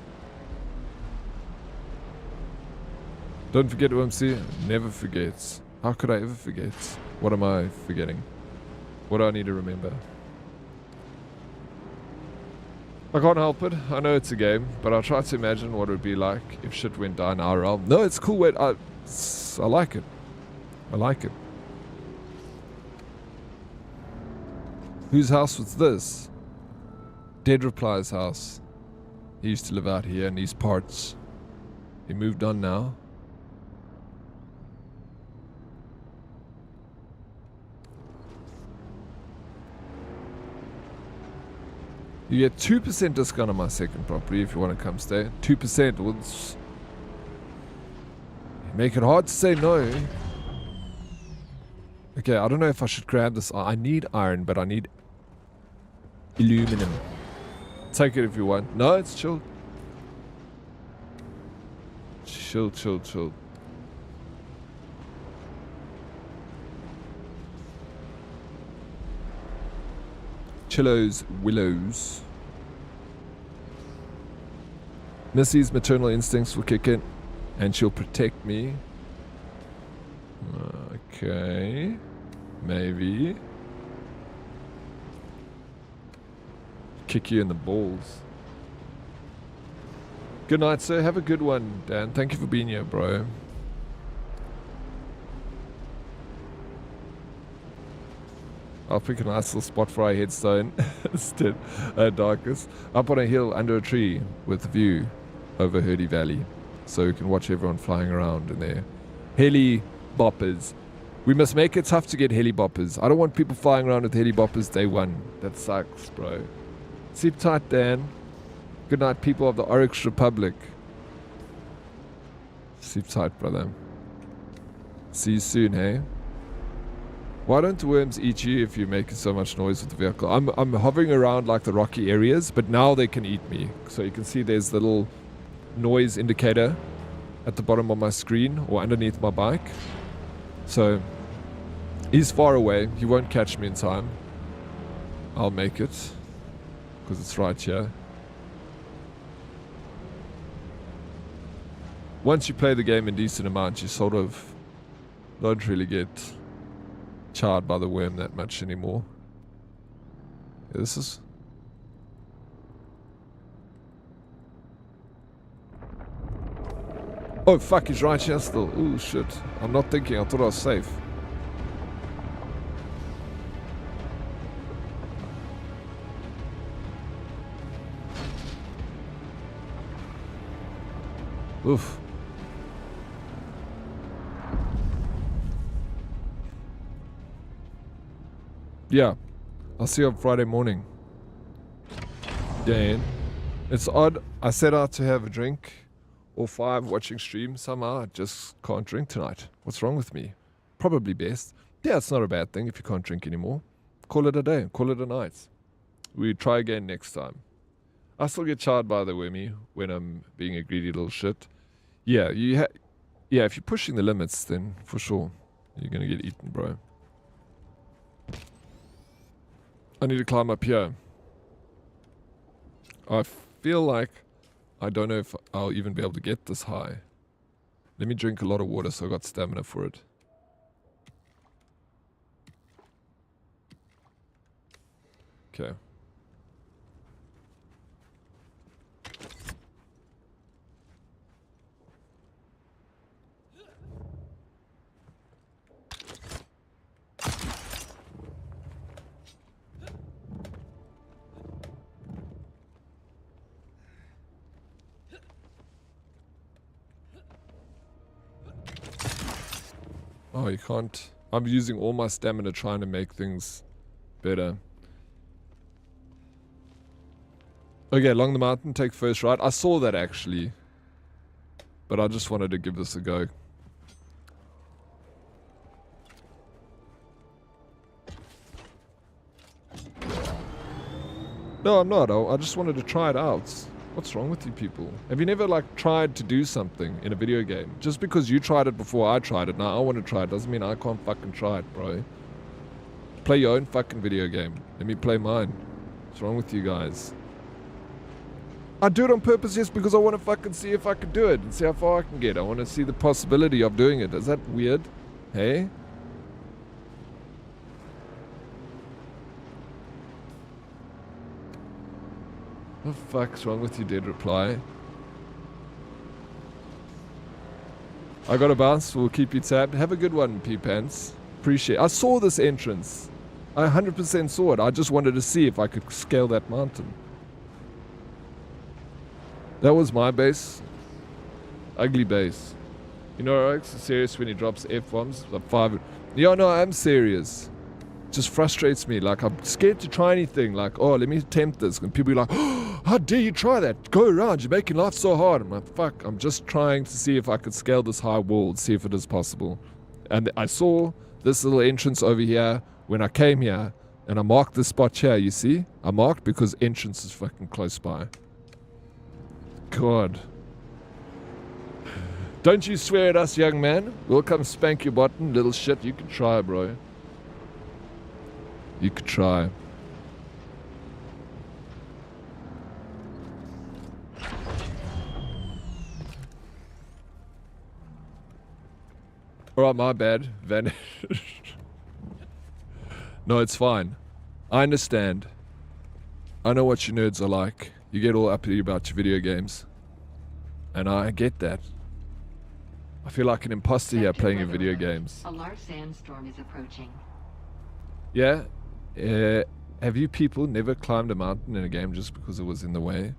Don't forget OMC, never forgets. How could I ever forget? What am I forgetting? What do I need to remember? I can't help it. I know it's a game, but I'll try to imagine what it would be like if shit went down IRL. No, it's cool. Wait, I like it. I like it. Whose house was this? Dead Reply's house. He used to live out here in these parts. He moved on now. You get 2% discount on my second property if you want to come stay. 2% would make it hard to say no. Okay, I don't know if I should grab this. I need iron, but I need aluminum. Take it if you want. No, it's chill. Chill, chill, chill. Chillows, willows. Missy's maternal instincts will kick in and she'll protect me. Okay. Maybe. Kick you in the balls. Good night, sir. Have a good one, Dan. Thank you for being here, bro. I'll pick a nice little spot for our headstone instead. Darkest. Up on a hill under a tree with a view over Hurdy Valley. So we can watch everyone flying around in their heli-boppers. We must make it tough to get heli-boppers. I don't want people flying around with heli-boppers day one. That sucks, bro. Sleep tight, Dan. Good night, people of the Oryx Republic. Sleep tight, brother. See you soon, hey? Why don't the worms eat you if you're making so much noise with the vehicle? I'm hovering around like the rocky areas, but now they can eat me. So you can see there's the little noise indicator at the bottom of my screen or underneath my bike. So he's far away. He won't catch me in time. I'll make it because it's right here. Once you play the game in decent amount, you sort of don't really get charred by the worm that much anymore. Yeah, this is... Oh fuck, he's right here still. Oh shit. I'm not thinking, I thought I was safe. Oof. Yeah, I'll see you on Friday morning. Dan. It's odd. I set out to have a drink or 5 watching stream. Somehow I just can't drink tonight. What's wrong with me? Probably best. Yeah, it's not a bad thing if you can't drink anymore. Call it a day. Call it a night. We try again next time. I still get charred by the wormy when I'm being a greedy little shit. Yeah, yeah, if you're pushing the limits, then for sure you're gonna get eaten, bro. I need to climb up here. I feel like I don't know if I'll even be able to get this high. Let me drink a lot of water so I got stamina for it. Okay. Oh, you can't. I'm using all my stamina trying to make things better. Okay, along the mountain, take first right. I saw that actually. But I just wanted to give this a go. No, I'm not. I just wanted to try it out. What's wrong with you people? Have you never like tried to do something in a video game? Just because you tried it before I tried it, now I want to try it, doesn't mean I can't fucking try it, bro. Play your own fucking video game. Let me play mine. What's wrong with you guys? I do it on purpose just because I want to fucking see if I can do it and see how far I can get. I want to see the possibility of doing it. Is that weird? Hey? What the fuck's wrong with you, Dead Reply? I got a bounce. We'll keep you tapped. Have a good one, P-Pants. Appreciate it. I saw this entrance. I 100% saw it. I just wanted to see if I could scale that mountain. That was my base. Ugly base. You know, Oryx is serious when he drops F-bombs. Like 5. Yeah, no, I'm serious. Just frustrates me. Like, I'm scared to try anything. Like, oh, let me attempt this. And people be like, oh, how dare you try that? Go around. You're making life so hard. I'm like, fuck. I'm just trying to see if I could scale this high wall. See if it is possible. And I saw this little entrance over here when I came here. And I marked this spot here, you see? I marked because entrance is fucking close by. God. Don't you swear at us, young man. We'll come spank your bottom, little shit. You can try, bro. You could try. Alright, my bad. Vanished. No, it's fine. I understand. I know what you nerds are like. You get all uppity about your video games. And I get that. I feel like an imposter here playing your video games. A large sandstorm is approaching. Yeah? Have you people never climbed a mountain in a game just because it was in the way?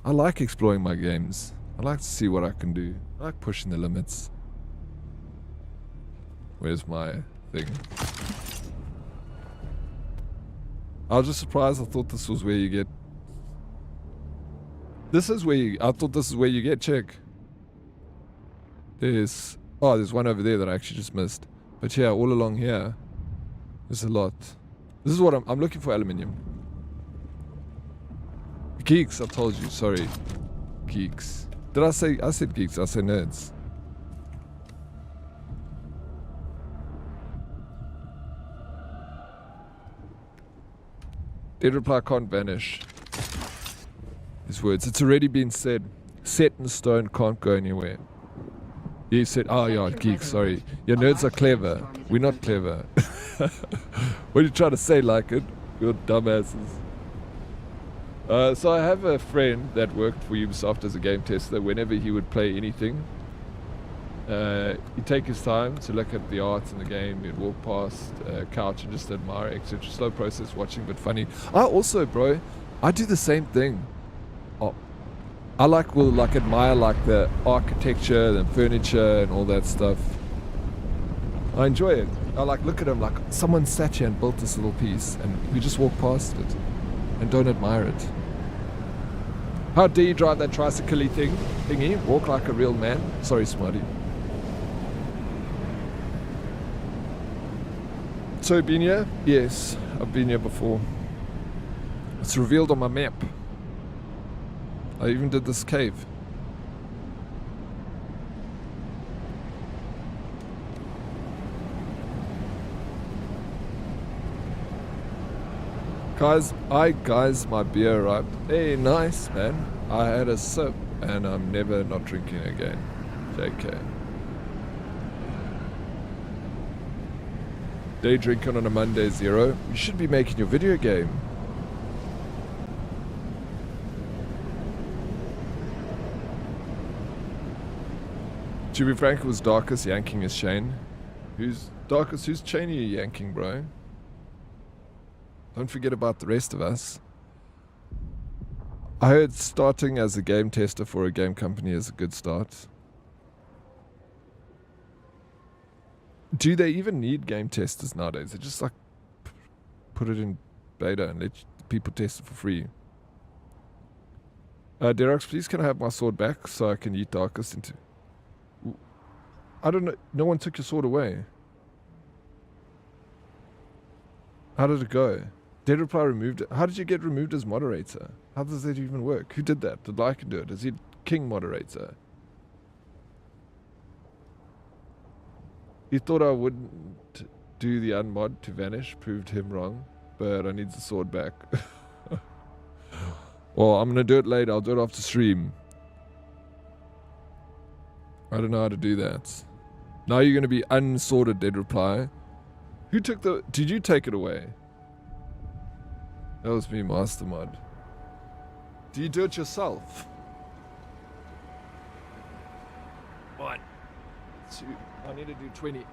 I like exploring my games. I like to see what I can do. I like pushing the limits. Where's my thing? I was just surprised. I thought this was where you get... This is where you... I thought this is where you get check. There's... Oh, there's one over there that I actually just missed. But yeah, all along here, there's a lot. This is what I'm looking for aluminium. Geeks, I told you. Sorry. Geeks. Did I say... I said geeks. I said nerds. Dead Reply can't vanish. His words. It's already been said. Set in stone, can't go anywhere. He said, oh yeah, geeks, sorry. Your nerds are clever. We're not clever. What are you trying to say, like it? You're dumbasses. So I have a friend that worked for Ubisoft as a game tester. Whenever he would play anything, he'd take his time to look at the art in the game. He'd walk past a couch and just admire, etc. Slow process watching, but funny. I also, bro, I do the same thing. I will admire like the architecture and furniture and all that stuff. I enjoy it. I look at them like someone sat here and built this little piece and we just walk past it and don't admire it. How dare you drive that tricycle-y thingy? Walk like a real man. Sorry, Smarty. So, been here? Yes, I've been here before. It's revealed on my map. I even did this cave. Guys, my beer arrived. Hey, nice, man. I had a sip and I'm never not drinking again. JK. Day drinking on a Monday, Zero. You should be making your video game. To be frank, it was Darkus yanking his chain. Who's Darkus? Whose chain are you yanking, bro? Don't forget about the rest of us. I heard starting as a game tester for a game company is a good start. Do they even need game testers nowadays? They just like put it in beta and let people test it for free. Dead Oryx, please can I have my sword back so I can eat Darkus into... I don't know. No one took your sword away. How did it go? Dead Reply removed it. How did you get removed as moderator? How does that even work? Who did that? Did Lycan do it? Is he king moderator? He thought I wouldn't do the unmod to vanish. Proved him wrong. But I need the sword back. Well, I'm going to do it later. I'll do it after stream. I don't know how to do that. Now you're going to be unsorted, Dead Reply. Who took the... Did you take it away? That was me, Master Mod. Do you do it yourself? 1, 2. I need to do 20.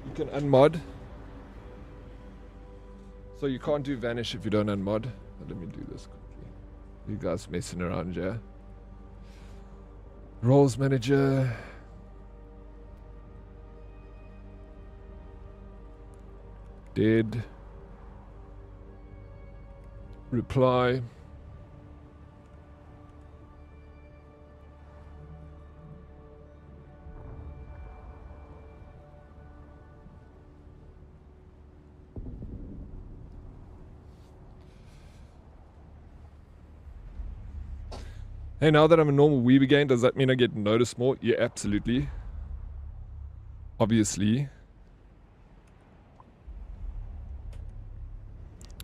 You can unmod. So you can't do vanish if you don't unmod. Let me do this quickly. You guys messing around, yeah? Roles manager. Dead. Reply. Hey, now that I'm a normal weeb again, does that mean I get noticed more? Yeah, absolutely. Obviously.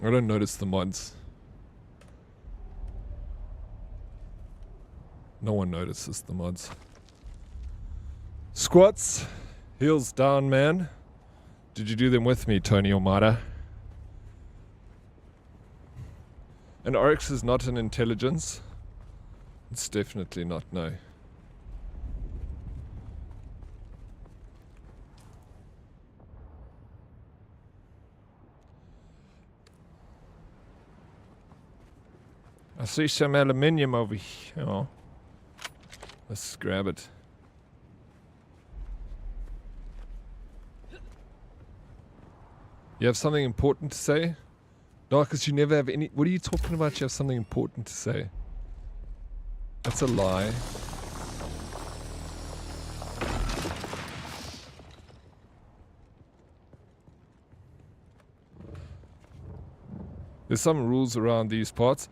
I don't notice the mods. No one notices the mods. Squats. Heels down, man. Did you do them with me, Tony Omada? And Oryx is not an intelligence. It's definitely not, no. I see some aluminium over here. Oh. Let's grab it. You have something important to say? Darkus, you never have any... What are you talking about? You have something important to say. That's a lie. There's some rules around these parts.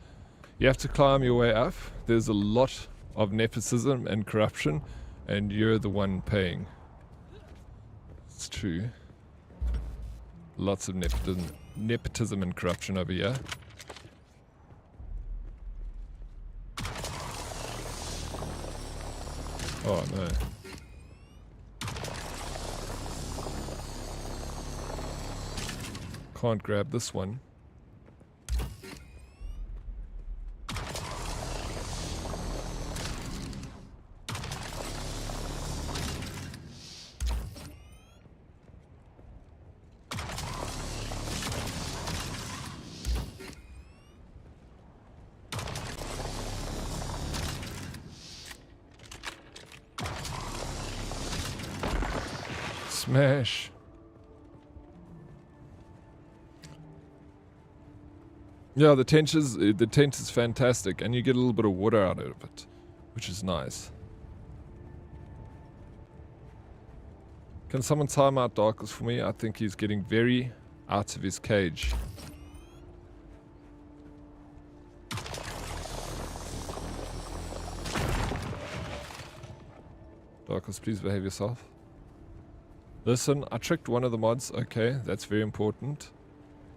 You have to climb your way up. There's a lot of nepotism and corruption, and you're the one paying. It's true. Lots of nepotism and corruption over here. Oh no. Can't grab this one. Smash. Yeah, the tent is fantastic, and you get a little bit of water out of it, which is nice. Can someone time out Darkus for me? I think he's getting very out of his cage. Darkest, please behave yourself. Listen, I tricked one of the mods. Okay, that's very important.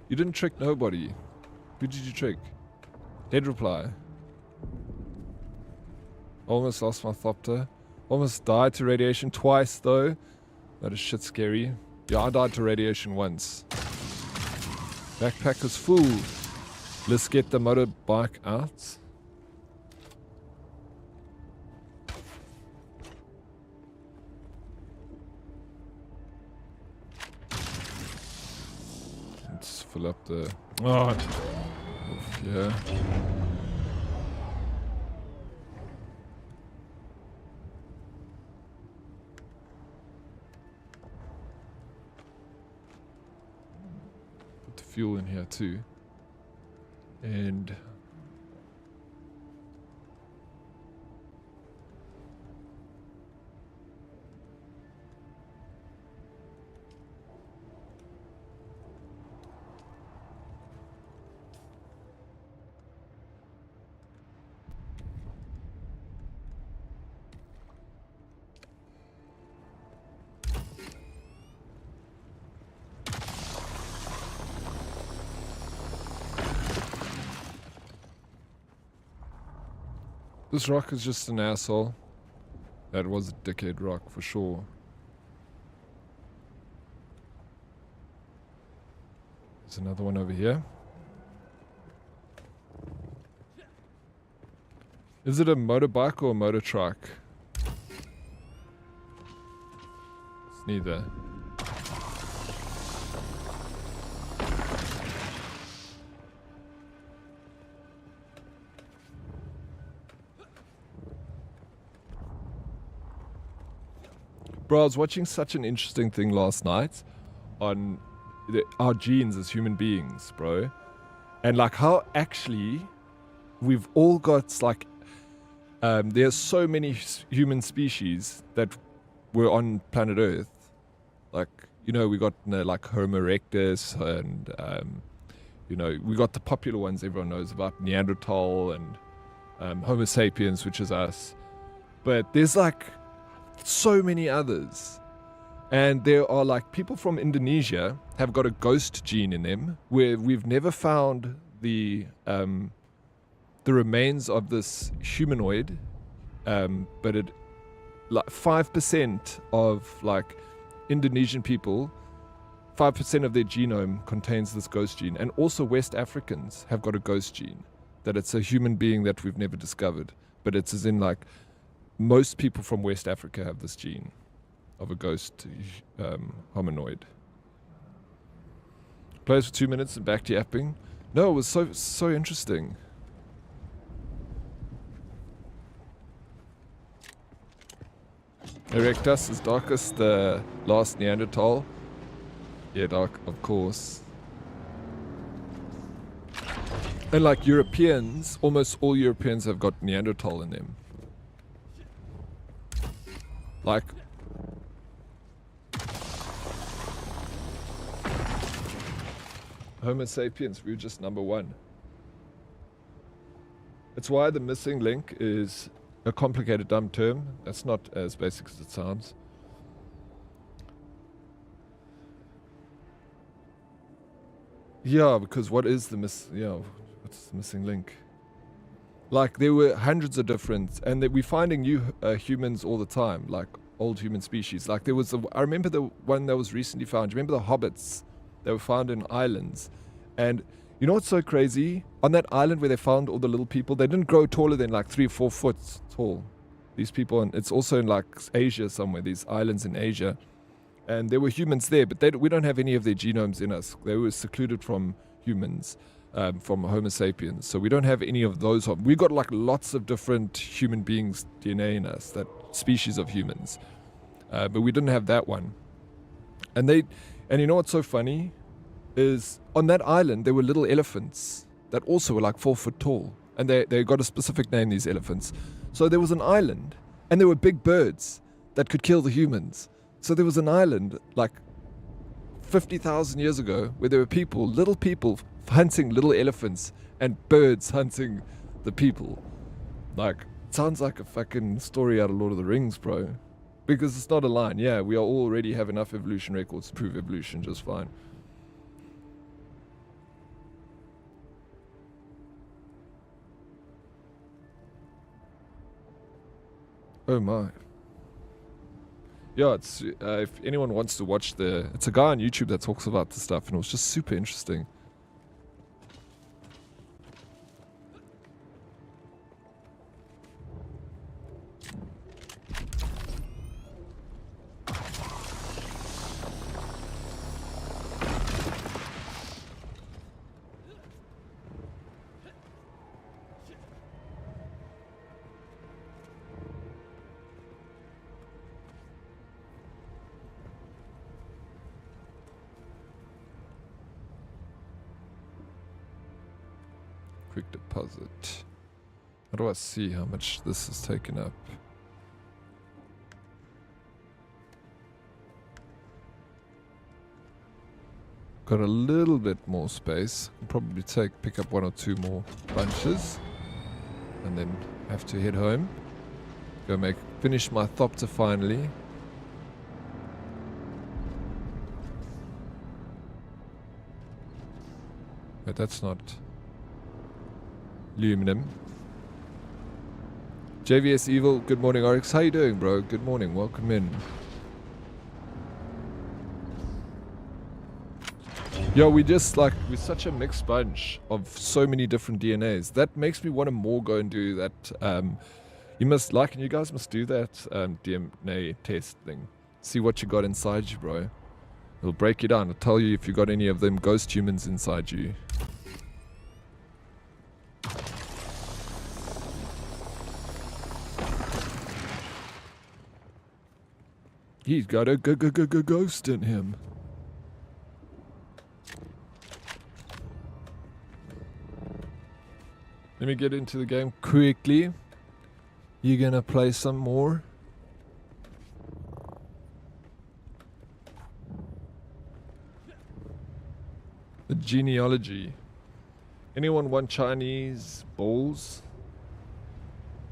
You didn't trick nobody. Who did you trick? Dead reply. Almost lost my thopter. Almost died to radiation twice though. That is shit scary. Yeah, I died to radiation once. Backpack is full. Let's get the motorbike out. Let's fill up the... Oh, yeah. Put the fuel in here too. And... this rock is just an asshole. That was a dickhead rock for sure. There's another one over here. Is it a motorbike or a motor truck? It's neither. Bro, I was watching such an interesting thing last night on our genes as human beings, bro. And like how actually we've all got like, there's so many human species that were on planet Earth. Like, you know, we got like Homo erectus and, you know, we got the popular ones everyone knows about, Neanderthal and Homo sapiens, which is us. But there's like so many others, and there are like people from Indonesia have got a ghost gene in them where we've never found the remains of this humanoid, but it like 5% of like Indonesian people, 5% of their genome contains this ghost gene, and also West Africans have got a ghost gene, that it's a human being that we've never discovered, but it's as in like most people from West Africa have this gene of a ghost hominoid. Plays for 2 minutes and back to yapping. No, it was so interesting. Erectus is Darkest, the last Neanderthal. Yeah, Dark, of course. And like Europeans, almost all Europeans have got Neanderthal in them. Like, Homo sapiens, we were just number one. It's why the missing link is a complicated, dumb term. That's not as basic as it sounds. Yeah, because what is the what's the missing link? Like, there were hundreds of different, and we're finding new humans all the time, like old human species. Like there was, I remember the one that was recently found. Do you remember the hobbits that were found in islands? And you know what's so crazy? On that island where they found all the little people, they didn't grow taller than like 3 or 4 foot tall. These people, and it's also in like Asia somewhere, these islands in Asia. And there were humans there, but we don't have any of their genomes in us. They were secluded from humans. From Homo sapiens, so we don't have any of those. We got like lots of different human beings' DNA in us, that species of humans, but we didn't have that one. And you know what's so funny is on that island there were little elephants that also were like 4 foot tall, and they got a specific name, these elephants. So there was an island, and there were big birds that could kill the humans. So there was an island like 50,000 years ago where there were little people hunting little elephants and birds hunting the people. Like, it sounds like a fucking story out of Lord of the Rings, bro. Because it's not a line. Yeah, we already have enough evolution records to prove evolution just fine. Oh my. Yeah, it's if anyone wants to watch it's a guy on YouTube that talks about this stuff, and it was just super interesting. Quick deposit. How do I see how much this is taken up? Got a little bit more space. Can probably pick up 1 or 2 more bunches, and then have to head home. Go finish my thopter finally. But that's not aluminum. JVS Evil, good morning, Oryx. How you doing, bro? Good morning, welcome in. Yo, we're such a mixed bunch of so many different DNAs. That makes me want to more go and do that. You guys must do that DNA test thing. See what you got inside you, bro. It'll break you down. It'll tell you if you got any of them ghost humans inside you. He's got a ghost in him. Let me get into the game quickly. You gonna play some more? The genealogy. Anyone want Chinese balls?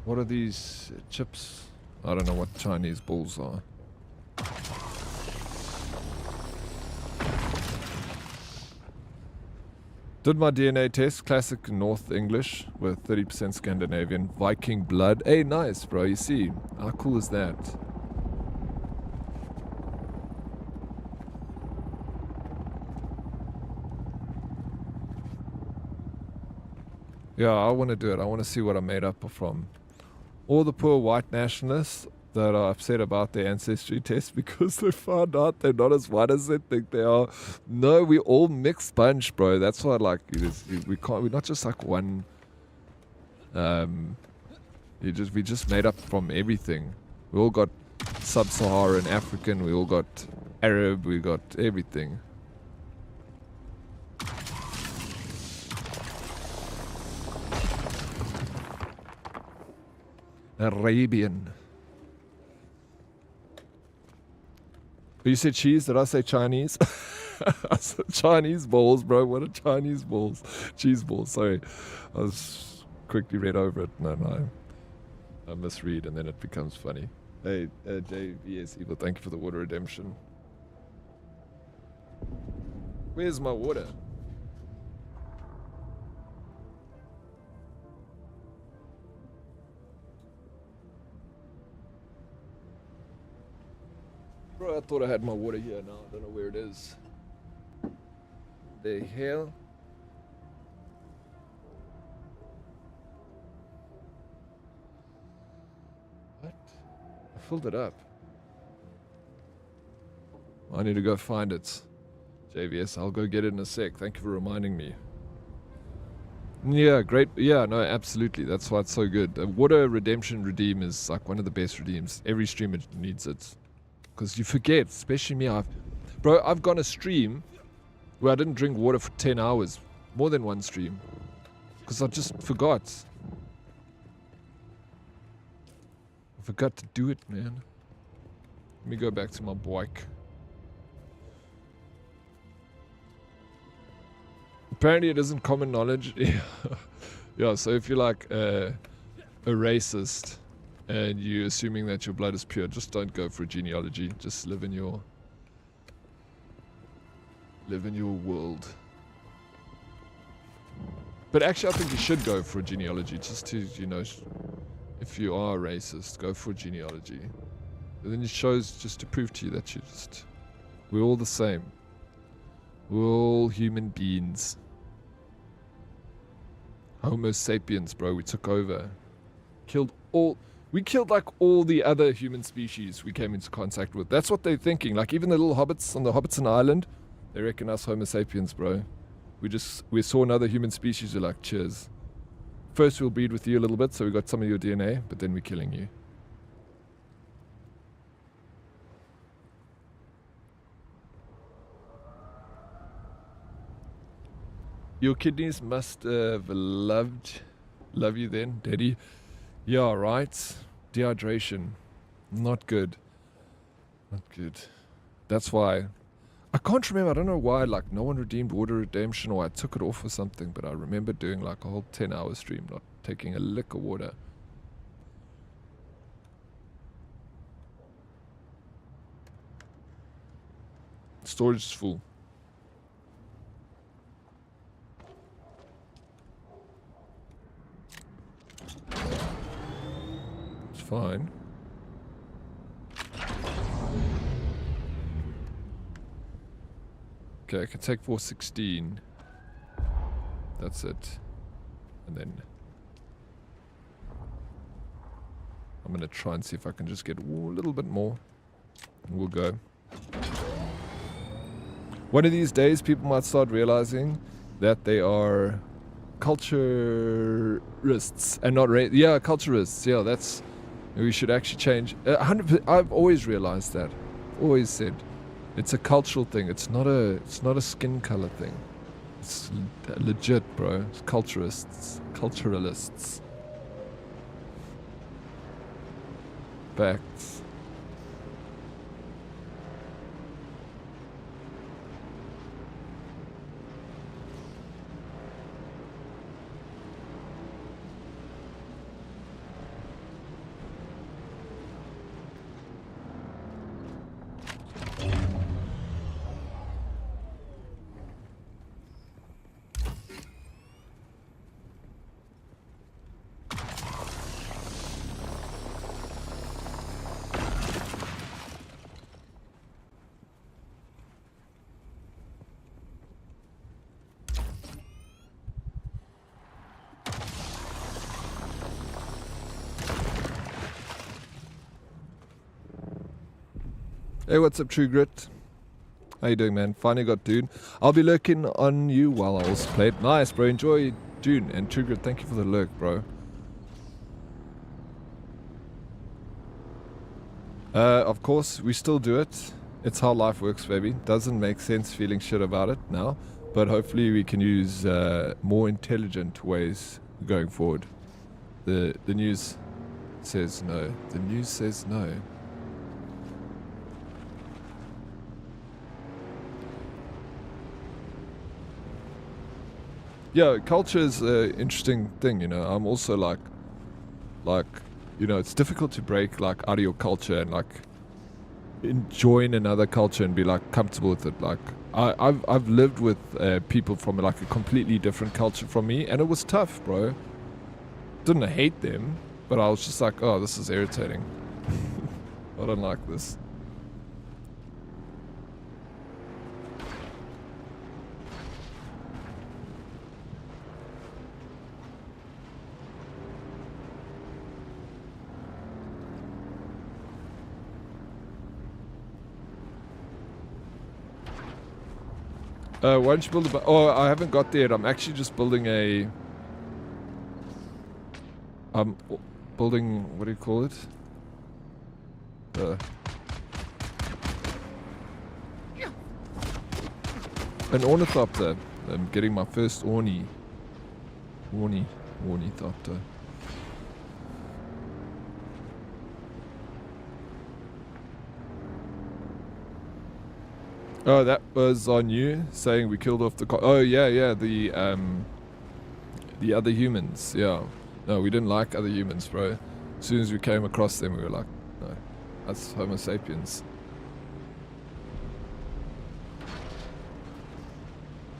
What are these chips? I don't know what Chinese balls are. Did my DNA test, classic North English with 30% Scandinavian, Viking blood. Hey, nice, bro. You see, how cool is that? Yeah, I want to do it. I want to see what I'm made up from. All the poor white nationalists that are upset about their ancestry test because they found out they're not as white as they think they are. No, we all mixed bunch, bro. That's why, like, we're not just like one. We just made up from everything. We all got sub-Saharan African. We all got Arab. We got everything. Arabian. You said cheese, did I say Chinese? I said Chinese balls, bro. What are Chinese balls? Cheese balls, sorry. I was quickly read over it. No. I misread and then it becomes funny. Hey, JVS Evil, thank you for the water redemption. Where's my water? Bro, I thought I had my water here now. I don't know where it is. The hell? What? I filled it up. I need to go find it. JVS, I'll go get it in a sec. Thank you for reminding me. Yeah, great. Yeah, no, absolutely. That's why it's so good. Water redemption redeem is like one of the best redeems. Every streamer needs it. Because you forget, especially me. I've gone a stream where I didn't drink water for 10 hours. More than one stream. Because I just forgot. I forgot to do it, man. Let me go back to my bike. Apparently it isn't common knowledge. Yeah, so if you're like a racist and you're assuming that your blood is pure, just don't go for a genealogy. Just live in your world. But actually, I think you should go for a genealogy, just to, you know, if you are racist, go for a genealogy. And then it shows, just to prove to you that we're all the same. We're all human beings. Homo sapiens, bro, we took over. We killed like all the other human species we came into contact with. That's what they're thinking. Like even the little hobbits on the Hobbiton Island, they reckon us Homo sapiens, bro. We saw another human species, we're like, cheers. First we'll breed with you a little bit, so we got some of your DNA, but then we're killing you. Your kidneys must have love you then, Daddy. Yeah, right. Dehydration. Not good. Not good. That's why. I can't remember. I don't know why. Like, no one redeemed Water Redemption, or I took it off or something. But I remember doing like a whole 10-hour stream, not taking a lick of water. Storage is full. Fine. Okay, I can take 416. That's it. And then I'm gonna try and see if I can just get a little bit more. And we'll go. One of these days, people might start realizing that they are culturists and not culturists. Yeah, that's. We should actually change. 100%. I've always realized that. Always said, it's a cultural thing. It's not a skin color thing. It's legit, bro. It's culturists. Culturalists. Facts. Hey, what's up, True Grit? How you doing, man? Finally got Dune. I'll be lurking on you while I also play it. Nice, bro. Enjoy Dune. And True Grit, thank you for the lurk, bro. Of course, we still do it. It's how life works, baby. Doesn't make sense feeling shit about it now. But hopefully we can use more intelligent ways going forward. The news says no. The news says no. Yeah, culture is an interesting thing, you know. I'm also like, you know, it's difficult to break like out of your culture and like join another culture and be like comfortable with it. Like I've lived with people from like a completely different culture from me, and it was tough, bro. Didn't hate them, but I was just like, oh, this is irritating. I don't like this. Why don't you build a... Oh, I haven't got there yet. I'm actually just building a... I'm building... What do you call it? An ornithopter. I'm getting my first ornithopter. Oh, that was on you saying we killed off the... Oh, yeah, the other humans, yeah. No, we didn't like other humans, bro. As soon as we came across them, we were like, no, that's Homo sapiens.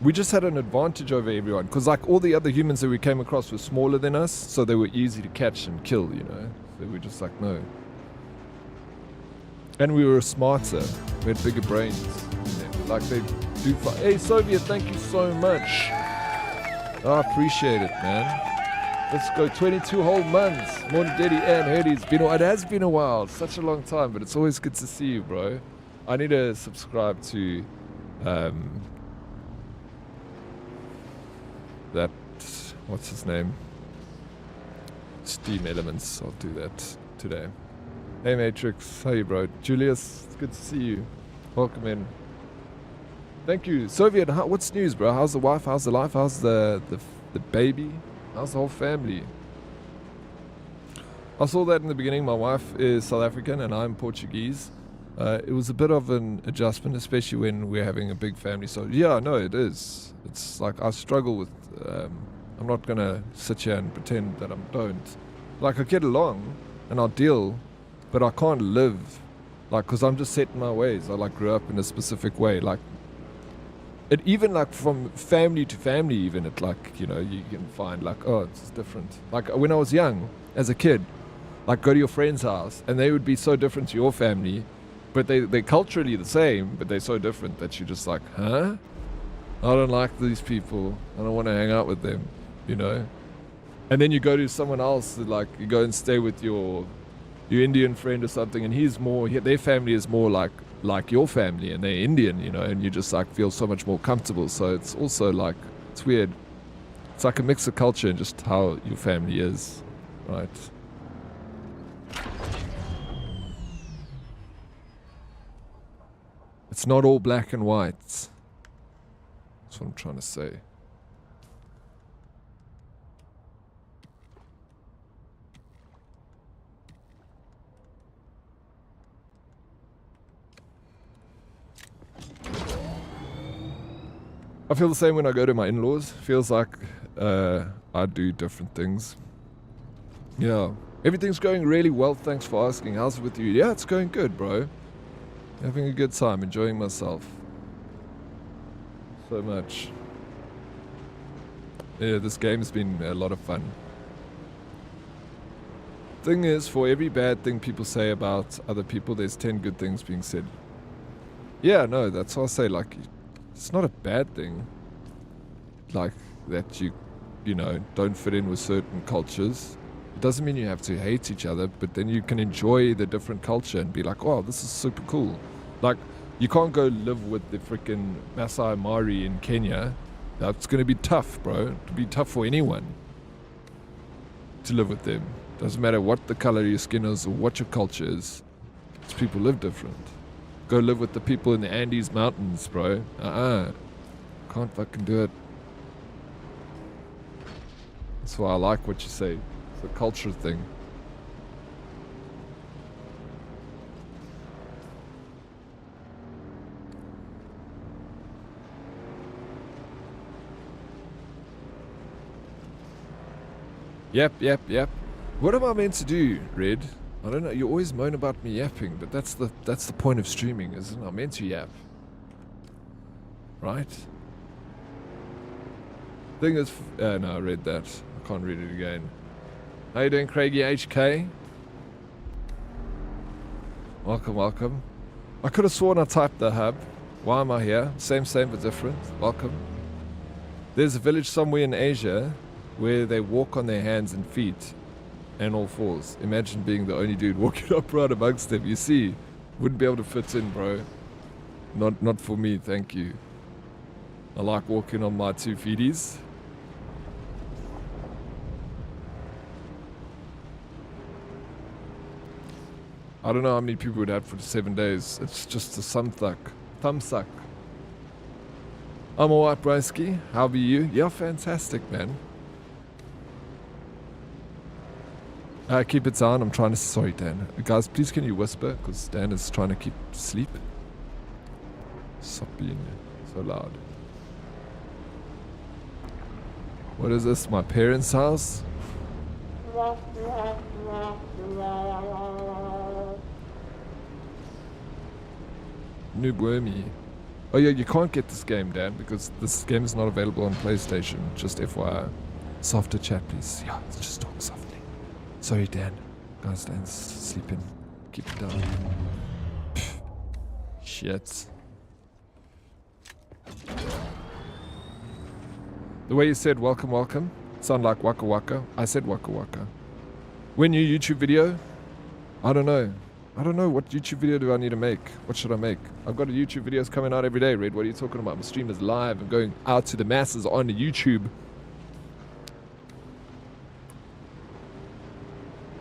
We just had an advantage over everyone, because like all the other humans that we came across were smaller than us, so they were easy to catch and kill, you know. So we were just like, no. And we were smarter. We had bigger brains. Like they do. Hey, Soviet, thank you so much. I appreciate it, man. Let's go 22 whole months. Morning, Daddy and Herdy. It has been a while. Such a long time, but it's always good to see you, bro. I need to subscribe to that, what's his name? Steam Elements. I'll do that today. Hey Matrix, how you, bro? Julius, it's good to see you. Welcome in. Thank you. Soviet, what's news, bro? How's the wife? How's the life? How's the baby? How's the whole family? I saw that in the beginning. My wife is South African and I'm Portuguese. It was a bit of an adjustment, especially when we're having a big family. So yeah, no, it is. It's like I struggle with. I'm not gonna sit here and pretend that I don't. Like I get along and I'll deal, but I can't live, like, cause I'm just set in my ways. I like grew up in a specific way. Like it even like from family to family, even it like, you know, you can find like, oh, it's different. Like when I was young, as a kid, like go to your friend's house and they would be so different to your family, but they're culturally the same, but they're so different that you're just like, huh? I don't like these people. I don't want to hang out with them, you know? And then you go to someone else, like you go and stay with your Indian friend or something, and he's more, their family is more like your family, and they're Indian, you know, and you just like feel so much more comfortable. So it's also like, it's weird. It's like a mix of culture and just how your family is, right? It's not all black and white. That's what I'm trying to say. I feel the same when I go to my in-laws. Feels like I do different things. Yeah. Everything's going really well, thanks for asking. How's it with you? Yeah, it's going good, bro. Having a good time, enjoying myself. So much. Yeah, this game's been a lot of fun. Thing is, for every bad thing people say about other people, there's 10 good things being said. Yeah, no, that's what I say, like, it's not a bad thing. Like, that you know, don't fit in with certain cultures. It doesn't mean you have to hate each other, but then you can enjoy the different culture and be like, oh, this is super cool. Like, you can't go live with the freaking Masai Mari in Kenya. That's going to be tough, bro. It'll be tough for anyone to live with them. Doesn't matter what the color of your skin is or what your culture is. These people live different. Go live with the people in the Andes Mountains, bro. Can't fucking do it. That's why I like what you say. It's a culture thing. Yep. What am I meant to do, Red? I don't know. You always moan about me yapping, but that's the point of streaming, isn't it? I'm meant to yap. Right? Thing is, no, I read that. I can't read it again. How you doing, Craigie HK? Welcome. I could have sworn I typed the hub. Why am I here? Same but different. Welcome. There's a village somewhere in Asia where they walk on their hands and feet and all fours. Imagine being the only dude walking upright amongst them. You see, wouldn't be able to fit in, bro. Not for me, thank you. I like walking on my 2 feeties. I don't know how many people would have for 7 days. It's just a thumb suck. I'm alright, Brysky. How are you? Yeah, fantastic, man. Keep it down. I'm trying to... Sorry, Dan. Guys, please can you whisper? Because Dan is trying to keep sleep. Stop being so loud. What is this? My parents' house? Noob Wormy. Oh yeah, you can't get this game, Dan, because this game is not available on PlayStation. Just FYI. Softer chat, please. Yeah, just talk softly. Sorry, Dan. Guys, Dan's sleeping. Keep it down. Pff. Shit. The way you said welcome, welcome, sound like waka waka. I said waka waka. When new YouTube video? I don't know. I don't know. What YouTube video do I need to make? What should I make? I've got YouTube videos coming out every day, Red. What are you talking about? My stream is live and going out to the masses on the YouTube.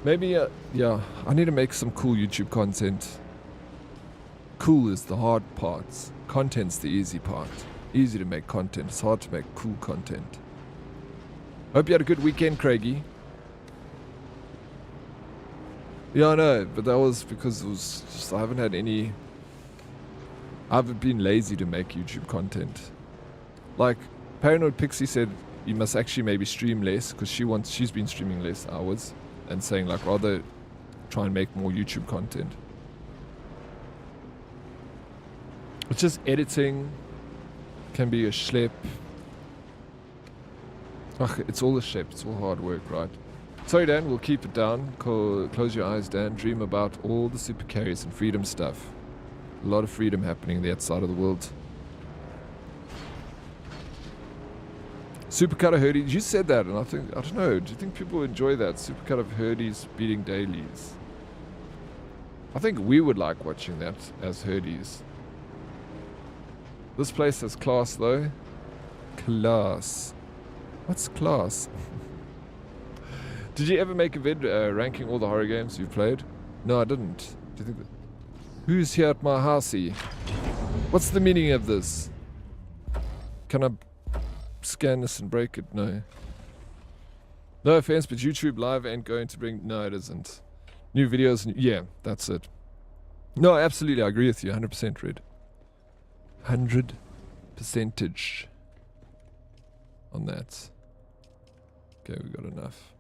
Maybe, yeah, I need to make some cool YouTube content. Cool is the hard parts. Content's the easy part. Easy to make content. It's hard to make cool content. Hope you had a good weekend, Craigie. Yeah, I know, but that was because it was just, I haven't had any... I haven't been lazy to make YouTube content. Like, Paranoid Pixie said you must actually maybe stream less, because she's been streaming less hours, and saying like rather try and make more YouTube content. It's just editing can be a schlep. Ugh, it's all a schlep, it's all hard work, right? Sorry, Dan, we'll keep it down. Close your eyes, Dan. Dream about all the super carriers and freedom stuff. A lot of freedom happening the outside of the world. Supercut of Herdies. You said that, and I don't know. Do you think people enjoy that? Supercut of Herdies beating dailies. I think we would like watching that as Herdies. This place has class, though. Class. What's class? Did you ever make a vid ranking all the horror games you've played? No, I didn't. Do you think that? Who's here at my housey? What's the meaning of this? Can I scan this and break it? No. No offense, but YouTube Live ain't going to bring... No, it isn't. New videos... Yeah, that's it. No, absolutely, I agree with you. 100% Red. 100% on that. Okay, we got enough.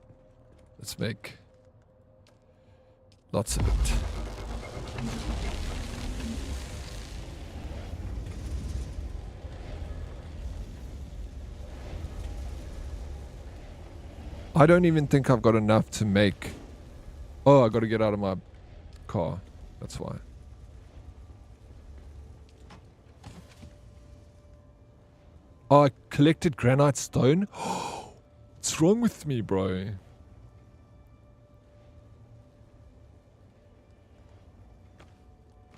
Let's make lots of it. I don't even think I've got enough to make... Oh, I got to get out of my car. That's why. Oh, I collected granite stone? What's wrong with me, bro?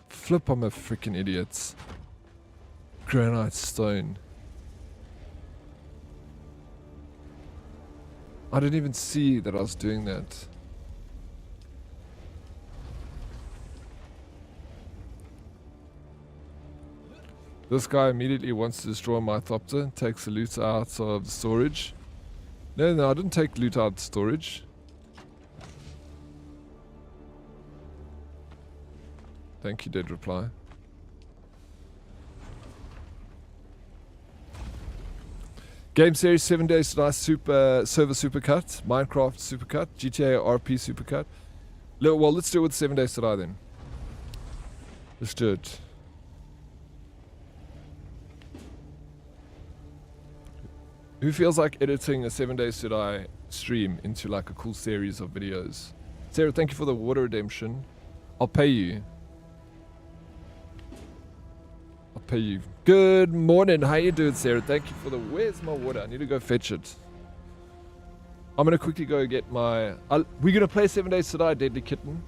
Flip, I'm a freaking idiot. Granite stone. I didn't even see that I was doing that. This guy immediately wants to destroy my thopter, takes the loot out of the storage. No, I didn't take loot out of the storage. Thank you, Dead Reply. Game series 7 days to die server supercut, Minecraft supercut, GTA RP supercut. Well, let's do it with 7 days to die then. Let's do it. Who feels like editing a 7 days to die stream into like a cool series of videos? Sarah, thank you for the water redemption. I'll pay you. I'll pay you. Good morning. How you doing, Sarah? Thank you for the... Where's my water? I need to go fetch it. I'm going to quickly go get my... we're going to play 7 days to die, Deadly Kitten.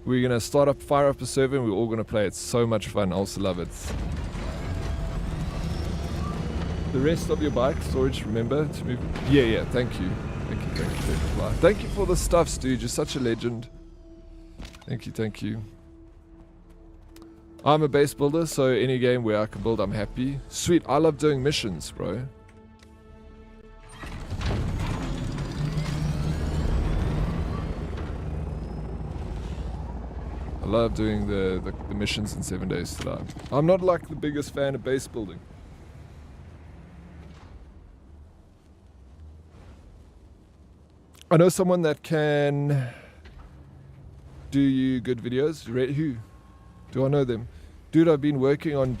We're going to fire up a server and we're all going to play. It's so much fun. I also love it. The rest of your bike storage, remember to move... Yeah, thank you. Thank you for the stuffs, dude. You're such a legend. Thank you. I'm a base builder, so any game where I can build, I'm happy. Sweet, I love doing missions, bro. I love doing the missions in 7 days to die. I'm not like the biggest fan of base building. I know someone that can do you good videos? Who? Do I know them? Dude, I've been working on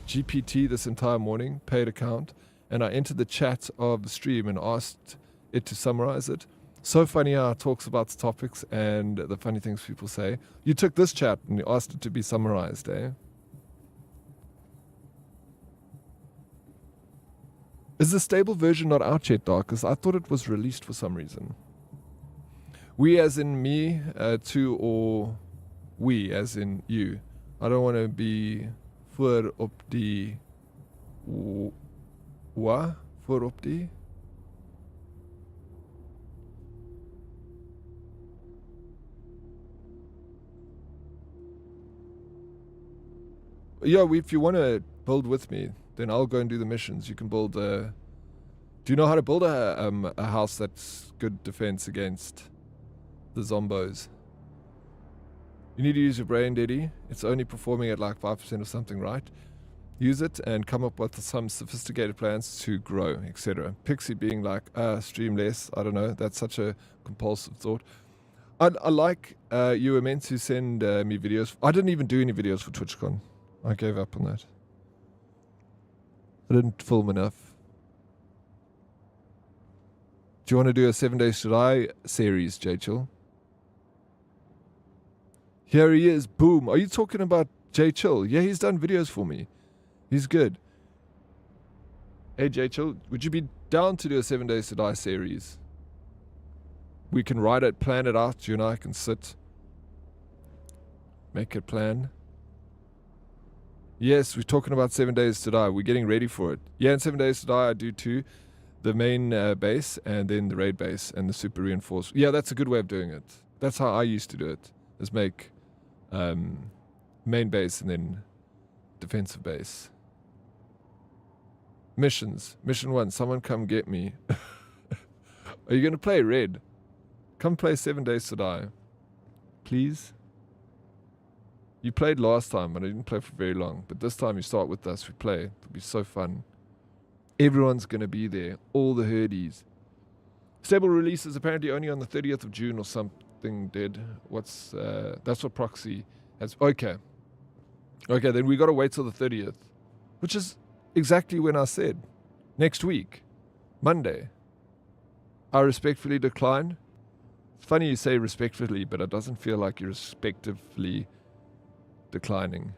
GPT this entire morning, paid account, and I entered the chat of the stream and asked it to summarize it. So funny how it talks about the topics and the funny things people say. You took this chat and you asked it to be summarized, eh? Is the stable version not out yet, Darkest? I thought it was released for some reason. We as in me, too, or we as in you. I don't want to be voor op die... Wat? Voor op die? Yeah, if you want to build with me, then I'll go and do the missions. You can build do you know how to build a house that's good defense against the zombos? You need to use your brain, Diddy. It's only performing at like 5% or something, right? Use it and come up with some sophisticated plans to grow, etc. Pixie being like, stream less. I don't know. That's such a compulsive thought. I like, you were meant to send me videos. I didn't even do any videos for TwitchCon. I gave up on that. I didn't film enough. Do you want to do a 7 Days to Die series, J-Chill? Here he is. Boom. Are you talking about J-Chill? Yeah, he's done videos for me. He's good. Hey, J-Chill, would you be down to do a 7 Days to Die series? We can write it, plan it out. You and I can sit. Make a plan. Yes, we're talking about 7 Days to Die. We're getting ready for it. Yeah, in 7 Days to Die, I do too. The main base and then the raid base and the super reinforced. Yeah, that's a good way of doing it. That's how I used to do it. Is make main base and then defensive base. Missions. Mission 1. Someone come get me. Are you going to play Red? Come play 7 Days to Die. Please? You played last time, but I didn't play for very long. But this time you start with us. We play. It'll be so fun. Everyone's going to be there. All the herdies. Stable release is apparently only on the 30th of June or something dead. What's... that's what Proxy has... Okay. Okay, then we got to wait till the 30th. Which is exactly when I said. Next week. Monday. I respectfully decline. It's funny you say respectfully, but it doesn't feel like you're respectively... declining.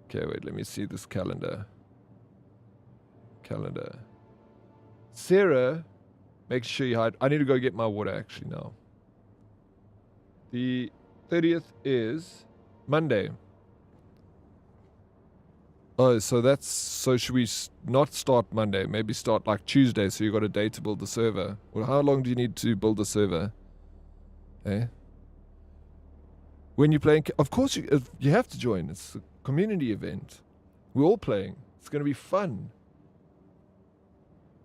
Okay, wait, let me see this calendar. Sarah, make sure you hide. I need to go get my water actually now. The 30th is Monday. Oh, so should we not start Monday? Maybe start like Tuesday so you got a day to build the server. Well, how long do you need to build the server? Eh? When you're playing, of course you have to join. It's a community event. We're all playing. It's going to be fun.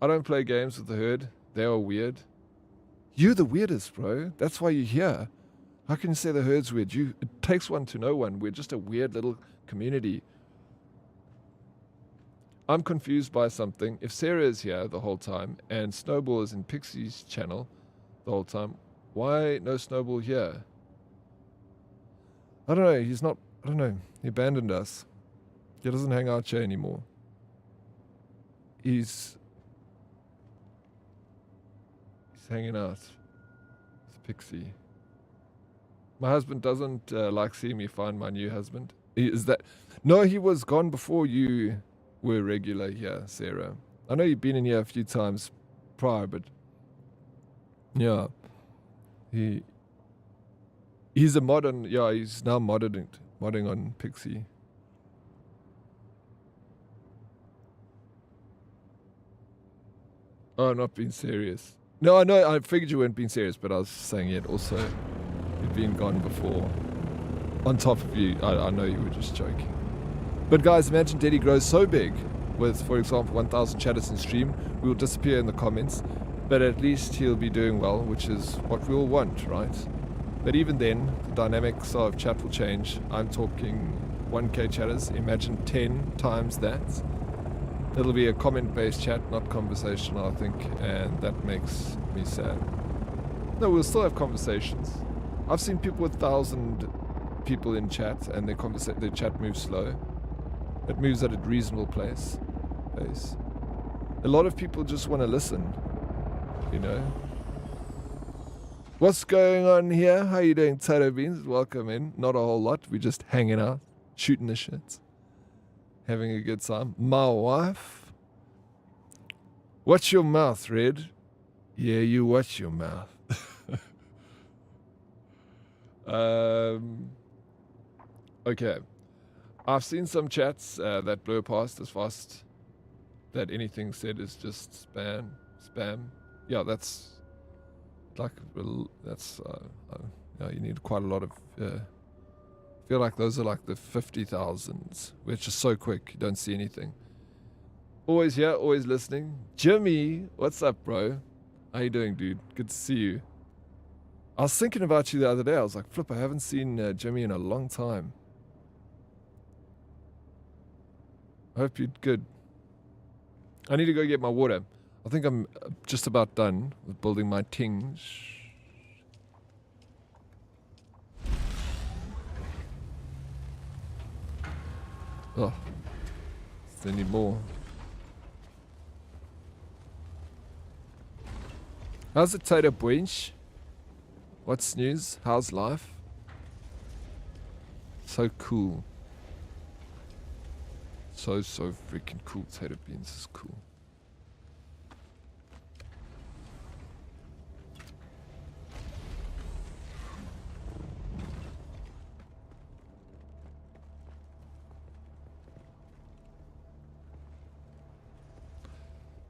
I don't play games with the herd. They are weird. You're the weirdest, bro. That's why you're here. How can you say the herd's weird? It takes one to know one. We're just a weird little community. I'm confused by something. If Sarah is here the whole time and Snowball is in Pixie's channel the whole time, why no Snowball here? I don't know. He's not... I don't know. He abandoned us. He doesn't hang out here anymore. He's hanging out with Pixie. My husband doesn't like seeing me find my new husband. No, he was gone before you were regular here, Sarah. I know you've been in here a few times prior, but... Yeah. He's a mod on... Yeah, he's now modding on Pixie. Oh, not being serious. No, I know. I figured you weren't being serious, but I was saying it also. You'd been gone before. On top of you, I know you were just joking. But guys, imagine Daddy grows so big with, for example, 1,000 chatters in stream. We will disappear in the comments, but at least he'll be doing well, which is what we all want, right? But even then, the dynamics of chat will change. I'm talking 1K chatters. Imagine 10 times that. It'll be a comment-based chat, not conversational, I think, and that makes me sad. No, we'll still have conversations. I've seen people with 1,000 people in chat, and their chat moves slow. It moves at a reasonable pace. A lot of people just want to listen, you know. What's going on here? How you doing, Tato Beans? Welcome in. Not a whole lot. We're just hanging out, shooting the shit, having a good time. My wife. Watch your mouth, Red. Yeah, you watch your mouth. Okay. I've seen some chats that blow past as fast that anything said is just spam. Yeah, that's like, that's, you need quite a lot of, I feel like those are like the 50,000s, which is so quick, you don't see anything. Always here, always listening. Jimmy, what's up, bro? How you doing, dude? Good to see you. I was thinking about you the other day. I was like, flip, I haven't seen Jimmy in a long time. I hope you're good. I need to go get my water. I think I'm just about done with building my things. Oh, still need more. How's it, Tato Buench? What's news? How's life? So cool. So freaking cool. Tato Beans is cool.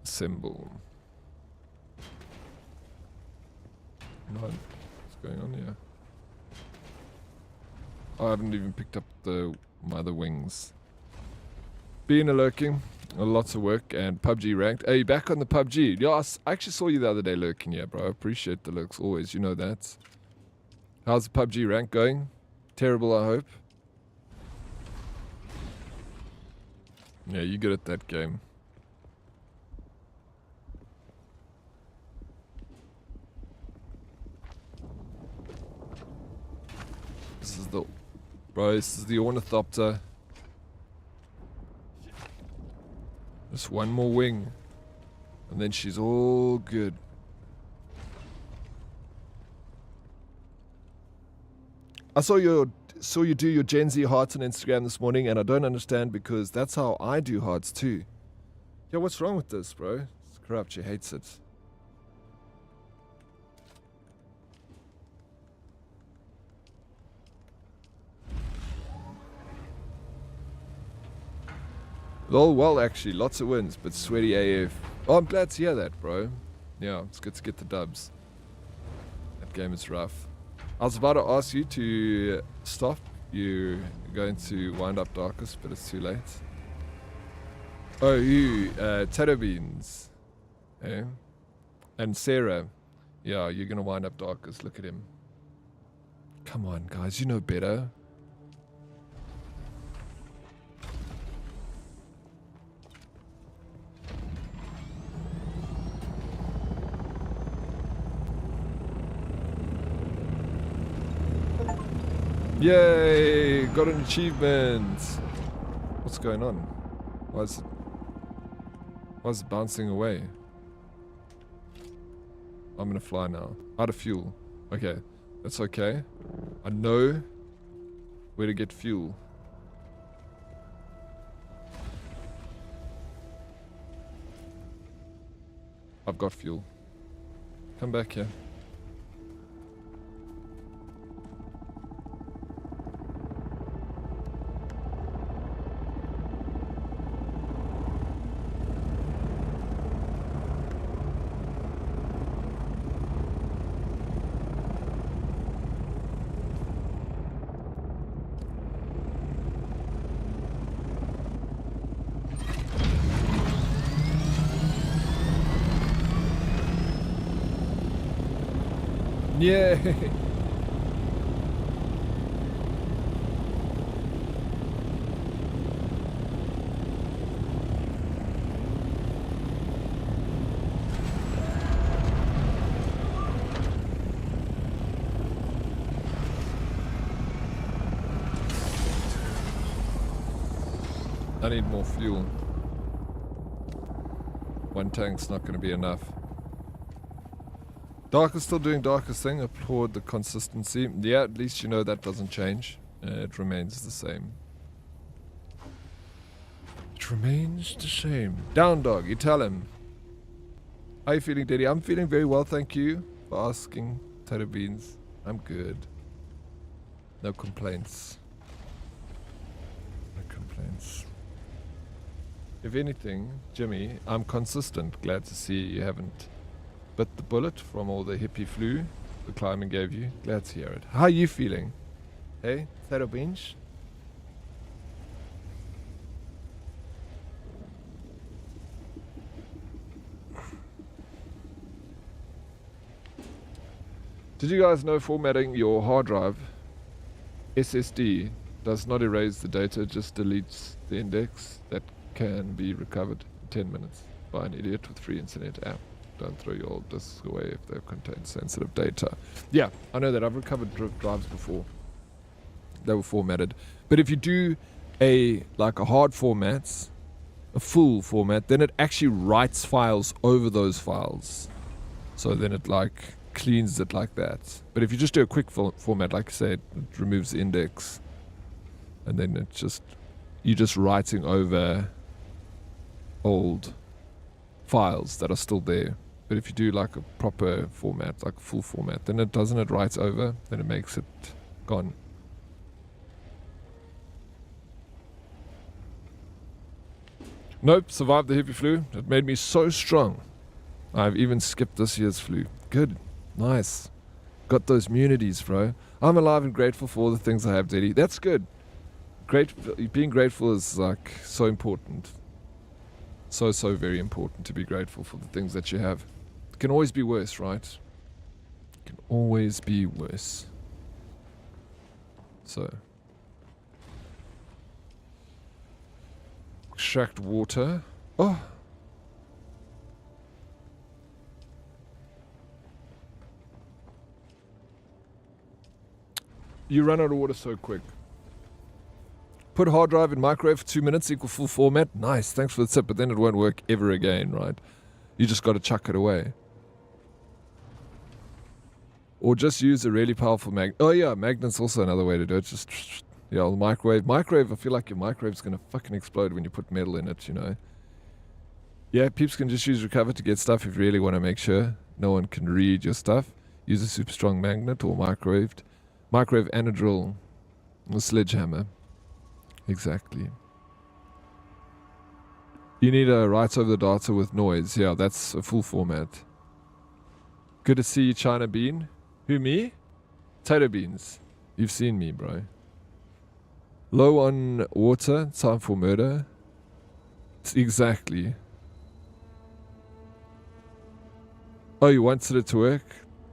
Symbol. No, what's going on here? I haven't even picked up my other wings. Being a lurking, lots of work, and PUBG ranked. Hey, back on the PUBG. Yeah, I actually saw you the other day lurking here, bro. I appreciate the lurks always, you know that. How's the PUBG rank going? Terrible, I hope. Yeah, you're good at that game. This is the ornithopter. Just one more wing, and then she's all good. I saw you do your Gen Z hearts on Instagram this morning, and I don't understand because that's how I do hearts too. Yeah, what's wrong with this, bro? It's corrupt. She hates it. Well, actually, lots of wins, but sweaty AF. Oh, I'm glad to hear that, bro. Yeah, it's good to get the dubs. That game is rough. I was about to ask you to stop. You're going to wind up Darkest, but it's too late. Oh, you, Tato Beans. Eh? And Sarah. Yeah, you're going to wind up Darkest. Look at him. Come on, guys. You know better. Yay! Got an achievement! What's going on? Why is it bouncing away? I'm gonna fly now. Out of fuel. Okay, that's okay. I know where to get fuel. I've got fuel. Come back here. Yay! I need more fuel. One tank's not going to be enough. Dark is still doing Darkest thing. Applaud the consistency. Yeah, at least you know that doesn't change. It remains the same. It remains the same. Down dog, you tell him. How are you feeling, Daddy? I'm feeling very well, thank you for asking. Tato beans. I'm good. No complaints. No complaints. If anything, Jimmy, I'm consistent. Glad to see you haven't bit the bullet from all the hippie flu the climbing gave you. Glad to hear it. How are you feeling? Hey, Tato beans? Did you guys know formatting your hard drive SSD does not erase the data, it just deletes the index that can be recovered in 10 minutes by an idiot with free internet app? Don't throw your old disks away if they contain sensitive data. Yeah, I know that. I've recovered drives before. They were formatted. But if you do a hard format, a full format, then it actually writes files over those files. So then it cleans it like that. But if you just do a quick format, like I said, it removes the index, and then you're just writing over old files that are still there. But if you do a proper format, like a full format, then it writes over, then it makes it gone. Nope, survived the hippie flu. It made me so strong. I've even skipped this year's flu. Good. Nice. Got those immunities, bro. I'm alive and grateful for all the things I have, Daddy. That's good. Being grateful is so important. So very important to be grateful for the things that you have. It can always be worse, right? It can always be worse. So. Extract water. Oh. You run out of water so quick. Put hard drive in microwave for 2 minutes, equal full format. Nice, thanks for the tip, but then it won't work ever again, right? You just got to chuck it away. Or just use a really powerful magnet. Oh yeah, magnet's also another way to do it. Just, yeah, the microwave. Microwave, I feel like your microwave's going to fucking explode when you put metal in it, you know. Yeah, peeps can just use recover to get stuff if you really want to make sure no one can read your stuff. Use a super strong magnet or microwave and a drill. A sledgehammer. Exactly. You need a write over the data with noise. Yeah, that's a full format. Good to see you, China Bean. Who, me? Tato beans. You've seen me, bro. Low on water. Time for murder. Exactly. Oh, you wanted it to work?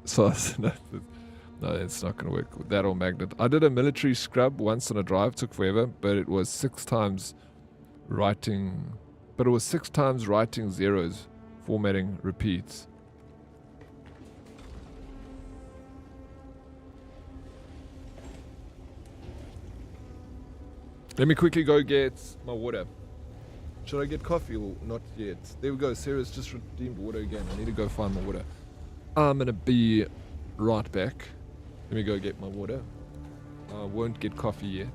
So no, it's not going to work with that or magnet. I did a military scrub once on a drive. Took forever, but it was 6 times writing. But it was 6 times writing zeros, formatting repeats. Let me quickly go get my water. Should I get coffee or not yet? There we go. Sarah's just redeemed water again. I need to go find my water. I'm going to be right back. Let me go get my water. I won't get coffee yet.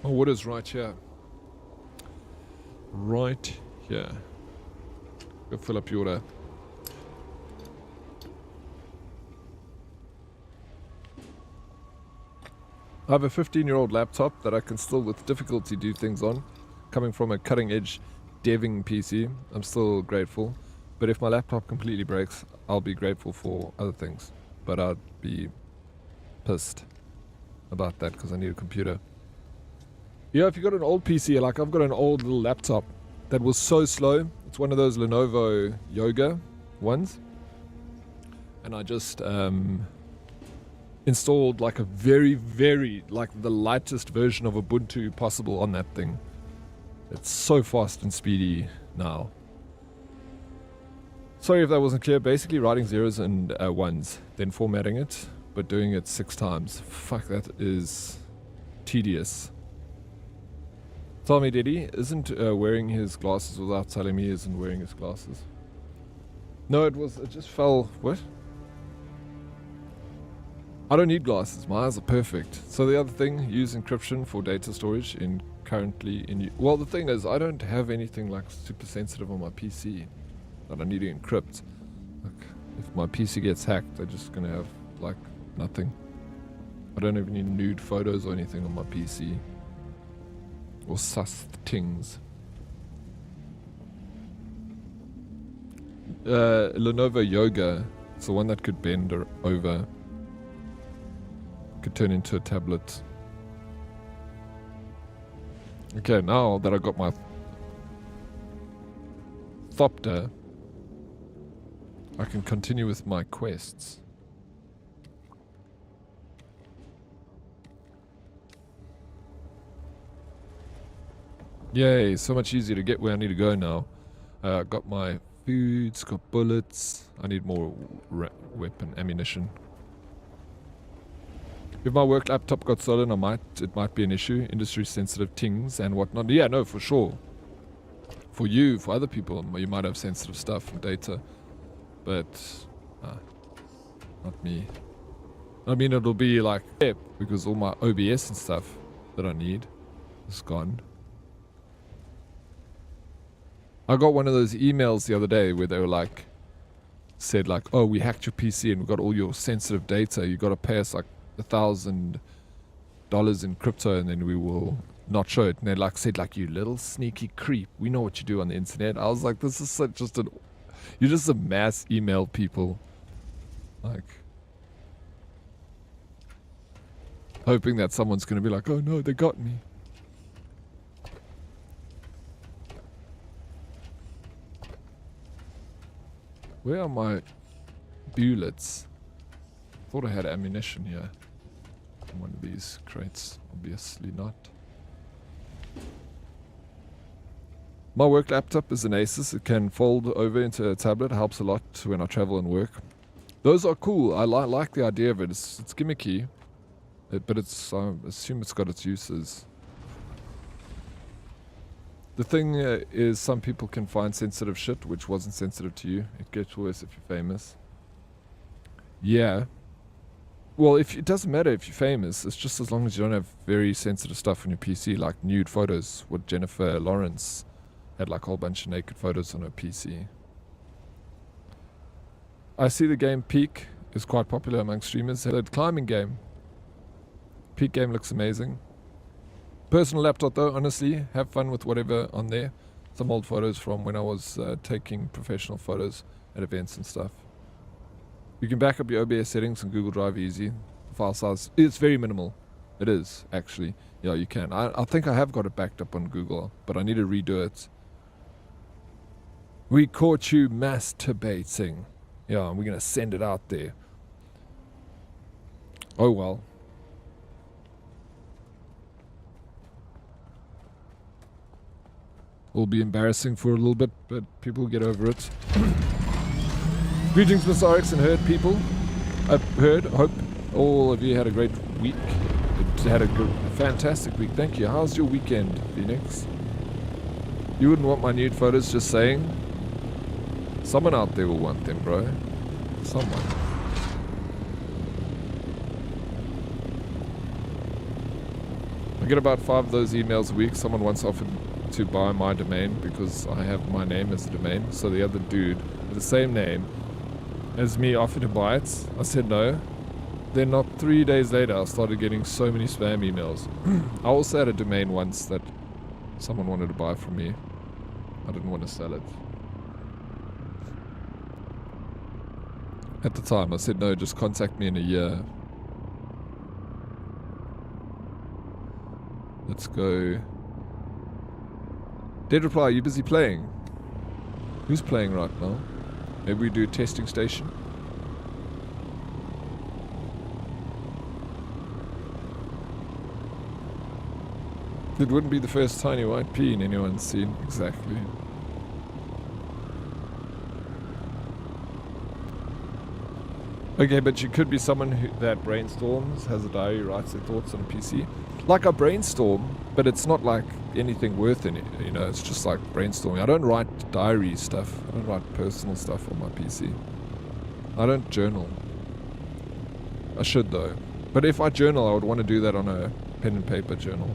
My water's right here. Right here. Go fill up your water. I have a 15-year-old laptop that I can still with difficulty do things on. Coming from a cutting-edge deving PC, I'm still grateful. But if my laptop completely breaks, I'll be grateful for other things. But I'd be pissed about that because I need a computer. Yeah, if you got an old PC, like I've got an old little laptop that was so slow. It's one of those Lenovo Yoga ones. And I just installed like a very, like the lightest version of Ubuntu possible on that thing. It's so fast and speedy now. Sorry if that wasn't clear. Basically writing zeros and ones, then formatting it, but doing it 6 times. Fuck, that is tedious. Tell me, Diddy isn't wearing his glasses without telling me he isn't wearing his glasses. No, it just fell. What? I don't need glasses. My eyes are perfect. So the other thing, use encryption for data storage well, the thing is, I don't have anything like super sensitive on my PC that I need to encrypt. Like, if my PC gets hacked, they're just gonna have like nothing. I don't even need nude photos or anything on my PC. Or SAST things. Lenovo Yoga. It's the one that could bend over. Could turn into a tablet. Okay, now that I got my Thopter, I can continue with my quests. Yay, so much easier to get where I need to go now. Got my foods, got bullets. I need more weapon ammunition. If my work laptop got stolen, it might be an issue. Industry sensitive things and whatnot. Yeah, no, for sure. For you, for other people, you might have sensitive stuff and data. But, not me. I mean, it'll be like, yeah, because all my OBS and stuff that I need is gone. I got one of those emails the other day where they were like, said like, oh, we hacked your PC and we got all your sensitive data. You got to pay us like $1,000 in crypto and then we will not show it. And they like said like, you little sneaky creep, we know what you do on the internet. I was like, this is you're just a mass email people, like hoping that someone's gonna be like, oh no, they got me. Where are my bullets? Thought I had ammunition here. One of these crates, obviously not. My work laptop is an Asus. It can fold over into a tablet. Helps a lot when I travel and work. Those are cool. I like the idea of it. It's gimmicky, but I assume it's got its uses. The thing is, some people can find sensitive shit which wasn't sensitive to you. It gets worse if you're famous. Yeah. Well, it doesn't matter if you're famous. It's just as long as you don't have very sensitive stuff on your PC, like nude photos. What Jennifer Lawrence had like a whole bunch of naked photos on her PC. I see the game Peak is quite popular among streamers. The climbing game. Peak game looks amazing. Personal laptop though, honestly, have fun with whatever on there. Some old photos from when I was taking professional photos at events and stuff. You can back up your OBS settings on Google Drive easy. The file size, it's very minimal. It is, actually. Yeah, you can. I think I have got it backed up on Google, but I need to redo it. We caught you masturbating. Yeah, and we're going to send it out there. Oh well. Will be embarrassing for a little bit, but people will get over it. Greetings, Mr. Oryx and Herd people. Hope all of you had a great week. Had a fantastic week. Thank you. How's your weekend, Phoenix? You wouldn't want my nude photos, just saying. Someone out there will want them, bro. Someone. get about 5 of those emails a week. Someone once offered to buy my domain because I have my name as a domain. So the other dude with the same name as me offered to buy it. I said no. Then not 3 days later, I started getting so many spam emails. I also had a domain once that someone wanted to buy from me. I didn't want to sell it. At the time, I said no, just contact me in a year. Let's go. Dead reply, are you busy playing? Who's playing right now? Maybe we do a testing station. It wouldn't be the first tiny white peen anyone's seen. Exactly. Okay, but you could be someone that brainstorms, has a diary, writes their thoughts on a PC. Like I brainstorm, but it's not like anything worth any, you know, it's just like brainstorming. I don't write diary stuff. I don't write personal stuff on my PC. I don't journal. I should though. But if I journal, I would want to do that on a pen and paper journal.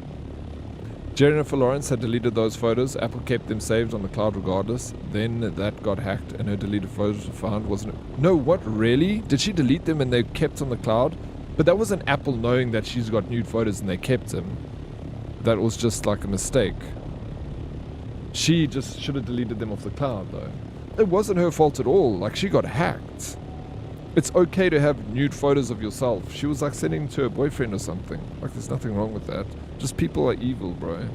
Jennifer Lawrence had deleted those photos. Apple kept them saved on the cloud regardless. Then that got hacked and her deleted photos were found, wasn't it? No, what, really? Did she delete them and they kept on the cloud? But that wasn't Apple knowing that she's got nude photos and they kept them. That was just like a mistake. She just should have deleted them off the cloud though. It wasn't her fault at all. Like, she got hacked. It's okay to have nude photos of yourself. She was like sending them to her boyfriend or something. Like, there's nothing wrong with that. Just people are evil, bro.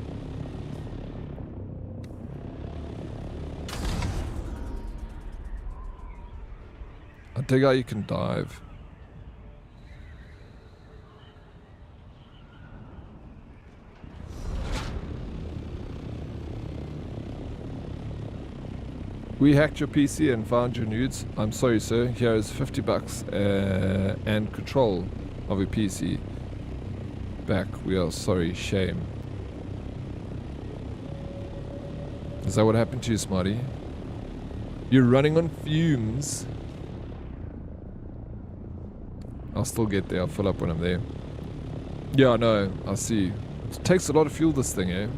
I dig how you can dive. We hacked your PC and found your nudes. I'm sorry, sir. Here is $50 and control of your PC. Back. We are sorry. Shame. Is that what happened to you, Smarty? You're running on fumes. I'll still get there. I'll fill up when I'm there. Yeah, I know. I see. It takes a lot of fuel, this thing, eh?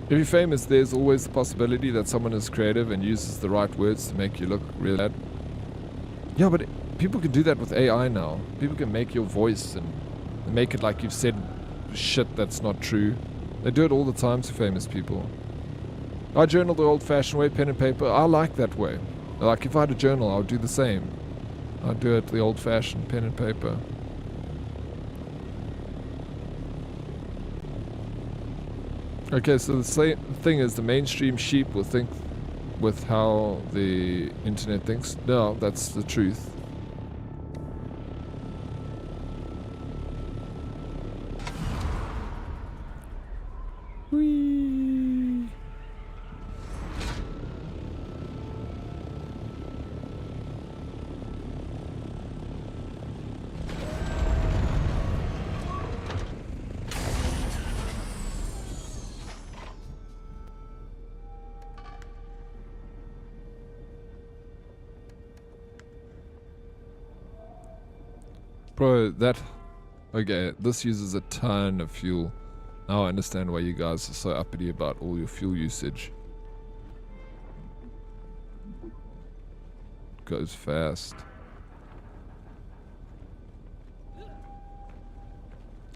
If you're famous, there's always the possibility that someone is creative and uses the right words to make you look really bad. Yeah, but people can do that with AI now. People can make your voice and make it like you've said shit that's not true. They do it all the time to famous people. I journal the old-fashioned way, pen and paper. I like that way. Like, if I had a journal, I would do the same. I'd do it the old-fashioned pen and paper. Okay, so the same thing is the mainstream sheep will think with how the internet thinks. No, that's the truth. Whee! Bro, that... Okay, this uses a ton of fuel. Now I understand why you guys are so uppity about all your fuel usage. Goes fast.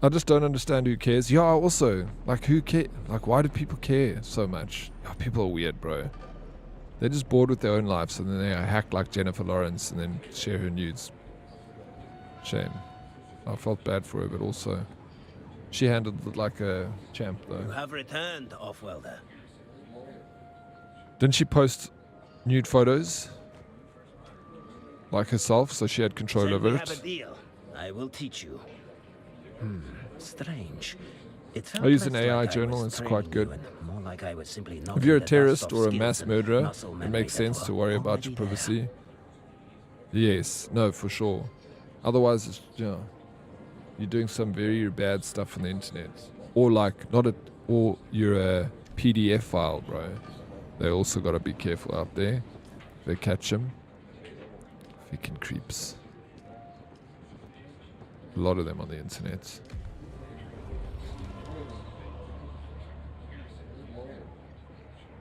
I just don't understand who cares. Yeah, also, like, who care? Like, why do people care so much? Yeah, people are weird, bro. They're just bored with their own lives and then they hack like Jennifer Lawrence and then share her nudes. Shame. I felt bad for her, but also she handled it like a champ, though. You have returned, Off-Welder. Didn't she post nude photos like herself, so she had control over We have a it? deal. I will teach you. Strange. I use an AI journal, it's quite good. If you're a terrorist or a mass murderer, it makes sense to worry about your privacy. Yes, no, for sure. Otherwise, it's, you're doing some very bad stuff on the internet. Or like, not a, or you're a PDF file, bro. They also gotta be careful out there. If they catch them. Freaking creeps. lot of them on the internet.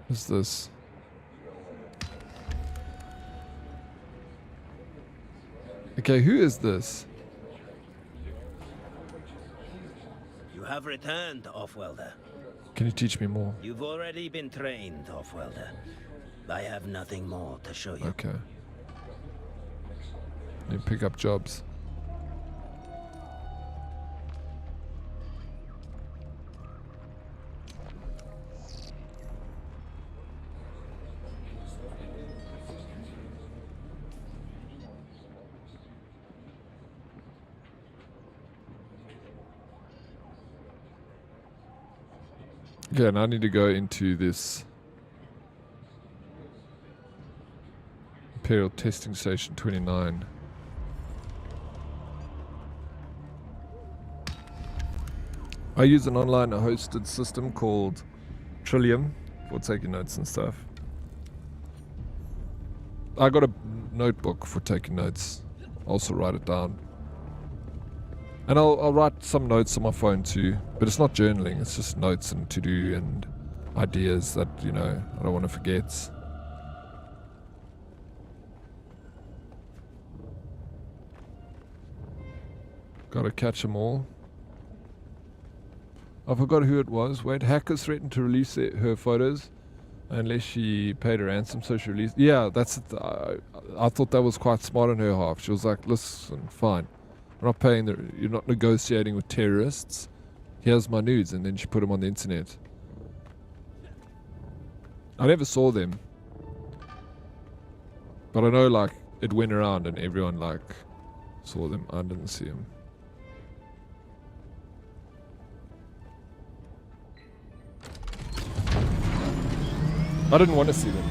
What's this? Okay, who is this? You have returned, Offwelder. Can you teach me more? You've already been trained, Offwelder. I have nothing more to show you. Okay. You pick up jobs. Okay, and I need to go into this Imperial Testing Station 29. I use an online hosted system called Trillium for taking notes and stuff. I got a notebook for taking notes. Also write it down. And I'll write some notes on my phone too, but it's not journaling, it's just notes and to-do and ideas that, you know, I don't want to forget. Gotta catch them all. I forgot who it was. Wait, hackers threatened to release her photos unless she paid a ransom, so she released. Yeah, that's it. I thought that was quite smart on her half. She was like, listen, fine. We're not paying you're not negotiating with terrorists. Here's my nudes, and then she put them on the internet. I never saw them. But I know, like, it went around and everyone, like, saw them. I didn't see them. I didn't want to see them.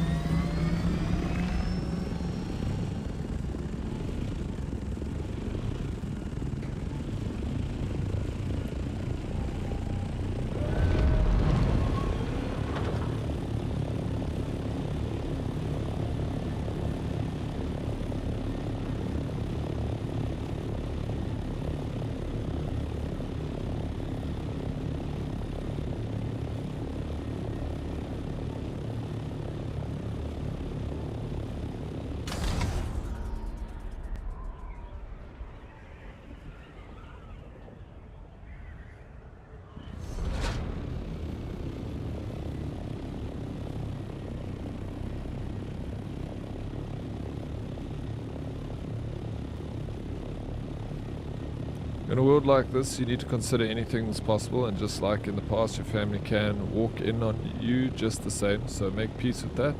In a world like this, you need to consider anything is possible, and just like in the past, your family can walk in on you just the same, so make peace with that.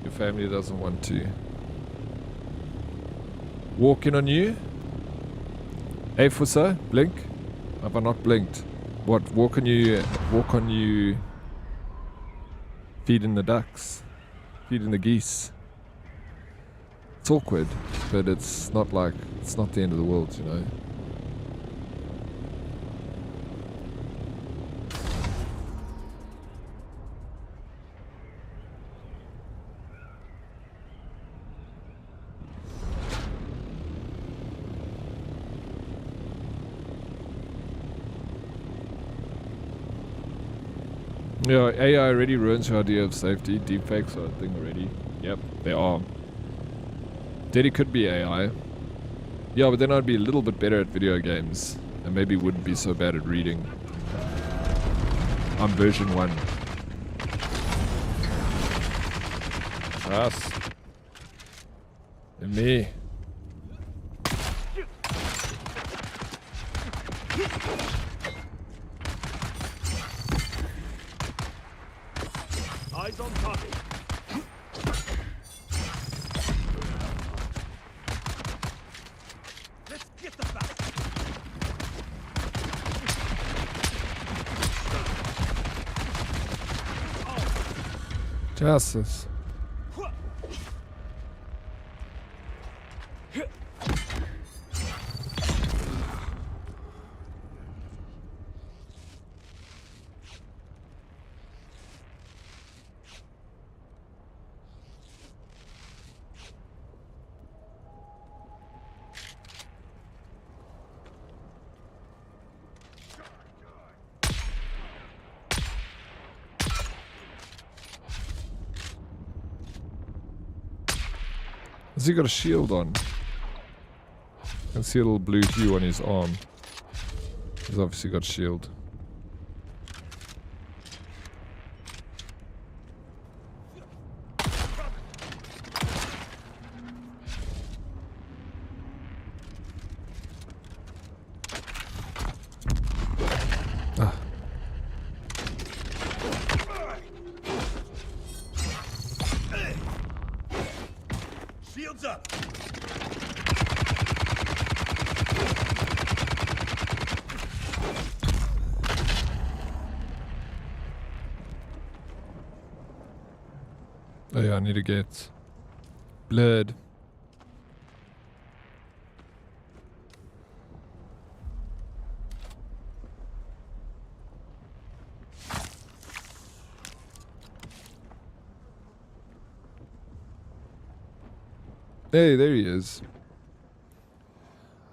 Your family doesn't want to walk in on you. Hey Fusa, blink. Have I not blinked? What, walk on you feeding the ducks, feeding the geese. It's awkward, but it's not the end of the world, you know. Yeah, AI already ruins your idea of safety. Deepfakes are a thing already. Yep, they are. Daddy could be AI. Yeah, but then I'd be a little bit better at video games. And maybe wouldn't be so bad at reading. I'm version 1. Us. And me. Eyes on target. Let's get the back. Justice. Has he got a shield on? I can see a little blue hue on his arm. He's obviously got shield. Shields up. Oh yeah, I need to get blood. Hey, there he is.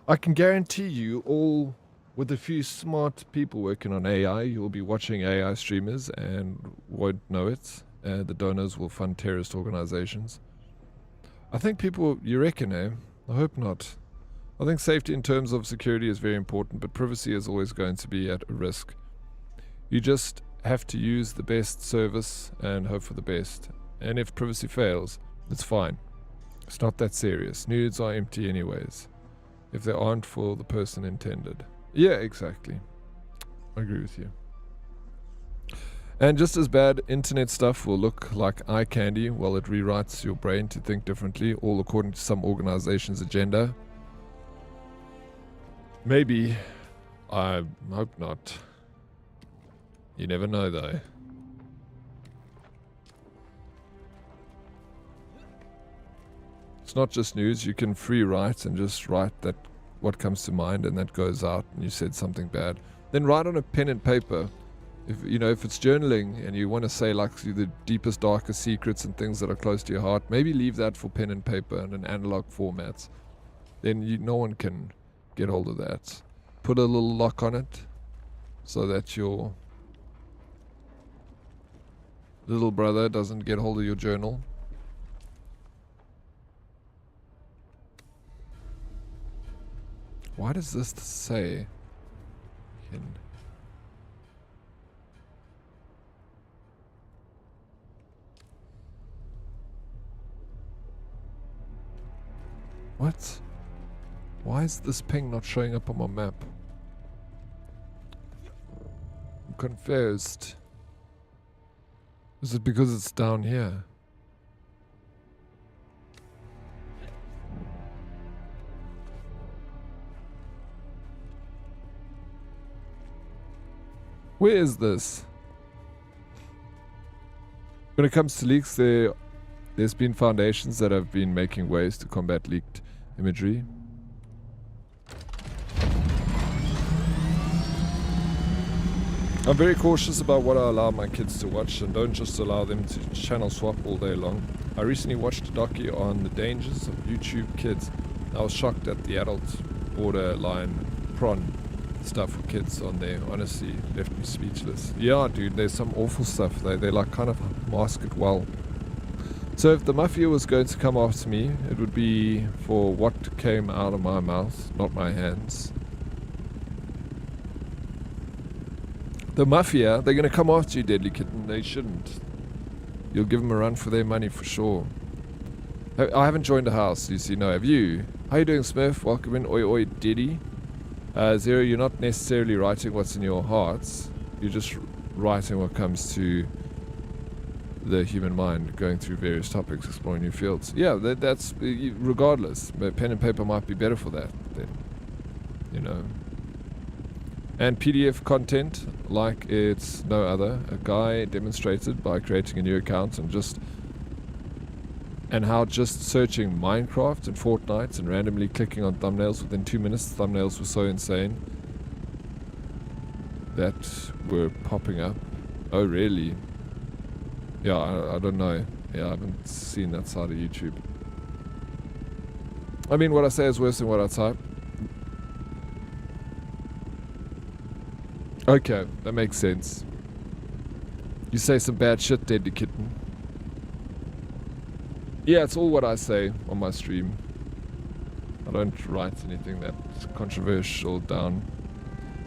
I can guarantee you all, with a few smart people working on AI, you'll be watching AI streamers and won't know it. The donors will fund terrorist organizations. I think people, you reckon, eh? I hope not. I think safety in terms of security is very important, but privacy is always going to be at a risk. You just have to use the best service and hope for the best. And if privacy fails, it's fine. It's not that serious. Nudes are empty anyways, if they aren't for the person intended. Yeah, exactly. I agree with you. And just as bad, internet stuff will look like eye candy while it rewrites your brain to think differently, all according to some organization's agenda. Maybe. I hope not. You never know, though. It's not just news. You can free write and just write that what comes to mind, and that goes out and you said something bad. Then write on a pen and paper. If you know, if it's journaling and you want to say like the deepest, darkest secrets and things that are close to your heart, maybe leave that for pen and paper and an analog format. Then no one can get hold of that. Put a little lock on it so that your little brother doesn't get hold of your journal. Why does this say? What? Why is this ping not showing up on my map? I'm confused. Is it because it's down here? Where is this? When it comes to leaks, there's been foundations that have been making ways to combat leaked imagery. I'm very cautious about what I allow my kids to watch, and don't just allow them to channel swap all day long. I recently watched a docu on the dangers of YouTube kids. I was shocked at the adult borderline prawn stuff for kids on there. Honestly, left me speechless. Yeah, dude, there's some awful stuff. They like kind of mask it well. So if the mafia was going to come after me, it would be for what came out of my mouth, not my hands. The mafia, they're going to come after you, Deadly Kitten. They shouldn't. You'll give them a run for their money for sure. I haven't joined a house, you see. No, have you? How you doing, Smurf? Welcome in. Oi, oi, Diddy. Zero, you're not necessarily writing what's in your hearts. You're just writing what comes to the human mind, going through various topics, exploring new fields. Yeah, that's regardless. But pen and paper might be better for that then, you know. And PDF content, like it's no other. A guy demonstrated by creating a new account and how just searching Minecraft and Fortnite and randomly clicking on thumbnails within 2 minutes, thumbnails were so insane that were popping up. Oh, really? Yeah, I don't know. Yeah, I haven't seen that side of YouTube. I mean, what I say is worse than what I type. Okay, that makes sense. You say some bad shit, Deadly Kitten. Yeah, it's all what I say on my stream. I don't write anything that's controversial down.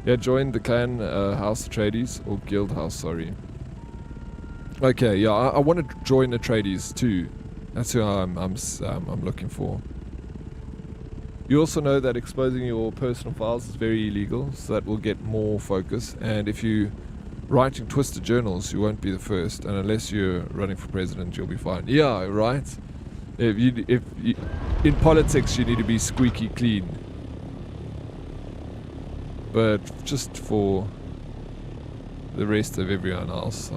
Yeah, join the clan House Atreides, or Guild House, sorry. Okay, yeah, I want to join Atreides too. That's who I'm looking for. You also know that exposing your personal files is very illegal, so that will get more focus. And if you writing twisted journals, you won't be the first, and unless you're running for president, you'll be fine. Yeah, right. If you in politics, you need to be squeaky clean. But just for the rest of everyone else,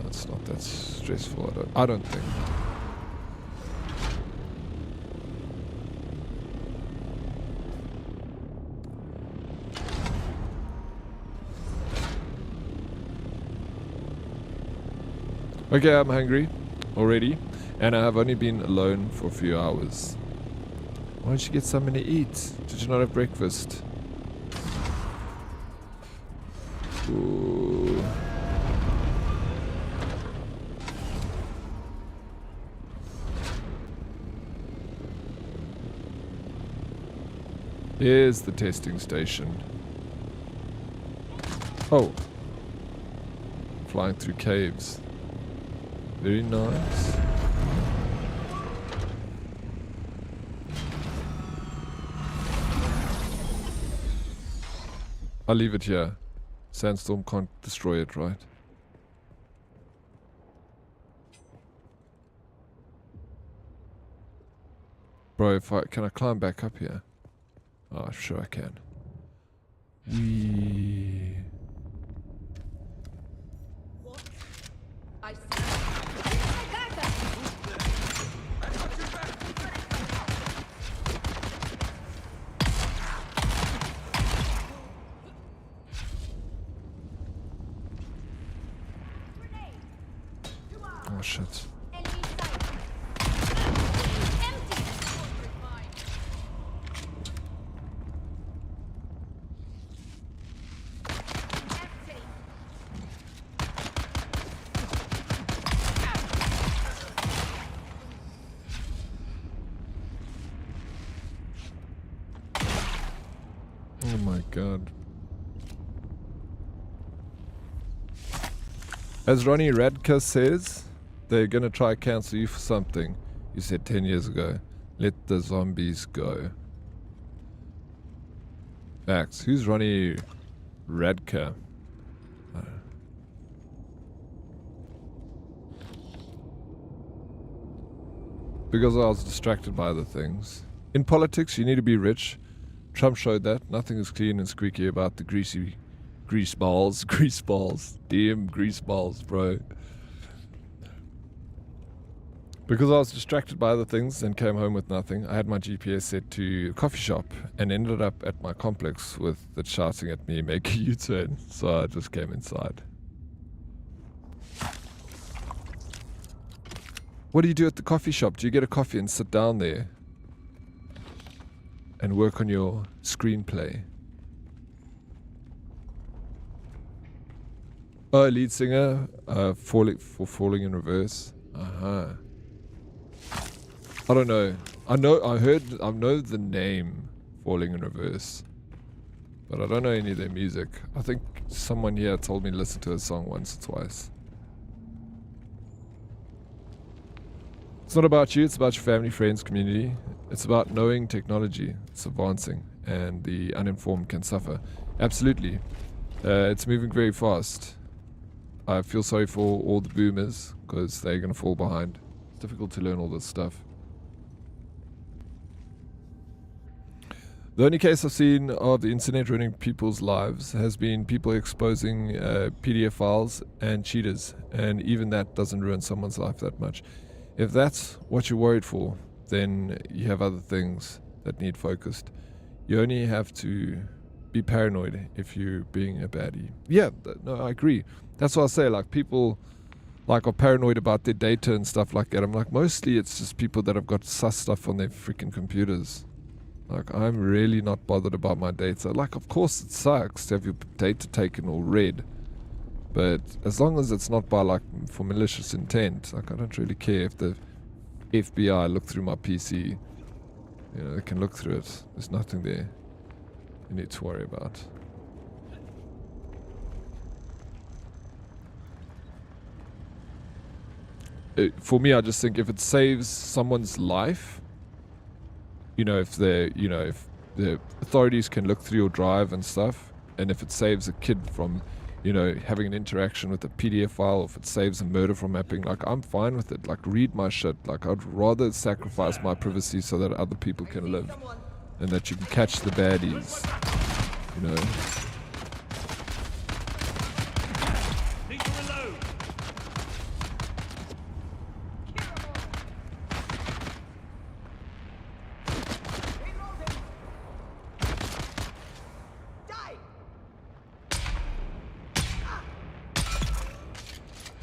it's not that stressful. I don't think. Okay, I'm hungry already, and I have only been alone for a few hours. Why don't you get something to eat? Did you not have breakfast? Ooh. Here's the testing station. Oh. Flying through caves. Very nice. I'll leave it here. Sandstorm can't destroy it, right? Bro, can I climb back up here? Oh, sure I can. Wee. I see. Oh shit. Oh my god. As Ronnie Radka says, they're gonna try cancel you for something you said 10 years ago. Let the zombies go. Facts. Who's Ronnie Radka? Because I was distracted by other things. In politics, you need to be rich. Trump showed that. Nothing is clean and squeaky about the grease balls. Grease balls. Damn grease balls, bro. Because I was distracted by other things and came home with nothing, I had my GPS set to a coffee shop and ended up at my complex with it shouting at me, make a U-turn. So I just came inside. What do you do at the coffee shop? Do you get a coffee and sit down there and work on your screenplay? Oh, lead singer, Falling in Reverse. Uh-huh. I don't know. I know the name Falling in Reverse, but I don't know any of their music. I think someone here told me to listen to a song once or twice. It's not about you, it's about your family, friends, community. It's about knowing technology. It's advancing, and the uninformed can suffer. Absolutely. It's moving very fast. I feel sorry for all the boomers, because they're going to fall behind. It's difficult to learn all this stuff. The only case I've seen of the internet ruining people's lives has been people exposing PDF files and cheaters, and even that doesn't ruin someone's life that much. If that's what you're worried for, then you have other things that need focused. You only have to be paranoid if you're being a baddie. Yeah, no, I agree. That's what I say, like, people are paranoid about their data and stuff like that. I'm like, mostly it's just people that have got sus stuff on their freaking computers. Like, I'm really not bothered about my data. Like, of course it sucks to have your data taken or read, but as long as it's not by, for malicious intent, I don't really care if the FBI look through my PC. You know, they can look through it. There's nothing there you need to worry about. For me, I just think if it saves someone's life, you know, if the authorities can look through your drive and stuff, and if it saves a kid from, you know, having an interaction with a PDF file, or if it saves a murder from happening, like, I'm fine with it. Like, read my shit. Like, I'd rather sacrifice my privacy so that other people can live, and that you can catch the baddies, you know.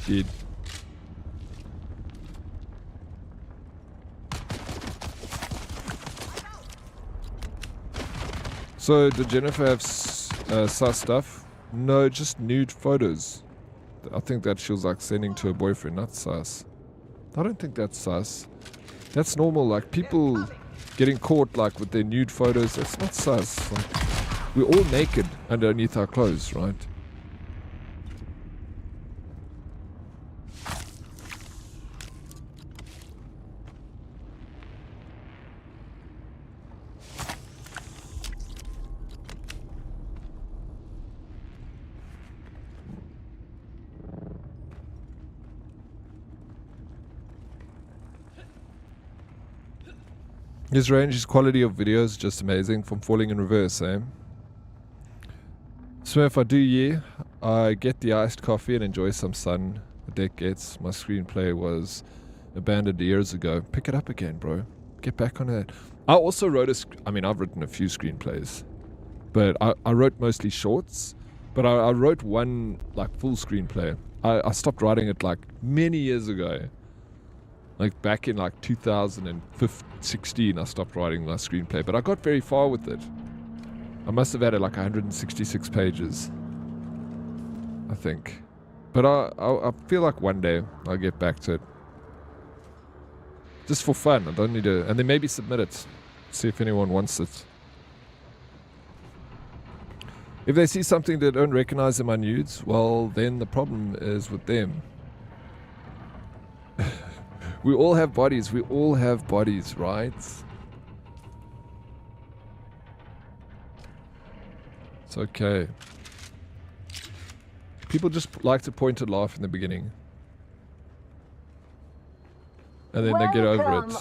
Did. So, did Jennifer have sus stuff? No, just nude photos. I think that she was like sending to her boyfriend, not sus. I don't think that's sus. That's normal, like people getting caught like with their nude photos. That's not sus. Like, we're all naked underneath our clothes, right? His range, his quality of videos, just amazing. From Falling in Reverse, eh? So if I do, yeah, I get the iced coffee and enjoy some sun. The deck gets. My screenplay was abandoned years ago. Pick it up again, bro. Get back on it. I also wrote I've written a few screenplays, but I wrote mostly shorts. But I wrote one like full screenplay. I stopped writing it like many years ago. Like back in like 2016, I stopped writing my screenplay, but I got very far with it. I must have added like 166 pages, I think. But I feel like one day I'll get back to it. Just for fun. I don't need to, and then maybe submit it. See if anyone wants it. If they see something they don't recognize in my nudes, well, then the problem is with them. We all have bodies. We all have bodies, right? It's okay. People just like to point and laugh in the beginning. And then they get over it.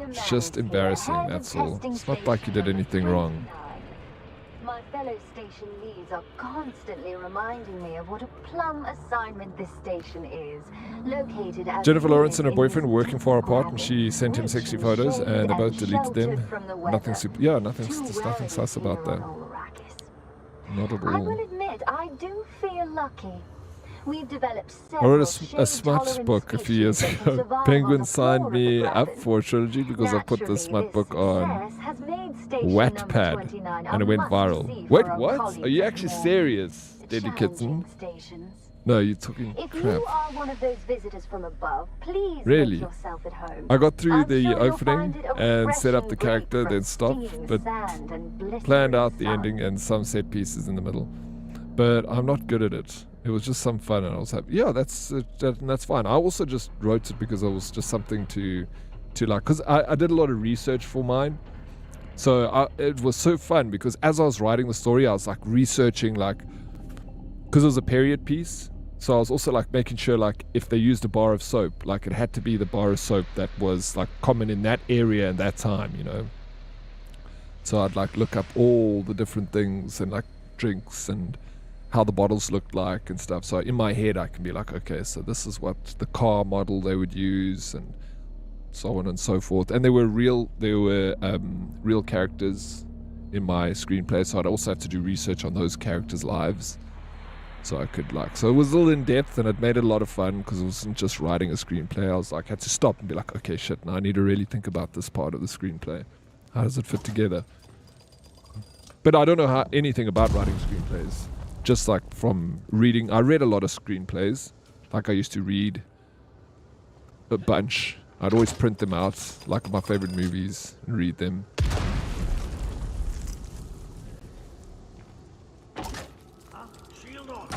It's just embarrassing, that's all. It's not like you did anything wrong. My fellow station leads are constantly reminding me of what a plum assignment this station is. Located at Jennifer Lawrence and her boyfriend were working far apart, and she sent him sexy photos, and they both deleted them. Nothing sus about that. Not at I all. will admit, I do feel lucky. We've developed I wrote a smut book a few years ago. Penguin signed me up for a trilogy because I put the smut book on Wattpad and it went viral. Wait, what? Are you actually serious, Deadly Kitten? No, you're talking If crap. you are one of those visitors from above, please Really? make yourself at home. I got through I'm the sure you'll opening find it a and set up the refreshing break character, from then stopped, stinging but sand and blistering planned out the sun. ending and some set pieces in the middle. But I'm not good at it. It was just some fun, and I was happy. Yeah, that's fine. I also just wrote it because it was just something to like, because I did a lot of research for mine. So it was so fun because as I was writing the story, I was like researching, like, because it was a period piece. So I was also like making sure, like, if they used a bar of soap, like it had to be the bar of soap that was like common in that area and that time, you know. So I'd like look up all the different things and like drinks and how the bottles looked like and stuff. So in my head I can be like, okay, so this is what the car model they would use and so on and so forth. And there were real characters in my screenplay, so I'd also have to do research on those characters' lives. So I could like, so it was a little in depth and it made it a lot of fun because it wasn't just writing a screenplay. I was like, had to stop and be like, okay, shit, now I need to really think about this part of the screenplay. How does it fit together? But I don't know anything about writing screenplays. Just like from reading, I read a lot of screenplays. Like I used to read a bunch. I'd always print them out, like my favorite movies, and read them. Shield on.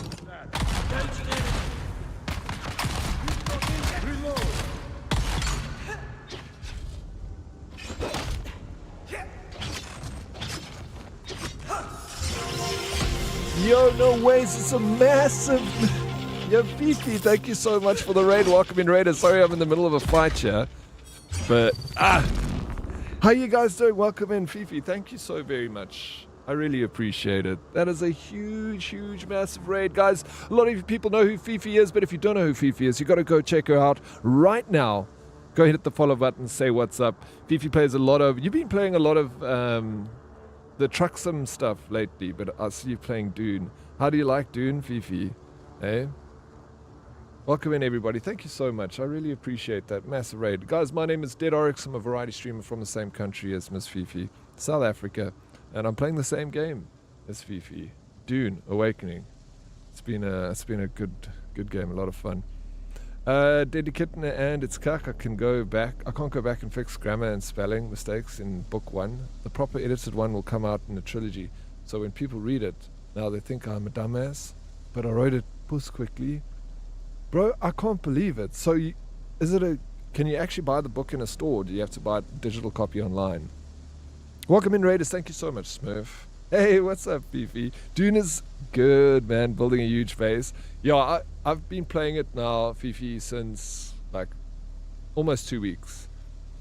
Yo, no ways, it's a massive... Yo, Fifi, thank you so much for the raid. Welcome in, Raiders. Sorry I'm in the middle of a fight here. But, how you guys doing? Welcome in, Fifi. Thank you so very much. I really appreciate it. That is a huge, huge, massive raid. Guys, a lot of you people know who Fifi is, but if you don't know who Fifi is, you got to go check her out right now. Go hit the follow button, say what's up. Fifi plays a lot of... You've been playing a lot of the truck sim stuff lately, but I see you playing Dune. How do you like Dune, Fifi? Eh? Welcome in, everybody. Thank you so much. I really appreciate that massive raid. Guys, my name is Dead Oryx. I'm a variety streamer from the same country as Miss Fifi, South Africa. And I'm playing the same game as Fifi, Dune Awakening. It's been a good game, a lot of fun. Deadly Kitten and its cuck. I can't go back and fix grammar and spelling mistakes in book 1. The proper edited one will come out in a trilogy. So when people read it, now they think I'm a dumbass, but I wrote it puss quickly. Bro, I can't believe it. So can you actually buy the book in a store? Or do you have to buy a digital copy online? Welcome in, Raiders. Thank you so much, Smurf. Hey, what's up, Fifi? Dune is good, man. Building a huge base. Yeah, I've been playing it now, Fifi, since like almost 2 weeks.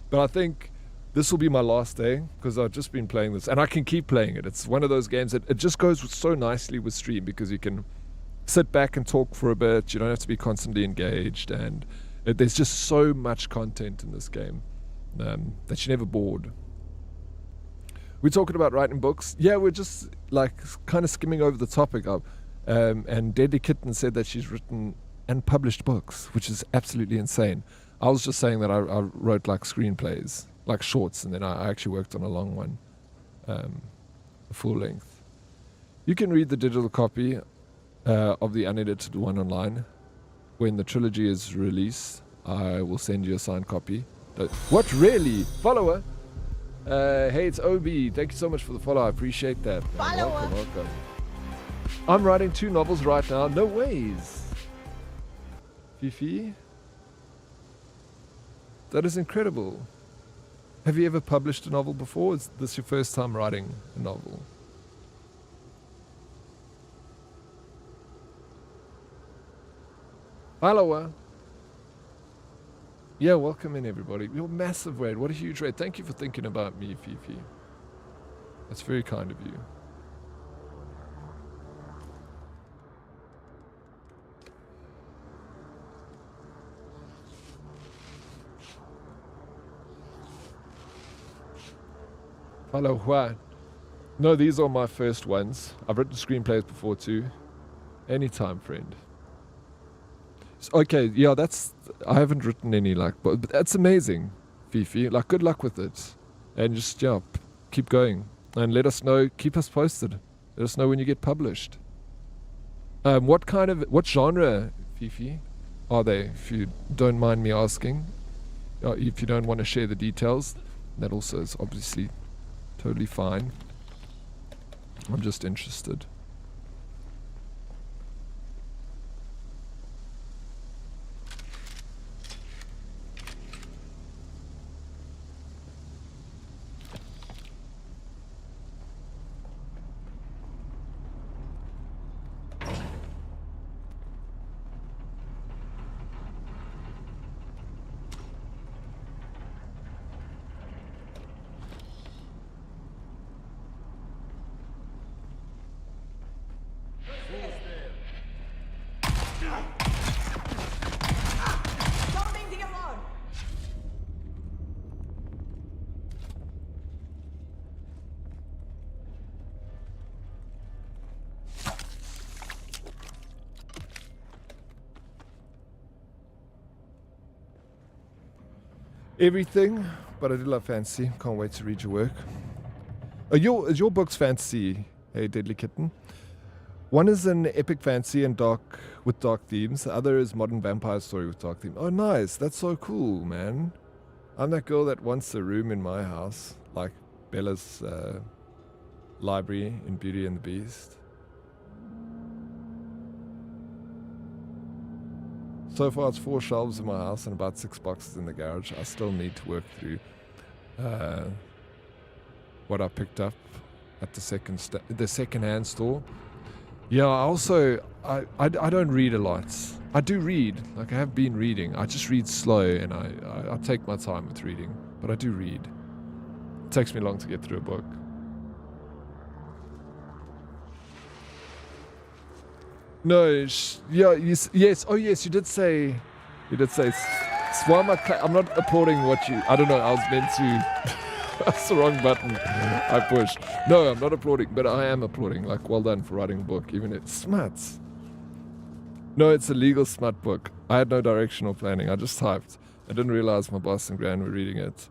But I think this will be my last day because I've just been playing this. And I can keep playing it. It's one of those games that it just goes so nicely with stream because you can sit back and talk for a bit. You don't have to be constantly engaged. And there's just so much content in this game that you're never bored. We're talking about writing books. Yeah, we're just like kind of skimming over the topic. And Deadly Kitten said that she's written and published books, which is absolutely insane. I was just saying that I wrote like screenplays, like shorts, and then I actually worked on a long one, a full length. You can read the digital copy of the unedited one online. When the trilogy is released, I will send you a signed copy. What, really? Follower? Hey, it's OB. Thank you so much for the follow. I appreciate that. Welcome. I'm writing 2 novels right now. No ways. Fifi? That is incredible. Have you ever published a novel before? Is this your first time writing a novel? Follower. Yeah, welcome in, everybody. You're massive raid. What a huge raid. Thank you for thinking about me, Fifi. That's very kind of you. Hello, what? No, these are my first ones. I've written screenplays before too. Anytime, friend. Okay, yeah, I haven't written any, but that's amazing, Fifi. Like, good luck with it. And just, yeah, keep going. And let us know, keep us posted. Let us know when you get published. What genre, Fifi, are they, if you don't mind me asking? If you don't want to share the details, that also is obviously totally fine. I'm just interested. Everything, but I do love fantasy. Can't wait to read your work. Is your books fantasy, hey Deadly Kitten? One is an epic fantasy and with dark themes. The other is modern vampire story with dark theme. Oh, nice. That's so cool, man. I'm that girl that wants a room in my house, like Bella's library in Beauty and the Beast. So far, it's 4 shelves in my house and about 6 boxes in the garage. I still need to work through what I picked up at the second-hand store. Yeah, I don't read a lot. I do read, like I have been reading. I just read slow and I take my time with reading, but I do read. It takes me long to get through a book. No, yes, oh yes, you did say, why am I'm not applauding what you, I don't know, I was meant to, that's the wrong button I pushed. No, I'm not applauding, but I am applauding, like, well done for writing a book, even if it's smuts. No, it's a legal smut book. I had no directional planning, I just typed. I didn't realize my boss and Gran were reading it.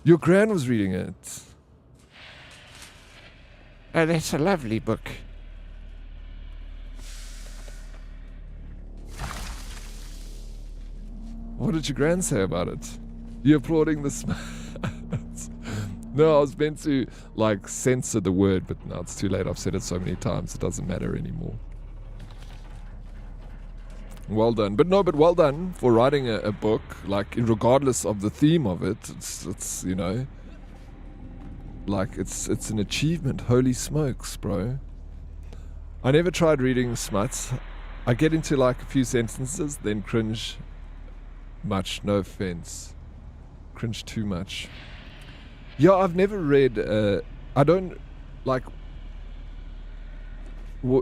Your Gran was reading it. Oh, that's a lovely book. What did your Gran say about it? You applauding the smut? No, I was meant to, like, censor the word, but now it's too late. I've said it so many times, it doesn't matter anymore. Well done. But well done for writing a book, like, regardless of the theme of it. It's you know, like, it's an achievement. Holy smokes, bro. I never tried reading smuts. I get into, like, a few sentences, then cringe much. No offense. Cringe too much. Yeah, I've never read, I don't, like,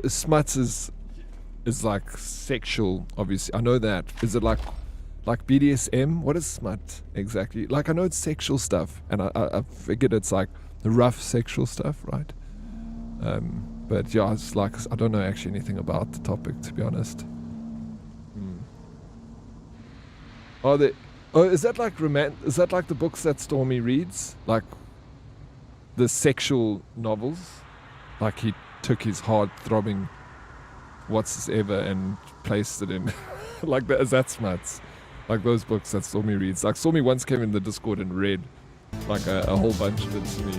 smuts is like sexual, obviously. I know that. Is it like BDSM? What is smut exactly? Like, I know it's sexual stuff, and I figured it's like the rough sexual stuff, right? But yeah, it's like, I don't know actually anything about the topic, to be honest. Is that like is that like the books that Stormy reads? Like the sexual novels? Like he took his hard-throbbing what's-ever and placed it in. Like that, is that smuts? Like those books that Stormy reads. Like Stormy once came in the Discord and read like a whole bunch of it to me.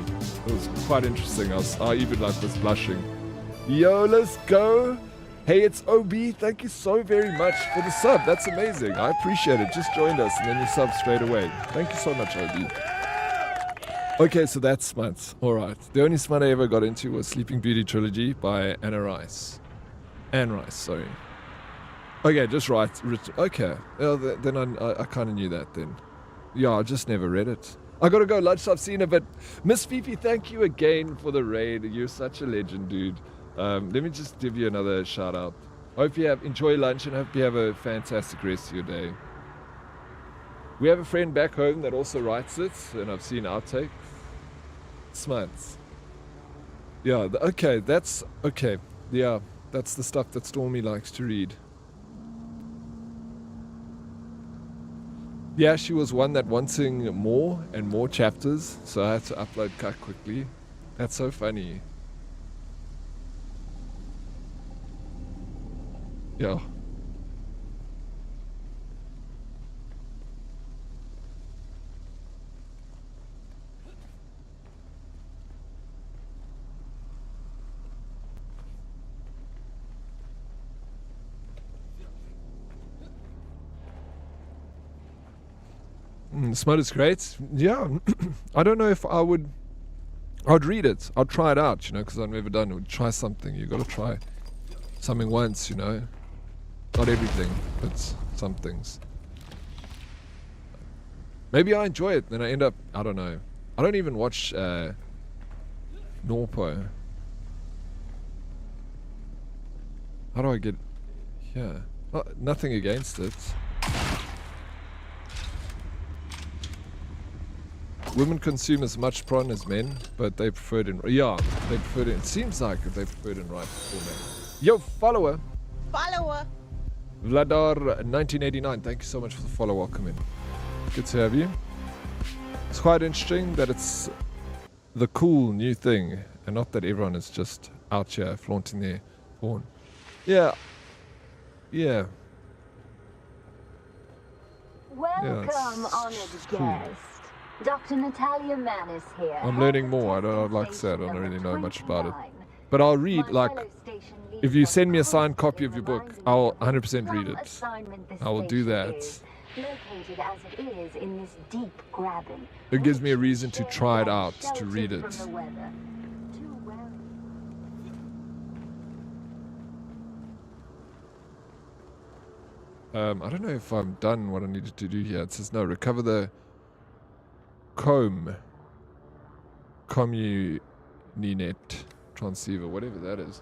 It was quite interesting. I even like was blushing. Yo, let's go. Hey, it's OB. Thank you so very much for the sub. That's amazing. I appreciate it. Just joined us and then you sub straight away. Thank you so much, OB. Okay, so that's smuts. Alright. The only smut I ever got into was Sleeping Beauty Trilogy by Anne Rice, sorry. Okay, just right. Okay. Well, then I kind of knew that then. Yeah, I just never read it. I gotta go. Lunch, I've seen it, but Miss Fifi, thank you again for the raid. You're such a legend, dude. Let me just give you another shout out. Hope you enjoy lunch and hope you have a fantastic rest of your day. We have a friend back home that also writes it, and I've seen outtakes. Smuts. Yeah, okay, that's okay. Yeah, that's the stuff that Stormy likes to read. Yeah, she was one that wanting more and more chapters, so I had to upload quite quickly. That's so funny. Yeah. Smut is great. Yeah. I don't know if I would read it. I'd try it out, you know, because I've never done it. Try something. You got to try something once, you know. Not everything, but some things. Maybe I enjoy it, then I end up, I don't know. I don't even watch Norpo. How do I get... Yeah. Nothing against it. Women consume as much prawn as men, but they prefer it in... Yeah, they prefer it in... It seems like they prefer it in right format. Yo, follower! Follower! Vladar 1989, thank you so much for the follow. Welcome in. Good to have you. It's quite interesting that it's the cool new thing, and not that everyone is just out here flaunting their Porn. Yeah. Yeah. Welcome, honored cool. guest. Dr. Natalia Manis here. I'm learning more. Like I said, I don't really know much about it. But I'll read, like, if you send me a signed copy of your book, I'll 100% read it. I will do that. Located as it is in this deep graben. It gives me a reason to try it out, to read it. I don't know if I've done what I needed to do here. It says no, recover the communinet transceiver, whatever that is.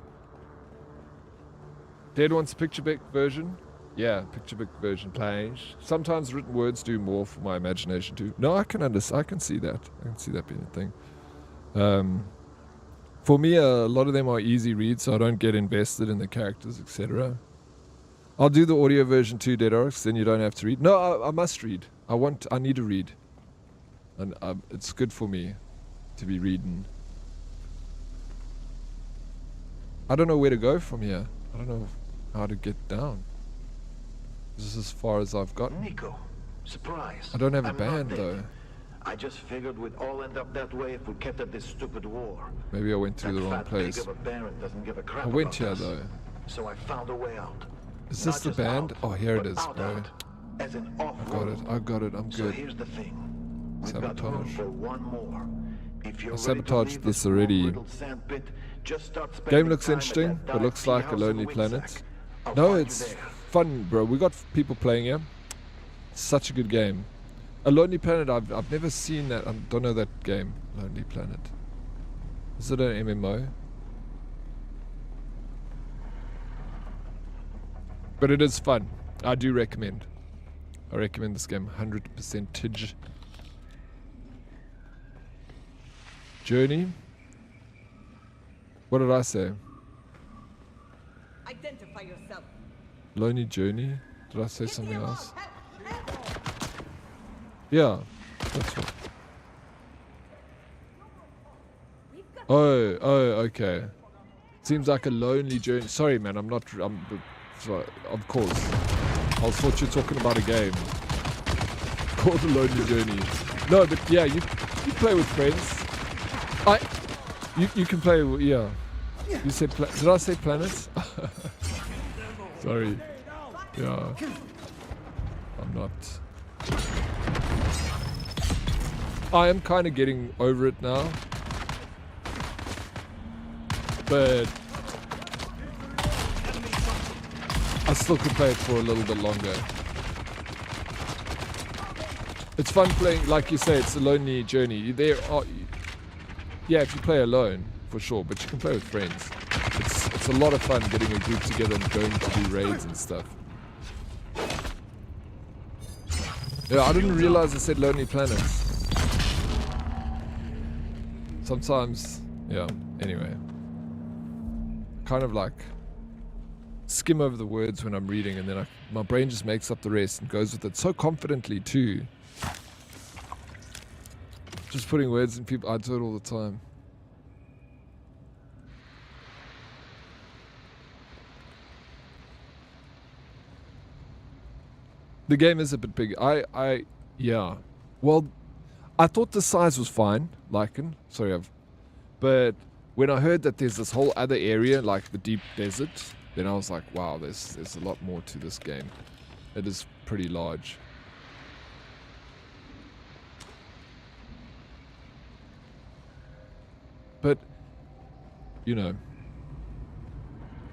Dead wants a picture book version. Yeah, picture book version, please. Sometimes written words do more for my imagination too. No, I can understand. I can see that. I can see that being a thing. For me, a lot of them are easy reads, so I don't get invested in the characters, etc. I'll do the audio version too, Dead Oryx, then you don't have to read. No, I must read. I need to read. And it's good for me to be reading. I don't know where to go from here. I don't know how to get down. This is as far as I've gotten. Nico, surprise. I don't have a I'm band not dead. though. I just figured we'd all end up that way if we kept at this stupid war. Maybe I went through the wrong That fat place. pig of a Baron doesn't give a crap I went about here us. though. So I found a way out. Is this Not the just band? out, Oh, here it but is, out, bro. out, as in I got it. I got it. I'm So good. here's the thing. We've got room Sabotage. for one more. If you're I ready to sabotaged leave this small already. riddled sandpit, just start Game spending looks time at interesting, that but dark looks like a tea house lonely in the planet. Windsack. I'll No, find you it's there. fun, bro. We got people playing here. Such a good game. A Lonely Planet, I've never seen that. I don't know that game, Lonely Planet. Is it an MMO? But it is fun. I do recommend. I recommend this game 100%. Journey. What did I say? Identify yourself. Lonely Journey? Did I say something else? Yeah, that's what. Oh, okay. Seems like a lonely journey. Sorry, man, I'm not. Sorry, of course. I thought you were talking about a game called The Lonely Journey. No, but yeah, you play with friends. You can play. Yeah. You said. Did I say planets? Sorry. Yeah. I'm not. I am kind of getting over it now. But I still could play it for a little bit longer. It's fun playing, like you say, it's a lonely journey. Yeah, if you play alone, for sure, but you can play with friends. It's a lot of fun getting a group together and going to do raids and stuff. Yeah, I didn't realize I said Lonely Planets. Sometimes, yeah, anyway. Kind of like skim over the words when I'm reading, and then my brain just makes up the rest and goes with it so confidently too. Just putting words in people, I do it all the time. The game is a bit big. Yeah. Well, I thought the size was fine, but when I heard that there's this whole other area, like the deep desert, then I was like, wow, there's a lot more to this game. It is pretty large. But, you know,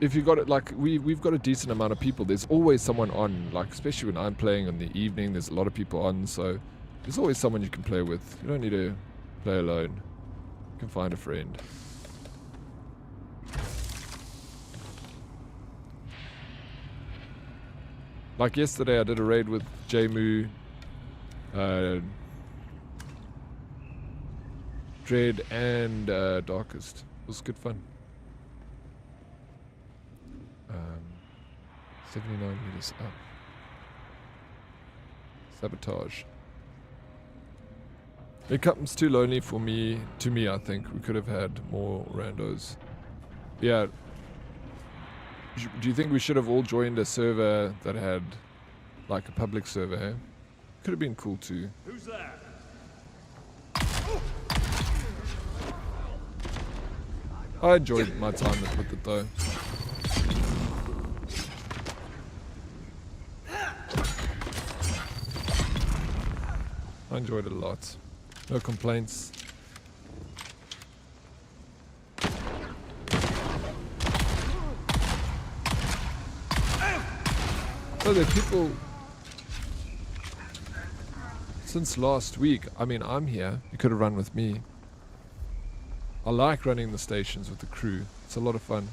if you got it, like, we've got a decent amount of people. There's always someone on, like, especially when I'm playing in the evening, there's a lot of people on, so there's always someone you can play with. You don't need to play alone. You can find a friend. Like yesterday, I did a raid with Jmu, Dread, and Darkest. It was good fun. 79 meters up. Sabotage. It comes too lonely for me. To me, I think we could have had more randos. Yeah. Do you think we should have all joined a server that had like a public server? Hey? Could have been cool too. Who's that? I enjoyed my time with it though. I enjoyed it a lot. No complaints. So there are people since last week. I mean, I'm here. You could have run with me. I like running the stations with the crew. It's a lot of fun.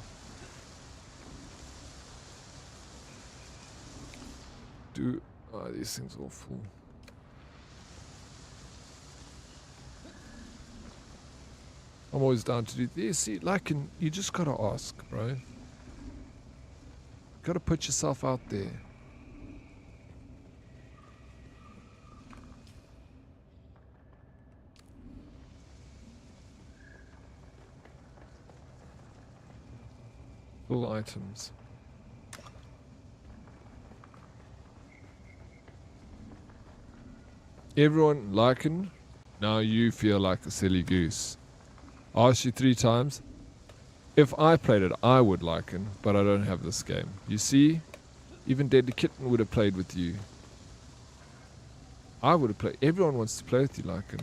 Oh, these things are all full. I'm always down to do this. See, like, you just gotta ask, bro. You gotta put yourself out there. Full items. Everyone liking? Now you feel like a silly goose. I asked you 3 times. If I played it, I would liken, but I don't have this game. You see? Even Deadly Kitten would have played with you. I would have played. Everyone wants to play with you, liken.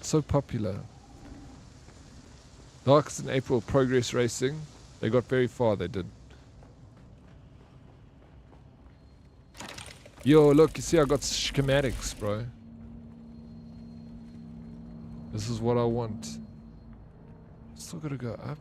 So popular. Darkest in April, Progress Racing. They got very far, they did. Yo, look, you see I got schematics, bro. This is what I want. Still gotta go up.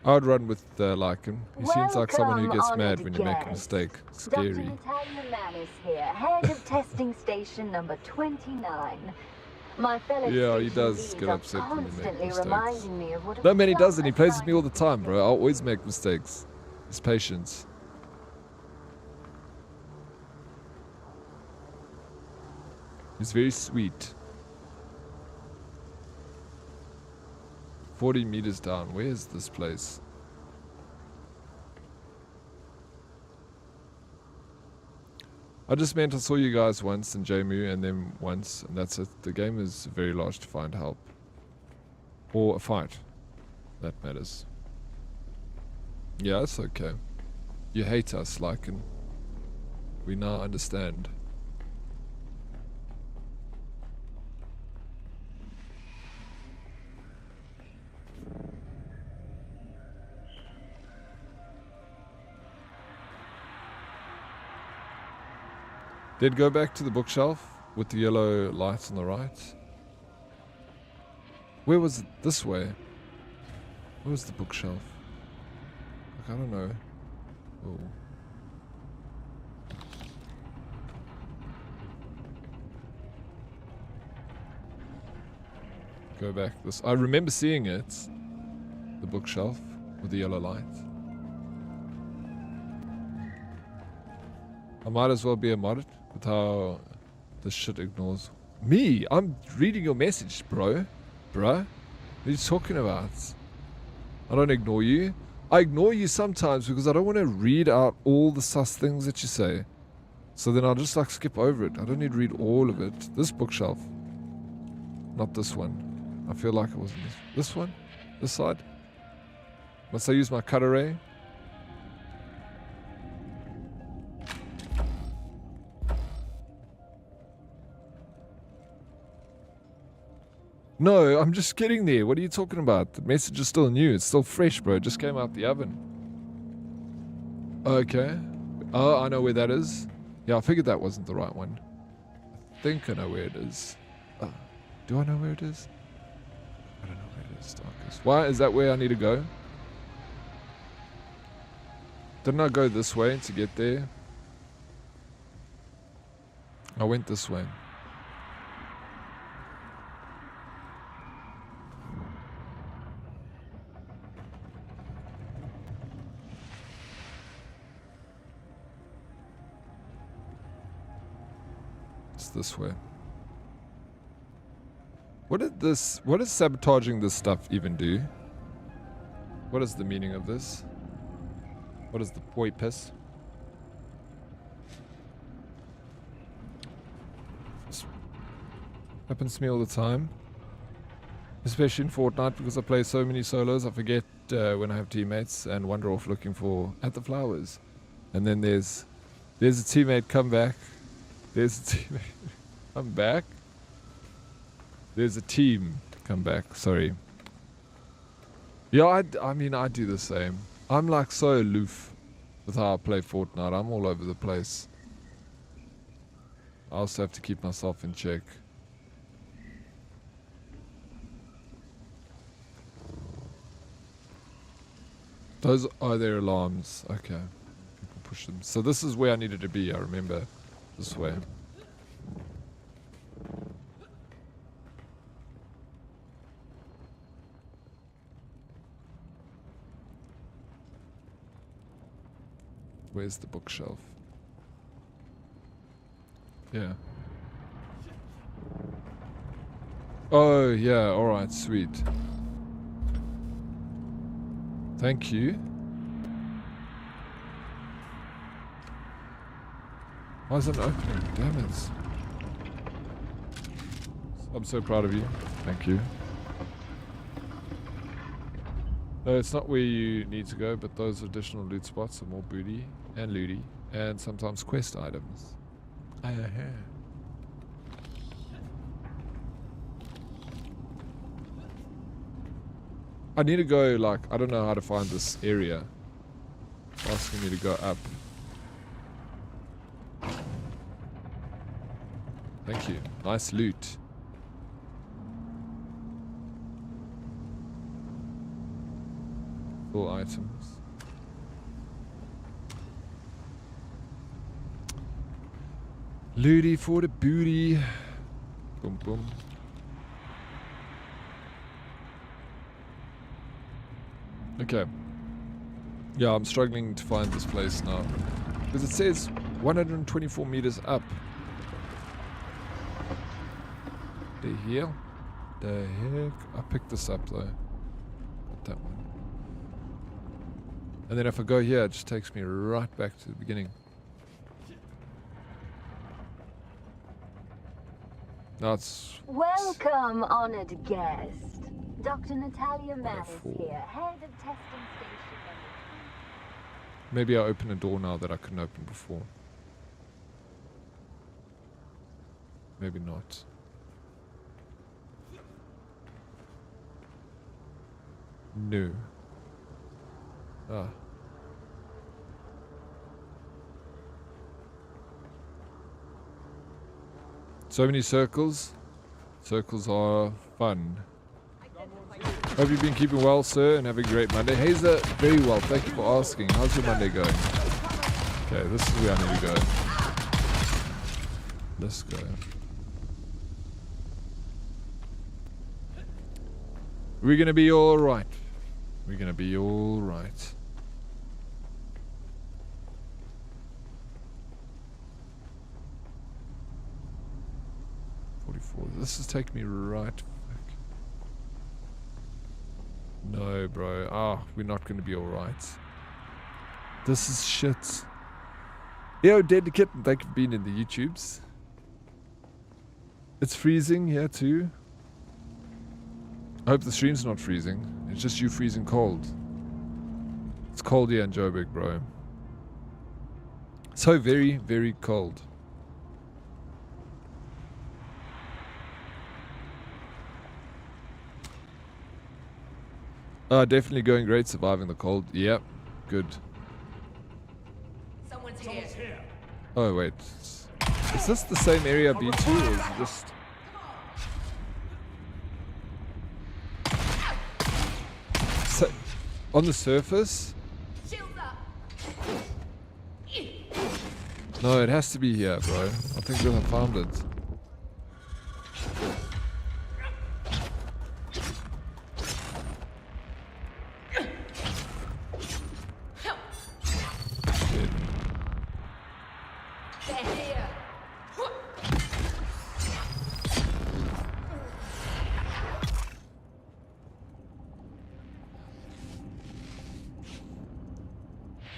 I'd run with Lycan. He seems like someone who gets mad when you make a mistake. Scary. Dr. Natalia Mannis here, head of testing station number 29. My fellow Yeah, he does station get leads upset are when you make constantly mistakes. reminding me of what No, man, he doesn't. He plays with me all the time, bro. I always make mistakes. His patience. He's very sweet. 40 meters down. Where is this place? I just meant I saw you guys once in JMU and then once, and that's it. The game is very large to find help. Or a fight. That matters. Yeah, it's okay. You hate us, Lycan. We now understand. Did go back to the bookshelf with the yellow lights on the right. Where was it? This way. Where was the bookshelf? Like, I don't know. Oh. Go back this. I remember seeing it. The bookshelf with the yellow light. I might as well be a mod with how this shit ignores me. I'm reading your message, bro. Bruh. What are you talking about? I don't ignore you. I ignore you sometimes because I don't want to read out all the sus things that you say. So then I'll just like skip over it. I don't need to read all of it. This bookshelf. Not this one. I feel like it wasn't this one? This side? Must I use my cut array? No, I'm just getting there. What are you talking about? The message is still new. It's still fresh, bro. It just came out the oven. Okay. Oh, I know where that is. Yeah, I figured that wasn't the right one. I think I know where it is. Do I know where it is? I don't know where it is, Darkest. Why? Is that where I need to go? Didn't I go this way to get there? I went this way. This way. What does sabotaging this stuff even do? What is the meaning of this? What is the poi piss? This happens to me all the time. Especially in Fortnite, because I play so many solos, I forget when I have teammates and wander off looking at the flowers. And then there's a teammate come back. There's a teammate come back. There's a team come back. Sorry. Yeah, I mean, I do the same. I'm like so aloof with how I play Fortnite. I'm all over the place. I also have to keep myself in check. Those are their alarms. Okay. People push them. So this is where I needed to be, I remember. This way. Where's the bookshelf? Yeah. Oh, yeah, alright, sweet. Thank you. Why is it opening? Damn it. I'm so proud of you. Thank you. No, it's not where you need to go, but those additional loot spots are more booty and looty, and sometimes quest items. I need to go, like, I don't know how to find this area. It's asking me to go up. Thank you. Nice loot. Full items. Looty for the booty. Boom, boom. Okay. Yeah, I'm struggling to find this place now. Because it says 124 meters up. The hell? The heck? I picked this up though. Not that one. And then if I go here, it just takes me right back to the beginning. No, it's... Welcome, honored guest. Dr. Natalia Manners here, head of testing station number 2. Maybe I open a door now that I couldn't open before. Maybe not. No. Ah. So many circles. Circles are fun. Hope you've been keeping well, sir, and have a great Monday. Hazer, very well. Thank you for asking. How's your Monday going? Okay, this is where I need to go. Let's go. We're gonna be alright. We're gonna be alright. This is taking me right back. No, bro. Ah, we're not going to be alright. This is shit. Yo, Dead Kitten, thank you for being in the YouTubes. It's freezing here too. I hope the stream's not freezing. It's just you freezing cold. It's cold here in Joburg, bro. So very, very cold. Definitely going great, surviving the cold. Yep, good. Someone's here. Oh wait, is this the same area I've been to, or is it just? So, on the surface? No, it has to be here, bro. I think that I found it.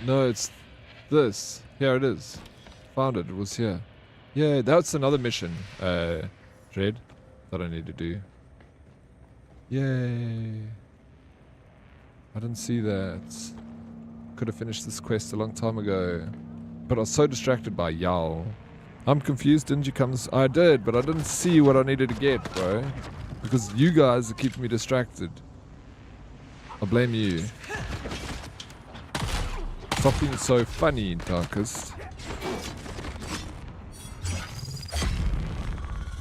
No, it's this. Here it is. Found it. It was here. Yeah, that's another mission, Dread, that I need to do. Yay. I didn't see that. Could have finished this quest a long time ago. But I was so distracted by Yao. I'm confused. Didn't you come? I did, but I didn't see what I needed to get, bro. Because you guys are keeping me distracted. I blame you. Stop being so funny, Darkest.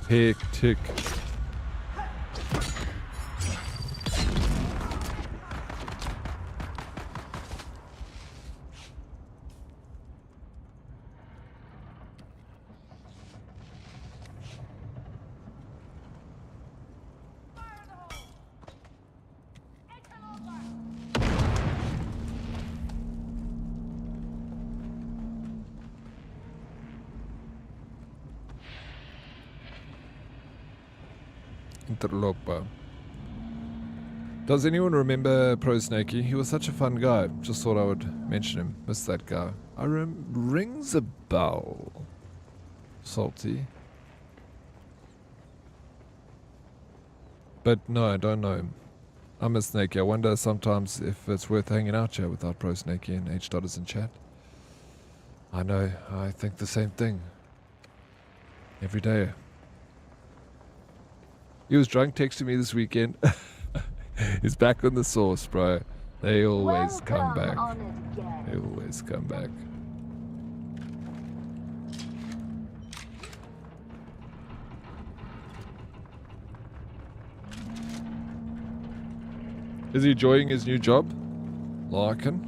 Tick. Interloper. Does anyone remember Pro Snakey? He was such a fun guy. Just thought I would mention him. Miss that guy. Rings a bell. Salty. But no, I don't know him. I miss Snakey. I wonder sometimes if it's worth hanging out here without Pro Snakey and H. Dotters in chat. I know. I think the same thing. Every day. He was drunk texting me this weekend. He's back on the sauce, bro. They always come back. They always come back. Is he enjoying his new job? Larkin?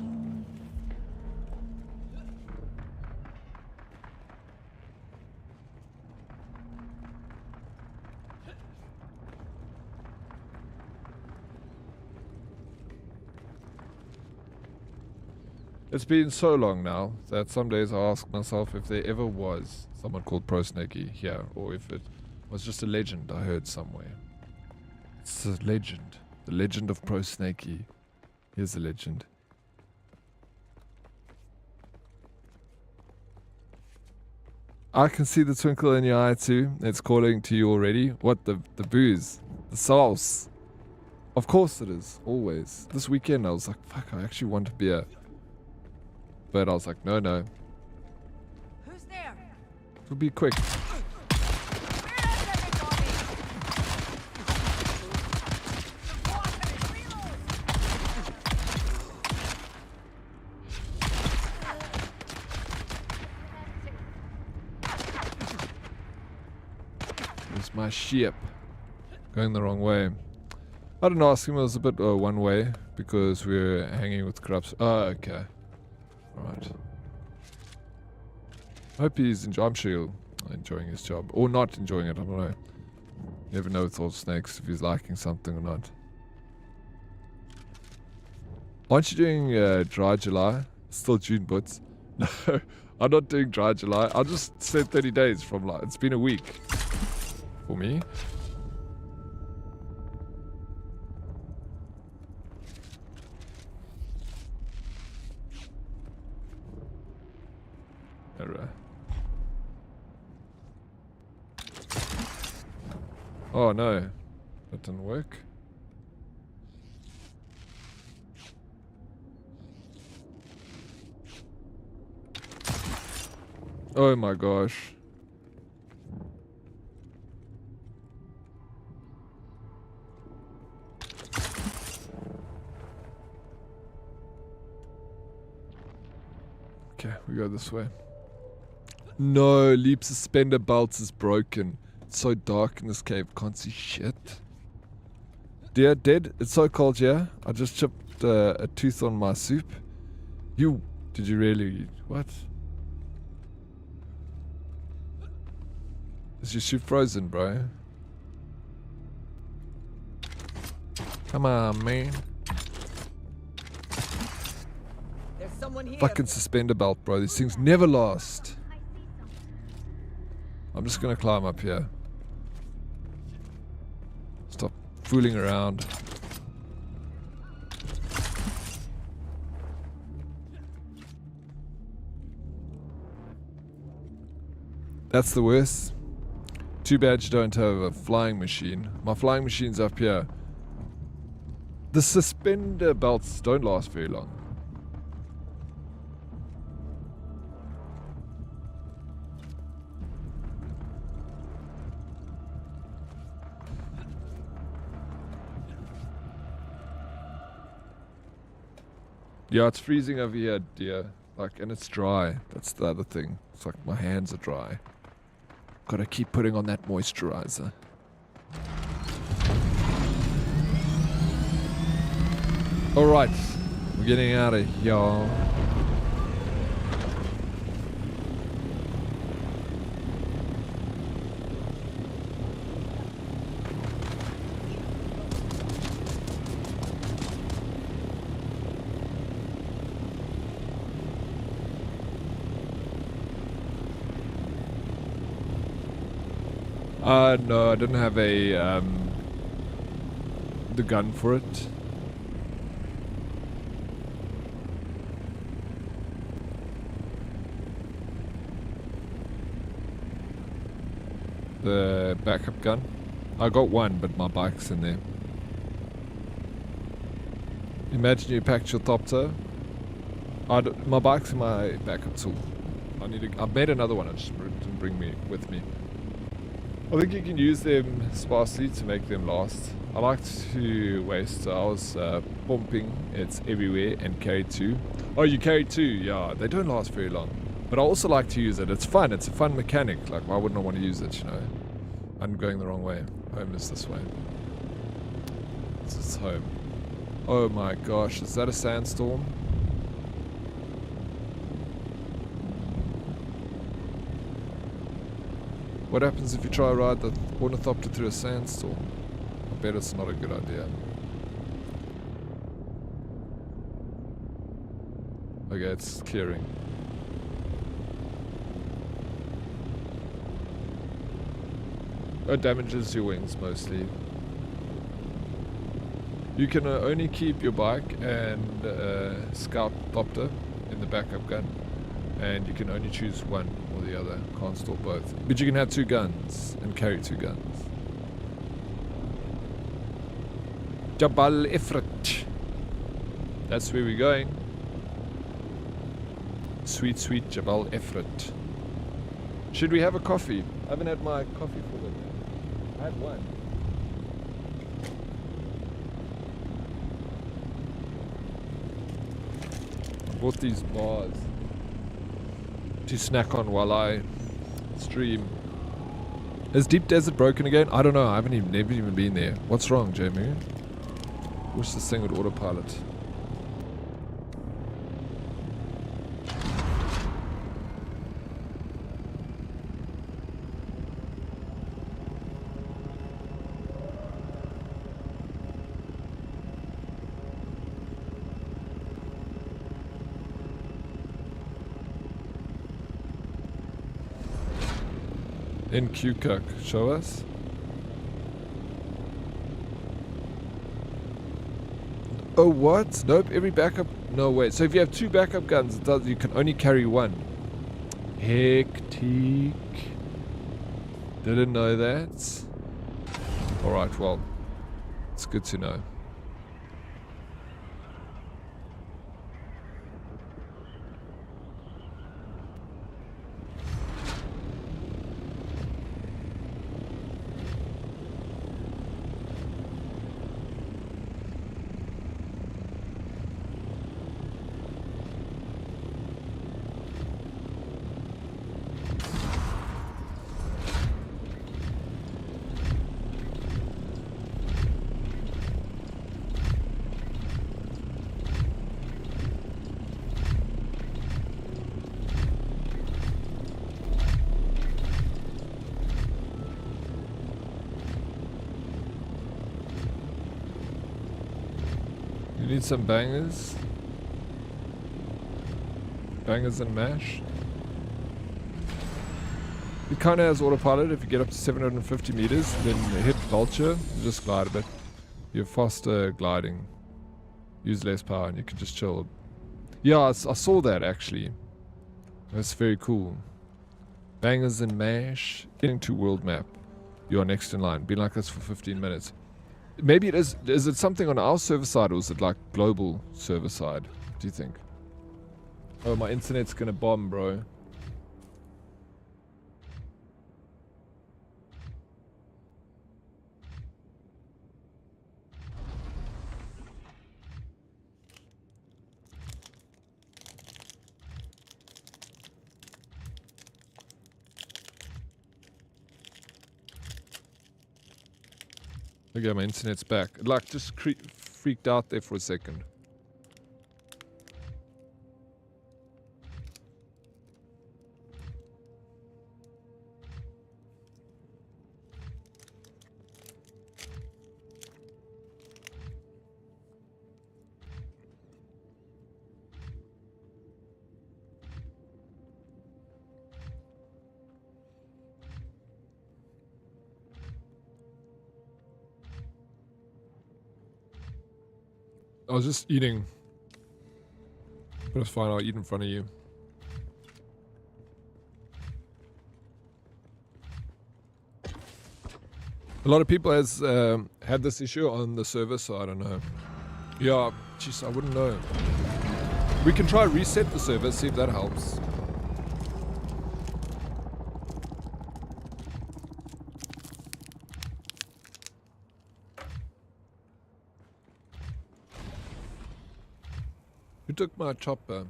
It's been so long now that some days I ask myself if there ever was someone called Pro Snakey here, or if it was just a legend I heard somewhere. It's a legend. The legend of Pro Snakey. Here's the legend. I can see the twinkle in your eye too. It's calling to you already. What, the booze? The sauce? Of course it is. Always. This weekend I was like, fuck, I actually want a beer. But I was like, no. Who's there? It'll be quick. There's my ship. Going the wrong way. I didn't ask him, it was a bit one way because we were hanging with corrupts. Oh, okay. Alright. Hope he's I'm sure he'll enjoying his job. Or not enjoying it, I don't know. You never know with all snakes if he's liking something or not. Aren't you doing dry July? Still June butts. No, I'm not doing dry July. I just said 30 days from like it's been a week for me. mirror. Oh no, that didn't work. Oh my gosh. Okay, we go this way. No, leap suspender belts is broken. It's so dark in this cave, can't see shit. Dear Dead, it's so cold here. I just chipped a tooth on my soup. Did you really? What? Is your soup frozen, bro? Come on, man. There's someone here. Fucking suspender belt, bro. These things never last. I'm just gonna climb up here. Stop fooling around. That's the worst. Too bad you don't have a flying machine. My flying machine's up here. The suspender belts don't last very long. Yeah, it's freezing over here, dear. Like, and it's dry. That's the other thing. It's like my hands are dry. Gotta keep putting on that moisturizer. Alright, we're getting out of here. No, I didn't have the gun for it. The backup gun. I got one, but my bike's in there. Imagine you packed your thopter. My bike's in my backup tool. I've made another one. I just didn't bring me with me. I think you can use them sparsely to make them last. I like to waste. I was pumping. It's everywhere and carry two. Oh, you carry two? Yeah, they don't last very long. But I also like to use it. It's fun. It's a fun mechanic. Like, why wouldn't I want to use it, you know? I'm going the wrong way. Home is this way. This is home. Oh my gosh, is that a sandstorm? What happens if you try to ride the ornithopter through a sandstorm? I bet it's not a good idea. Okay, it's clearing. It damages your wings mostly. You can only keep your bike and scout thopter in the backup gun. And you can only choose one or the other. Can't store both. But you can have two guns and carry two guns. Jabal Ifrit. That's where we're going. Sweet, sweet Jabal Ifrit. Should we have a coffee? I haven't had my coffee for the day. I had one. I bought these bars to snack on while I stream. Is Deep Desert broken again? I don't know. I haven't never even been there. What's wrong, J-Moon? Wish this thing would autopilot. In Qcook, show us. Oh, what? Nope, every backup. No, wait. So if you have two backup guns, you can only carry one. Hectic. Didn't know that. Alright, well, it's good to know. Need some bangers. Bangers and mash. It kind of has autopilot if you get up to 750 meters, then hit vulture, you just glide a bit. You're faster gliding. Use less power and you can just chill. Yeah, I saw that actually. That's very cool. Bangers and mash. Getting to world map. You are next in line. Been like this for 15 minutes. Maybe it is. Is it something on our server side or is it like global server side? Do you think? Oh, my internet's gonna bomb, bro. Okay, my internet's back. It like just freaked out there for a second. I was just eating. But it's fine, I'll eat in front of you. A lot of people has had this issue on the server, so I don't know. Yeah, jeez, I wouldn't know. We can try reset the server, see if that helps. Who took my chopper?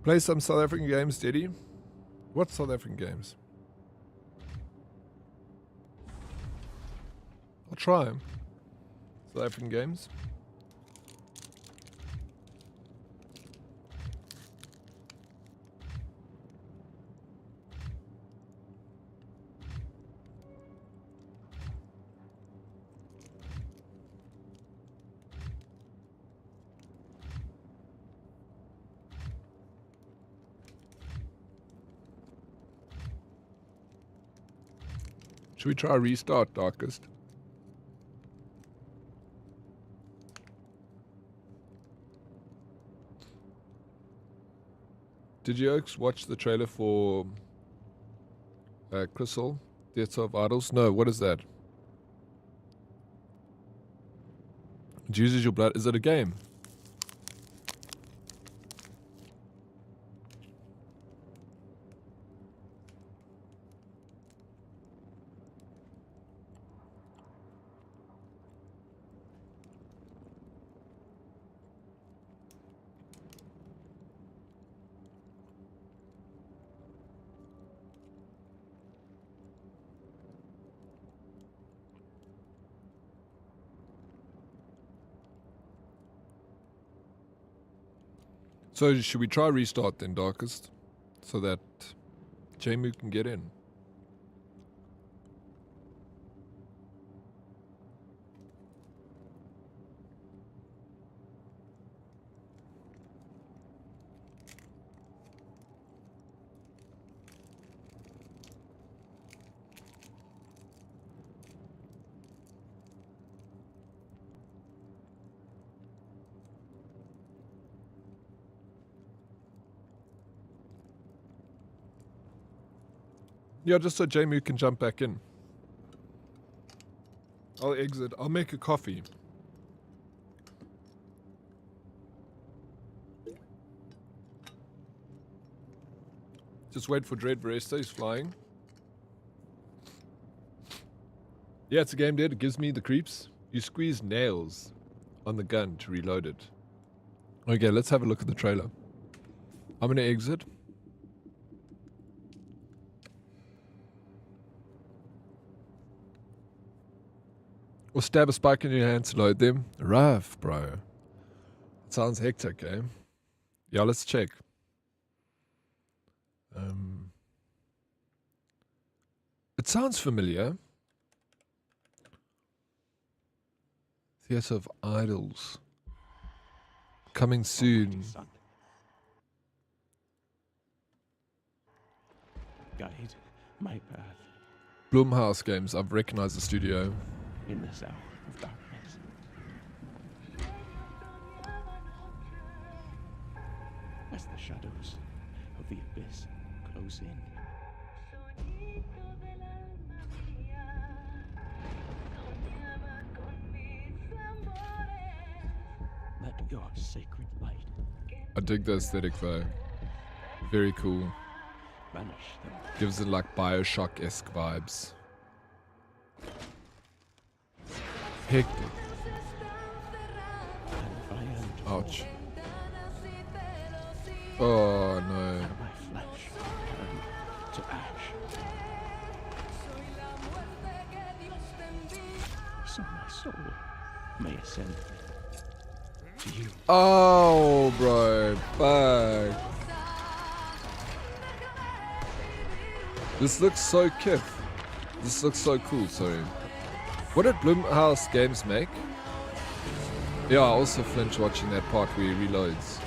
Play some South African games, Diddy. What South African games? I'll try them. South African games. Should we try restart, Darkest? Did you watch the trailer for Crystal, Death of Idols? No, what is that? It uses your blood. Is it a game? So should we try restart then, Darkest? So that Jamu can get in. Yeah, just so Jamu can jump back in. I'll exit. I'll make a coffee. Just wait for Dread Veresta. He's flying. Yeah, it's a game, dude. It gives me the creeps. You squeeze nails on the gun to reload it. Okay, let's have a look at the trailer. I'm going to exit. Or stab a spike in your hand to load them. Rough, bro. It sounds hectic, eh? Yeah, let's check. It sounds familiar. Theatre of Idols. Coming soon. Guide my path Blumhouse Games. I've recognized the studio. in this hour of darkness. As the shadows of the abyss close in. Let your sacred light I dig the aesthetic though. Very cool. banish them. Gives it like Bioshock-esque vibes. Hectic. Ouch. Oh no. My flesh turn to ash. So my soul may ascend to you. Oh, bro. Fuck. This looks so kith. This looks so cool, sorry. What did Blumhouse Games make? Yeah, I also flinch watching that part where he reloads.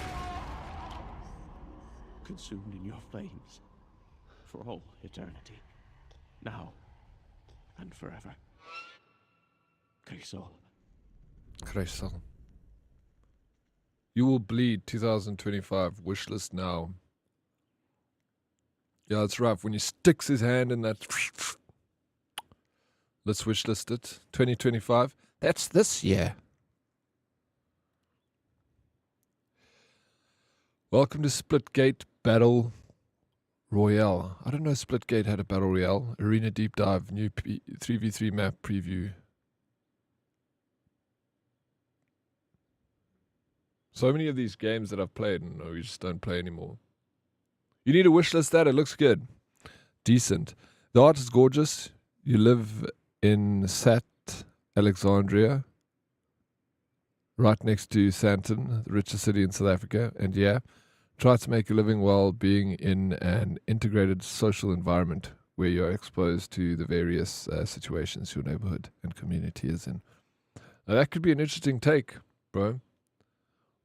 Consumed in your flames for all eternity, now and forever. Crisol. Crisol. You will bleed 2025. Wishlist now. Yeah, it's rough. When he sticks his hand in that... Let's wishlist it. 2025. That's this year. Welcome to Splitgate Battle Royale. I don't know Splitgate had a Battle Royale. Arena Deep Dive. New 3v3 map preview. So many of these games that I've played and we just don't play anymore. You need to wishlist that. It looks good. Decent. The art is gorgeous. You live in SAST, Alexandria. Right next to Sandton, the richest city in South Africa. And yeah, try to make a living while being in an integrated social environment where you're exposed to the various situations your neighborhood and community is in. Now, that could be an interesting take, bro.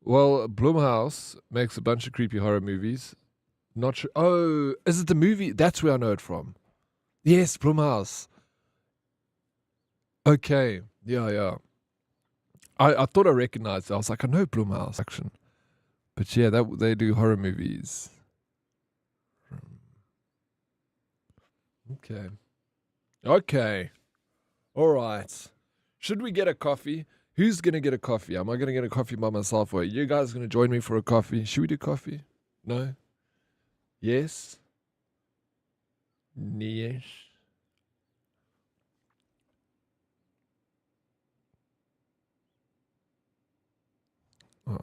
Well, Blumhouse makes a bunch of creepy horror movies. Not sure. Oh, is it the movie? That's where I know it from. Yes, Blumhouse. Okay. Yeah. I thought I recognized it. I was like, I know Blumhouse action. But yeah, they do horror movies. Okay. All right. Should we get a coffee? Who's going to get a coffee? Am I going to get a coffee by myself? Or are you guys going to join me for a coffee? Should we do coffee? No? Yes? Yes? Oh.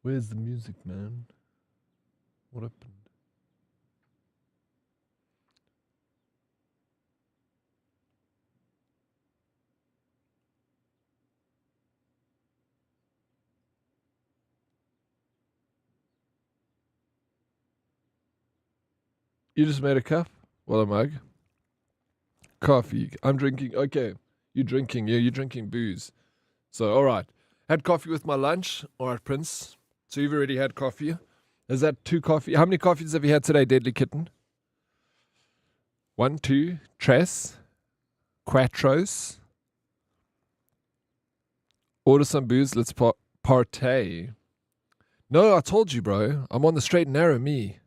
Where's the music, man? What happened? You just made a cup? Well, a mug. Coffee. I'm drinking. Okay. You're drinking. Yeah, you're drinking booze. So, all right. Had coffee with my lunch. All right, Prince. So you've already had coffee. Is that 2 coffee? How many coffees have you had today, Deadly Kitten? 1, 2. Tress. Quattros. Order some booze. Let's partay. No, I told you, bro. I'm on the straight and narrow, me.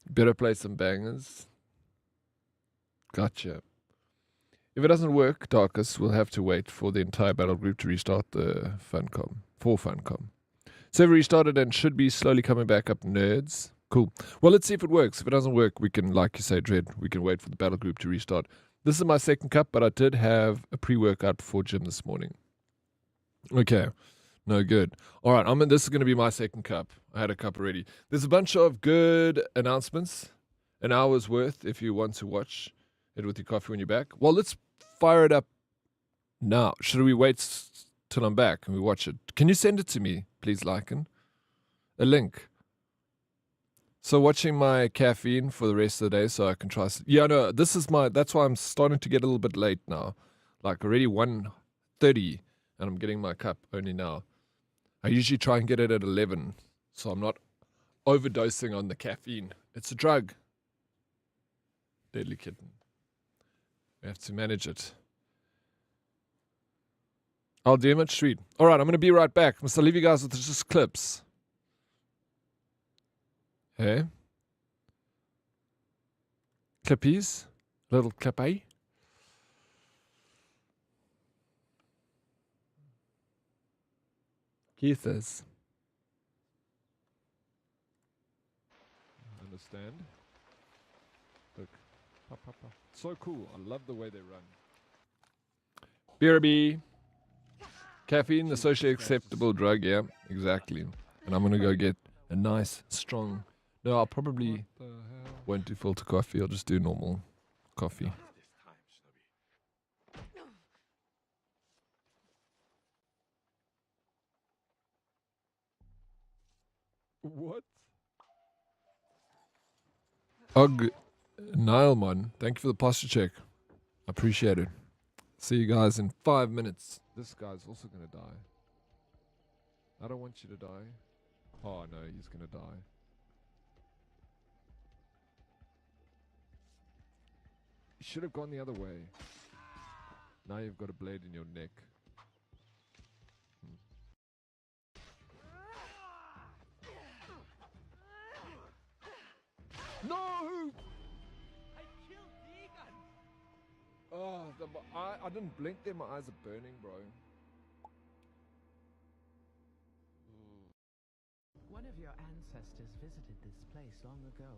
Better play some bangers. Gotcha. If it doesn't work, Darkus, we'll have to wait for the entire battle group to restart the Funcom. For Funcom. Server restarted and should be slowly coming back up, nerds. Cool. Well, let's see if it works. If it doesn't work, we can, like you say, Dread, we can wait for the battle group to restart. This is my second cup, but I did have a pre-workout before gym this morning. Okay. No good. All right, this is going to be my second cup. I had a cup already. There's a bunch of good announcements. An hour's worth if you want to watch it with your coffee when you're back. Well, let's fire it up now. Should we wait till I'm back and we watch it? Can you send it to me, please, Lycan? A link. So watching my caffeine for the rest of the day so I can try. Yeah, no, this is that's why I'm starting to get a little bit late now. Like already 1:30 and I'm getting my cup only now. I usually try and get it at 11 so I'm not overdosing on the caffeine. It's a drug. Deadly kitten. We have to manage it. I'll DM it, sweet. All right, I'm going to be right back. I'll leave you guys with just clips. Hey? Clippies? Little clippy? Keithers. Understand? Look. Pop, pop, pop. So cool. I love the way they run. BRB. Caffeine, the socially acceptable drug, yeah, exactly. And I'm going to go get a nice, strong... No, I'll probably won't do filter coffee. I'll just do normal coffee. What? Ugh, Nilemon, thank you for the posture check. I appreciate it. See you guys in 5 minutes. This guy's also going to die. I don't want you to die. Oh, no, he's going to die. You should have gone the other way. Now you've got a blade in your neck. No! I killed Deegan! Oh, I didn't blink there. My eyes are burning, bro. One of your ancestors visited this place long ago,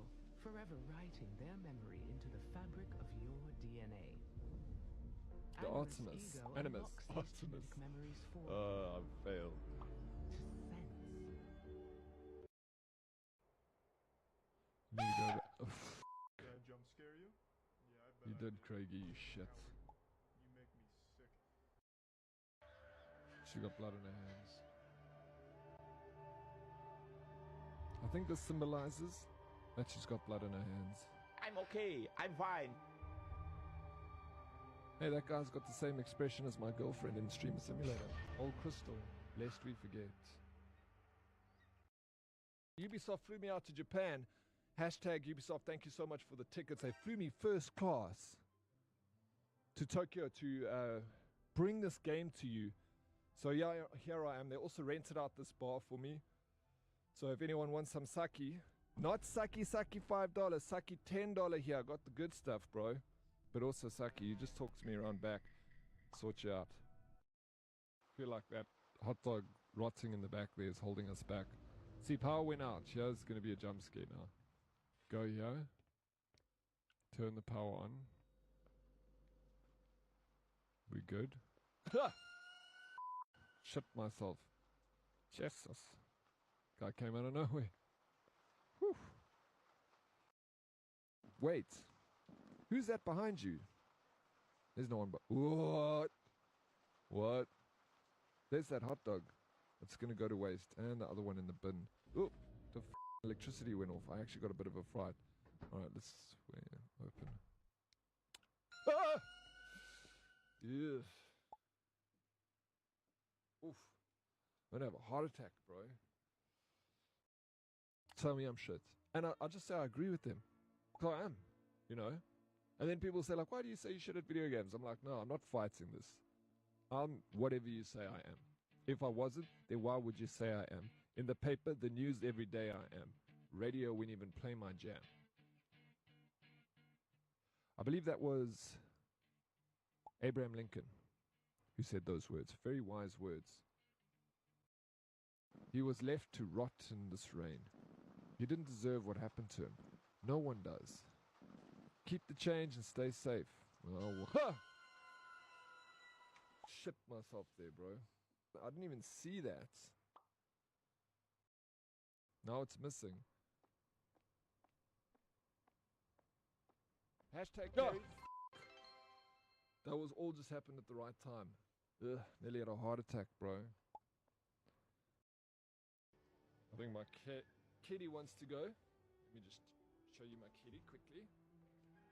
forever writing their memory into the fabric of your DNA. The Artemis. Animus. Artemis. I failed. Did I jump scare you? Yeah, I bet you did, Craigie, you shit. You make me sick. She got blood in her hands. I think this symbolizes that she's got blood in her hands. I'm okay. I'm fine. Hey, that guy's got the same expression as my girlfriend in Streamer Simulator. Old Crystal, lest we forget. Ubisoft flew me out to Japan. Hashtag Ubisoft, thank you so much for the tickets. They flew me first class to Tokyo to bring this game to you. So yeah, here I am. They also rented out this bar for me. So if anyone wants some sake, not sake $5, sake $10 here. I got the good stuff, bro. But also sake, you just talk to me around back. Sort you out. Feel like that hot dog rotting in the back there is holding us back. See, power went out. Here's going to be a jump scare now. Go here. Turn the power on. We good? Shit myself. Jesus. Guy came out of nowhere. Whew. Wait. Who's that behind you? There's no one but... What? What? There's that hot dog. It's going to go to waste. And the other one in the bin. Oh, the electricity went off. I actually got a bit of a fright. Alright, let's open. Ah! Yeah. Oof. I'm going to have a heart attack, bro. Tell me I'm shit. And I'll just say I agree with them. Because I am. You know? And then people say, like, why do you say you shit at video games? I'm like, no, I'm not fighting this. I'm whatever you say I am. If I wasn't, then why would you say I am? In the paper, the news, every day I am. Radio wouldn't even play my jam. I believe that was Abraham Lincoln who said those words. Very wise words. He was left to rot in this rain. He didn't deserve what happened to him. No one does. Keep the change and stay safe. Oh, ha! Shit myself there, bro. I didn't even see that. Now it's missing. Hashtag carry. That was all just happened at the right time. Ugh, nearly had a heart attack, bro. I think my kitty wants to go. Let me just show you my kitty quickly.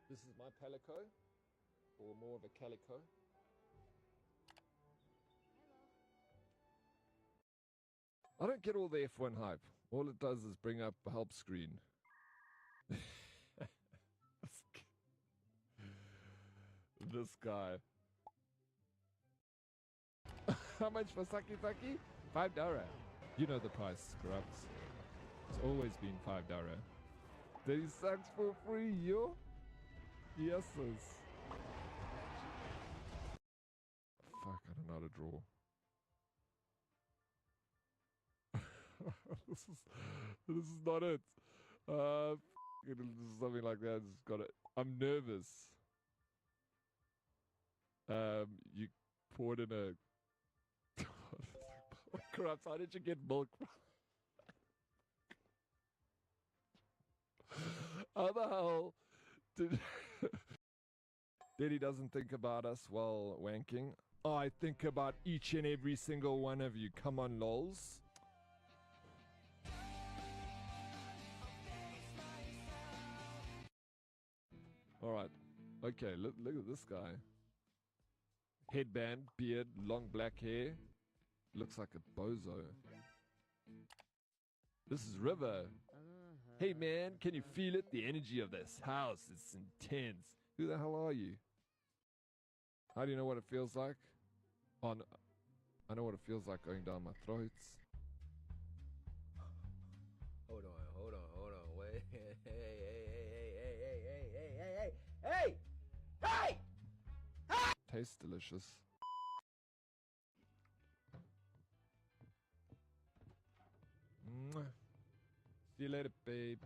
This is my palico, or more of a calico. I don't get all the F1 hype. All it does is bring up a help screen. This guy. How much for Saki? $5. You know the price, Corrupts. It's always been $5. 30 sucks for free, yo. Yeses. Fuck, I don't know how to draw. This is not it. This is something like that. Just got it. I'm nervous. You poured in a. Corrupt. How did you get milk? How the hell did? Daddy doesn't think about us while wanking. I think about each and every single one of you. Come on, lols. Alright. Okay, look at this guy. Headband, beard, long black hair. Looks like a bozo. This is River. Hey man, can you feel it? The energy of this house is intense. Who the hell are you? How do you know what it feels like? Oh, no. I know what it feels like going down my throats. Hold on. Wait. Hey! Tastes delicious. Mwah. See you later, babe.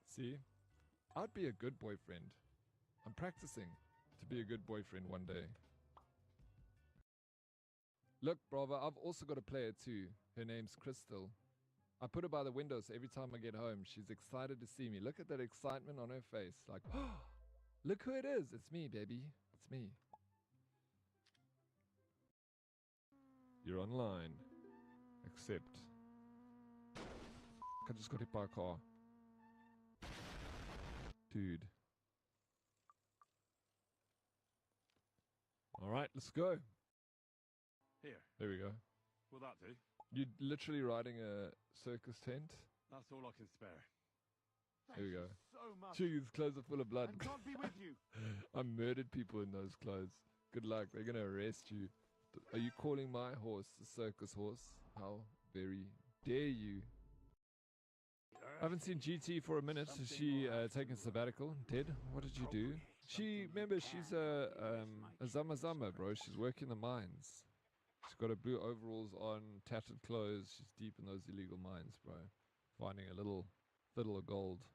See? I'd be a good boyfriend. I'm practicing to be a good boyfriend one day. Look, brother, I've also got a player too. Her name's Crystal. I put her by the window so every time I get home, she's excited to see me. Look at that excitement on her face. Like, oh, look who it is. It's me, baby. It's me. You're online. Accept. I just got hit by a car. Dude. Alright, let's go. Here. There we go. Will that do? You're literally riding a circus tent? That's all I can spare. There we go. So much. Gee, these clothes are full of blood. I can't be with you. I murdered people in those clothes. Good luck. They're going to arrest you. Are you calling my horse a circus horse? How very dare you? I haven't seen GT for a minute. Is she taking a sabbatical? Dead? What did you do? Remember, she's a Zama, bro. She's working the mines. She's got her blue overalls on, tattered clothes. She's deep in those illegal mines, bro. Finding a little of gold.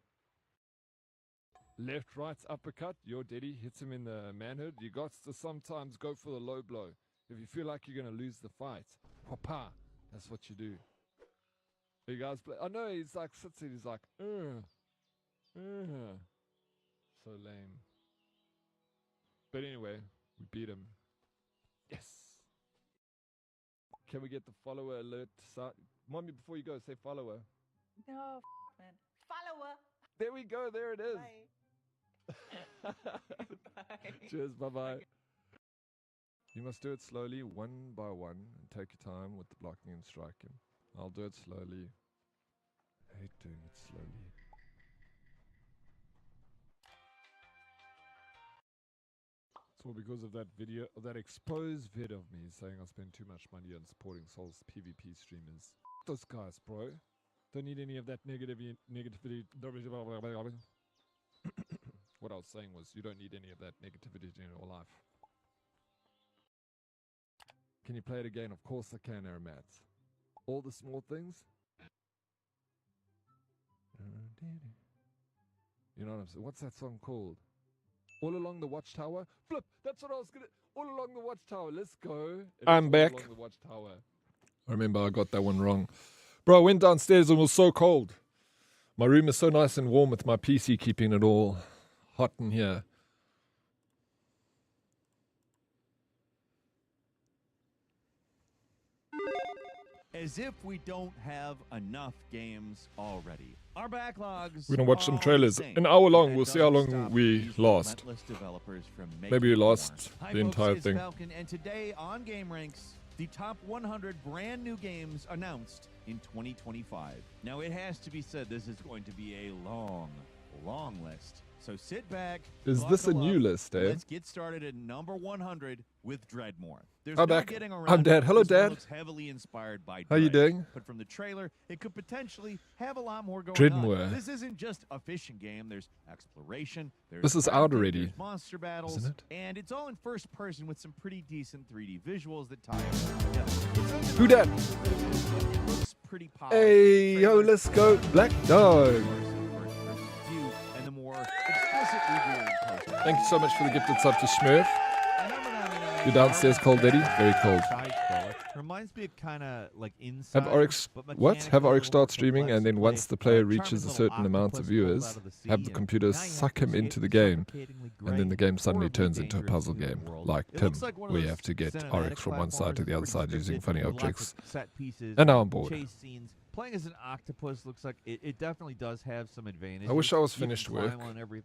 Left, right, uppercut. Your daddy hits him in the manhood. You got to sometimes go for the low blow. If you feel like you're going to lose the fight, papa, that's what you do. You guys play. I know he's like, sits there, he's like, So lame. But anyway, we beat him. Yes. Can we get the follower alert? Mommy, before you go, say follower. No, man. Follower. There we go. There it is. Bye. Bye. Cheers. Bye-bye. You must do it slowly, one by one, and take your time with the blocking and striking. I'll do it slowly. I hate doing it slowly. for because of that video, that exposed vid of me saying I spend too much money on supporting Soul's PvP streamers. Those guys, bro. Don't need any of that negativity. What I was saying was, you don't need any of that negativity in your life. Can you play it again? Of course I can, Aramat. All the small things. You know what I'm saying? What's that song called? All Along the Watchtower? Flip! That's what I was gonna... All Along the Watchtower. Let's go. I'm back. All Along the Watchtower. I remember I got that one wrong. Bro, I went downstairs and it was so cold. My room is so nice and warm with my PC keeping it all hot in here. As if we don't have enough games already. Our backlogs. We're gonna watch some trailers. An hour long. We'll see how long we last. Maybe we last the entire thing. Falcon, and today on Game Ranks, the top 100 brand new games announced in 2025. Now it has to be said, this is going to be a long list. So sit back. Is this a new list, eh? Let's get started at number 100 with Dreadmore. There's I'm no back. getting around. I'm Dad. Hello, this one Dad. looks heavily inspired by How you Dread, doing? But from the trailer, it could potentially have a lot more going Dreadmore. on. This isn't just a fishing game. There's exploration. There's This is out already, there's monster battles, isn't it? and it's all in first person with some pretty decent 3D visuals that tie it together. Who dat? It looks pretty polished. Hey, yo, let's go. Black Dog. Thank you so much for the gifted sub to Smurf. You're downstairs cold, Eddie? Very cold. Reminds me of kind of like Inside. Have Oryx Have Oryx start streaming, and then once the player reaches a certain amount of viewers, have the computer suck him into the game, and then the game suddenly turns into a puzzle game, like Tim, where you have to get Oryx from one side to the other side using funny objects. And now I'm bored. Playing as an octopus looks like it definitely does have some advantages. I wish I was finished work.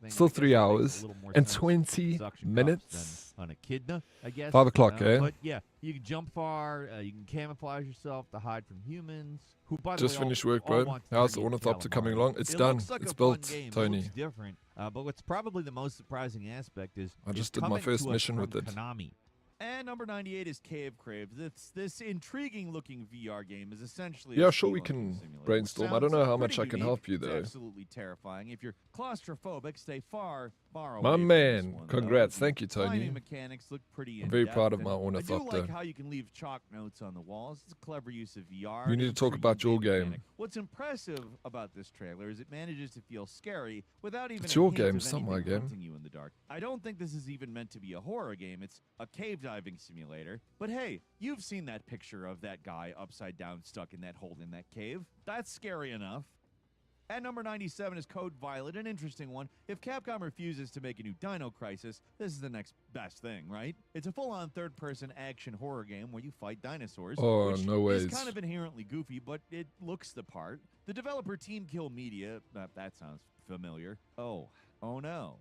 Still 3 hours and 20 minutes. On Echidna, I guess. 5 o'clock, eh? But yeah, you can jump far. You can camouflage yourself to hide from humans. Who, by the Just way, finished all work, bro. want to How's the target ornithopter Calamari. coming along? It's It done. looks like It's a built, fun game. Tony. It looks different, but what's probably the most surprising aspect is I just it's did my coming first to us mission from with it. Konami. And number 98 is Cave Craves. This intriguing-looking VR game is essentially Yeah, a sure we spelunking can simulator. brainstorm. I don't know how much Sounds I can pretty help you, unique. though. It's absolutely terrifying. If you're claustrophobic, stay far away My from man. this one, Congrats. though. Thank you, Tony. Climbing mechanics look pretty I'm very in-depth, proud of and my I do ornithopter. like how you can leave chalk notes on the walls. It's a clever use of VR. You need to talk about your game. Mechanic. What's impressive about this trailer is it manages to feel scary without even It's a your hint game, of it's not my anything game. hunting you in the dark. I don't think this is even meant to be a horror game. It's a cave diving simulator. But hey, you've seen that picture of that guy upside down stuck in that hole in that cave. That's scary enough. At number 97 is Code Violet, an interesting one. If Capcom refuses to make a new Dino Crisis, this is the next best thing, right? It's a full-on third-person action horror game where you fight dinosaurs. Oh, which no ways. is kind of inherently goofy, but it looks the part. The developer Team Kill Media, that sounds familiar. Oh no.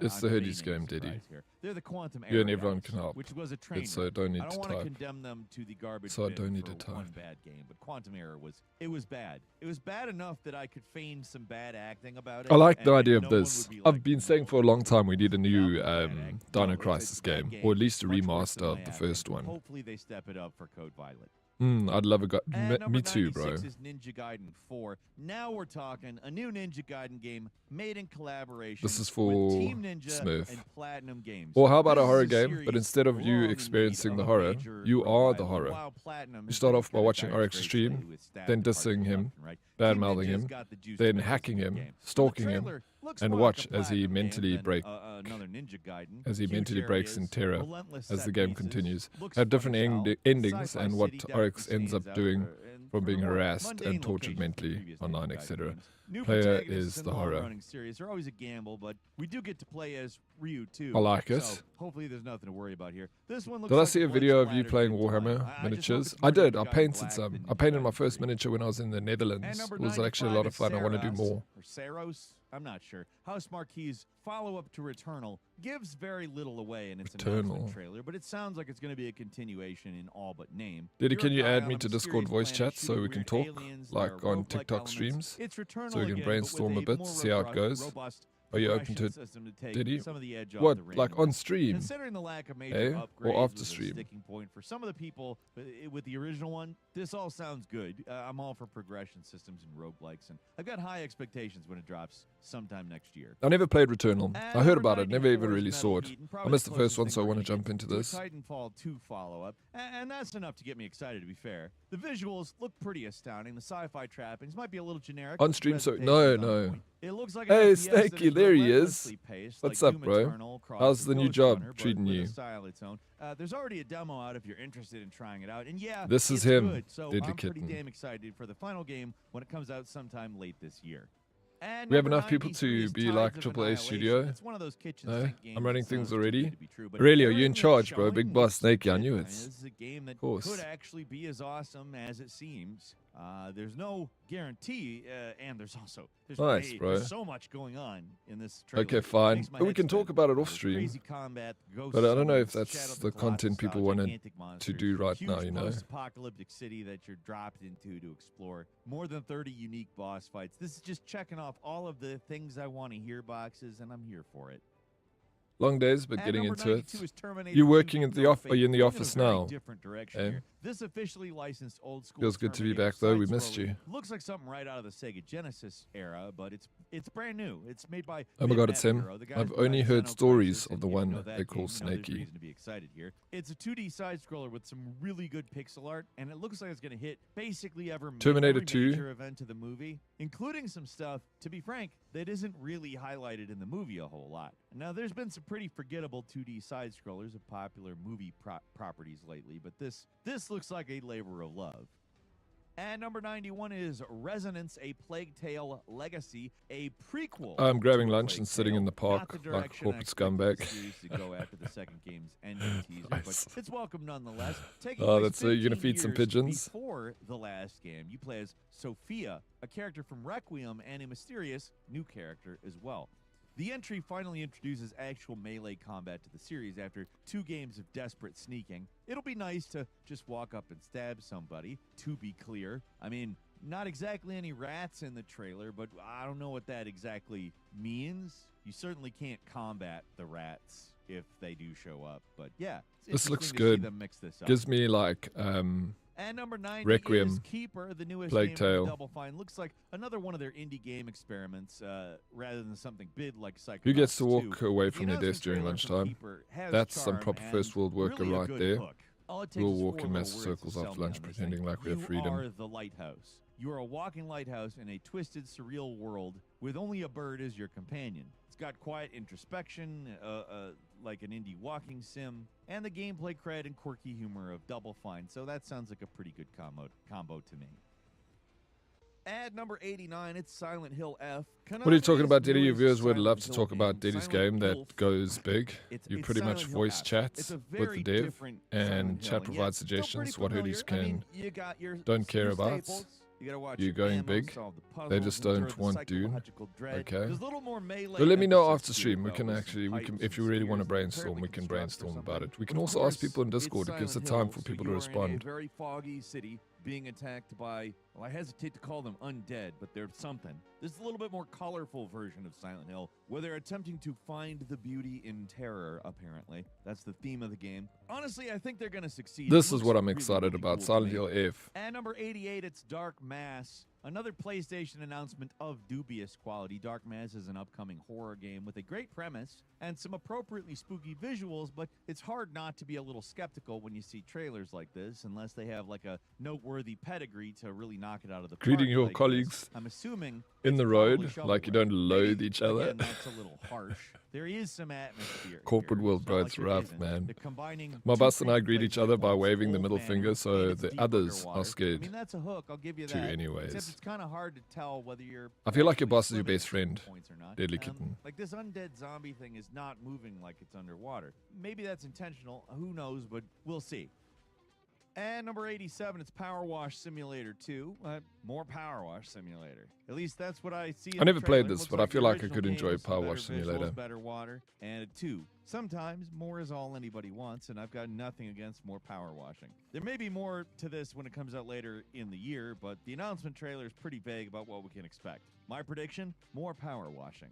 It's the Hoodies game, Diddy. They're the Quantum You and Error everyone guys, can help. which was a train It's so I wreck. don't need I to don't want to type. condemn them to the garbage So I bin don't need for to one type. bad game, but Quantum Error was bad. It was bad enough that I could feign some bad acting about it. I like the and idea of no one this. would be I've like, been saying for a long time we need a new Dino it's Crisis a bad game, or at least a much worse than remaster my of the acting, first but one. Hopefully they step it up for Code Violet. I'd love a And me number too, bro. 96 is Ninja Gaiden 4. Now we're talking a new Ninja Gaiden game made in collaboration This is with for Team Ninja Smurf. and Platinum Games. Or how about a This horror is game, series but instead of you long in experiencing need the of a horror, major you are the revival. horror. While Platinum You has start got off by a watching dire Oryx straits stream, lately with staff then department dissing him, production, right? bad Team mouthing Ninja's him, got the juice then to make hacking this him, game. stalking The him, trailer looks and more watch like a as he Platinum game mentally than, break another Ninja Gaiden. as he Huge mentally breaks in areas, terror relentless as the set game pieces, continues. looks Have fun different as hell. endings Sci-fi and what city Oryx definitely ends up stands out doing and from for being more harassed mundane and tortured locations than mentally previous online, Ninja Gaiden etc. games. New Player protagonists is in the long horror. running series are always a gamble, but we do get to play as Ryu too. I like it. So hopefully there's nothing to worry about here. This one looks Did I like see a blood video of you splattered playing good Warhammer time. I just hope miniatures? it's I more did. Ninja I Gaiden painted Black some. than I Ninja painted my Gaiden first 3. miniature when I was in the And Netherlands. number It was actually a lot 95 of fun. I want to do is more. Saros? I'm not sure. House Marquee's follow-up to Returnal gives very little away in its Returnal. announcement trailer, but it sounds like it's going to be a continuation in all but name. Diddy, You're can a you guy add on me a to mysterious Discord voice planet chat so shooting we can weird talk, aliens. like There are on roguelike TikTok elements. streams, It's Returnal so we can again, but brainstorm with a bit, more see how it robust- goes? robust Are you open to it? System to take Did he? some of the edge off What, the like Raven. on stream? Considering the lack of major Eh? upgrades Or after was a stream? sticking point for some of the people with the original one, this all sounds good. I'm all for progression systems and roguelikes, and I've got high expectations when it drops sometime next year. I never played Returnal. I heard about it, never even 94 is really saw it. Metal Heat, and I probably missed the the first closest one, thing so I we're want to gonna jump get into to a this. Titanfall 2 follow-up, and that's enough to get me excited, to be fair. The visuals look pretty astounding. The sci-fi trappings might be a little generic. On but stream, so presentation is on no. point. It looks like an Hey, FPS that Snakey, is there he is. relentlessly paced, What's like up, Doom bro? Eternal crossed How's with the new Ghost job Runner, but treating with a you? style its own. There's already a demo out if you're interested in trying it out, and yeah, This is it's him, good, so Deadly I'm pretty Kitten. damn excited for the final game when it comes out sometime late this year. And We have number enough people 93 to is be Tides like of AAA Annihilation. studio. It's one of those kitchen No, sink games I'm running that things sounds too already. good to be true, but Really? Are you in everything it's charge, bro? showing Big boss, looks Snakey. I knew legit. it. This is a game that Of course. could actually be as awesome as it seems. There's no guarantee, and there's Nice, bro. there's so much going on in this trailer. Okay, It fine. makes my But we head can spin. talk about it off There's stream. crazy combat, ghost But I don't know if summons, that's Shadow of the content Colossus people style, wanted gigantic to monsters, do right huge now, you know? post-apocalyptic city that you're dropped into to explore. More than 30 unique boss fights. This is just checking off all of the things I want to hear boxes, and I'm here for it. Long days, but And getting number into it. 92 is Terminator You 2 working at the Dawn of office? Are you in the Fate. Moving office in a very now? different direction Eh? here. This officially licensed old school Feels good to be Terminator back, though. We missed side-scroller you. looks like something right out of the Sega Genesis era, but it's brand new. It's made by Oh my god, it's him. Bureau, the guys I've behind only heard Xenocrisis, stories and of the if you one know that they call game, you know there's Snakey. reason to be excited here. It's a 2D side scroller with some really good pixel art, and it looks like it's going to hit basically Terminator every 2. major event of the movie, including some stuff, to be frank, that isn't really highlighted in the movie a whole lot. Now, there's been some pretty forgettable 2D side scrollers of popular movie properties lately, but this looks like a labor of love. And number 91 is Resonance, a Plague Tale Legacy, a prequel. I'm grabbing to lunch Plague and sitting Tale. in the Not park the like a direction I corporate expected scumbag. the series to go after the second game's ending teaser, Nice. but it's welcome nonetheless. Taking Oh, place that's you're gonna 15 feed some years pigeons? Before the last game, you play as Sophia, a character from Requiem, and a mysterious new character as well. The entry finally introduces actual melee combat to the series after 2 games of desperate sneaking. It'll be nice to just walk up and stab somebody, to be clear. I mean, not exactly any rats in the trailer, but I don't know what that exactly means. You certainly can't combat the rats if they do show up. But yeah, it's This looks interesting to see good. them mix this up. Gives me like And number 90 Requiem, is Keeper, the newest Plague game from Tale. Double Fine. Looks like another one of their indie game experiments, rather than something big like Psychonauts Who gets to 2. walk away The from their announcement desk during trailer from lunchtime? Keeper has That's some charm proper and first world worker really a right good there. hook. All it takes We'll is walk 4 in little massive words circles to sell after me lunch on this pretending thing. like we have You freedom. are the lighthouse. You are a walking lighthouse in a twisted, surreal world with only a bird as your companion. It's got quiet introspection, like an indie walking sim, and the gameplay cred and quirky humor of Double Fine. So that sounds like a pretty good combo to me. At number 89, it's Silent Hill F. What are you talking about, Diddy? Your newest viewers would Silent love to Hill talk about game, Diddy's Silent game Hill that goes big. You it's pretty much Silent Hill voice F. chats It's a with very the dev, different and Silent chat Hill, provides still pretty suggestions what hoodies familiar. I can mean, you got your don't care about. staples. You gotta watch You're your going ammo, big. solve the They puzzles, just endure don't the want Dune. psychological dread. Okay. There's a little more melee But let me know emphasis after to stream. it, We though, can with actually, some pipes if you and really want to spears and brainstorm, apparently we can construct or brainstorm about something. it. We can Of also course, ask people in it's Discord. It gives the Silent time Hill, for so people you to are in a respond. very foggy city being attacked by, well, I hesitate to call them undead, but they're something. There's a little bit more colorful version of Silent Hill, where they're attempting to find the beauty in terror, apparently. That's the theme of the game. Honestly, I think they're going to succeed. This It is looks what I'm really, excited really about. cool to Silent me. Hill F. And number 88, it's Dark Mass. Another PlayStation announcement of dubious quality. Dark Mass is an upcoming horror game with a great premise and some appropriately spooky visuals, but it's hard not to be a little skeptical when you see trailers like this, unless they have like a noteworthy pedigree to really knock it out of the park. Greeting your like colleagues this. I'm assuming in it's the probably road, shovelware. like you don't loathe Maybe, each other. Again, that's a little harsh. There is some atmosphere. Corporate here. world, It's bro, not it's like there rough, isn't. man. They're combining My two boss and I creepy greet places each other at by once, waving the old middle man finger, and so it's the deep others underwater. are scared. I mean, that's a hook. I'll give you Too that. anyways. Except it's kind of hard to tell whether you're. I feel like your actually boss is your swimming best friend, points or not. Deadly Kitten. Like this undead zombie thing is not moving like it's underwater. Maybe that's intentional. Who knows? But we'll see. And number 87, it's Power Wash Simulator 2. More Power Wash Simulator. At least that's what I see. I never played this, but I feel the like I original could game enjoy with some Power better Wash Simulator. visuals, better water, and a 2. Sometimes more is all anybody wants, and I've got nothing against more power washing. There may be more to this when it comes out later in the year, but the announcement trailer is pretty vague about what we can expect. My prediction, more power washing.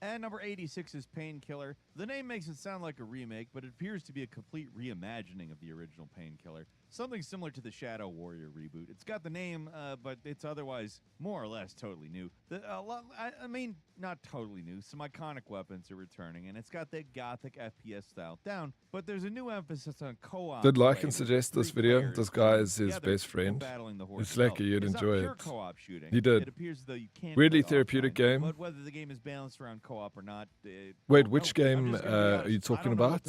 And number 86 is Painkiller. The name makes it sound like a remake, but it appears to be a complete reimagining of the original Painkiller. Something similar to the Shadow Warrior reboot. It's got the name, but it's otherwise more or less totally new. I mean, not totally new. Some iconic weapons are returning, and it's got that gothic FPS style down, but there's a new emphasis on co-op. Did like play and with suggest this 3 video? players This guy is his together best friend. battling the horde It's lucky you'd itself. enjoy It's not it. pure co-op shooting. He did. It appears as though you can Weirdly play therapeutic offline, game. but whether the game is balanced around co-op or not. Wait, which game are you talking about?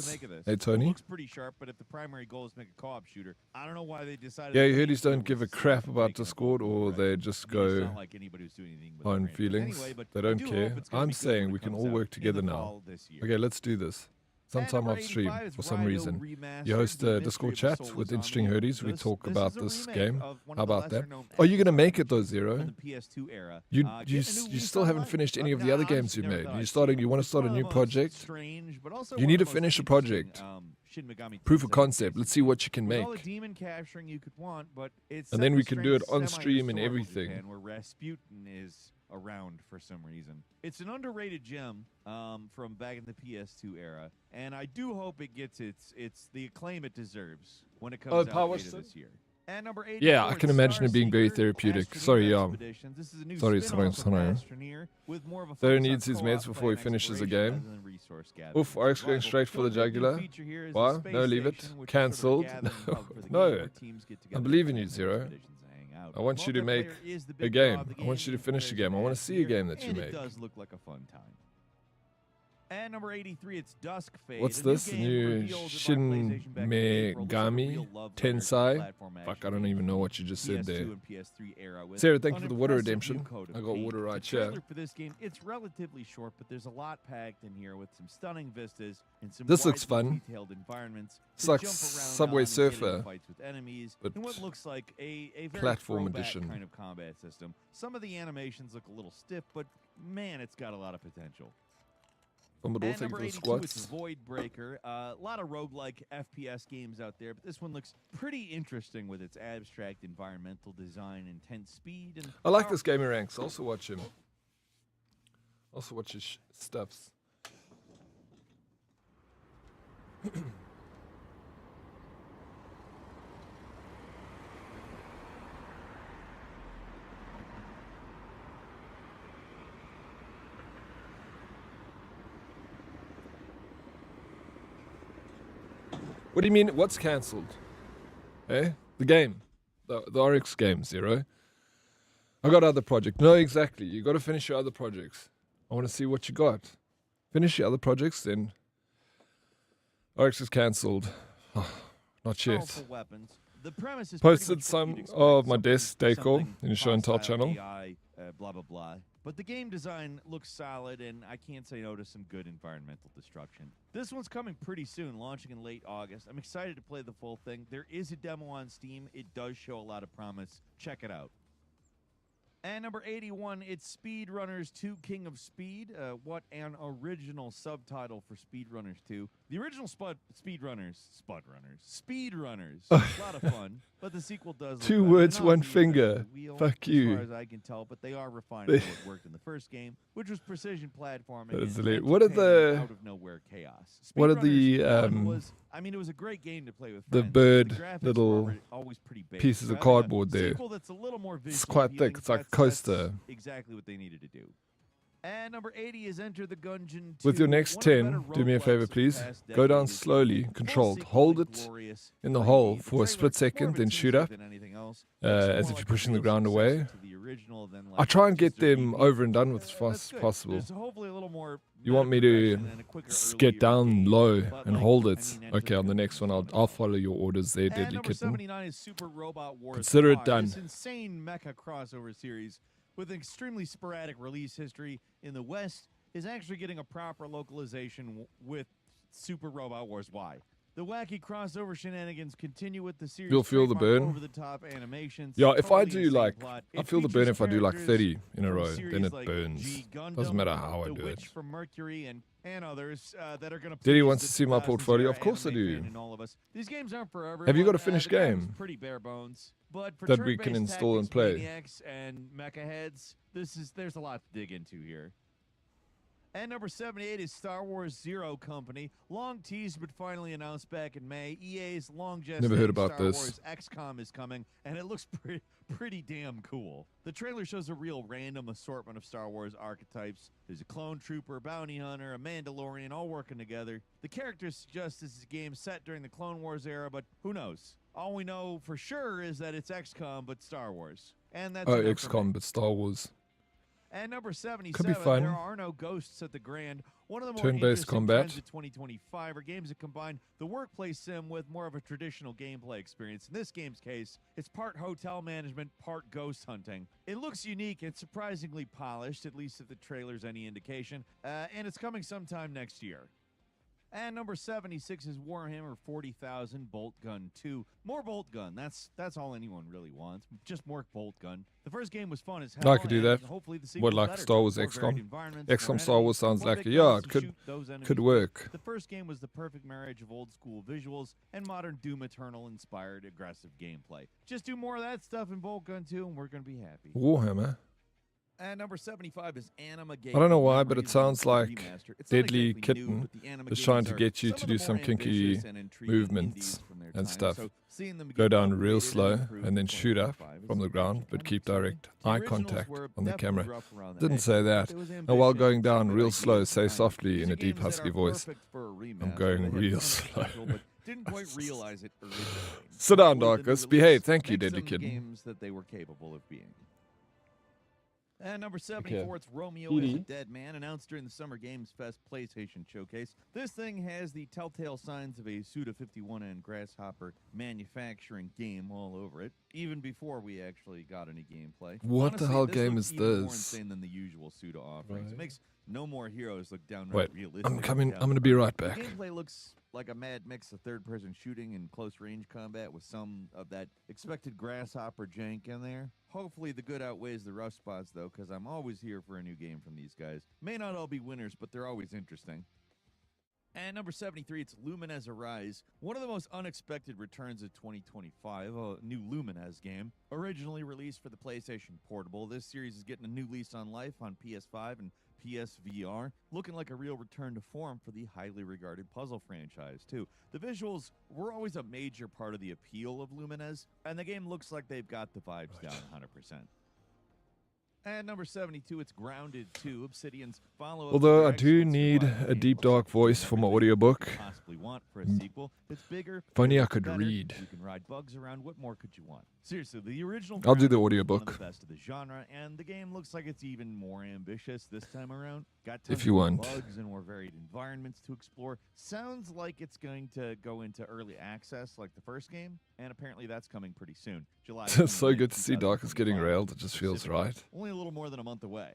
Hey, Tony? It looks pretty sharp, but if the primary goal is to make a co-op shooter, I don't know why they decided. Yeah, to you heard make these don't it give a so crap about making a Discord, or they just I mean, it's go not like anybody who's doing anything with on the franchise feelings. anyway, but They I don't do care. hope it's gonna I'm be good saying when we it can comes all out work in the together now. fall this year. Okay, let's do this. Sometime number off stream 85 for is some Rhino reason. Remastered, You host The a Mystery Discord of the chat Soul with is on interesting me. hoodies. We This talk is about a this remake game. of one How of the about that? lesser-known Are you gonna make RPG it though, from Zero? the PS2 era. You Get a new you lease still on haven't life. finished any of the Nah, other honestly, games you never made. thought You I'd started. see You it. want to It's start a one of new the most project. strange, but also You one need of to the most finish a interesting, project. Shin Megami Proof of Tensei concept. Let's see what you can with make. all the demon capturing you could want, but it's And then set we in can do it strange on stream and semi-historical everything. Japan, where Rasputin is around for some reason. It's an underrated gem from back in the PS2 era, and I do hope it gets the acclaim it deserves when it comes out later this year. And number 84, Yeah, I can imagine it being very Starseeker therapeutic. Astroneer Sorry, Expeditions. This is a new sorry, spin-off sorry. of Astroneer with more of a There focus needs on his co-op meds before he play and finishes a exploration game. rather than resource gathering Oof, and Oryx going survival. straight for the One big new jugular. feature here is Why? the space No, leave it. station, which is sort of a Cancelled. gathering hub for the game No. where teams get I together believe to in you, plan Zero. expeditions and hang out. I want you to make Multiplayer is the a big draw game. of the I want you to game finish a compared game. I want to last see a year, game that you and make. it does look like a fun time. And number 83, it's Dusk Fade. What's a new this? game New revealed by Shin PlayStation back in April. This is a Megami real love letter to the Tensei? platform Fuck, action I don't game even know from what you just said PS2 there. and PS3 era with Sarah, thank you an for the water impressive new redemption. coat of I got paint. water right The here. trailer for this game, it's relatively short, but there's a lot packed in here with some stunning vistas and some This looks widely fun. detailed environments. It's to like jump around Subway on and get into Surfer, fights with enemies but in what looks like a very platform throwback edition. kind of combat system. Some of the animations look a little stiff, but man, it's got a lot of potential. Commodore, And thank you number for the 82, it's squats. Void Breaker. A lot of roguelike FPS games out there, but this one looks pretty interesting with its abstract environmental design, intense speed, and I like this Gamer Ranks. Also watch him. Also watch his stuffs. What do you mean? What's cancelled? Eh? The game. The Oryx game, Zero. I got other projects. No, exactly. You got to finish your other projects. I want to see what you got. Finish your other projects, then. Oryx is cancelled. Oh, not yet. powerful weapons. The premise is Posted pretty much what some you'd expect, of my something- desk decor something in the show and tell hostile, channel. AI, blah blah blah. But the game design looks solid, and I can't say no to some good environmental destruction. This one's coming pretty soon, launching in late August. I'm excited to play the full thing. There is a demo on Steam. It does show a lot of promise. Check it out. And number 81, it's Speedrunners 2 King of Speed. What an original subtitle for Speedrunners 2. The original Speedrunners. A lot of fun, but the sequel does look Two better. words, They're not one reinventing finger. the wheel, Fuck as you. far as I can tell, but they are refining what worked in the first game, which was precision platforming. That is and elite. What are entertaining the- out of nowhere chaos. what are Speedrunners the, 1 was, I mean, it was a great game to play with the friends. bird graphics little were always pretty basic. pieces So of having a cardboard there? sequel that's a little more It's visually quite thick. appealing, It's like a that's coaster. exactly what they needed to do. And number 80 is Enter the Gungeon 2. With your next One of the 10, better do me a roguelikes favor, of the please. past Go down decade. slowly, Full controlled. sequel Hold is it glorious. in the The hole trailer, for a it's split more of second, a then shoot teaser up, than anything else. as Looks if more you're like a pushing the real ground successor away. to the original than I like try and get just a them reboot. over and done with as That's fast as good. possible. There's hopefully a little more You want me to progression and a quicker, get earlier down engagement, low but, and like, hold I it? mean, Okay, on the next one, I'll follow your orders there, And Deadly number Kitten. 79 is Super Robot Wars Consider it 5. done. This insane mecha crossover series with an extremely sporadic release history in the West is actually getting a proper localization with Super Robot Wars Y. The wacky crossover shenanigans continue with the series. You'll feel the burn. Over-the-top animations. Yeah, if I totally do insane like, plot. I It feel the burn features if I do like characters 30 in a from row, then series it like burns. G Gundam, Doesn't matter how I The do Witch it. from Mercury and others that are going to. Diddy wants to see my portfolio. Of course I do. All of us. These games aren't for everyone. Have you got a finished the game's game Pretty bare bones, but for that we can turn-based install and tactics play? maniacs and mecha heads, there's a lot to dig into here. And number 78 is Star Wars Zero Company. Long teased but finally announced back in May. EA's long gestated Never heard about Star this. Wars XCOM is coming, and it looks pretty damn cool. The trailer shows a real random assortment of Star Wars archetypes. There's a clone trooper, a bounty hunter, a Mandalorian, all working together. The characters suggest this is a game set during the Clone Wars era, but who knows? All we know for sure is that it's XCOM, but Star Wars. And that's enough for me. XCOM, but Star Wars. And number 77, Could be fun. there are no ghosts at the Grand. One of the more Turn-based interesting combat. trends of 2025 are games that combine the workplace sim with more of a traditional gameplay experience. In this game's case, it's part hotel management, part ghost hunting. It looks unique and surprisingly polished, at least if the trailer's any indication, and it's coming sometime next year. And number 76 is Warhammer 40,000 Bolt Gun 2. More Bolt Gun. That's all anyone really wants. Just more Bolt Gun. The first game was fun as hell. I could do that. and hopefully the sequel's What, like better. Star Wars More varied XCOM? environments, XCOM more Star Wars enemies, sounds more like big yeah, guns it to could shoot those enemies could with. work. The first game was the perfect marriage of old school visuals and modern Doom Eternal inspired aggressive gameplay. Just do more of that stuff in Bolt Gun 2 and we're going to be happy. Warhammer. And number 75 is Anima Game. I don't know why, but it Memories sounds of the like Remaster. It's not Deadly exactly new, Kitten but the Anima is games trying to are get you some to of do the some more kinky ambitious and intriguing movements indies from their and time. stuff. So seeing them Go get down real updated slow improved and then in shoot up 2025 from is the ground, actually but kind of keep exciting. direct The eye originals contact were on the definitely camera. rough around the Didn't edges, say but that. it was And while ambitious going and down good real ideas slow, say behind it. softly These in are a deep games that husky are voice. perfect for a I'm remaster. going They had real ton of slow. potential, but didn't quite realize it originally. Sit down, Hopefully the new Darkus. release Behave. Thank you, makes Deadly them Kitten. games that they were capable of being. And number 74, it's Romeo is a Edie. Dead Man, announced during the Summer Games Fest PlayStation Showcase. This thing has the telltale signs of a Suda-51 and Grasshopper manufacturing game all over it, even before we actually got any gameplay. What the Honestly, hell this game looks is even more this? insane than the usual Suda offerings. Right. It makes No More Heroes look downright Wait, realistic. I'm coming. Yeah. I'm gonna be right The back. gameplay looks like a mad mix of third-person shooting and close-range combat with some of that expected Grasshopper jank in there. Hopefully the good outweighs the rough spots, though, because I'm always here for a new game from these guys. May not all be winners, but they're always interesting. And number 73, it's Lumines Arise, one of the most unexpected returns of 2025, a new Lumines game. Originally released for the PlayStation Portable, this series is getting a new lease on life on PS5 and PSVR, looking like a real return to form for the highly regarded puzzle franchise, too. The visuals were always a major part of the appeal of Lumines, and the game looks like they've got the vibes down 100%. And number 72, it's Grounded 2, Obsidian's follow-up. Although I do need a deep dark voice for my audiobook. Possibly want for a sequel. It's bigger. If only I bigger, could better. read. You can ride bugs around. What more could you want? Seriously, the original. I'll do the Grounded was one audiobook. of the best of the genre, and the game looks like it's even more ambitious this time around. Got If tons you of want. bugs and more varied environments to explore. Sounds like it's going to go into early access like the first game, and apparently that's coming pretty soon. July. It's so 29th, good to see Darkus getting 2025. railed. It just feels right. Only a little more than a month away.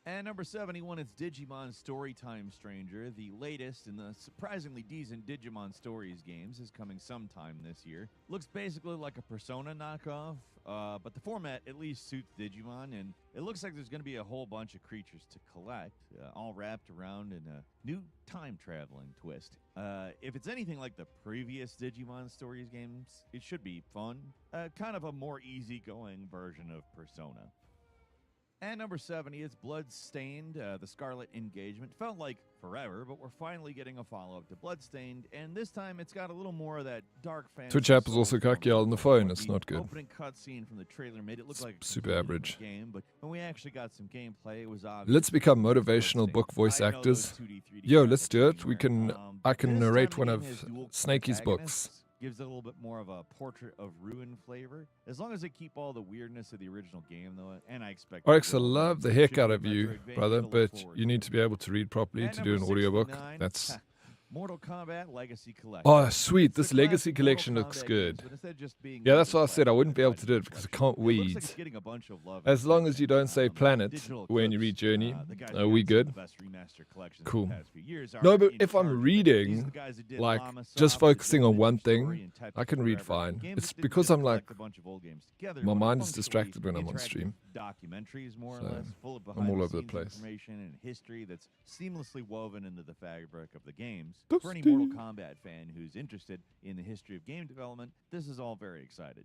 And number 71, it's Digimon Storytime Stranger. The latest in the surprisingly decent Digimon Stories games is coming sometime this year. Looks basically like a Persona knockoff, but the format at least suits Digimon, and it looks like there's going to be a whole bunch of creatures to collect, all wrapped around in a new time-traveling twist. If it's anything like the previous Digimon Stories games, it should be fun. Kind of a more easygoing version of Persona. And number 70 is Bloodstained, the Scarlet Engagement. Felt like forever, but we're finally getting a follow-up to Bloodstained, and this time it's got a little more of that dark fantasy. Twitch app is also soul cocky on the phone. It's The not good. Opening cutscene from the trailer made it look like a Super completely average. different game, but when we actually got some gameplay, it was obvious. Let's become motivational book voice I know those actors. 2D, 3D Yo, let's graphics do it. being We there. can. I can This narrate time one the of game has dual Snakey's protagonists. books. Gives it a little bit more of a Portrait of Ruin flavor. As long as they keep all the weirdness of the original game, though, and I expect... Oryx, I they will, love the it heck should out be of you, Metroidvania brother, to look but forward you to. need to be able to read properly And to do an number audiobook. 69, That's. Mortal Kombat Legacy Collection. Oh, sweet. It's the This Legacy classic Collection Mortal looks Kombat good. games, but instead of just being Yeah, that's why I said I multiplayer, wouldn't be able it's to do it because I can't It looks weed. like it's getting a bunch of love As and long as you don't say attention. planet Digital when you Eclipse, read Journey, the guys are who we had some of good? the best remaster collections Cool. in the past few years are No, but in if charge I'm of it. These are reading, the guys that did like, Llama just Soft, focusing the on Golden one Age Story, thing, and Tetris I can read Forever. fine. Games It's that didn't because just I'm like, collect a bunch of old games together, my but mind is functionally distracted when I'm on interactive stream. Documentaries, more or So, less, full of I'm all over the behind-the-scenes place. information and history that's seamlessly woven into the fabric of the games. That's For any the- Mortal Kombat fan who's interested in the history of game development, this is all very excited.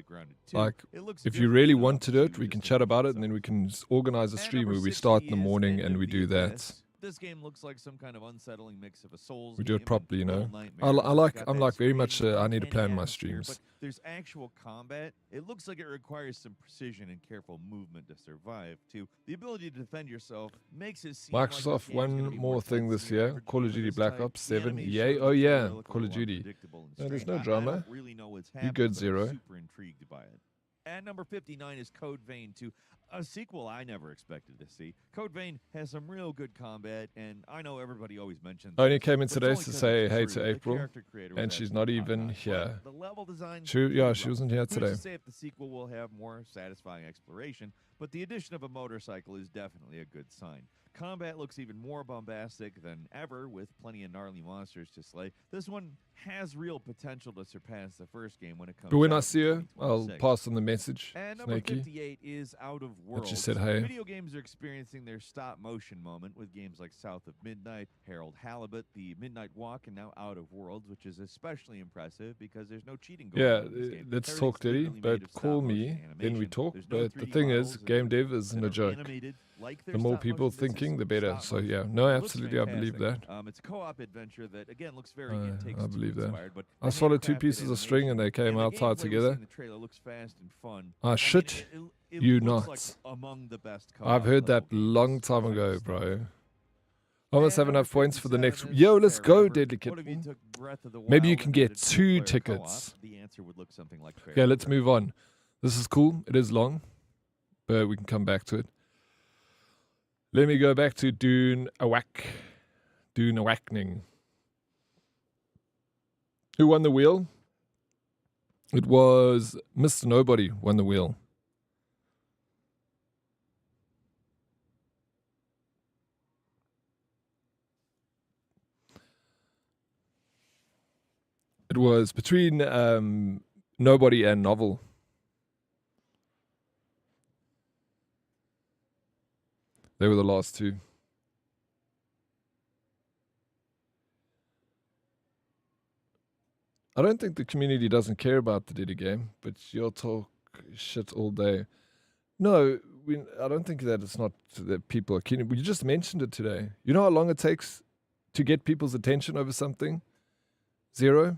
to Grounded 2. Like, It looks if you different really enough want to do so it, you we can just chat enjoy about it, yourself. and then we can organize a And stream number where we start in 60 the is morning End and of we the do that. Abyss. This game looks like some kind of unsettling mix of a Souls We do it game properly, you and know. Little Nightmares. I like. Got I'm that like very much. strange I need to uncanny plan my atmosphere, streams. But there's actual combat. It looks like it requires some precision and careful movement to survive, too. The ability to defend yourself makes it seem Microsoft, like the game's one gonna be more thing tense this than your year. average Call of game of Duty this Black type. Ops The 7. enemies Yay! show Oh the yeah, trailer look a Call of little Duty. unpredictable and No, there's strange. no drama. I don't really know what's You happening, good, but I'm Zero? super intrigued by it. At number 59 is Code Vein 2, a sequel I never expected to see. Code Vein has some real good combat, and I know everybody always mentions I only this, came in but it's today only to 'cause say it's hey true. to The April, character creator was and she's absolutely not even top-notch, here. but the level design She, yeah, she wasn't here Who's today. to say if the sequel will have more satisfying exploration, but the addition of a motorcycle is definitely a good sign. Combat looks even more bombastic than ever, with plenty of gnarly monsters to slay. This one has real potential to surpass the first game when it comes But when out I in see her, I'll 2026. pass on the message. And number Snakey. 58 is Out of Worlds. she said hey. Video games are experiencing their stop-motion moment with games like South of Midnight, Harold Halibut, The Midnight Walk, and now Out of Worlds, which is especially impressive because there's no cheating going Yeah, on in this game. let's talk, Everything's Diddy. literally made But of call stop-motion me, then we animation. talk. There's no But the 3D thing models is, that game are- dev isn't that a are joke. animated like The their more stop people motion. This is thinking, the better. stop So motion. yeah, no, It looks absolutely, I believe that. fantastic. It's a co-op adventure that again looks very I It-Takes-Two believe that. inspired, but I the swallowed 2 handcrafted pieces of string and they came and the out tied gameplay we see together. in the trailer looks fast and fun. Ah, I mean, shit. it You looks not. like among the best I've co-op heard that level games long time I've ago, seen. bro. I almost have And enough points for the next. 57 is Yo, let's go, Fair River. Deadly What if you Kitten. took Breath of the Maybe you Wild can and get did 2 two-player tickets. co-op? The answer would look something like Fair Okay, let's River. move on. This is cool. It is long, but we can come back to it. Let me go back to Dune Awakening. Who won the wheel? It was Mr. Nobody won the wheel. It was between Nobody and Novel. They were the last 2. I don't think the community doesn't care about the Diddy game, but you'll talk shit all day. No, I don't think that it's not that people are keen. We just mentioned it today. You know how long it takes to get people's attention over something? 0? It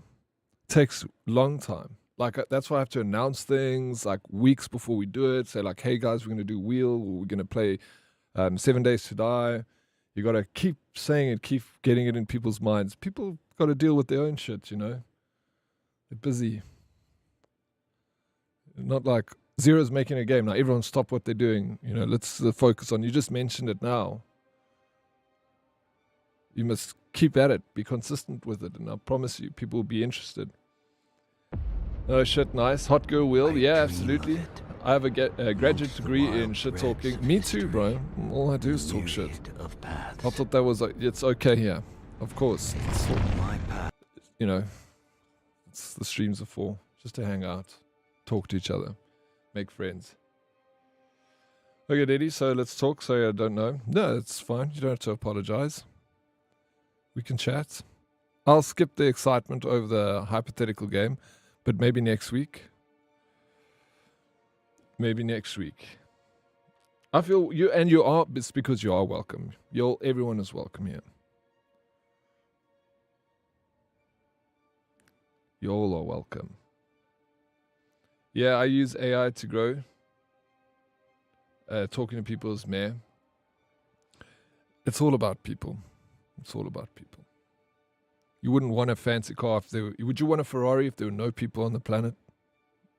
takes a long time. Like, that's why I have to announce things like weeks before we do it. Say like, hey guys, we're going to do Wheel, or we're going to play 7 Days to Die. You got to keep saying it, keep getting it in people's minds. People got to deal with their own shit, you know? They're busy. Not like Zero's making a game. Now everyone stop what they're doing. You know, let's focus on, you just mentioned it now. You must keep at it. Be consistent with it. And I promise you, people will be interested. Oh shit, nice. Hot girl Will. Yeah, absolutely. I have a graduate degree in shit talking. Me too, bro. All I do is talk shit. I thought that was it's okay here. Of course. It's you know, it's the streams are for. Just to hang out, talk to each other, make friends. Okay, Diddy, so let's talk. So I don't know. No, it's fine. You don't have to apologize. We can chat. I'll skip the excitement over the hypothetical game, but maybe next week. Maybe next week. I feel you are, it's because you are welcome. Everyone is welcome here. You all are welcome. Yeah, I use AI to grow. Talking to people is meh. It's all about people. It's all about people. You wouldn't want a fancy car would you want a Ferrari if there were no people on the planet?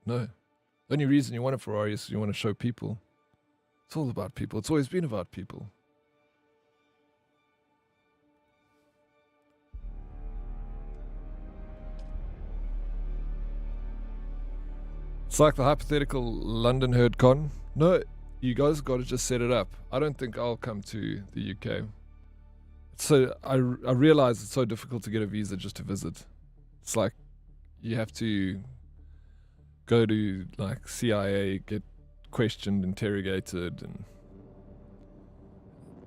No. The only reason you want a Ferrari is you want to show people. It's all about people. It's always been about people. It's like the hypothetical London Herd Con. No, you guys got to just set it up. I don't think I'll come to the UK. So I realize it's so difficult to get a visa just to visit. It's like you have to go to like CIA, get questioned, interrogated, and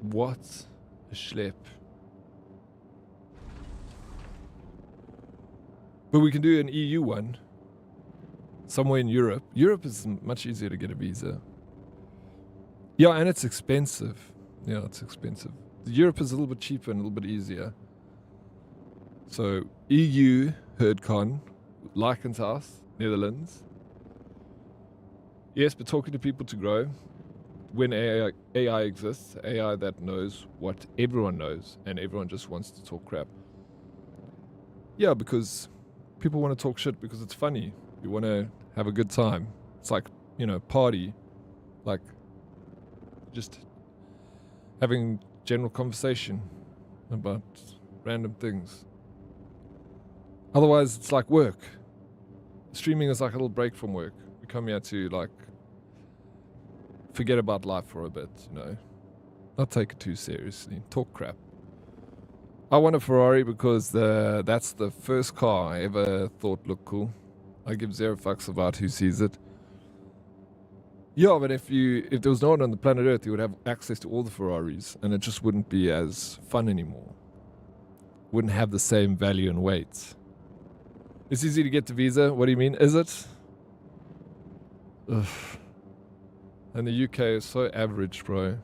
what a schlep. But we can do an EU one. Somewhere in Europe. Europe is much easier to get a visa. Yeah, and it's expensive. Yeah, it's expensive. Europe is a little bit cheaper and a little bit easier. So EU HerdCon, Lykenhouse, Netherlands. Yes, but talking to people to grow. When AI exists, AI that knows what everyone knows, and everyone just wants to talk crap. Yeah, because people want to talk shit because it's funny. You want to have a good time. It's like, party. Like, just having general conversation about random things. Otherwise, it's like work. Streaming is like a little break from work. We come here to, like, forget about life for a bit, Not take it too seriously. Talk crap. I want a Ferrari because that's the first car I ever thought looked cool. I give zero fucks about who sees it. Yeah, but if there was no one on the planet Earth, you would have access to all the Ferraris, and it just wouldn't be as fun anymore. Wouldn't have the same value and weight. It's easy to get the visa. What do you mean? Is it? Ugh. And the UK is so average, bro.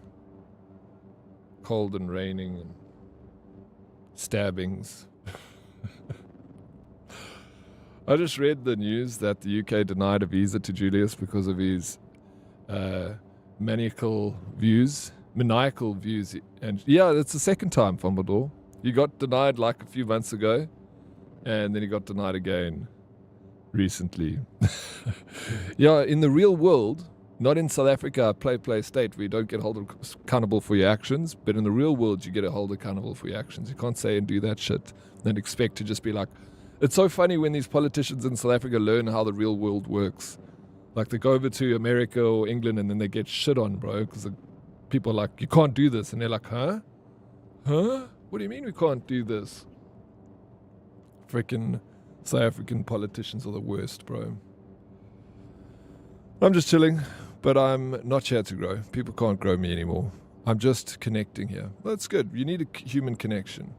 Cold and raining and stabbings. I just read the news that the UK denied a visa to Julius because of his maniacal views. And yeah, it's the second time, Fumbledore. He got denied like a few months ago, and then he got denied again recently. Yeah, in the real world, not in South Africa, play state, where you don't get held accountable for your actions, but in the real world, you get held accountable for your actions. You can't say and do that shit and expect to just be like... It's so funny when these politicians in South Africa learn how the real world works. Like, they go over to America or England and then they get shit on, bro, because people are like, you can't do this. And they're like, huh? Huh? What do you mean we can't do this? Freaking South African politicians are the worst, bro. I'm just chilling, but I'm not here to grow. People can't grow me anymore. I'm just connecting here. That's good. You need a human connection.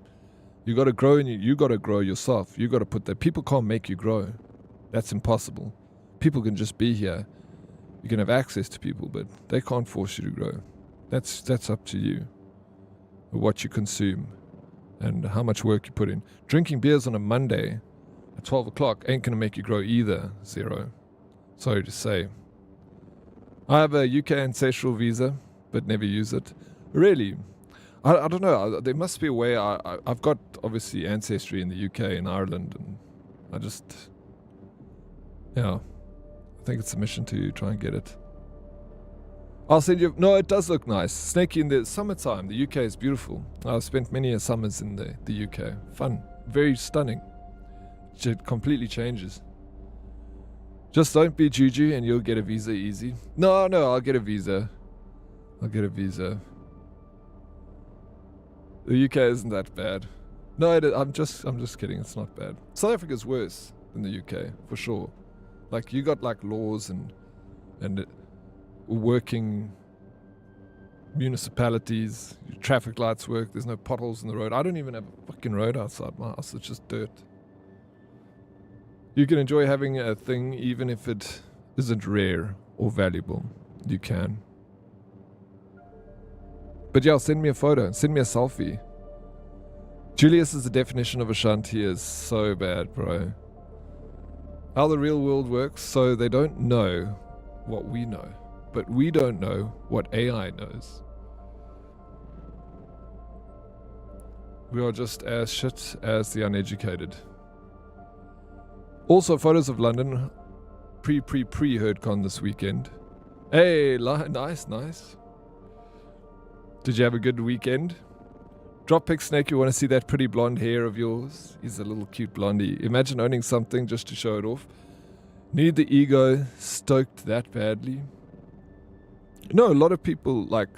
You got to grow, and you got to grow yourself. You got to put that. People can't make you grow. That's impossible. People can just be here. You can have access to people, but they can't force you to grow. That's up to you. What you consume and how much work you put in. Drinking beers on a Monday at 12 o'clock ain't going to make you grow either, Zero. Sorry to say. I have a UK ancestral visa, but never use it. Really? I don't know. There must be a way. I've got, obviously, ancestry in the UK and Ireland, and I just... Yeah. I think it's a mission to try and get it. I'll send you... No, it does look nice. Snaky in the summertime. The UK is beautiful. I've spent many summers in the UK. Fun. Very stunning. It completely changes. Just don't be Juju and you'll get a visa easy. No, I'll get a visa. The UK isn't that bad. No, I'm just kidding. It's not bad. South Africa's worse than the UK, for sure. Like, you got like laws and working municipalities, traffic lights work, there's no potholes in the road. I don't even have a fucking road outside my house. It's just dirt. You can enjoy having a thing even if it isn't rare or valuable. You can. But yeah, send me a photo. Send me a selfie. Julius is the definition of a shanty is so bad, bro. How the real world works, so they don't know what we know. But we don't know what AI knows. We are just as shit as the uneducated. Also, photos of London pre-HerdCon this weekend. Hey, nice. Did you have a good weekend? Drop pic, Snake, you want to see that pretty blonde hair of yours? He's a little cute blondie. Imagine owning something just to show it off. Need the ego stoked that badly? No, a lot of people, like,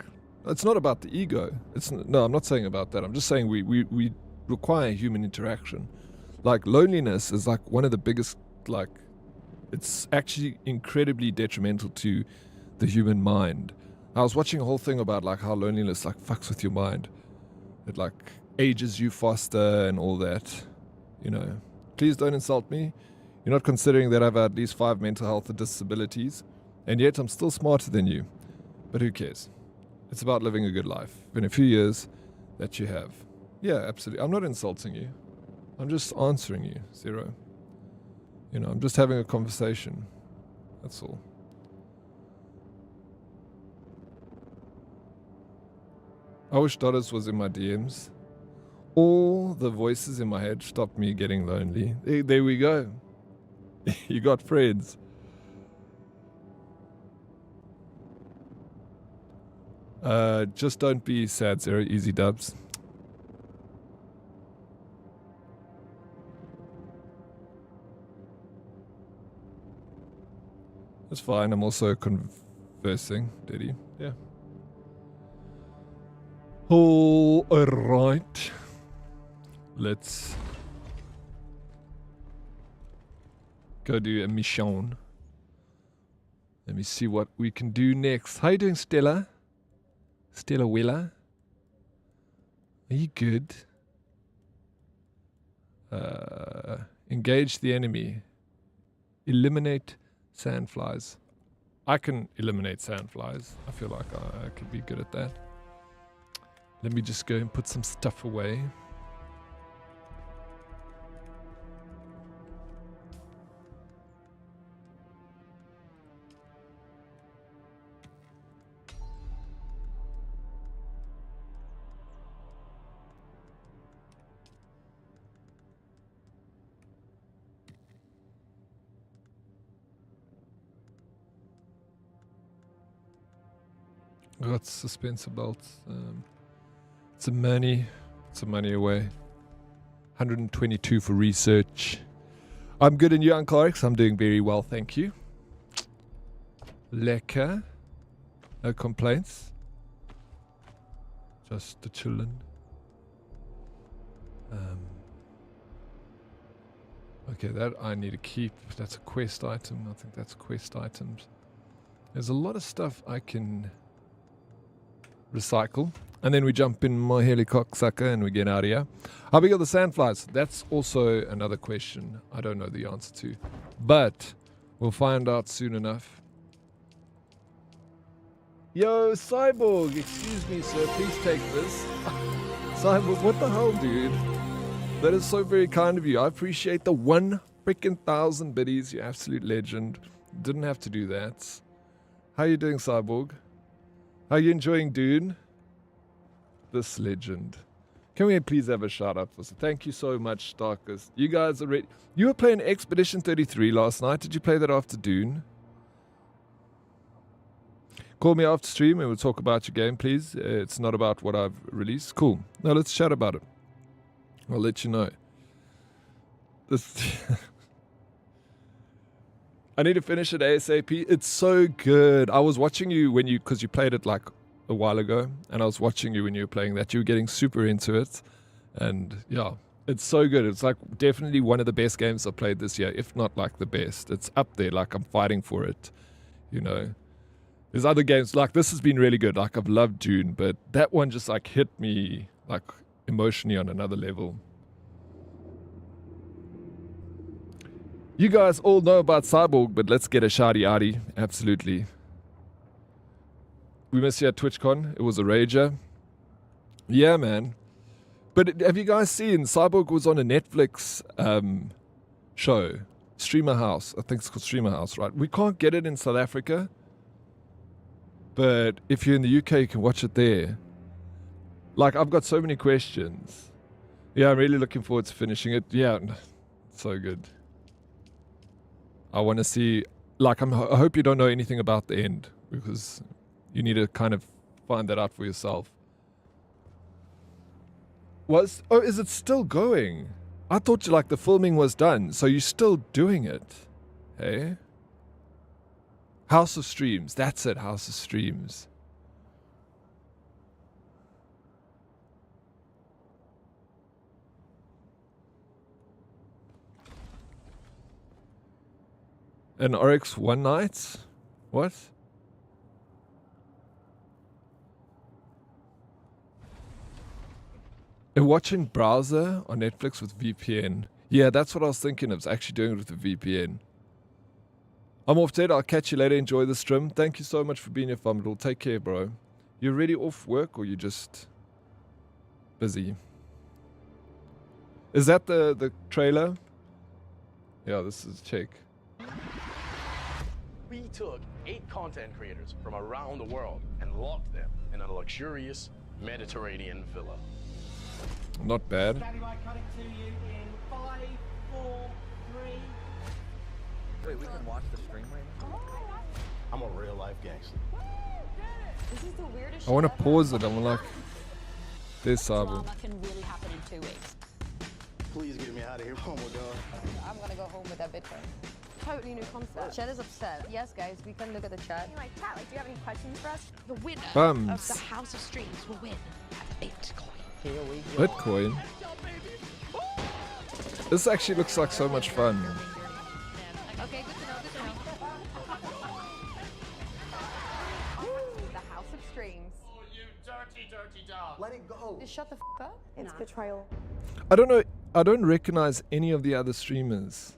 it's not about the ego. No, I'm not saying about that. I'm just saying we require human interaction. Like, loneliness is like one of the biggest, like, it's actually incredibly detrimental to the human mind. I was watching a whole thing about like how loneliness like fucks with your mind. It like ages you faster and all that, you know. Please don't insult me. You're not considering that I've at least 5 mental health disabilities, and yet I'm still smarter than you. But who cares? It's about living a good life. In a few years, that you have. Yeah, absolutely. I'm not insulting you. I'm just answering you, Zero. You know, I'm just having a conversation. That's all. I wish Dodders was in my DMs. All the voices in my head stopped me getting lonely. There we go. You got friends. Just don't be sad, Zero. Easy dubs. That's fine. I'm also conversing, did he? Yeah. All right. Let's go do a mission. Let me see what we can do next. How you doing, Stella? Stella Willa? Are you good? Engage the enemy. Eliminate sandflies. I can eliminate sandflies. I feel like I could be good at that. Let me just go and put some stuff away. I got suspensor belts. It's a money away. 122 for research. I'm good, and you, Uncle Oryx? I'm doing very well, thank you. Lekker. No complaints. Just the chillin'. Okay, that I need to keep. That's a quest item. I think that's quest items. There's a lot of stuff I can recycle. And then we jump in my helicopter and we get out of here. How big are the sandflies? That's also another question I don't know the answer to. But we'll find out soon enough. Yo, Cyborg, excuse me, sir. Please take this. Cyborg, what the hell, dude? That is so very kind of you. I appreciate the 1,000 biddies. You absolute legend. Didn't have to do that. How you doing, Cyborg? How are you enjoying Dune? This legend. Can we please have a shout out for this? Thank you so much, Darkest. You guys are ready. You were playing Expedition 33 last night. Did you play that after Dune? Call me after stream and we'll talk about your game, please. It's not about what I've released. Cool. Now let's chat about it. I'll let you know. This... I need to finish it ASAP. It's so good. I was watching you when because you played it like a while ago, and I was watching you when you were playing that. You were getting super into it, and yeah, it's so good. It's like definitely one of the best games I've played this year, if not like the best. It's up there, like I'm fighting for it, you know. There's other games, like this has been really good. Like I've loved Dune, but that one just like hit me like emotionally on another level. You guys all know about Cyborg, but let's get a shawty-yawty. Absolutely. We missed you at TwitchCon. It was a rager. Yeah, man. But have you guys seen Cyborg was on a Netflix show, Streamer House. I think it's called Streamer House, right? We can't get it in South Africa, but if you're in the UK, you can watch it there. Like, I've got so many questions. Yeah, I'm really looking forward to finishing it. Yeah, so good. I want to see, like, I hope you don't know anything about the end, because you need to kind of find that out for yourself. Is it still going? I thought like the filming was done, so you're still doing it. Hey? House of Streams, that's it, House of Streams. An Oryx one night? What? Watching browser on Netflix with VPN. Yeah, that's what I was thinking of, actually doing it with the VPN. I'm off dead. I'll catch you later. Enjoy the stream. Thank you so much for being here, Fumble. Take care, bro. You already off work or you just... busy. Is that the trailer? Yeah, this is check. We took 8 content creators from around the world and locked them in a luxurious Mediterranean villa. Not bad. Standing by, cutting to you in 5, 4, 3. Wait, we can watch the stream right now? I'm a real life gangster. This is the weirdest I want to shit ever. pause it. I'm like, there's Sabo. Drama can really happen in 2 weeks. Please get me out of here. Oh my god. I'm gonna go home with that Bitcoin. Totally new concept. Chat is upset. Yes, guys, we can look at the chat. Like, chat, like, do you have any questions for us? The winner Bums. Of the House of Streams will win at Bitcoin. Here we go. Bitcoin. This actually looks like so much fun. Okay, good to know, good to know. The House of Streams. Oh, you dirty, dirty dog. Let it go. Just shut the f up. It's betrayal. I don't know. I don't recognize any of the other streamers.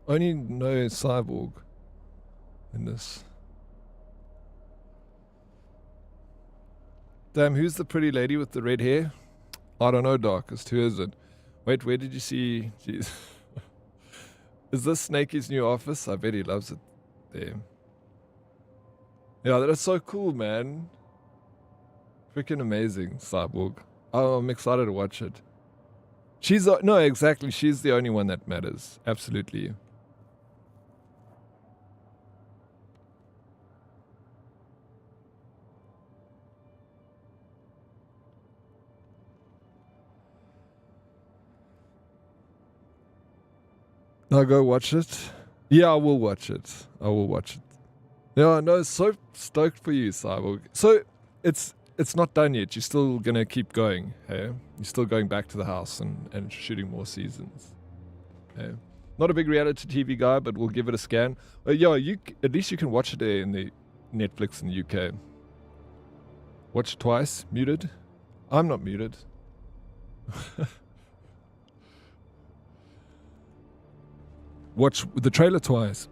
Only know Cyborg in this. Damn, who's the pretty lady with the red hair? I don't know, Darkest. Who is it? Wait, where did you see? Jeez. Is this Snakey's new office? I bet he loves it there. Yeah, that is so cool, man. Freaking amazing, Cyborg. Oh, I'm excited to watch it. She's no, exactly. She's the only one that matters. Absolutely. I'll go watch it. Yeah, I will watch it. I will watch it. Yeah, no, so stoked for you, Cyborg. So it's not done yet. You're still gonna keep going, hey? You're still going back to the house and shooting more seasons. Hey? Not a big reality TV guy, but we'll give it a scan. Yeah, at least you can watch it there in the Netflix in the UK. Watch it twice, muted. I'm not muted. Watch the trailer twice.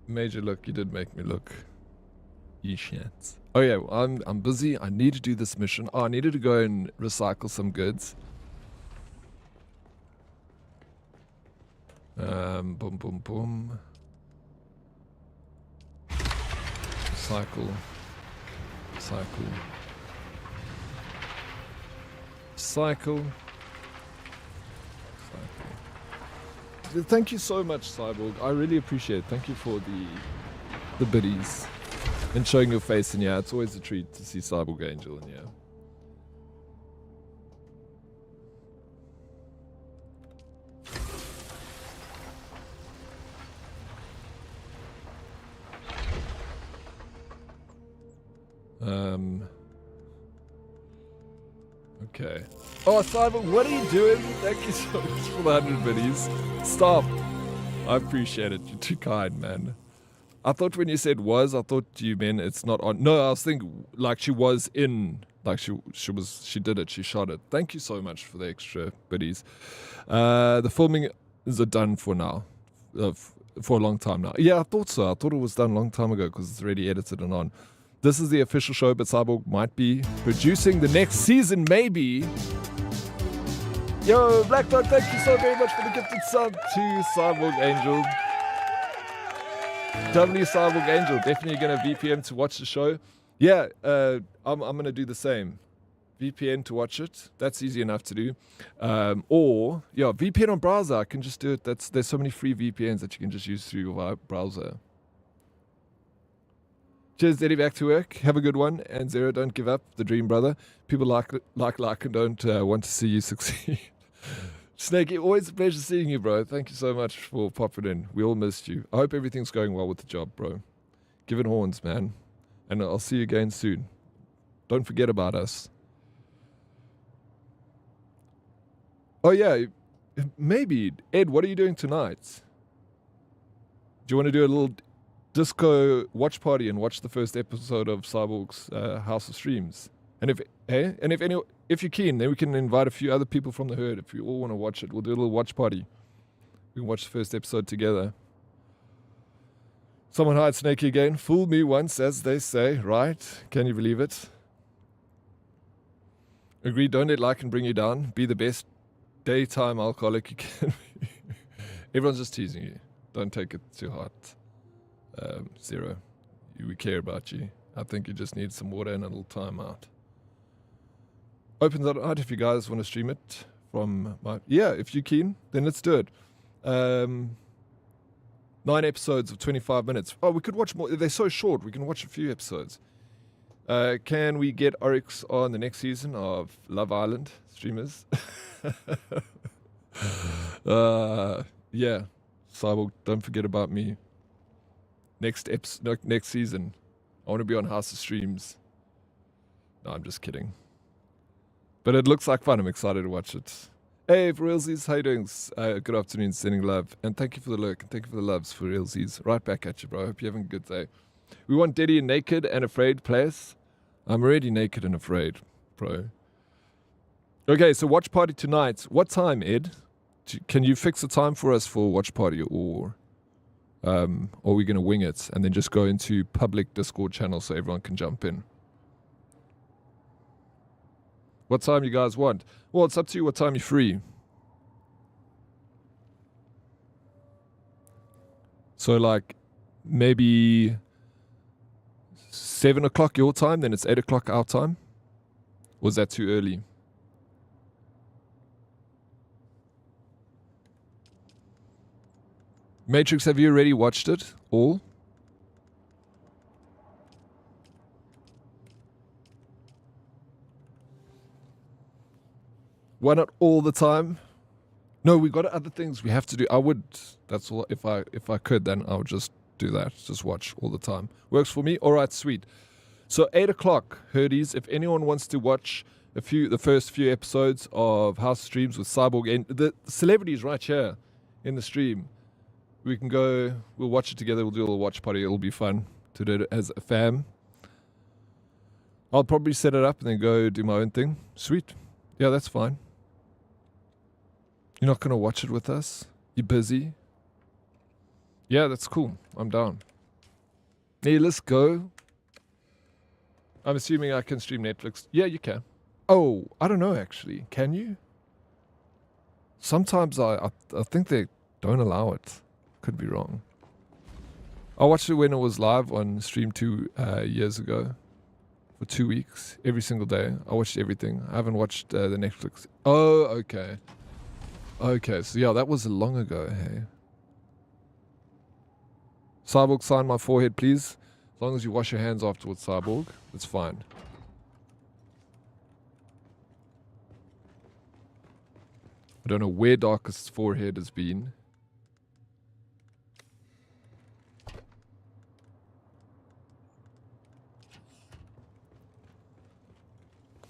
Major, look, you did make me look. You shits. Oh yeah, well, I'm busy. I need to do this mission. Oh, I needed to go and recycle some goods. Boom, boom, boom. Recycle. Recycle. Cycle. Thank you so much, Cyborg. I really appreciate it. Thank you for the biddies and showing your face in here. It's always a treat to see Cyborg Angel in here. Okay. Oh, Cyborg, what are you doing? Thank you so much for the 100 biddies. Stop. I appreciate it. You're too kind, man. I thought when you said was, I thought you meant it's not on. No, I was thinking like she was in. Like she did it. She shot it. Thank you so much for the extra biddies. The filming is done for now. For a long time now. Yeah, I thought so. I thought it was done a long time ago because it's already edited and on. This is the official show, but Cyborg might be producing the next season, maybe. Yo, Black Dog, thank you so very much for the gifted sub to Cyborg Angel. W Cyborg Angel, definitely going to VPN to watch the show. Yeah, I'm going to do the same. VPN to watch it. That's easy enough to do. Or, yeah, VPN on browser. I can just do it. There's so many free VPNs that you can just use through your browser. Cheers, Eddie, back to work. Have a good one. And Zero, don't give up. The dream, brother. People like and don't want to see you succeed. Snakey, always a pleasure seeing you, bro. Thank you so much for popping in. We all missed you. I hope everything's going well with the job, bro. Give it horns, man. And I'll see you again soon. Don't forget about us. Oh, yeah. Maybe. Ed, what are you doing tonight? Do you want to do a little disco watch party and watch the first episode of Cyborg's House of Streams? And if you're keen, then we can invite a few other people from the herd. If you all want to watch it, we'll do a little watch party. We can watch the first episode together. Someone hired Snakey again. Fool me once, as they say, right? Can you believe it? Agree, don't let like and bring you down. Be the best daytime alcoholic you can be. Everyone's just teasing you. Don't take it too hard. Zero. We care about you. I think you just need some water and a little time out. Open that out if you guys want to stream it from my... Yeah, if you're keen, then let's do it. 9 episodes of 25 minutes. Oh, we could watch more. They're so short. We can watch a few episodes. Can we get Oryx on the next season of Love Island streamers? Yeah. Cyborg, don't forget about me. Next season, I want to be on House of Streams. No, I'm just kidding. But it looks like fun. I'm excited to watch it. Hey, for realsies, how you doing? Good afternoon, sending love. And thank you for the lurk, and thank you for the loves, for realsies. Right back at you, bro. Hope you're having a good day. We want Deddy and Naked and Afraid players. I'm already naked and afraid, bro. Okay, so watch party tonight. What time, Ed? Can you fix a time for us for watch party, or are we going to wing it and then just go into public Discord channel so everyone can jump in? What time you guys want? Well, it's up to you what time you're free. So like maybe 7 o'clock your time, then it's 8 o'clock our time? Or is that too early? Matrix, have you already watched it all? Why not all the time? No, we got other things we have to do. I would, that's all. If I could, then I would just do that. Just watch all the time. Works for me. All right, sweet. So 8 o'clock, Herdies. If anyone wants to watch the first few episodes of House Streams with Cyborg and the celebrities right here in the stream, we can go. We'll watch it together. We'll do a little watch party. It'll be fun to do it as a fam. I'll probably set it up and then go do my own thing. Sweet. Yeah, that's fine. You're not going to watch it with us? You're busy? Yeah, that's cool. I'm down. Hey, let's go. I'm assuming I can stream Netflix. Yeah, you can. Oh, I don't know, actually. Can you? Sometimes I think they don't allow it. Could be wrong. I watched it when it was live on Stream 2 years ago. For 2 weeks. Every single day. I watched everything. I haven't watched the Netflix. Oh, okay. Okay, so yeah, that was long ago, hey. Cyborg, sign my forehead, please. As long as you wash your hands afterwards, Cyborg, it's fine. I don't know where Darkest's forehead has been.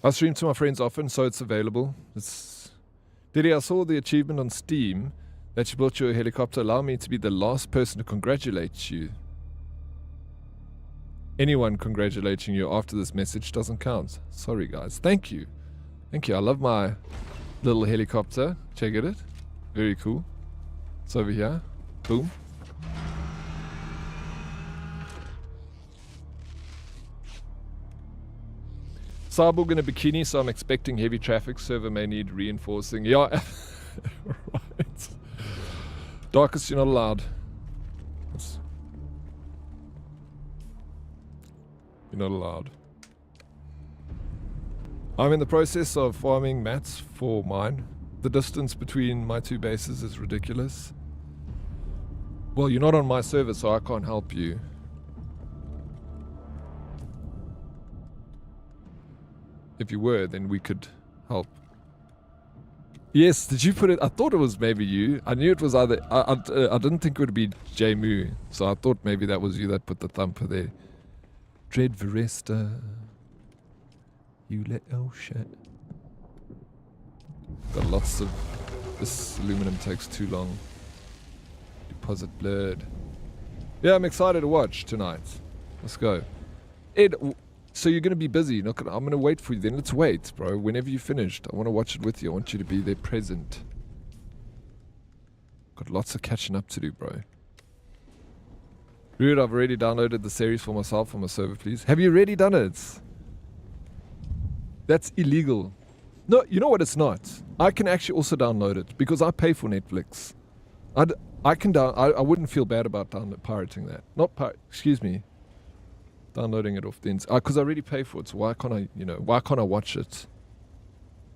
I stream to my friends often, so it's available. Diddy, I saw the achievement on Steam that you built your helicopter. Allow me to be the last person to congratulate you. Anyone congratulating you after this message doesn't count. Sorry, guys. Thank you. Thank you. I love my little helicopter. Check it. Very cool. It's over here. Boom. Cyborg in a bikini, so I'm expecting heavy traffic. Server may need reinforcing. Yeah. Right. Darkest, you're not allowed. You're not allowed. I'm in the process of farming mats for mine. The distance between my two bases is ridiculous. Well, you're not on my server, so I can't help you. If you were, then we could help. Yes, did you put it? I thought it was maybe you. I knew it was either... I didn't think it would be J-Moo, so I thought maybe that was you that put the thumper there. Dread Veresta. You let... Oh, shit. Got lots of... This aluminum takes too long. Deposit blurred. Yeah, I'm excited to watch tonight. Let's go. Ed... So you're going to be busy. I'm going to wait for you then. Let's wait, bro. Whenever you're finished, I want to watch it with you. I want you to be there present. Got lots of catching up to do, bro. Rude, I've already downloaded the series for myself on my server, please. Have you already done it? That's illegal. No, you know what? It's not. I can actually also download it because I pay for Netflix. I wouldn't feel bad about pirating that. Excuse me. Downloading it off the internet. Because I already pay for it, so why can't I watch it?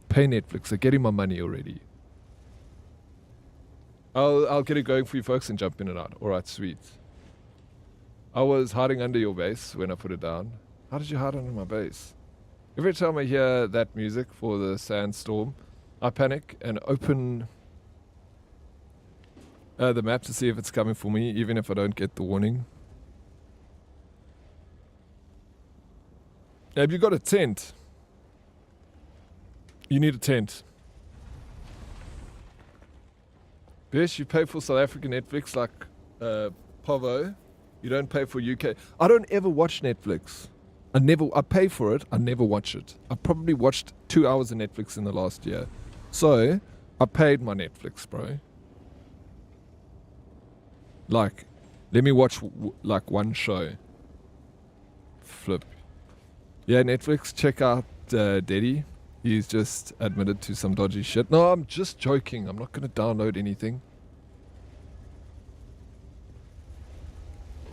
Pay Netflix. They're getting my money already. I'll get it going for you folks and jump in and out. Alright, sweet. I was hiding under your base when I put it down. How did you hide under my base? Every time I hear that music for the sandstorm, I panic and open the map to see if it's coming for me, even if I don't get the warning. Have you got a tent? You need a tent. Yes, you pay for South African Netflix like Povo. You don't pay for UK. I don't ever watch Netflix. I pay for it. I never watch it. I've probably watched 2 hours of Netflix in the last year. So, I paid my Netflix, bro. Like, let me watch like one show. Flip. Yeah, Netflix, check out Deddy. He's just admitted to some dodgy shit. No, I'm just joking. I'm not going to download anything.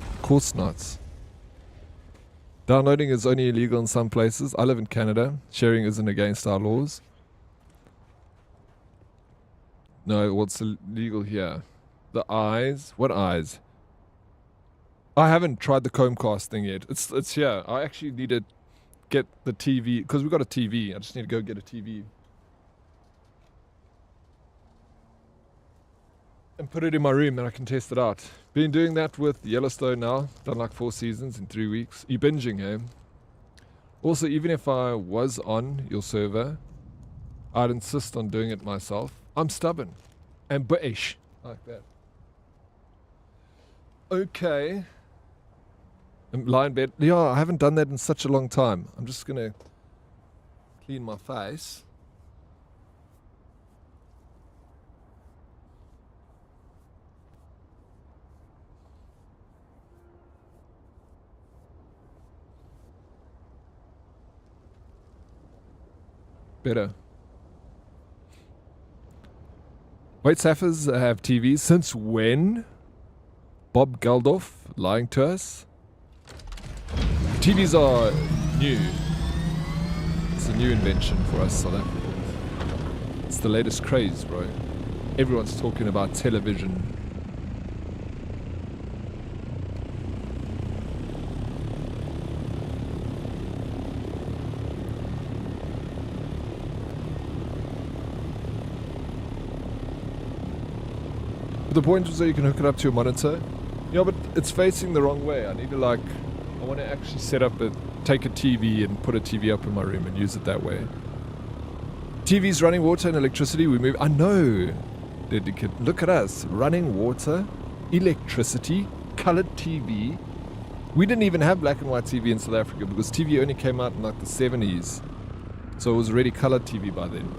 Of course not. Downloading is only illegal in some places. I live in Canada. Sharing isn't against our laws. No, what's illegal here? The eyes? What eyes? I haven't tried the Chromecast thing yet. It's here. I actually need to get the TV, because we've got a TV. I just need to go get a TV. And put it in my room and I can test it out. Been doing that with Yellowstone now. Done like 4 seasons in 3 weeks. You binging, eh? Also, even if I was on your server, I'd insist on doing it myself. I'm stubborn. And British. Like that. Okay. I'm lying in bed. Yeah, I haven't done that in such a long time. I'm just going to clean my face. Better. White Sapphirs have TVs. Since when? Bob Geldof lying to us. TVs are new. It's a new invention for us South Africans. It's the latest craze, bro. Everyone's talking about television. But the point was that you can hook it up to your monitor. Yeah, but it's facing the wrong way. I need to I want to actually take a TV and put a TV up in my room and use it that way. TV's running water and electricity. I know. Look at us. Running water, electricity, colored TV. We didn't even have black and white TV in South Africa because TV only came out in like the 70s. So it was already colored TV by then.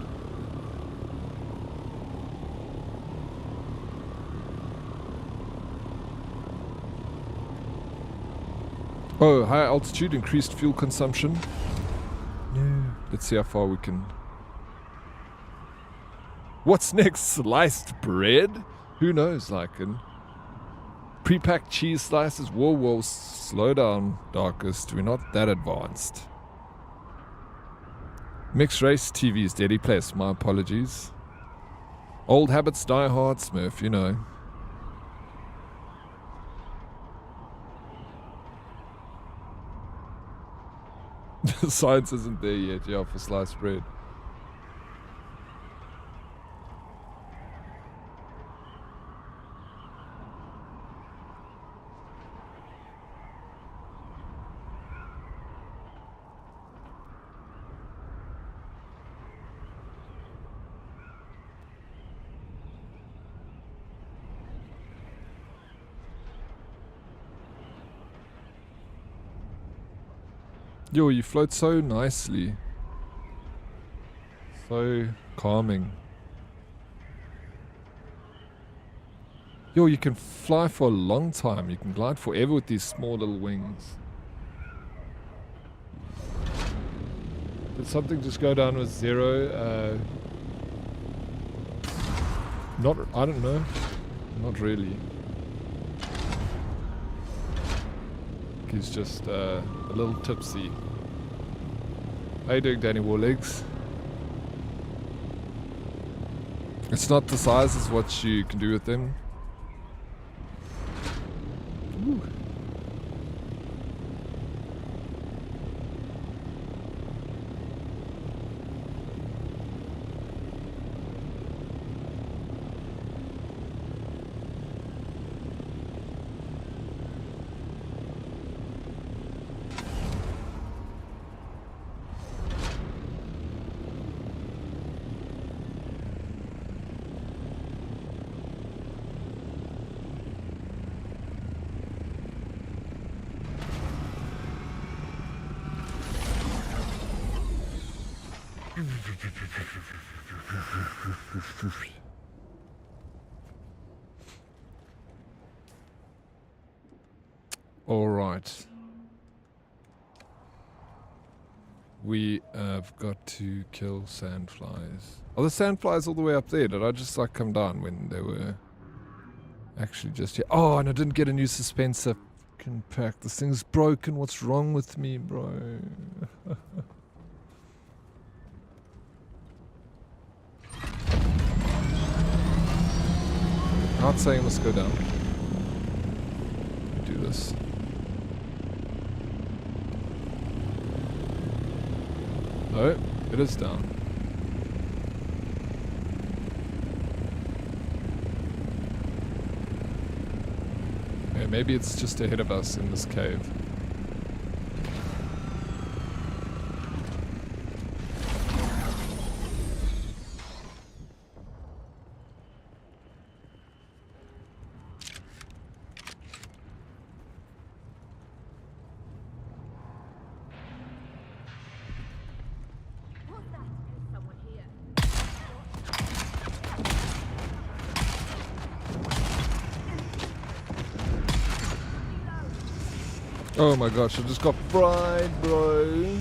Oh, higher altitude, increased fuel consumption. No. Let's see how far we can. What's next? Sliced bread? Who knows, Lycan? Pre-packed cheese slices? Whoa, slow down, Darkest. We're not that advanced. Mixed race TV's Deadly Place. My apologies. Old habits die hard, Smurf, you know. Science isn't there yet, yeah, for sliced bread. Yo, you float so nicely. So calming. Yo, you can fly for a long time. You can glide forever with these small little wings. Did something just go down with Zero? I don't know. Not really. He's just a little tipsy. How you doing, Danny Warlegs? It's not the size, it's what you can do with them. Ooh. All right. We have got to kill sandflies. Are the sandflies all the way up there? Did I just like come down when they were actually just here? Oh, and I didn't get a new dispenser pack. This thing's broken. What's wrong with me, bro? Not saying I must go down. Do this. Oh, it is down. Yeah, maybe it's just ahead of us in this cave. Oh my gosh, I just got fried, bro.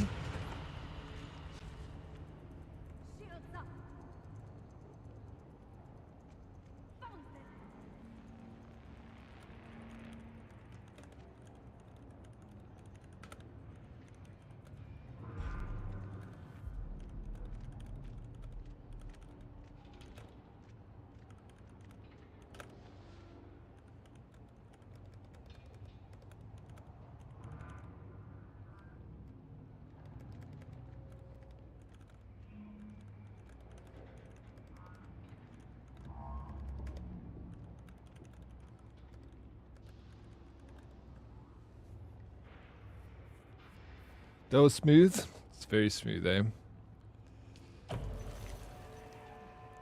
That was smooth. It's very smooth, eh?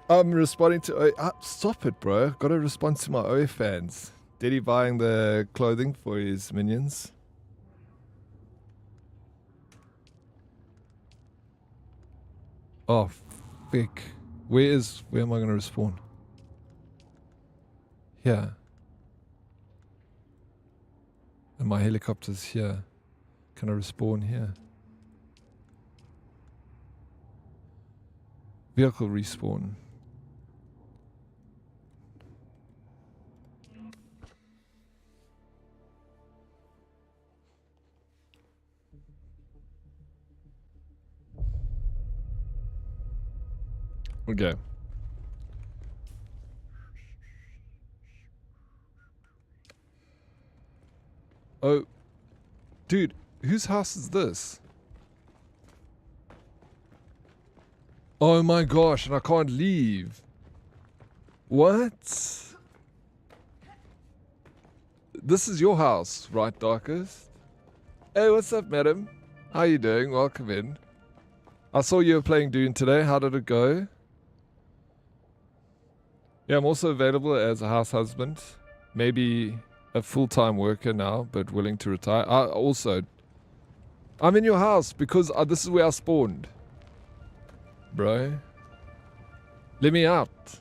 I'm responding to... stop it, bro. Gotta respond to my OE fans. Did he buying the clothing for his minions? Oh, frick. Where am I gonna respawn? Here. And my helicopter's here. Can I respawn here? Vehicle respawn. Okay. Oh, dude. Whose house is this? Oh my gosh, and I can't leave. What? This is your house, right, Darkest? Hey, what's up, madam? How you doing? Welcome in. I saw you were playing Dune today. How did it go? Yeah, I'm also available as a house husband. Maybe a full-time worker now, but willing to retire. I'm in your house because this is where I spawned. Bro. Let me out.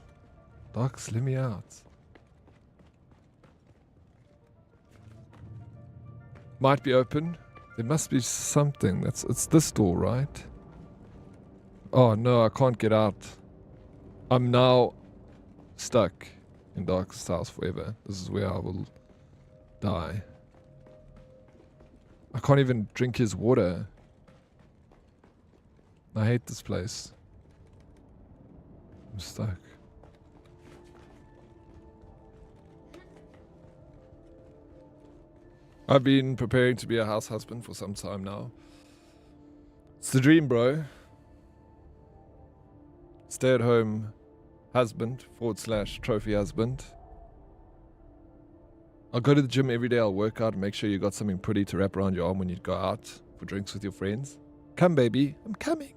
Docs, let me out. Might be open. There must be something. It's this door, right? Oh no, I can't get out. I'm now stuck in Darkest House forever. This is where I will die. I can't even drink his water. I hate this place. I'm stuck. I've been preparing to be a house husband for some time now. It's the dream, bro. Stay-at-home husband / trophy husband. I'll go to the gym every day. I'll work out and make sure you got something pretty to wrap around your arm when you go out for drinks with your friends. Come, baby. I'm coming.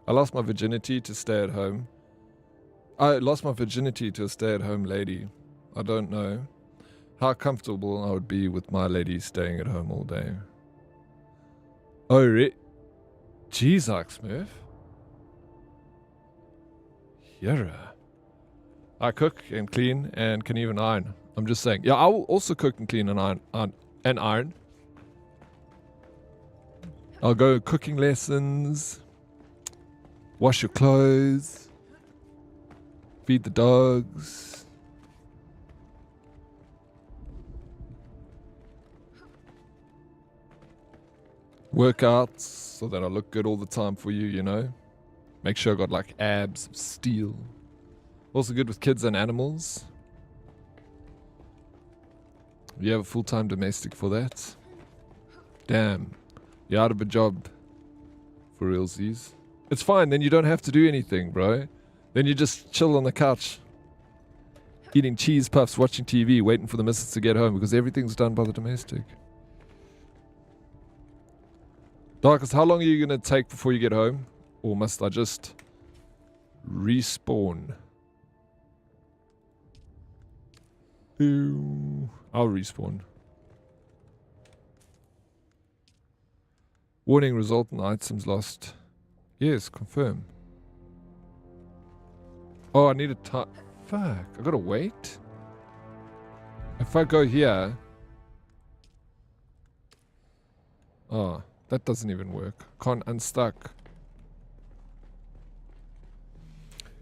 I lost my virginity to stay at home. I lost my virginity to a stay-at-home lady. I don't know how comfortable I would be with my lady staying at home all day. Oh, Jeez, Smurf. Yara. I cook and clean and can even iron. I'm just saying. Yeah, I will also cook and clean and iron. I'll go cooking lessons. Wash your clothes. Feed the dogs. Workouts so that I look good all the time for you, you know. Make sure I got like abs of steel. Also good with kids and animals. You have a full-time domestic for that. Damn. You're out of a job. For realsies. It's fine, then you don't have to do anything, bro. Then you just chill on the couch. Eating cheese puffs, watching TV, waiting for the missus to get home because everything's done by the domestic. Darkest, how long are you going to take before you get home? Or must I just respawn? Ooh, I'll respawn. Warning, resultant items lost. Yes, confirm. Oh, I need a time. Fuck, I gotta wait? If I go here... Oh, that doesn't even work. Can't unstuck.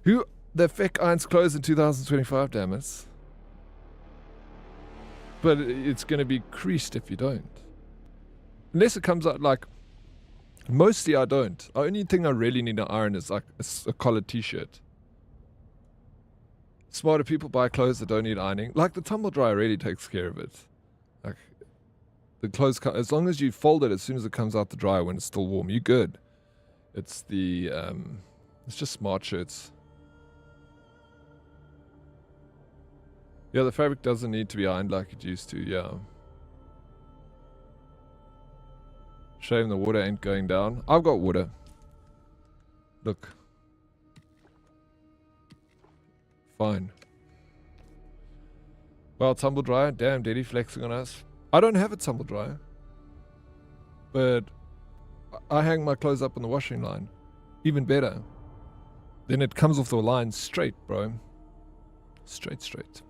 Who the feck irons clothes in 2025, damn it. But it's gonna be creased if you don't. Unless it comes out like... Mostly I don't. The only thing I really need to iron is like a collared t-shirt. Smarter people buy clothes that don't need ironing. Like the tumble dryer really takes care of it. Like the clothes, as long as you fold it as soon as it comes out the dryer when it's still warm, you're good. It's the, it's just smart shirts. Yeah, the fabric doesn't need to be ironed like it used to, yeah. Shame the water ain't going down. I've got water. Look. Fine. Well, tumble dryer. Damn, Daddy flexing on us. I don't have a tumble dryer. But I hang my clothes up on the washing line. Even better. Then it comes off the line straight, bro. Straight.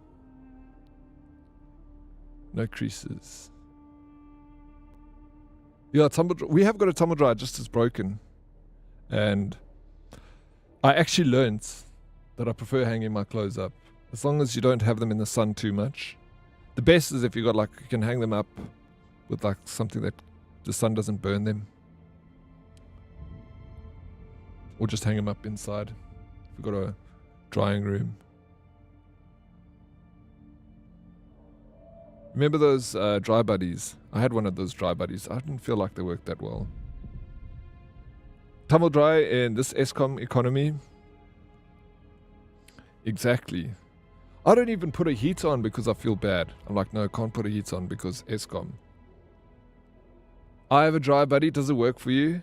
No creases. Yeah, we have got a tumble dryer just as broken. And I actually learned that I prefer hanging my clothes up. As long as you don't have them in the sun too much. The best is if you got like, you can hang them up with like something that the sun doesn't burn them. Or just hang them up inside. If you've got a drying room. Remember those dry buddies? I had one of those dry buddies. I didn't feel like they worked that well. Tumble dry in this ESCOM economy. Exactly. I don't even put a heat on because I feel bad. I'm like, no, I can't put a heat on because ESCOM. I have a dry buddy. Does it work for you?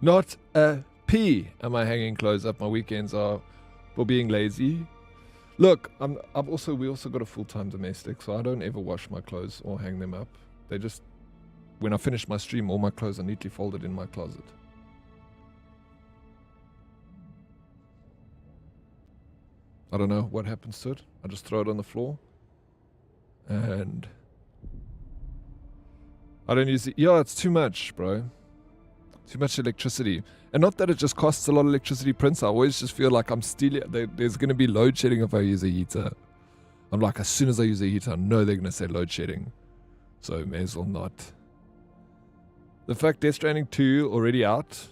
Not a P am I hanging clothes up. My weekends are for being lazy. Look, we also got a full-time domestic, so I don't ever wash my clothes or hang them up. They just, when I finish my stream, all my clothes are neatly folded in my closet. I don't know what happens to it. I just throw it on the floor. And I don't use it. Yeah, it's too much, bro. Too much electricity. And not that it just costs a lot of electricity, Prince. I always just feel like I'm stealing. There's going to be load shedding if I use a heater. I'm like, as soon as I use a heater, I know they're going to say load shedding. So may as well not. The fact Death Stranding 2 already out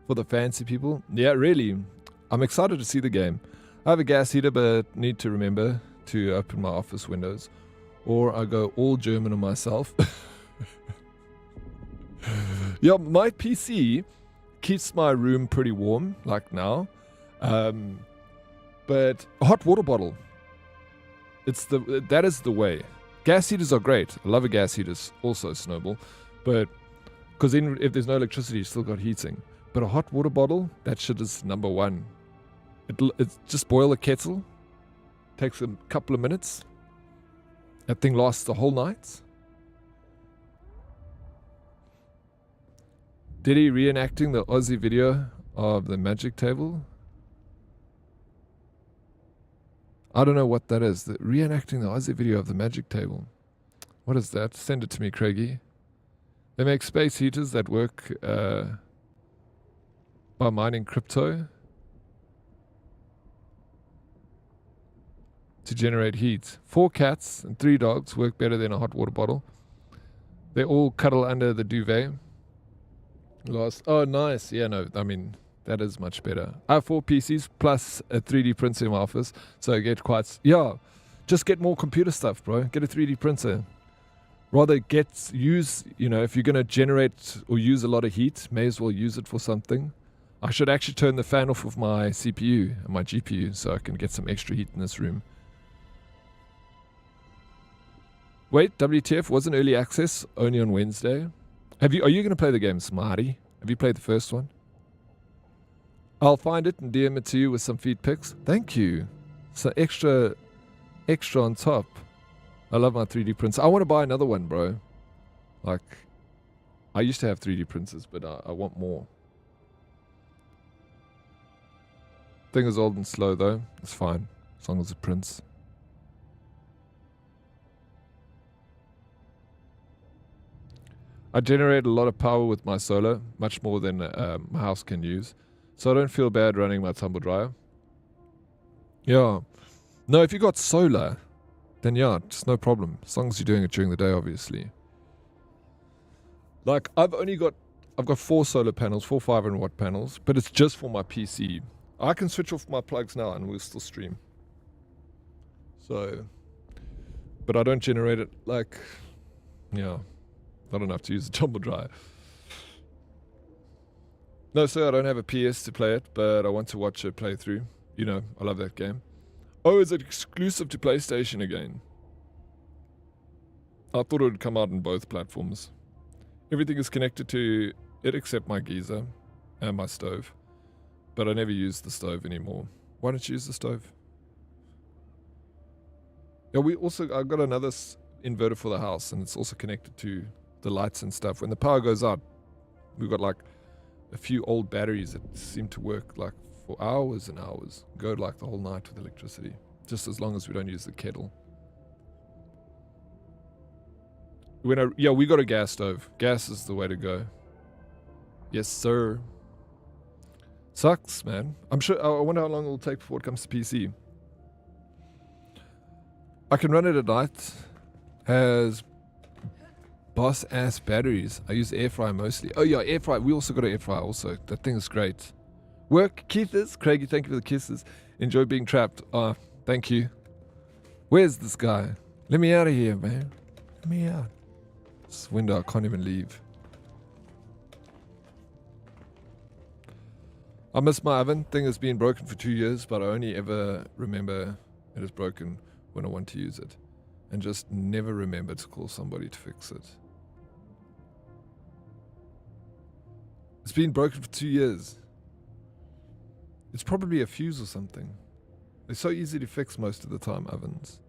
for the fancy people. Yeah, really. I'm excited to see the game. I have a gas heater, but need to remember to open my office windows. Or I go all German on myself. Yeah, my PC keeps my room pretty warm, like now. But a hot water bottle. That is the way. Gas heaters are great. I love a gas heater, also Snowball. But because then if there's no electricity, you still got heating. But a hot water bottle, that shit is number one. It's just boil a kettle. Takes a couple of minutes. That thing lasts the whole night. Did he reenacting the Aussie video of the magic table? I don't know what that is. Reenacting the Aussie video of the magic table. What is that? Send it to me, Craigie. They make space heaters that work by mining crypto to generate heat. 4 cats and 3 dogs work better than a hot water bottle. They all cuddle under the duvet. Oh, nice. Yeah, no, I mean, that is much better. I have 4 PCs plus a 3D printer in my office, so I get quite... Yeah, just get more computer stuff, bro. Get a 3D printer. Rather use, if you're going to generate or use a lot of heat, may as well use it for something. I should actually turn the fan off of my CPU and my GPU so I can get some extra heat in this room. Wait, WTF wasn't early access, only on Wednesday. Are you going to play the game, Smarty? Have you played the first one? I'll find it and DM it to you with some feed pics. Thank you. So extra on top. I love my 3D prints. I want to buy another one, bro. Like, I used to have 3D printers, but I want more. Thing is old and slow, though. It's fine, as long as it prints. I generate a lot of power with my solar, much more than my house can use. So I don't feel bad running my tumble dryer. Yeah. No, if you got solar, then yeah, just no problem. As long as you're doing it during the day, obviously. Like, I've got 4 solar panels, 4 500-watt panels, but it's just for my PC. I can switch off my plugs now and we'll still stream. So, but I don't generate it like, yeah. I don't have to use the tumble dryer. No, sir, I don't have a PS to play it, but I want to watch a playthrough. I love that game. Oh, is it exclusive to PlayStation again? I thought it would come out on both platforms. Everything is connected to it except my geyser and my stove. But I never use the stove anymore. Why don't you use the stove? Yeah, I've got another inverter for the house, and it's also connected to the lights and stuff. When the power goes out, we've got like a few old batteries that seem to work like for hours and hours. Go like the whole night with electricity. Just as long as we don't use the kettle. We got a gas stove. Gas is the way to go. Yes, sir. Sucks, man. I'm sure. I wonder how long it will take before it comes to PC. I can run it at night. Has boss ass batteries. I use air fryer mostly. Oh yeah, air fryer. We also got an air fryer also. That thing is great. Work, Keithers. Craigie, thank you for the kisses. Enjoy being trapped. Thank you. Where's this guy? Let me out of here, man. Let me out. This window, I can't even leave. I miss my oven. Thing has been broken for 2 years, but I only ever remember it is broken when I want to use it. And just never remember to call somebody to fix it. It's been broken for 2 years. It's probably a fuse or something. They're so easy to fix most of the time, ovens.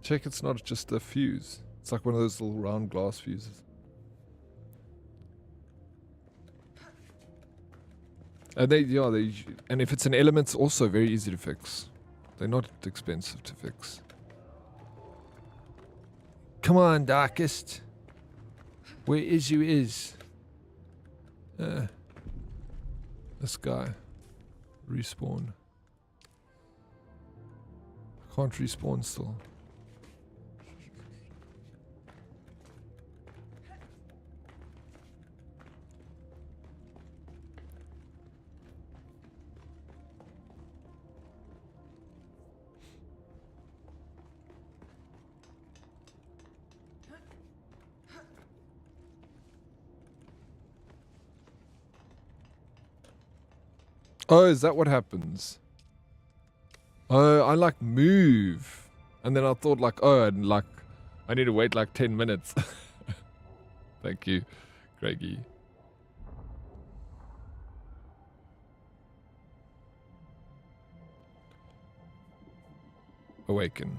Check it's not just a fuse. It's like one of those little round glass fuses. And and if it's an element, it's also very easy to fix. They're not expensive to fix. Come on, Darkest. Where is you is? This guy. Respawn. Can't respawn still. Oh, is that what happens? Oh, I like move. And then I thought like, oh, and like, I need to wait like 10 minutes. Thank you, Greggy. Awaken.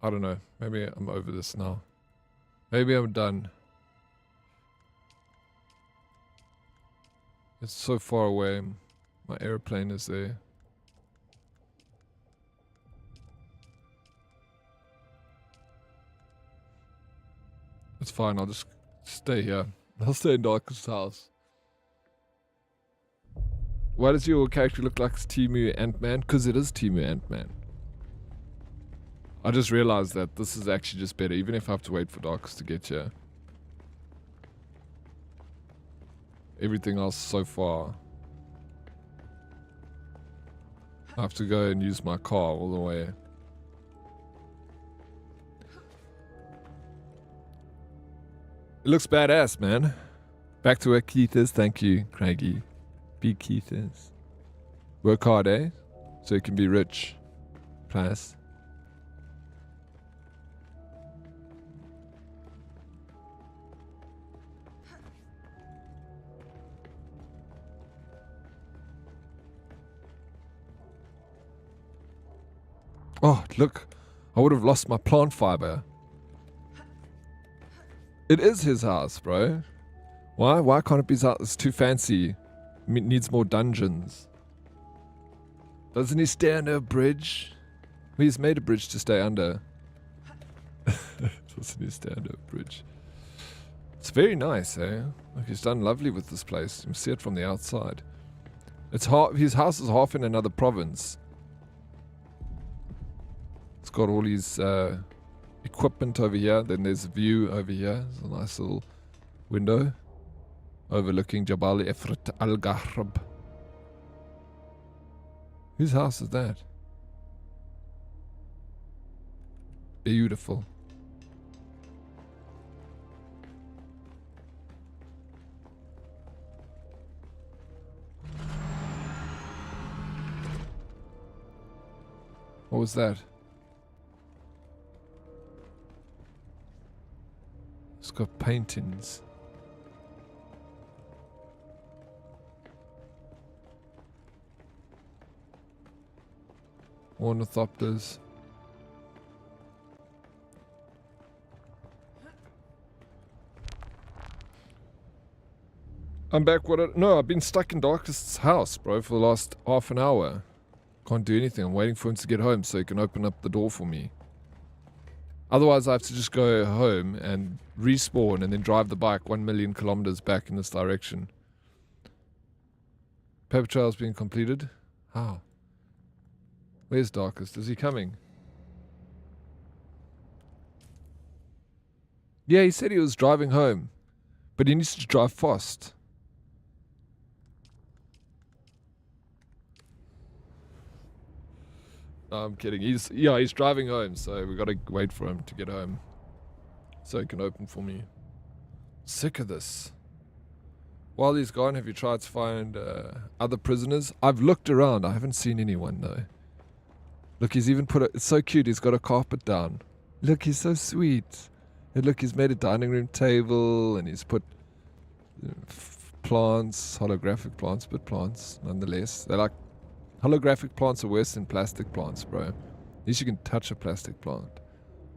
I don't know. Maybe I'm over this now. Maybe I'm done. It's so far away. My airplane is there. It's fine. I'll just stay here. I'll stay in Darkest house. Why does your character look like Timu Ant-Man? Because it is Timu Ant-Man. I just realized that this is actually just better, even if I have to wait for Darkest to get here. Everything else so far, I have to go and use my car all the way. It looks badass, man. Back to work, Keithers. Thank you, Craigie. Be Keithers. Work hard, eh? So you can be rich. Plus. Oh, look. I would have lost my plant fiber. It is his house, bro. Why? Why can't it be his house? It's too fancy. It needs more dungeons. Doesn't he stay under a bridge? Well, he's made a bridge to stay under. Doesn't he stay under a bridge? It's very nice, eh? Like, he's done lovely with this place. You can see it from the outside. It's his house is half in another province. It's got all his equipment over here. Then there's a view over here. There's a nice little window overlooking Jabal Ifrit Al-Gharb. Whose house is that? Beautiful. What was that? It's got paintings. Ornithopters. I'm back. No, I've been stuck in Darkest's house, bro, for the last half an hour. Can't do anything. I'm waiting for him to get home so he can open up the door for me. Otherwise, I have to just go home and respawn and then drive the bike 1 million kilometers back in this direction. Paper trail's being completed. How? Where's Darkest? Is he coming? Yeah, he said he was driving home. But he needs to drive fast. No, I'm kidding. He's driving home, so we gotta wait for him to get home. So he can open for me. Sick of this. While he's gone, have you tried to find other prisoners? I've looked around. I haven't seen anyone, though. Look, he's even put it's so cute. He's got a carpet down. Look, he's so sweet. And look, he's made a dining room table, and he's put plants, holographic plants, but plants nonetheless. They're like, holographic plants are worse than plastic plants, bro. At least you can touch a plastic plant.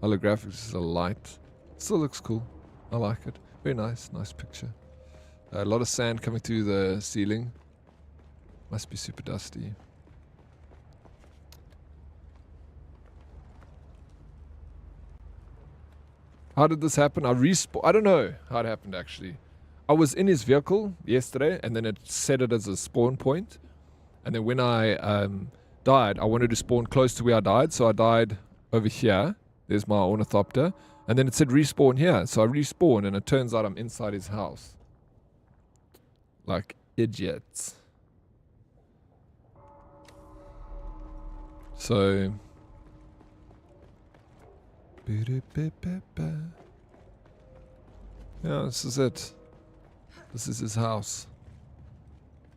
Holographics is a light. Still looks cool. I like it. Very nice. Nice picture. A lot of sand coming through the ceiling. Must be super dusty. How did this happen? I don't know how it happened actually. I was in his vehicle yesterday and then it set it as a spawn point. And then when I died, I wanted to spawn close to where I died. So I died over here. There's my ornithopter. And then it said respawn here. So I respawned and it turns out I'm inside his house. Like idiots. So... yeah, this is it. This is his house.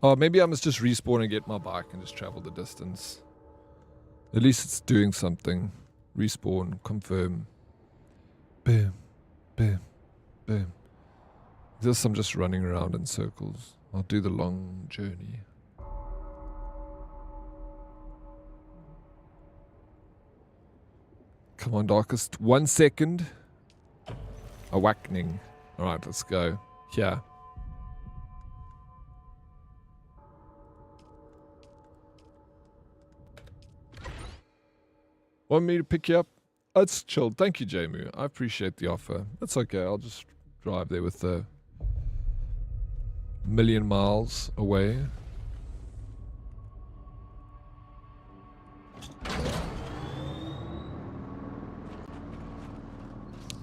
Oh, maybe I must just respawn and get my bike and just travel the distance. At least it's doing something. Respawn, confirm. Boom, boom, boom. This I'm just running around in circles. I'll do the long journey. Come on, Darkest. 1 second. Awakening. Alright, let's go. Here. Want me to pick you up? Oh, it's chilled. Thank you, Jamu. I appreciate the offer. That's okay. I'll just drive there with a million miles away.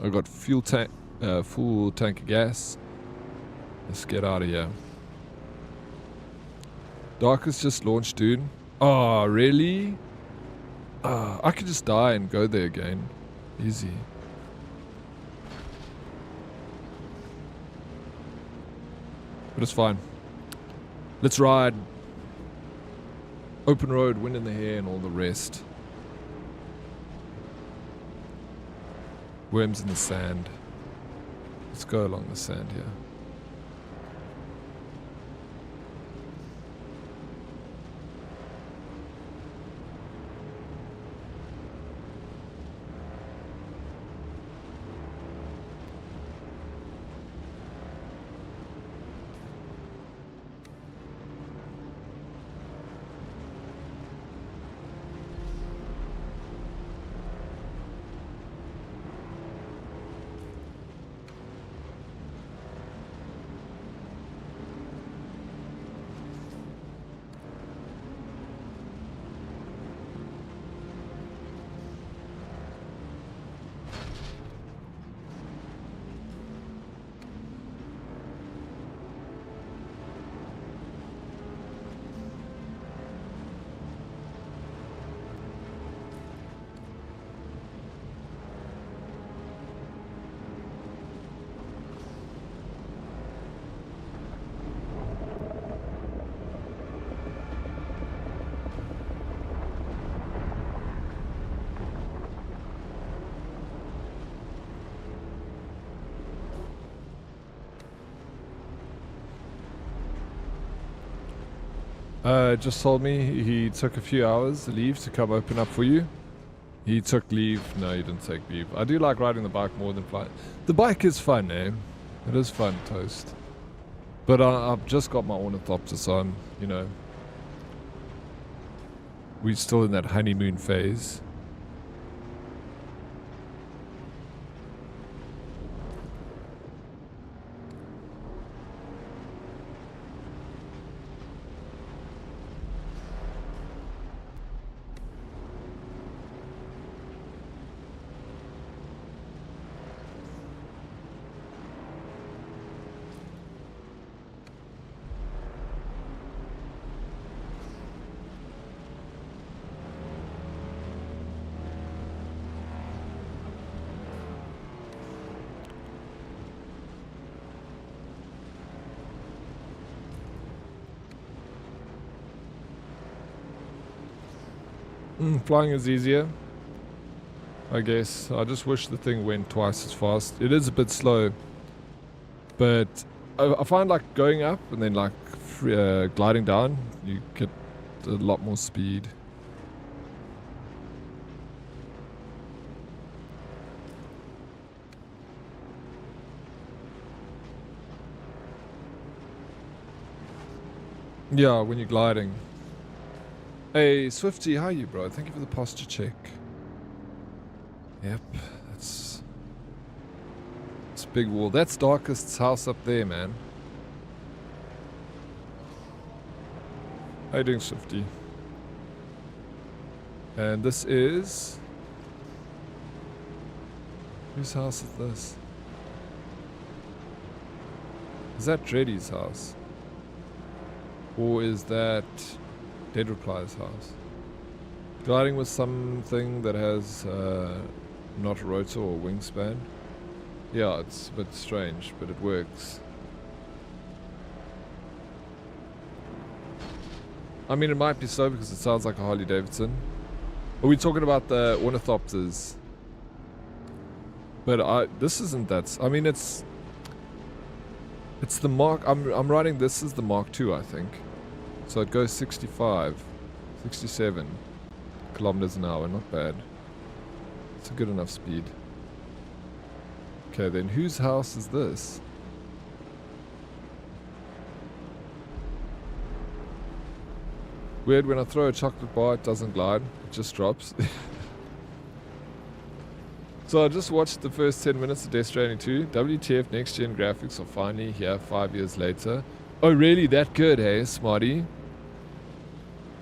I got full tank of gas. Let's get out of here. Darkest just launched Dune. Oh, really? I could just die and go there again. Easy. But it's fine. Let's ride. Open road, wind in the hair, and all the rest. Worms in the sand. Let's go along the sand here. Just told me he took a few hours leave to come open up for you. He took leave. No, he didn't take leave. I do like riding the bike more than flying. The bike is fun, eh? It is fun, Toast. But I've just got my ornithopter, so I'm, you know... we're still in that honeymoon phase. Flying is easier, I guess. I just wish the thing went twice as fast. It is a bit slow, but I find like going up and then like gliding down, you get a lot more speed. Yeah, when you're gliding. Hey, Swifty, how are you, bro? Thank you for the posture check. Yep, that's a big wall. That's Darkest's house up there, man. How you doing, Swifty? And this is... Whose house is this? Is that Dreddy's house? Or is that Dead Reply's house? Gliding with something that has not a rotor or wingspan. Yeah, it's a bit strange, but it works. I mean, it might be so because it sounds like a Harley Davidson. Are we talking about the ornithopters? But this isn't that. I mean, it's the Mark. I'm writing this as the Mark II, I think. So it goes 65, 67 kilometers an hour. Not bad. It's a good enough speed. Okay, then whose house is this? Weird, when I throw a chocolate bar, it doesn't glide. It just drops. So I just watched the first 10 minutes of Death Stranding 2. WTF next gen graphics are finally here 5 years later. Oh really? That good, hey, Smarty?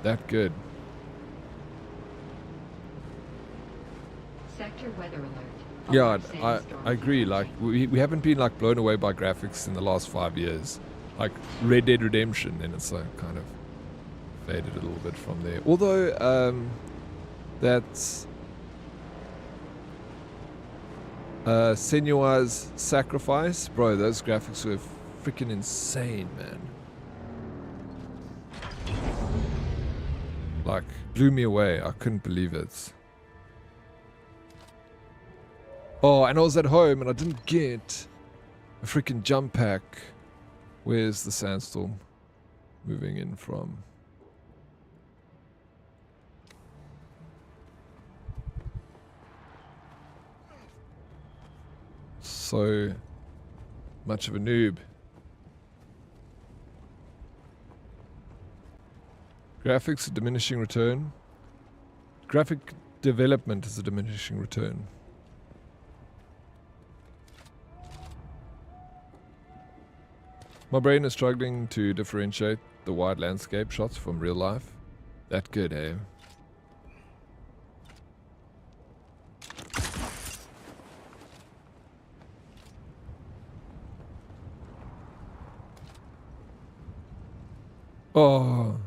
That good. Sector weather alert. Yeah, I agree. Like, we haven't been like blown away by graphics in the last 5 years. Like Red Dead Redemption, and it's like kind of faded a little bit from there. Although, that's... Senua's Sacrifice, bro, those graphics were freaking insane, man. Like, blew me away. I couldn't believe it. Oh, and I was at home and I didn't get a freaking jump pack. Where's the sandstorm moving in from? So much of a noob. Graphics, a diminishing return. Graphic development is a diminishing return. My brain is struggling to differentiate the wide landscape shots from real life. That good, eh? Oh.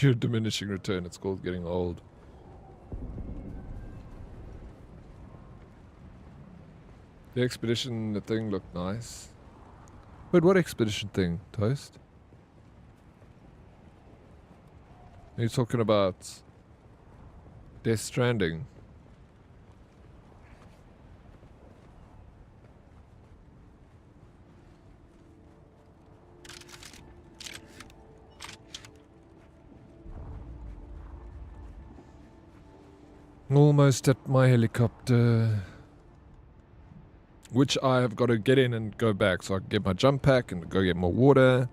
Your diminishing return, it's called getting old. The expedition, the thing looked nice. Wait, what expedition thing, Toast? Are you talking about Death Stranding? Almost at my helicopter. Which I have got to get in and go back so I can get my jump pack and go get more water.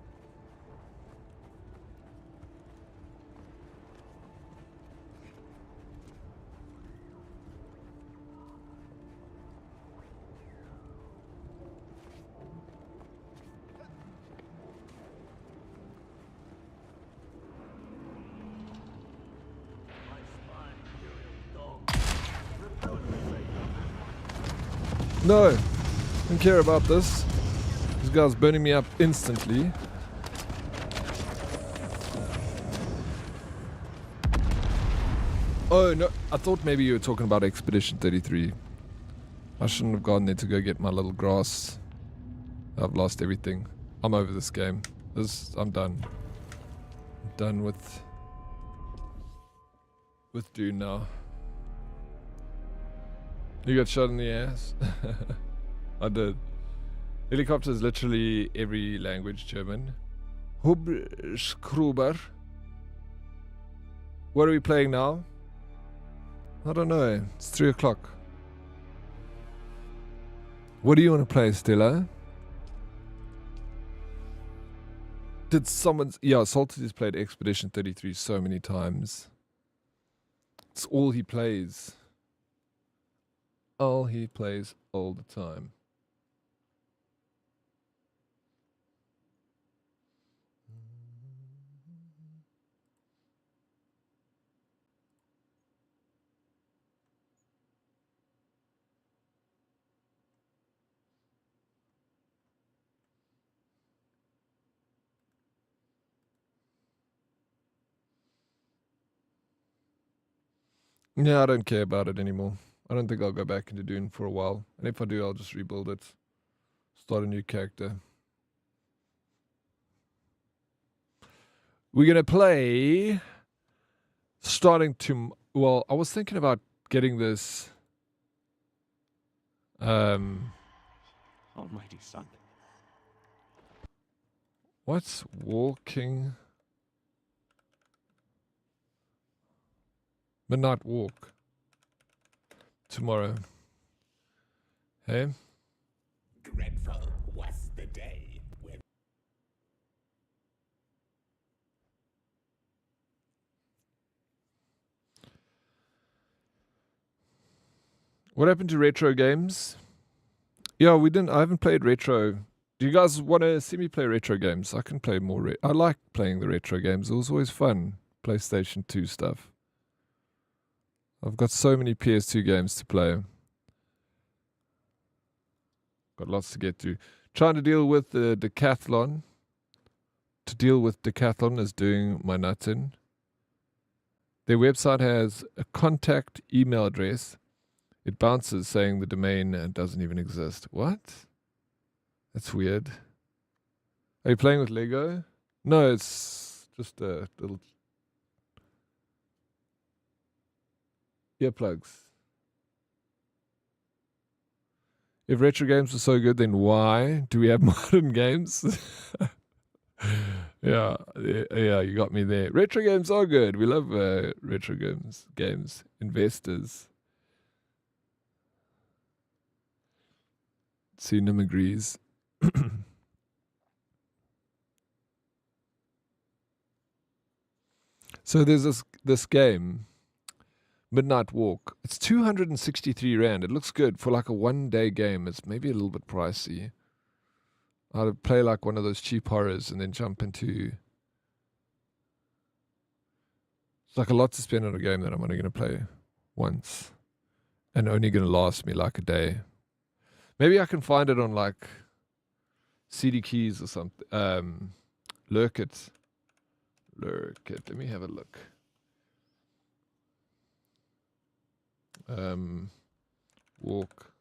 No, don't care about this. This guy's burning me up instantly. Oh no, I thought maybe you were talking about Expedition 33. I shouldn't have gone there to go get my little grass. I've lost everything. I'm over this game. I'm done. I'm done with Dune now. You got shot in the ass? I did. Helicopter is literally every language. German. Hubschrauber. What are we playing now? I don't know. It's 3 o'clock. What do you want to play, Stella? Did someone's... Yeah, Salted has played Expedition 33 so many times. It's all he plays. All he plays all the time. Yeah, I don't care about it anymore. I don't think I'll go back into Dune for a while. And if I do, I'll just rebuild it. Start a new character. We're going to play... Starting to... Well, I was thinking about getting this... Almighty Sun. What's walking... Midnight walk. Tomorrow. Hey? Dreadful was the day when... What happened to retro games? Yeah, I haven't played retro. Do you guys want to see me play retro games? I can play more. I like playing the retro games. It was always fun. PlayStation 2 stuff. I've got so many PS2 games to play. Got lots to get through. Trying to deal with the decathlon. To deal with decathlon is doing my nuts in. Their website has a contact email address. It bounces saying the domain doesn't even exist. What? That's weird. Are you playing with Lego? No, it's just a little... Earplugs. If retro games are so good, then why do we have modern games? yeah, you got me there. Retro games are good. We love retro games. Investors. Nim agrees. So there's this game, Midnight Walk. It's 263 Rand. It looks good for like a one-day game. It's maybe a little bit pricey. I'd play like one of those cheap horrors and then jump into... It's like a lot to spend on a game that I'm only going to play once. And only going to last me like a day. Maybe I can find it on like CD Keys or something. Lurk it. Let me have a look. Walk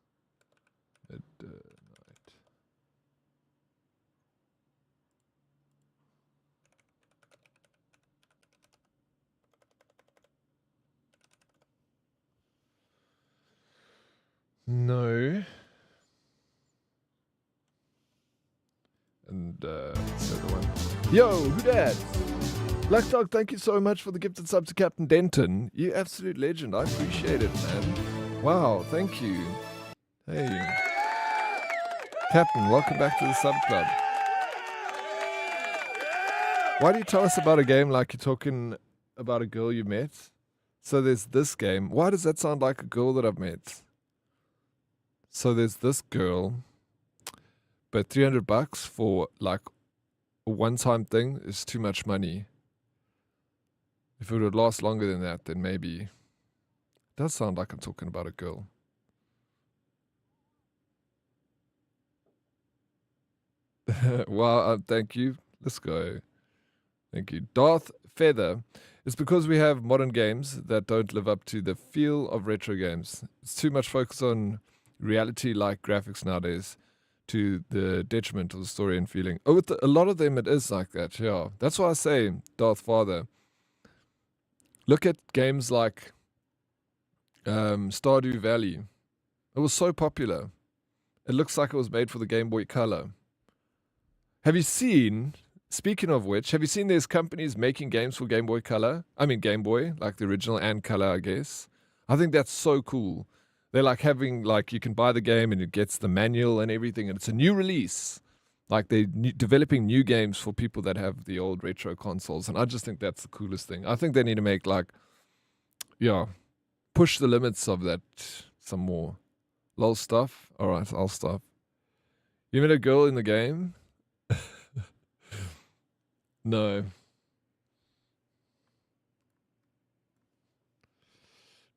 at night. No. And the other one. Yo, who dat? Black Dog, thank you so much for the gifted sub to Captain Denton. You absolute legend. I appreciate it, man. Wow, thank you. Hey. Captain, welcome back to the sub club. Why do you tell us about a game like you're talking about a girl you met? So there's this game. Why does that sound like a girl that I've met? So there's this girl, but $300 for like a one-time thing is too much money. If it would last longer than that, then maybe. It does sound like I'm talking about a girl. Wow, thank you. Let's go. Thank you. Darth Feather. It's because we have modern games that don't live up to the feel of retro games. It's too much focus on reality-like graphics nowadays to the detriment of the story and feeling. Oh, with a lot of them, it is like that, yeah. That's why I say, Darth Father, look at games like Stardew Valley. It was so popular. It looks like it was made for the Game Boy Color. Have you seen, speaking of which, have you seen there's companies making games for Game Boy Color? I mean Game Boy, like the original and Color, I guess. I think that's so cool. They're like having, like, you can buy the game and it gets the manual and everything, and it's a new release. Like, they're developing new games for people that have the old retro consoles, and I just think that's the coolest thing. I think they need to make, like, push the limits of that some more. LOL stuff. All right, I'll stop. You met a girl in the game? No.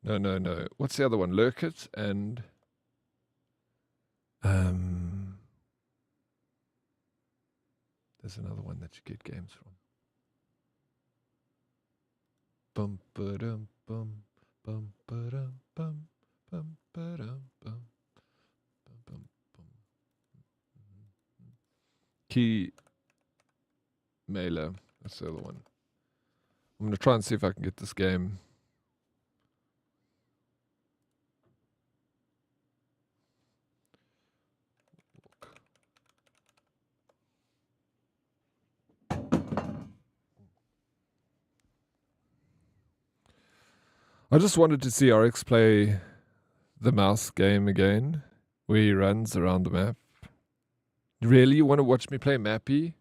No. What's the other one? Lurk It and there's another one that you get games from. Bum ba-dum bum bum ba-dum bum bum ba-dum bum bum bum bum. Key Mailer. That's the other one. I'm gonna try and see if I can get this game. I just wanted to see Oryx play the mouse game again, where he runs around the map. Really? You want to watch me play Mappy?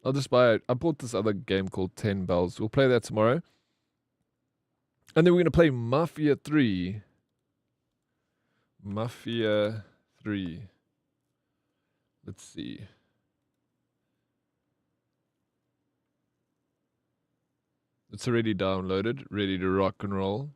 I'll just buy it. I bought this other game called 10 Bells. We'll play that tomorrow. And then we're going to play Mafia 3. Mafia 3. Let's see. It's already downloaded, ready to rock and roll.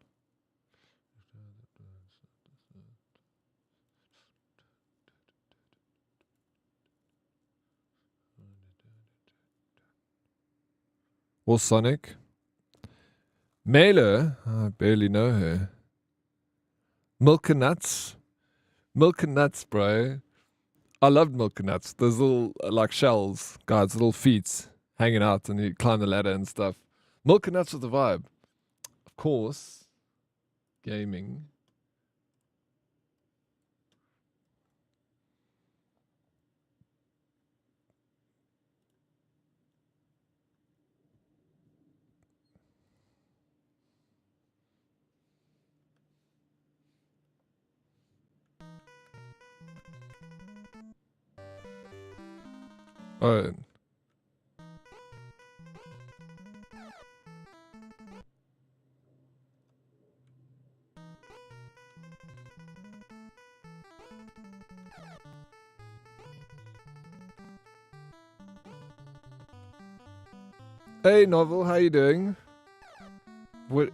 Or Sonic. Mailer, I barely know her. Milk and Nuts. Milk and Nuts, bro. I loved Milk and Nuts. Those little, like, shells, guys, little feet hanging out, and you climb the ladder and stuff. Milk and Nuts was the vibe. Of course. Gaming. Oh. Hey, Novel, how you doing? What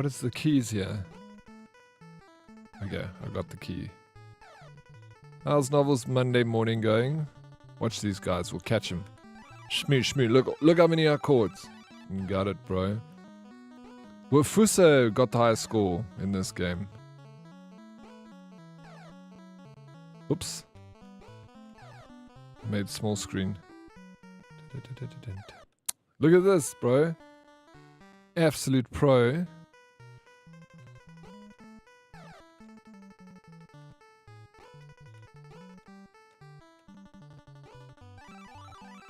is the keys here? Okay, I got the key. How's Novel's Monday morning going? Watch these guys, we'll catch him. Shmoo. Look how many I caught. You got it, bro. Well, Fuso got the highest score in this game. Oops. Made small screen. Look at this, bro. Absolute pro.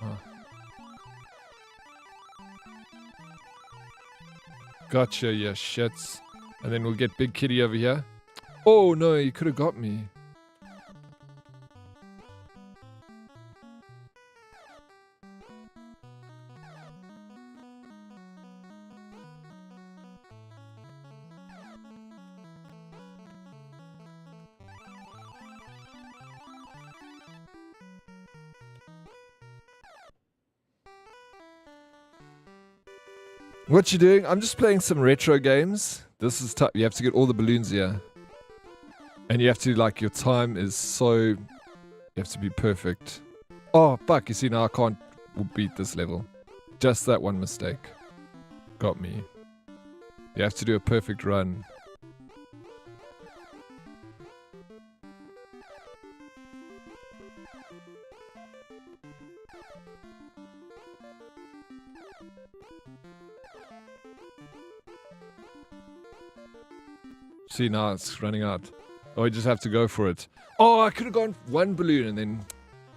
Oh. Gotcha, yeah, shits. And then we'll get Big Kitty over here. Oh no, he could have got me. What you doing? I'm just playing some retro games. This is tough. You have to get all the balloons here. And you have to, like, your time is so... You have to be perfect. Oh, fuck. You see, now I can't beat this level. Just that one mistake. Got me. You have to do a perfect run. See, now it's running out. Oh, I just have to go for it. Oh, I could have gone one balloon and then...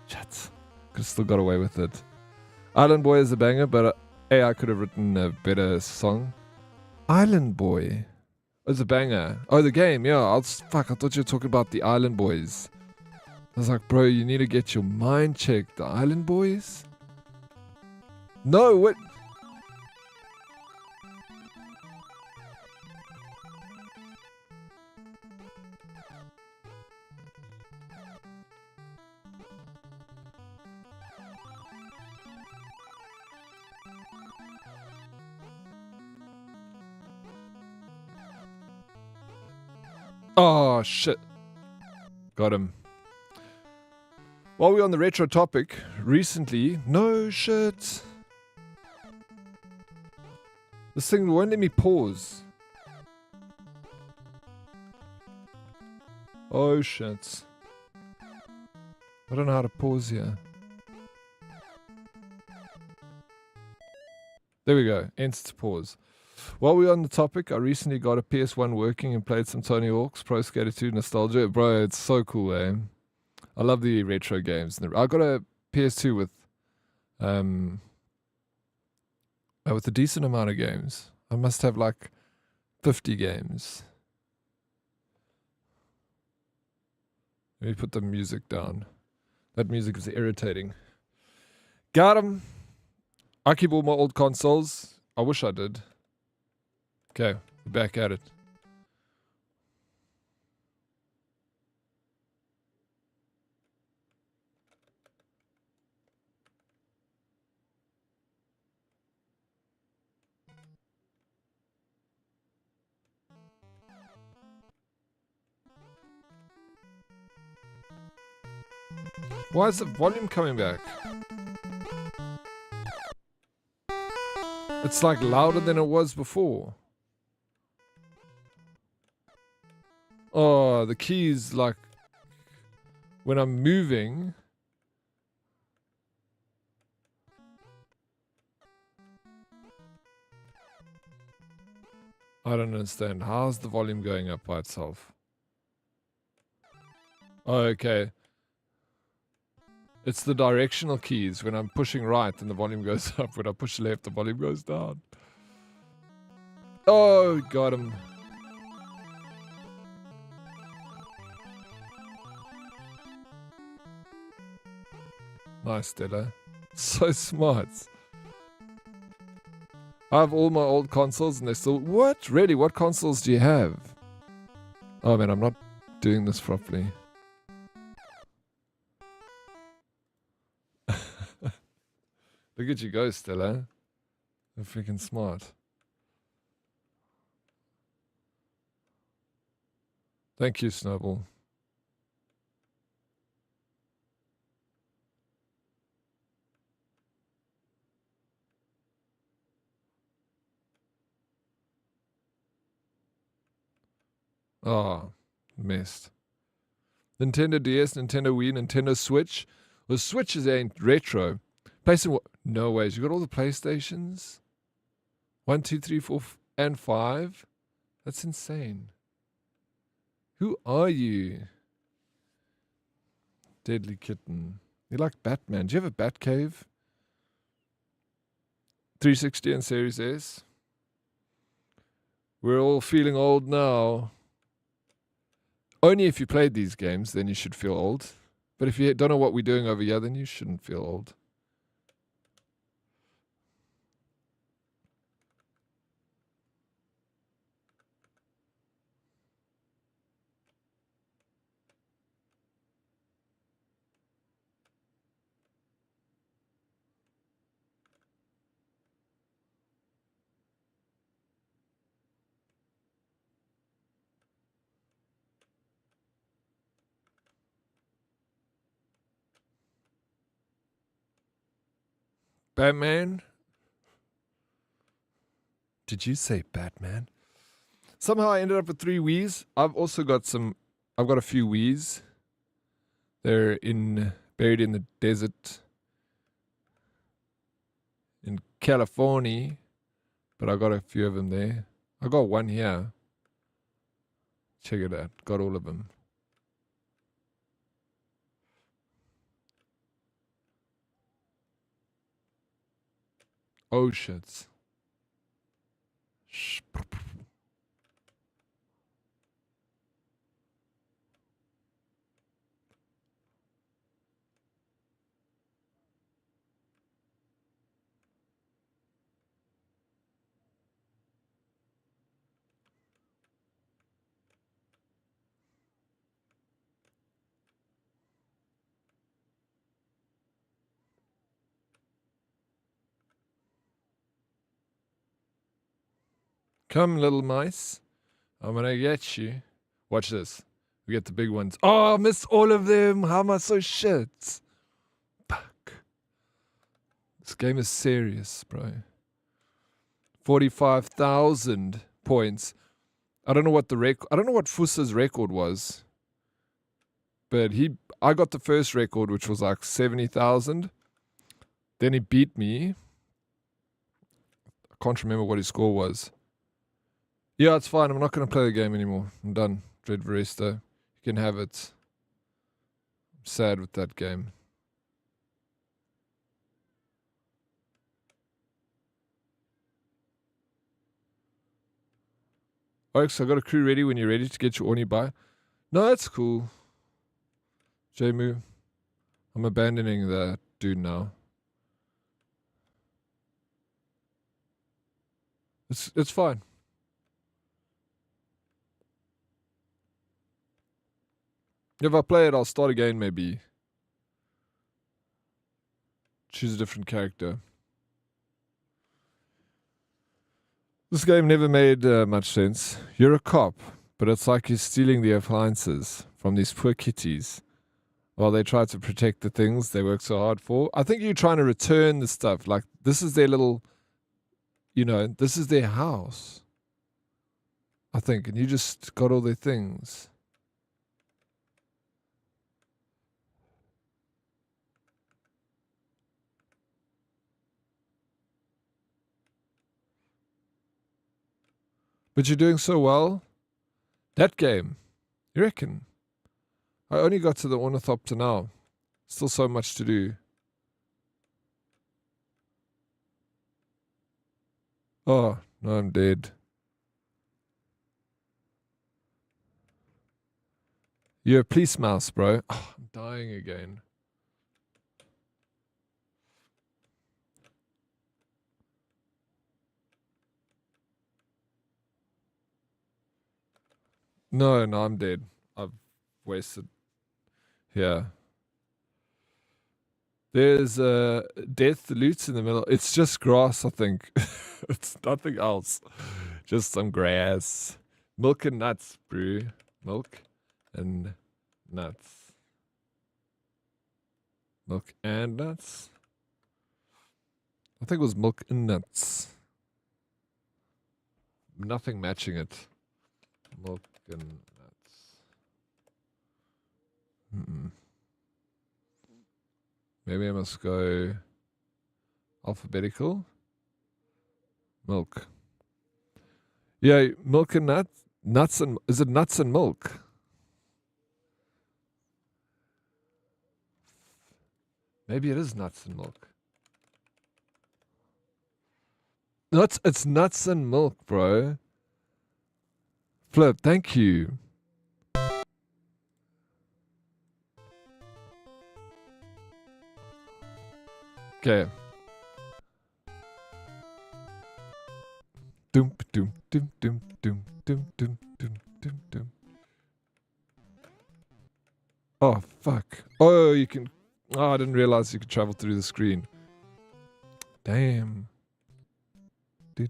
Shit. Could have still got away with it. Island Boy is a banger, but I could have written a better song. Island Boy is a banger. Oh, the game, yeah. Fuck, I thought you were talking about the Island Boys. I was like, bro, you need to get your mind checked. The Island Boys? No, what? Oh, shit. Got him. While we're on the retro topic, recently... No shit. This thing won't let me pause. Oh, shit. I don't know how to pause here. There we go. Enter to pause. While we're on the topic, I recently got a PS1 working and played some Tony Hawk's Pro Skater 2 nostalgia. Bro, it's so cool, eh? I love the retro games. I got a PS2 with a decent amount of games. I must have like 50 games. Let me put the music down. That music is irritating. Got him. I keep all my old consoles. I wish I did. Okay, we're back at it. Why is the volume coming back? It's like louder than it was before. Oh, the keys, like, when I'm moving. I don't understand. How's the volume going up by itself? Oh, okay. It's the directional keys. When I'm pushing right, and the volume goes up. When I push left, the volume goes down. Oh, got him. Nice, Stella. So smart. I have all my old consoles and they're still... What? Really? What consoles do you have? Oh, man, I'm not doing this properly. Look at you go, Stella. You're freaking smart. Thank you, Snowball. Oh, missed. Nintendo DS, Nintendo Wii, Nintendo Switch. Well, Switches ain't retro. PlayStation, no ways. You got all the PlayStations? 1, 2, 3, 4, and 5? That's insane. Who are you? Deadly Kitten. You like Batman. Do you have a Batcave? 360 and Series S? We're all feeling old now. Only if you played these games, then you should feel old. But if you don't know what we're doing over here, then you shouldn't feel old. Batman? Did you say Batman? Somehow I ended up with 3 Wiis. I've also got I've got a few Wiis. They're buried in the desert in California. But I got a few of them there. I got one here. Check it out. Got all of them. Oh shit. Come, little mice. I'm gonna get you. Watch this. We get the big ones. Oh, I missed all of them. How am I so shit? Fuck. This game is serious, bro. 45,000 points. I don't know what I don't know what Fussa's record was. But I got the first record, which was like 70,000. Then he beat me. I can't remember what his score was. Yeah, it's fine. I'm not going to play the game anymore. I'm done. Vigi-Verse. You can have it. I'm sad with that game. Oryx, I got a crew ready when you're ready to get your Orny by. No, that's cool. J-Moo. I'm abandoning that dude now. It's fine. If I play it, I'll start again maybe. Choose a different character. This game never made much sense. You're a cop, but it's like you're stealing the appliances from these poor kitties while they try to protect the things they work so hard for. I think you're trying to return the stuff. Like, this is their little, this is their house. I think, and you just got all their things. But you're doing so well. That game, you reckon? I only got to the Ornithopter now. Still so much to do. Oh, no, I'm dead. You're a police mouse, bro. Oh, I'm dying again. No, I'm dead. I've wasted. Yeah. There's death loot in the middle. It's just grass, I think. It's nothing else. Just some grass. Milk and nuts, bro. Milk and nuts. Milk and nuts. I think it was milk and nuts. Nothing matching it. Milk and nuts. Maybe I must go alphabetical. Milk. Yeah, milk and nuts. Nuts and is it nuts and milk? Maybe it is nuts and milk. It's nuts and milk, bro. Flip, thank you. Okay. Doom doom doom doom doom doom doom doom doom doom. Oh fuck. Oh, you can. Oh, I didn't realize you could travel through the screen. Damn. Dude.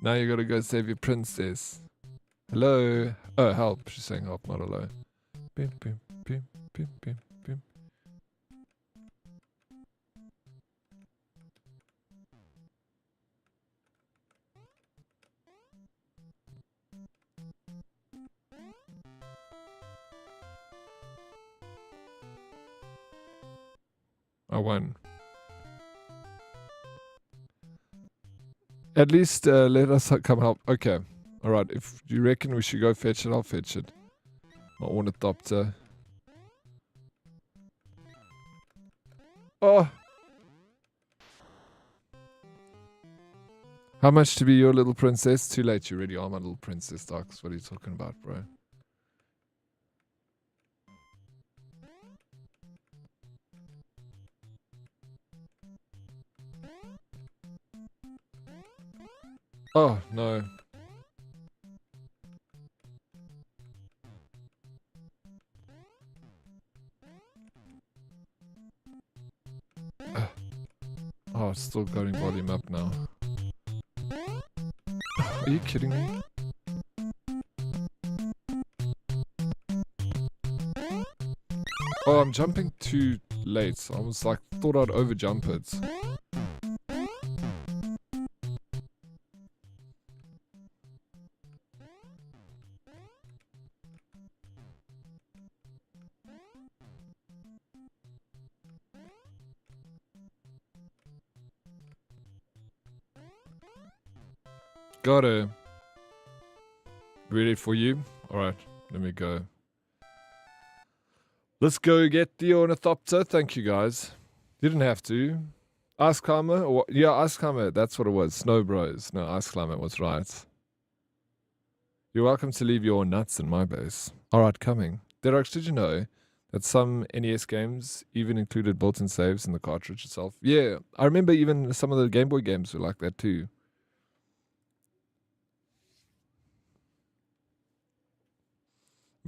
Now you gotta go save your princess. Hello? Oh, help. She's saying help, not hello. Bim, bim, bim, bim, bim, bim. I won. At least let us come help. Okay. Alright, if you reckon we should go fetch it, I'll fetch it. My ornithopter. Oh! How much to be your little princess? Too late, you already are my little princess, Docs. What are you talking about, bro? Oh, no. Oh, it's still going volume up now. Are you kidding me? Oh, I'm jumping too late. I was like, thought I'd overjump it. Got it. Ready for you? Alright, let me go. Let's go get the ornithopter. Thank you, guys. You didn't have to. Ice climber? Or, yeah, ice climber. That's what it was. Snow bros. No, ice climber was right. You're welcome to leave your nuts in my base. Alright, coming. Dead Oryx, did you know that some NES games even included built-in saves in the cartridge itself? Yeah, I remember even some of the Game Boy games were like that too.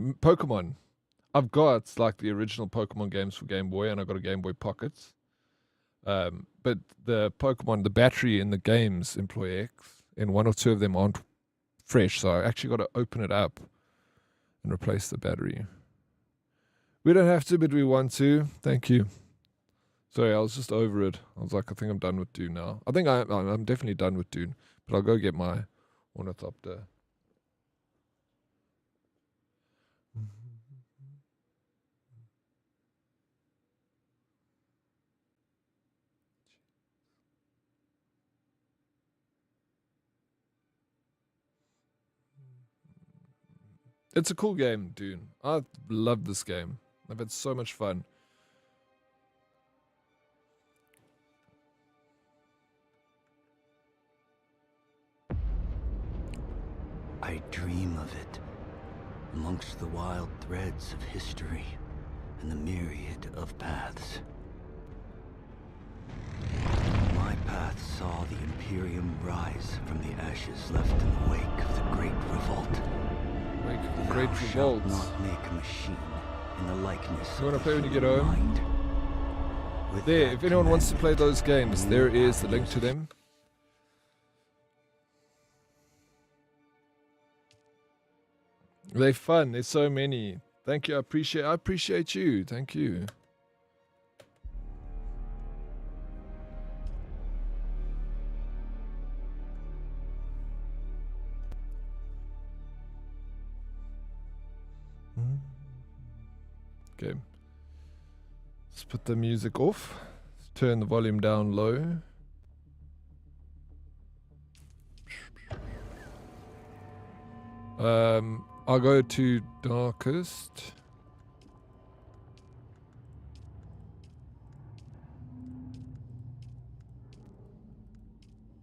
Pokemon. I've got like the original Pokemon games for Game Boy, and I've got a Game Boy Pocket. But the Pokemon, the battery in the games Employee X, and one or two of them aren't fresh, so I actually got to open it up and replace the battery. We don't have to, but we want to. Thank you. Sorry, I was just over it. I was like, I think I'm done with Dune now. I think I'm definitely done with Dune, but I'll go get my ornithopter. It's a cool game, Dune. I love this game. I've had so much fun. I dream of it, amongst the wild threads of history and the myriad of paths. My path saw the Imperium rise from the ashes left in the wake of the Great Revolt. Great Revolt. Not make a machine in the likeness. You want to play when you get home? There, if anyone wants to play those games, there is the link to them. They're fun. There's so many. Thank you. I appreciate you. Thank you. Okay. Let's put the music off. Let's turn the volume down low. I'll go to darkest.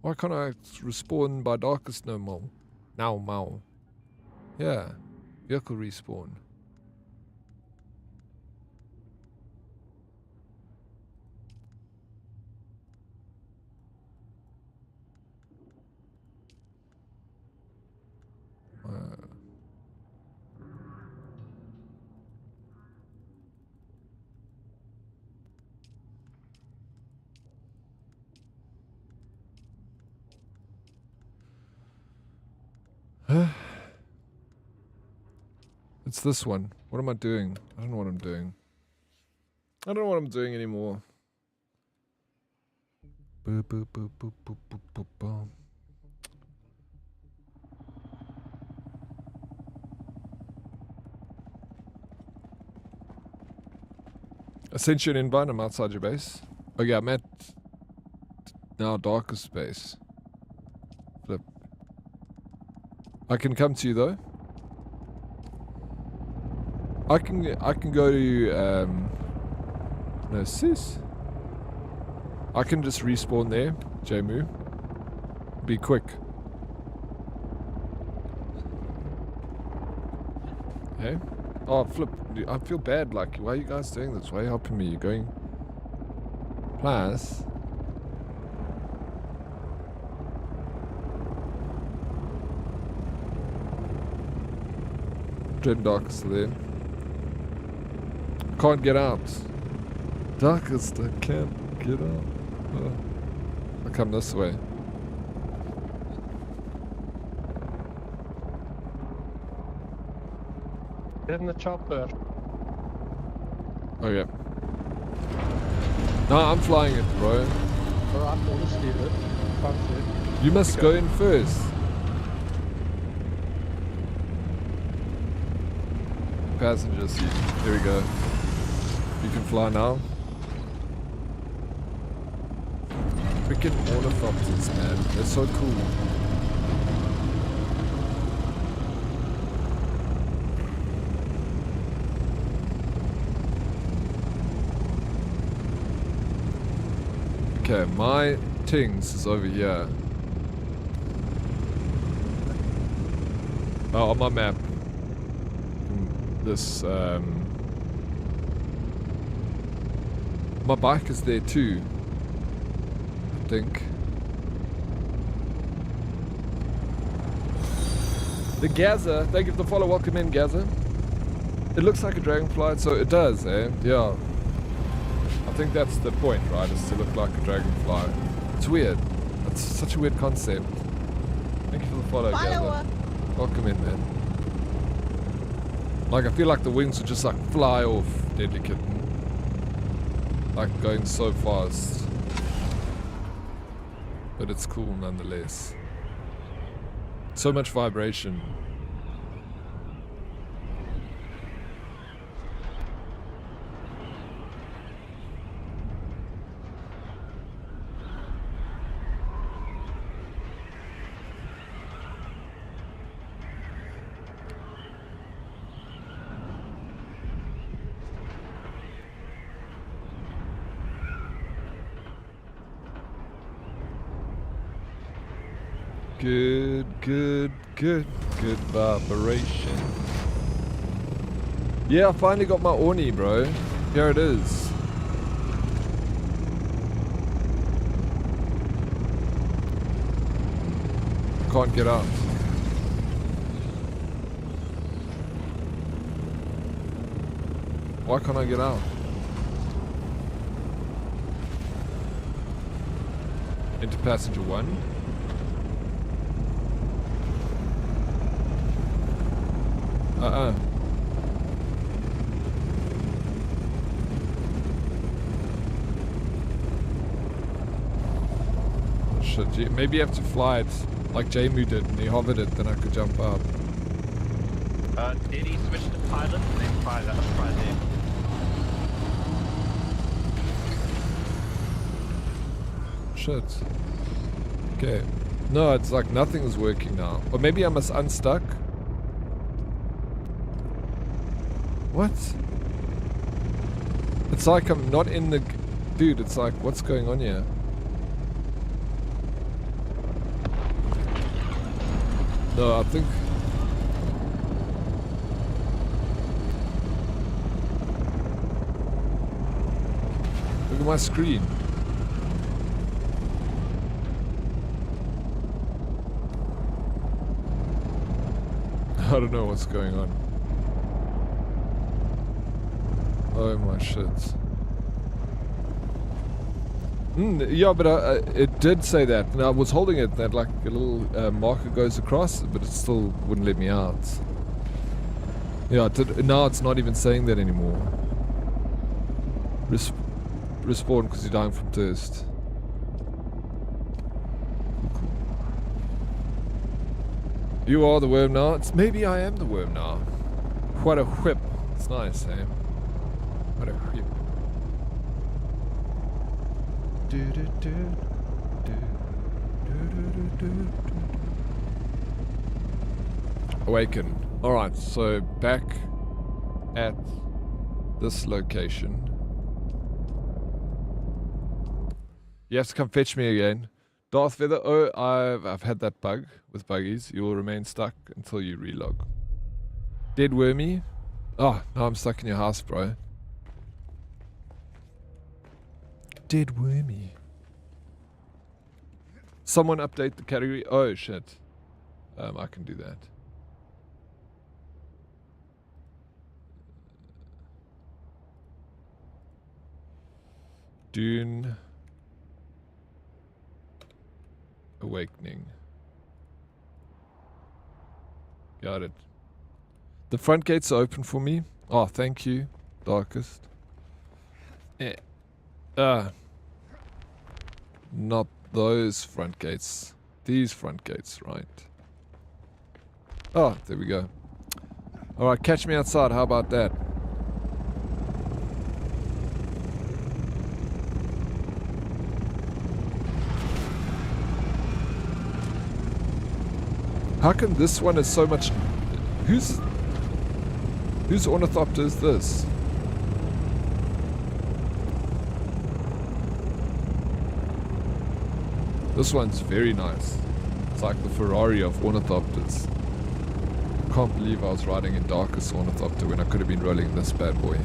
Why can't I respawn by darkest no more? Now. Yeah. Vehicle respawn. It's this one. What am I doing? I don't know what I'm doing. I don't know what I'm doing anymore. Boop, boop, boop, boop, boop, boop, boop, boop. I sent you an invite. I'm outside your base. Oh yeah, I'm at now darkest space. Flip. I can come to you though. I can go to no sis. I can just respawn there, Jamu. Be quick. Hey? Oh flip. I feel bad, like why are you guys doing this? Why are you helping me? You're going plus. Dread Darkest there. Can't get out. Darkest, I can't get out. Oh. I'll come this way. Get in the chopper. Oh yeah. No, I'm flying it, bro. Oh, I'm gonna steal it. Can't see it. You must go in first. Passenger seat. There we go. You can fly now. Freaking ornithopters, man. They're so cool. Okay, my Tings is over here. Oh, on my map. This, my bike is there too, I think. The Gaza, thank you for the follow, welcome in Gaza. It looks like a dragonfly, so it does, eh? Yeah. I think that's the point, right? Is to look like a dragonfly. It's weird. It's such a weird concept. Thank you for the follow, Gaza. Welcome in, man. Like, I feel like the wings would just like fly off Deadly Kitten. Like going so fast. But it's cool nonetheless. So much vibration. Good vibration. Yeah, I finally got my Orni, bro. Here it is. Can't get out. Why can't I get out? Into passenger 1. Shit, maybe you have to fly it like Jamu did and he hovered it, then I could jump up. Did he switch to pilot and then fly that right there? Shit. Okay. No, it's like nothing is working now. Or maybe I must unstuck. What? It's like I'm not in the... Dude, it's like, what's going on here? No, I think... Look at my screen. I don't know what's going on. Oh my shit. Yeah, but it did say that. And I was holding it, that like a little marker goes across, but it still wouldn't let me out. Yeah, now it's not even saying that anymore. Respawn because you're dying from thirst. You are the worm now. Maybe I am the worm now. What a whip. It's nice, eh? What a whip. Awaken. Alright, so back at this location. You have to come fetch me again. Darth Feather, oh, I've had that bug with buggies. You will remain stuck until you relog. Dead Wormy. Oh, now I'm stuck in your house, bro. Dead Wormy. Someone update the category. Oh, shit. I can do that. Dune Awakening. Got it. The front gates are open for me. Oh, thank you, Darkest. Not those front gates. These front gates, right? Oh, there we go. Alright, catch me outside. How about that? How come this one is so much... Whose ornithopter is this? This one's very nice. It's like the Ferrari of ornithopters. Can't believe I was riding in Darkest ornithopter when I could have been rolling this bad boy.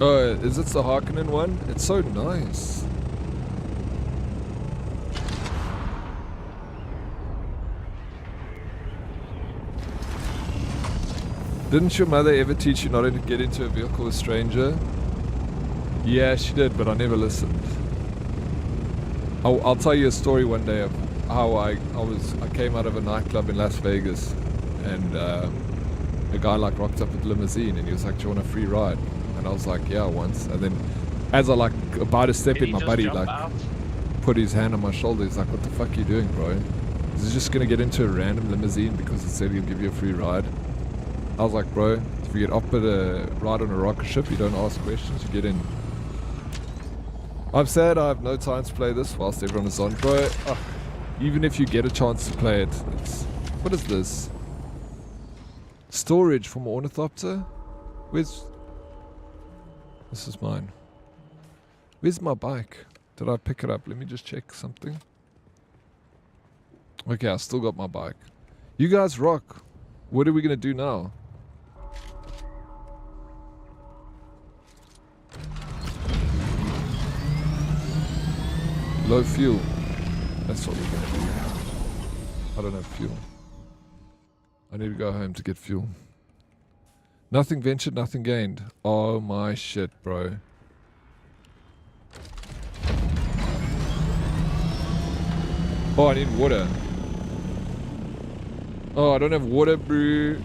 Oh, is it the Harkonnen one? It's so nice. Didn't your mother ever teach you not to get into a vehicle with a stranger? Yeah, she did, but I never listened. I'll tell you a story one day of how I came out of a nightclub in Las Vegas, and a guy like rocked up with a limousine, and he was like, "Do you want a free ride?" And I was like, "Yeah, once." And then, as I like about to step in, my buddy like put his hand on my shoulder. He's like, "What the fuck are you doing, bro? Is he just gonna get into a random limousine because it said he'll give you a free ride?" I was like, "Bro, if you get offered a ride on a rocket ship, you don't ask questions, you get in." I'm sad I have no time to play this whilst everyone is on, bro. Even if you get a chance to play it, it's... What is this? Storage from Ornithopter? Where's... This is mine. Where's my bike? Did I pick it up? Let me just check something. Okay, I still got my bike. You guys rock. What are we gonna do now? Low fuel. That's what we're gonna do. I don't have fuel. I need to go home to get fuel. Nothing ventured, nothing gained. Oh my shit, bro. Oh, I need water. Oh, I don't have water, bro.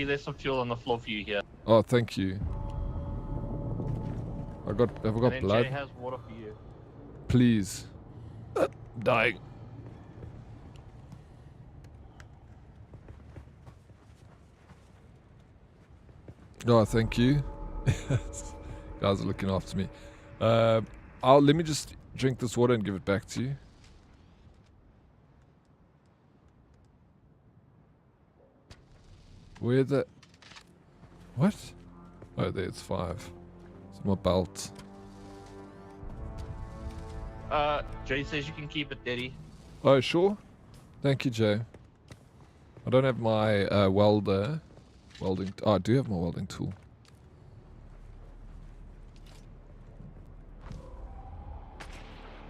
There's some fuel on the floor for you here. Oh, thank you. Have I got blood? Jay has water for you. Please. Dying. Oh, thank you. Guys are looking after me. Let me just drink this water and give it back to you. Where the... What? Oh, there, it's 5. It's my belt. Jay says you can keep it, Daddy. Oh, sure. Thank you, Jay. I don't have my welding... Oh, I do have my welding tool.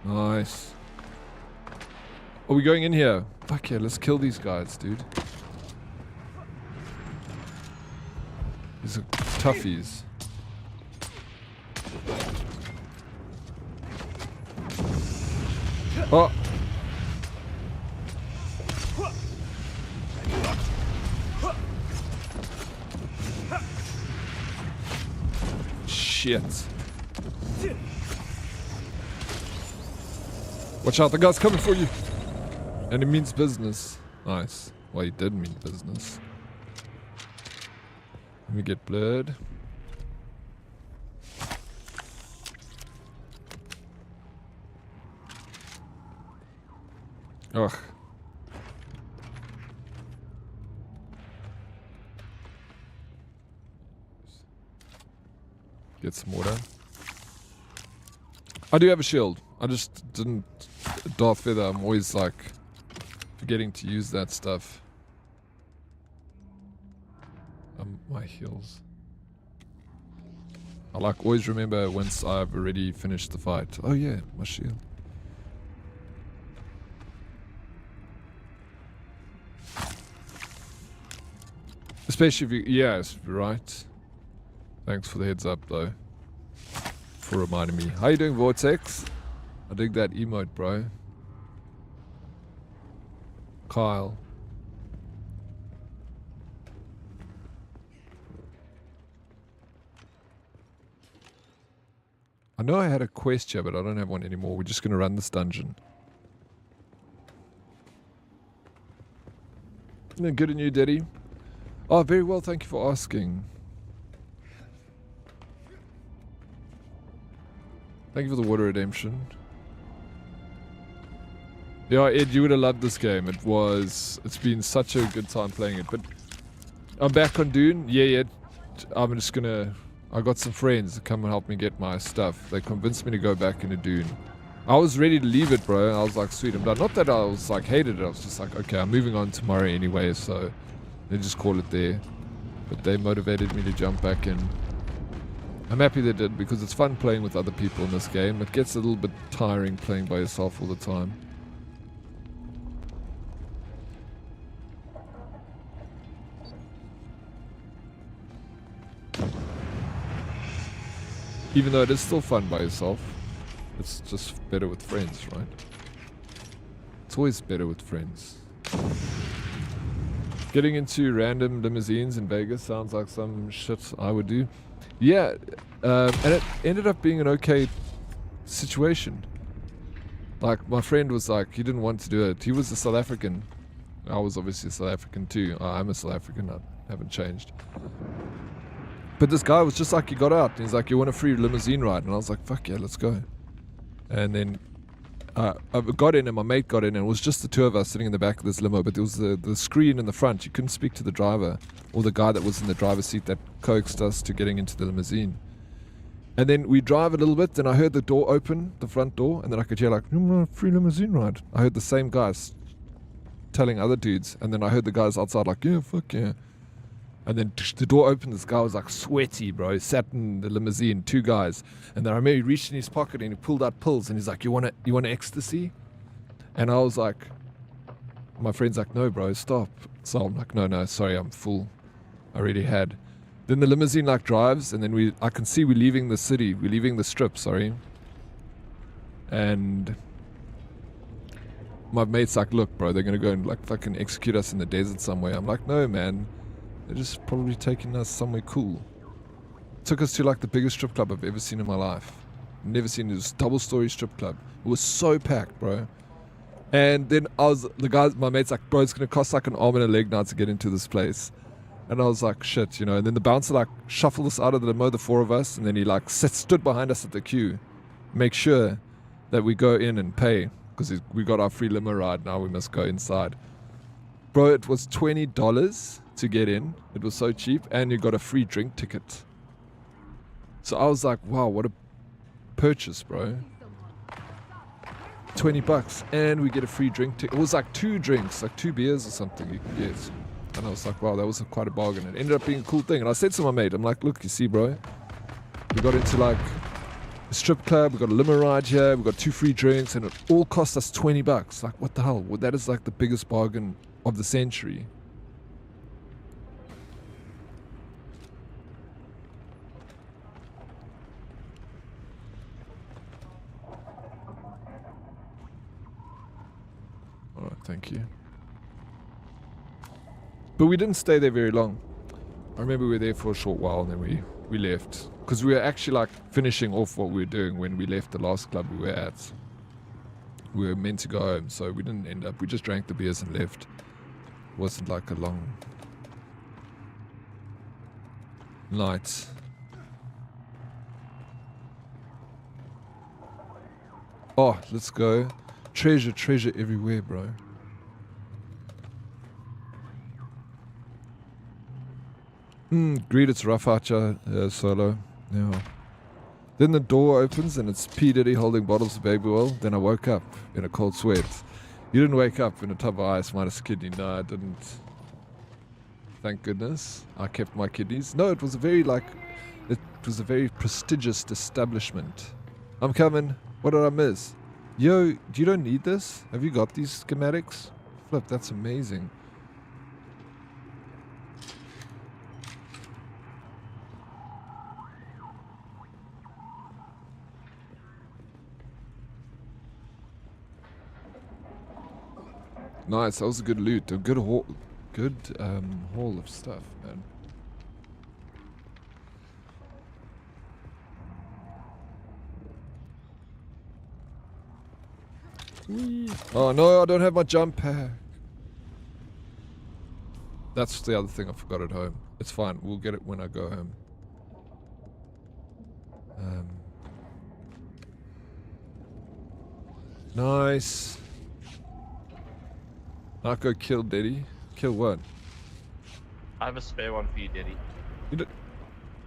Nice. Are we going in here? Fuck yeah, let's kill these guys, dude. These are toughies. Oh! Shit. Watch out, the guy's coming for you. And he means business. Nice. Well, he did mean business. Let me get blurred. Ugh. Get some water. I do have a shield. I just didn't. Darth Feather, I'm always like forgetting to use that stuff. My heals. I like always remember once I've already finished the fight. Oh yeah, my shield. Especially if you, yes, right. Thanks for the heads up though. For reminding me. How you doing, Vortex? I dig that emote, bro. Kyle. I know I had a quest here, but I don't have one anymore. We're just going to run this dungeon. Good on you, Daddy. Oh, very well. Thank you for asking. Thank you for the water redemption. Yeah, Ed, you would have loved this game. It's been such a good time playing it. But I'm back on Dune. Yeah. I'm just gonna... I got some friends to come and help me get my stuff. They convinced me to go back into Dune. I was ready to leave it, bro. I was like, sweet, I'm done. Not that I was like, hated it. I was just like, okay, I'm moving on tomorrow anyway, so they just call it there. But they motivated me to jump back in. I'm happy they did, because it's fun playing with other people in this game. It gets a little bit tiring playing by yourself all the time. Even though it is still fun by yourself, it's just better with friends, right? It's always better with friends. Getting into random limousines in Vegas sounds like some shit I would do. Yeah, and it ended up being an okay situation. Like, my friend was like, he didn't want to do it. He was a South African. I was obviously a South African too. I'm a South African, I haven't changed. But this guy was just like, he got out and he's like, you want a free limousine ride? And I was like, fuck yeah, let's go. And then I got in and my mate got in and it was just the two of us sitting in the back of this limo, but there was the screen in the front. You couldn't speak to the driver or the guy that was in the driver's seat that coaxed us to getting into the limousine. And then we drive a little bit, then I heard the door open, the front door, and then I could hear like, free limousine ride. I heard the same guys telling other dudes, and then I heard the guys outside like, yeah, fuck yeah. And then the door opened, this guy was like sweaty, bro. He sat in the limousine, two guys. And then I remember he reached in his pocket and he pulled out pills and he's like, you want ecstasy? And I was like, my friend's like, no, bro, stop. So I'm like, no, sorry, I'm full. I already had. Then the limousine like drives and then I can see we're leaving the city. We're leaving the strip, sorry. And my mate's like, look, bro, they're going to go and like fucking execute us in the desert somewhere. I'm like, no, man. They're just probably taking us somewhere cool. Took us to like the biggest strip club I've ever seen in my life. Never seen this double-story strip club. It was so packed, bro. And then my mate's like, bro, it's gonna cost like an arm and a leg now to get into this place. And I was like, shit, you know. And then the bouncer like shuffled us out of the limo, the four of us, and then he like stood behind us at the queue, make sure that we go in and pay because we got our free limo ride. Now we must go inside. Bro, it was $20 to get in. It was so cheap, and you got a free drink ticket. So I was like, wow, what a purchase, bro. $20 and we get a free drink ticket. It was like 2 drinks, like 2 beers or something you could get. And I was like, wow, that was quite a bargain. It ended up being a cool thing. And I said to my mate, I'm like, look, you see, bro, we got into like a strip club, we got a limo ride here, we got 2 free drinks, and it all cost us $20. Like, what the hell? Well, that is like the biggest bargain of the century. Alright, thank you. But we didn't stay there very long. I remember we were there for a short while and then we left. Because we were actually like finishing off what we were doing when we left the last club we were at. we were meant to go home, so we didn't end up. We just drank the beers and left. It wasn't like a long night. Oh, let's go. Treasure everywhere, bro. Greed, it's rough out here, Solo. Yeah. Then the door opens and it's P. Diddy holding bottles of baby oil. Then I woke up in a cold sweat. You didn't wake up in a tub of ice minus kidney. No, I didn't. Thank goodness. I kept my kidneys. No, it was a very prestigious establishment. I'm coming. What did I miss? Yo, you don't need this? Have you got these schematics? Flip, that's amazing. Nice, that was a good loot. A good haul of stuff, man. Whee. Oh no, I don't have my jump pack. That's the other thing I forgot at home. It's fine, we'll get it when I go home. Nice. Not go kill Diddy. Kill what? I have a spare one for you, Diddy. You don't.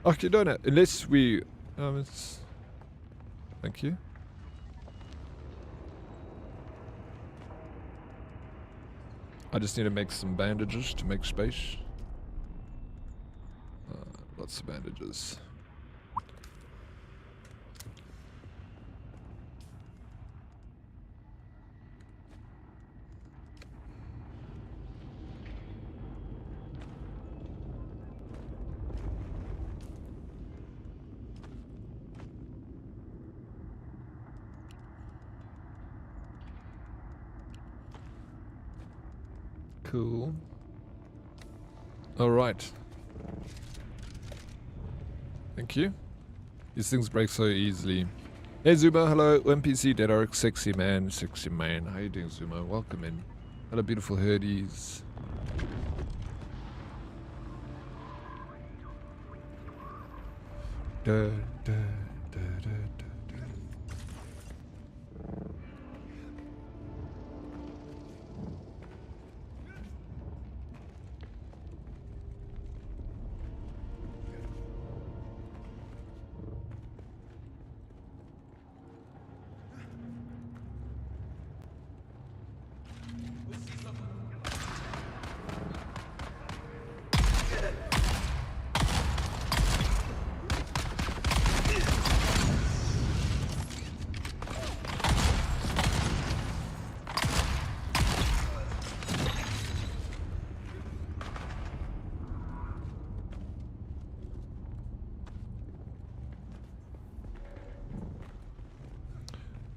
Okay, don't have. Unless we. It's. Thank you. I just need to make some bandages to make space. Lots of bandages. Cool. All right. Thank you. These things break so easily. Hey Zuma, hello. NPC Dead Oryx, sexy man. How you doing, Zuma? Welcome in. Hello, beautiful herdies. Da, da, da, da, da.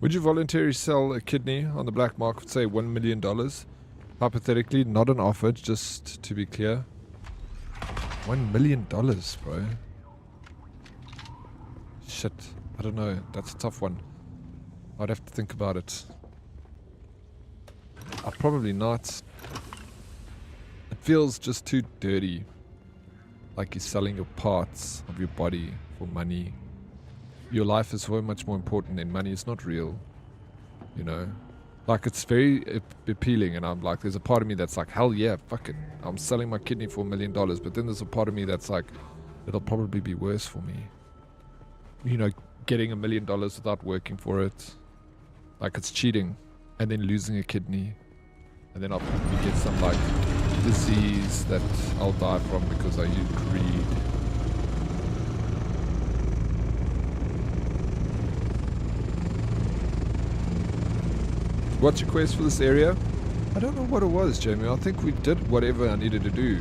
Would you voluntarily sell a kidney on the black market for, say, $1 million? Hypothetically, not an offer, just to be clear. $1 million, bro. Shit. I don't know. That's a tough one. I'd have to think about it. Probably not. It feels just too dirty. Like you're selling your parts of your body for money. Your life is so much more important than money. It's not real, you know. Like, it's very appealing, and I'm like, there's a part of me that's like, hell yeah, fucking, I'm selling my kidney for $1 million. But then there's a part of me that's like, it'll probably be worse for me, you know, getting $1 million without working for it. Like, it's cheating, and then losing a kidney, and then I'll probably get some like disease that I'll die from because I use greed. What's your quest for this area? I don't know what it was, Jamie. I think we did whatever I needed to do.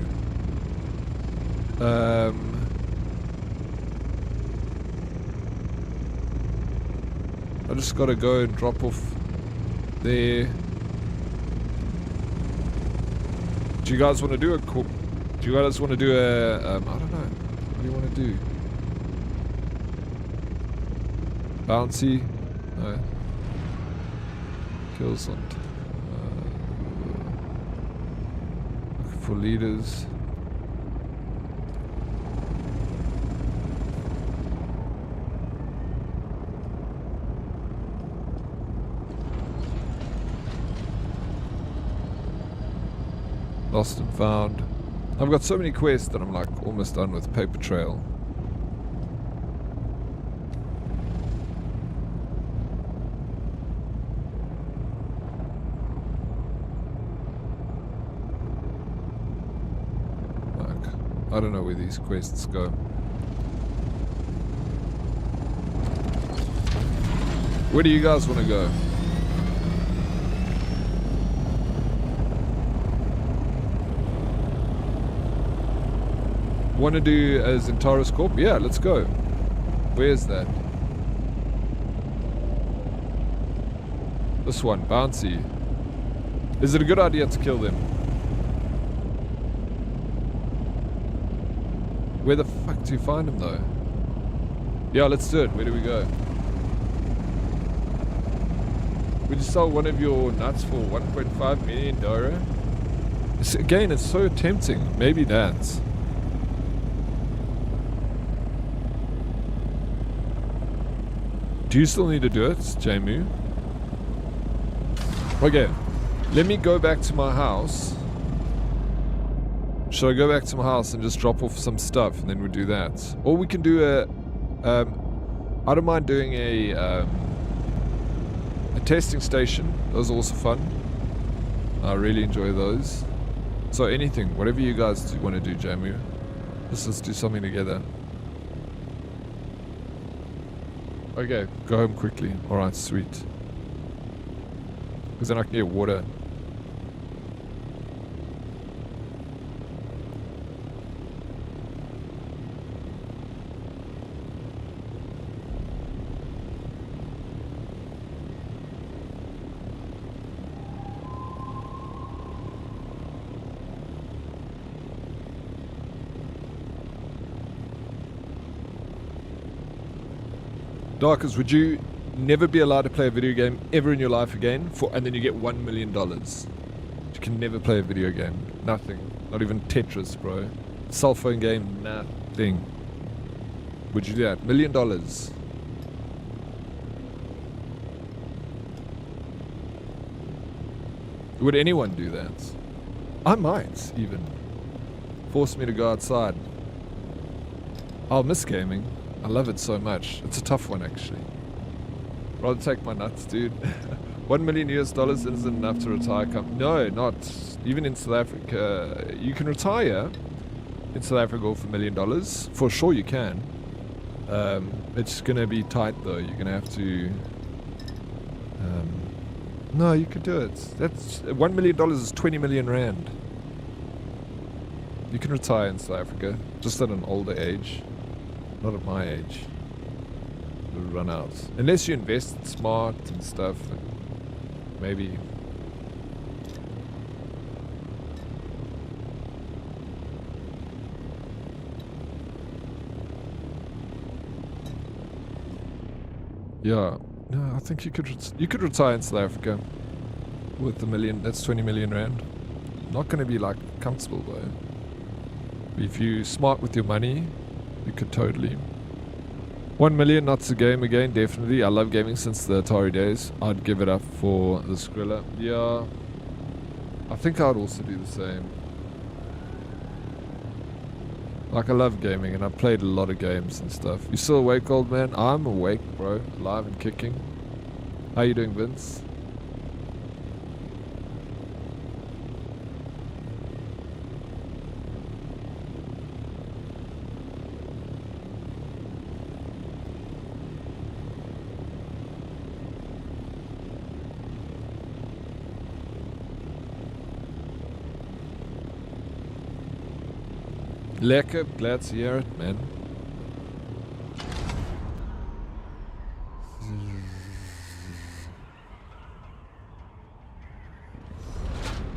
I just gotta go and drop off there. Do you guys want to do a do you guys want to do a I don't know. What do you want to do? Bouncy? No. Kills on. Looking for leaders. Lost and found. I've got so many quests that I'm like almost done with paper trail. Like, I don't know where these quests go. Where do you guys want to go? Want to do a Zentaris Corp? Yeah, let's go. Where's that? This one, Bouncy. Is it a good idea to kill them? Where the fuck do you find them though? Yeah, let's do it. Where do we go? Would you sell one of your nuts for 1.5 million $? Again, it's so tempting. Maybe that's. Do you still need to do it, Jamu? Okay, let me go back to my house. Should I go back to my house and just drop off some stuff and then we'll do that? Or we can do a... I don't mind doing a testing station. Those are also fun. I really enjoy those. So anything, whatever you guys want to do, Jamu. Let's do something together. Okay, go home quickly. Alright, sweet. Because then I can get water. Darkers, would you never be allowed to play a video game ever in your life again? And then you get $1 million. You can never play a video game. Nothing. Not even Tetris, bro. Cell phone game, nothing. Would you do that? $1 million. Would anyone do that? I might, even. Force me to go outside. I'll miss gaming. I love it so much. It's a tough one, actually. Rather take my nuts, dude. $1 million isn't enough to retire. No, not. Even in South Africa, you can retire in South Africa for $1 million. For sure you can. It's going to be tight, though. You're going to have to... no, you could do it. That's $1 million is 20 million rand. You can retire in South Africa, just at an older age. Not at my age. It'll run out. Unless you invest smart and stuff. Maybe. Yeah. No, I think you could retire in South Africa with $1 million. That's 20 million rand. Not going to be like comfortable though. If you're smart with your money, you could totally. 1 million, not the game again, definitely. I love gaming since the Atari days. I'd give it up for the Skrilla. Yeah. I think I'd also do the same. Like, I love gaming and I've played a lot of games and stuff. You still awake, old man? I'm awake, bro. Alive and kicking. How you doing, Vince? Lekker, glad to hear it, man.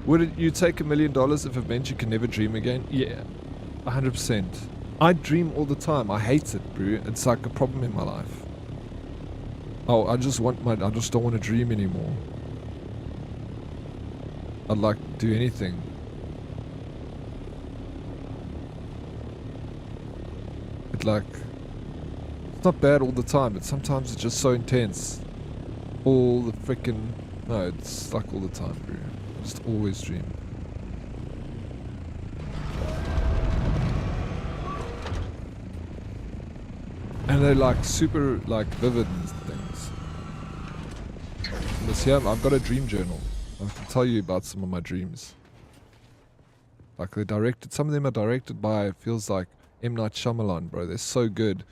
Would you take $1 million if it meant you can never dream again? Yeah, 100%. I dream all the time. I hate it, bro. It's like a problem in my life. Oh, I just don't want to dream anymore. I'd like to do anything. It's not bad all the time, but sometimes it's just so intense. All the freaking... No, it's like all the time, bro. I just always dream. And they're like super vivid and things. This here, I've got a dream journal. I can tell you about some of my dreams. Like they're directed, some of them are directed by, feels like M. Night Shyamalan, bro. They're so good.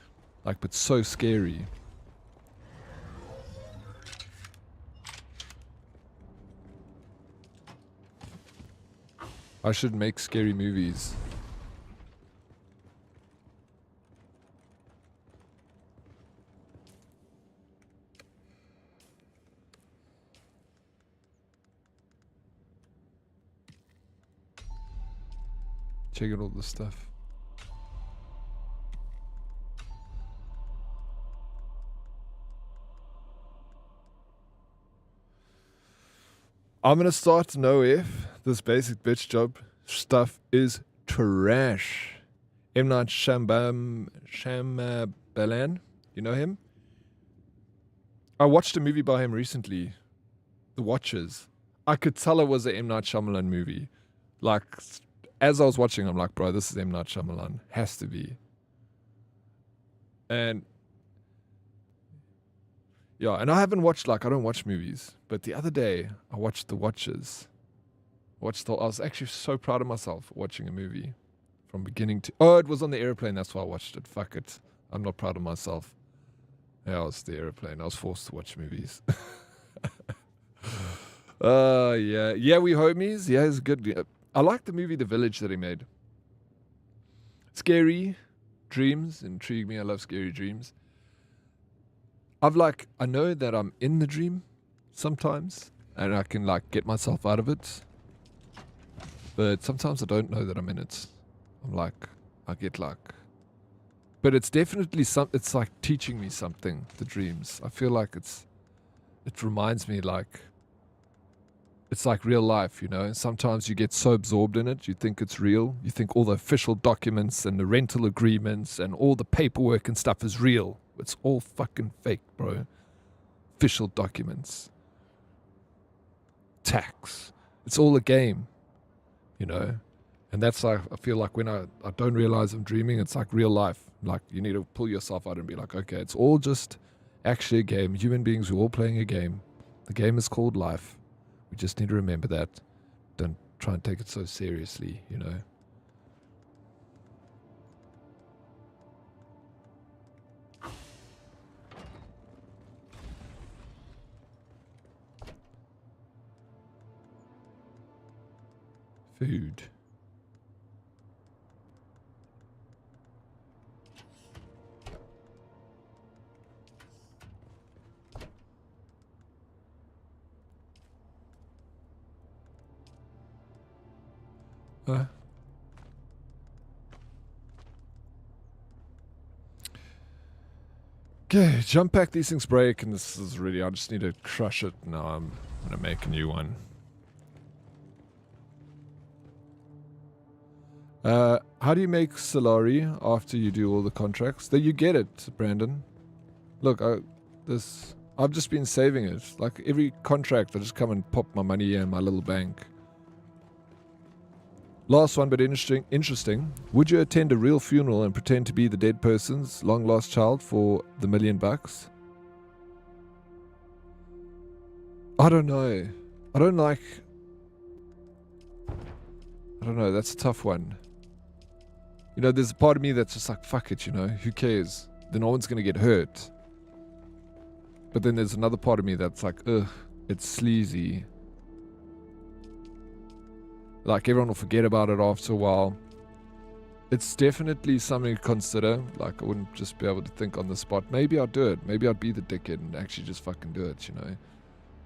Like, but so scary. I should make scary movies. Check out all this stuff. I'm gonna start to know if this basic bitch job stuff is trash. M. Night Shyamalan, you know him? I watched a movie by him recently, The Watchers. I could tell it was an M. Night Shyamalan movie. Like, as I was watching, I'm like, bro, this is M. Night Shyamalan. Has to be. And yeah, and I haven't watched, I don't watch movies. But the other day, I watched The Watchers. I was actually so proud of myself watching a movie from beginning to... Oh, it was on the airplane, that's why I watched it. Fuck it. I'm not proud of myself. Yeah, it was the airplane. I was forced to watch movies. Yeah. Yeah, we homies. Yeah, it's good. I like the movie The Village that he made. Scary dreams intrigue me. I love scary dreams. I know that I'm in the dream sometimes, and I can get myself out of it. But sometimes I don't know that I'm in it. But it's definitely it's teaching me something, the dreams. I feel like it reminds me it's like real life, you know. Sometimes you get so absorbed in it, you think it's real. You think all the official documents and the rental agreements and all the paperwork and stuff is real. It's all fucking fake, bro. Official documents. Tax. It's all a game, you know. And that's I feel like when I don't realize I'm dreaming, it's like real life. Like you need to pull yourself out and be like, okay, it's all just actually a game. Human beings, we're all playing a game. The game is called life. We just need to remember that. Don't try and take it so seriously, you know. Food. Okay, jump pack, these things break, and this is really, I just need to crush it. Now I'm going to make a new one. How do you make Solari after you do all the contracts? There, you get it, Brandon. Look, I've just been saving it. Like every contract, I just come and pop my money in my little bank. Last one, but interesting. Would you attend a real funeral and pretend to be the dead person's long lost child for the $1 million? I don't know. I don't know. That's a tough one. You know, there's a part of me that's just like, fuck it, you know, who cares? Then no one's going to get hurt. But then there's another part of me that's like, ugh, it's sleazy. Like, everyone will forget about it after a while. It's definitely something to consider. Like, I wouldn't just be able to think on the spot. Maybe I'd do it. Maybe I'd be the dickhead and actually just fucking do it, you know,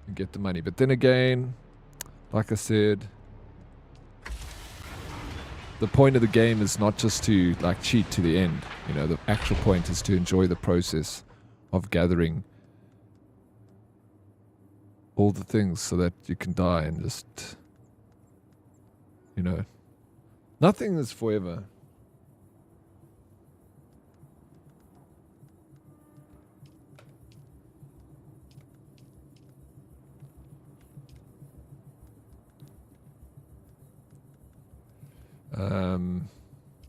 and get the money. But then again, like I said, the point of the game is not just to, like, cheat to the end. You know, the actual point is to enjoy the process of gathering all the things so that you can die and just know, nothing is forever.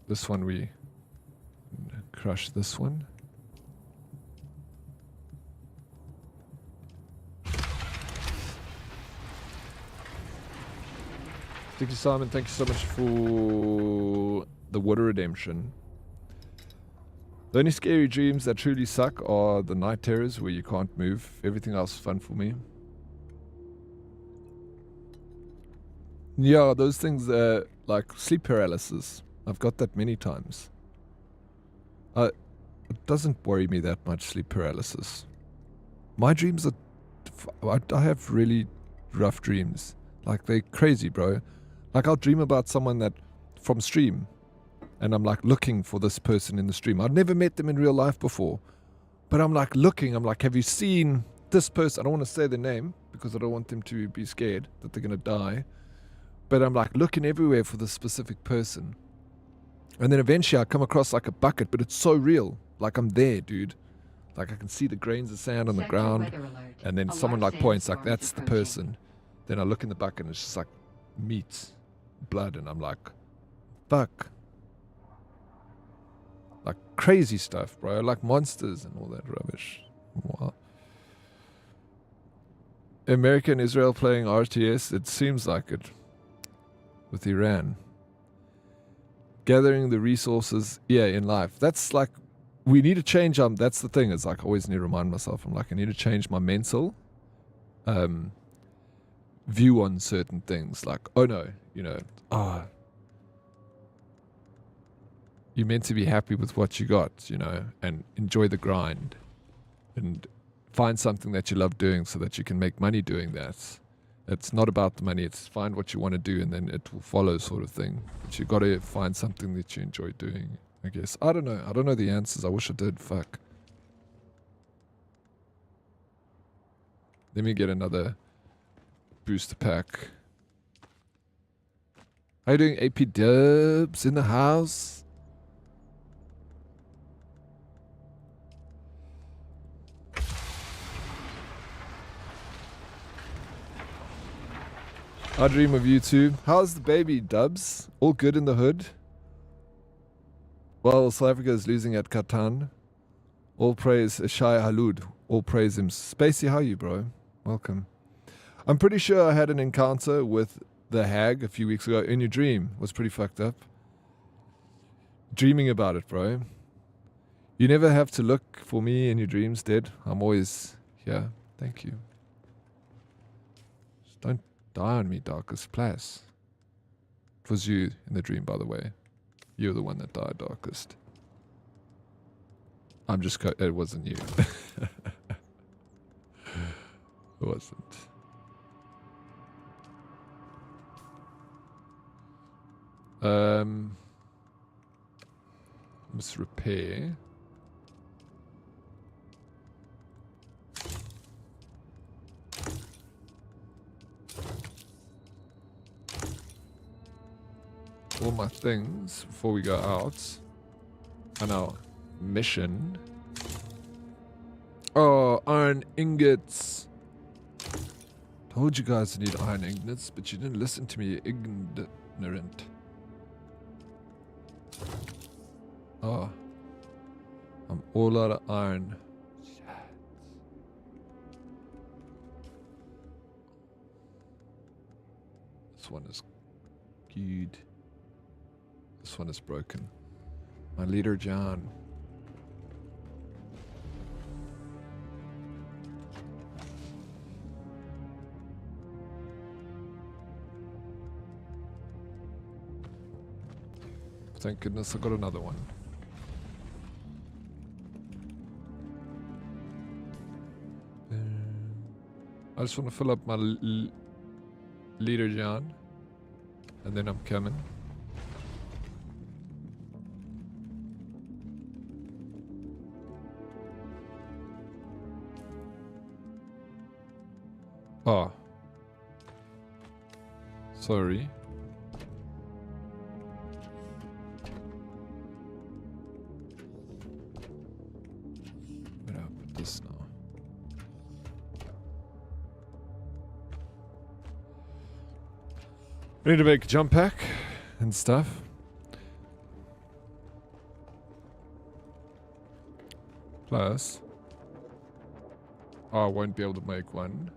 This one we crush this one. Thank you, Simon. Thank you so much for the water redemption. The only scary dreams that truly suck are the night terrors where you can't move. Everything else is fun for me. Yeah, those things are like sleep paralysis. I've got that many times. It doesn't worry me that much, sleep paralysis. My dreams are... I have really rough dreams. Like, they're crazy, bro. Like, I'll dream about someone that... from stream. And I'm, like, looking for this person in the stream. I've never met them in real life before. But I'm, like, looking. I'm like, have you seen this person? I don't want to say their name because I don't want them to be scared that they're going to die. But I'm, like, looking everywhere for this specific person. And then eventually I come across, like, a bucket, but it's so real. Like, I'm there, dude. Like, I can see the grains of sand on the ground. And then someone, like, points, like, that's the person. Then I look in the bucket and it's just, like, meat, blood. And I'm like, fuck. Like, crazy stuff, bro. Like monsters and all that rubbish. Wow. America and Israel playing RTS? It seems like it. With Iran. Gathering the resources, yeah, in life. That's like, we need to change, that's the thing, is like, I always need to remind myself, I'm like, I need to change my mental view on certain things. Like, oh no, you know, you're meant to be happy with what you got, you know, and enjoy the grind. And find something that you love doing so that you can make money doing that. It's not about the money, it's find what you want to do and then it will follow, sort of thing. But you got to find something that you enjoy doing, I guess. I don't know. I don't know the answers. I wish I did. Fuck. Let me get another booster pack. How you doing, AP Dubs in the house? I dream of you too. How's the baby, Dubs? All good in the hood? Well, South Africa is losing at Catan. All praise Shai Halud. All praise him. Spacey, how are you, bro? Welcome. I'm pretty sure I had an encounter with the hag a few weeks ago in your dream. It was pretty fucked up. Dreaming about it, bro. You never have to look for me in your dreams, Dead. I'm always here. Thank you. Just don't die on me, Darkest Place. It was you in the dream, by the way. You're the one that died, Darkest. I'm just... it wasn't you. It wasn't. Let's repair. All my things before we go out. And our mission. Oh, iron ingots. Told you guys I need iron ingots, but you didn't listen to me, ignorant. Oh. I'm all out of iron. This one is good. This one is broken. My leader, John. Thank goodness I got another one. I just want to fill up my leader, John. And then I'm coming. Oh. Sorry. I need to make a jump pack and stuff. Plus, I won't be able to make one.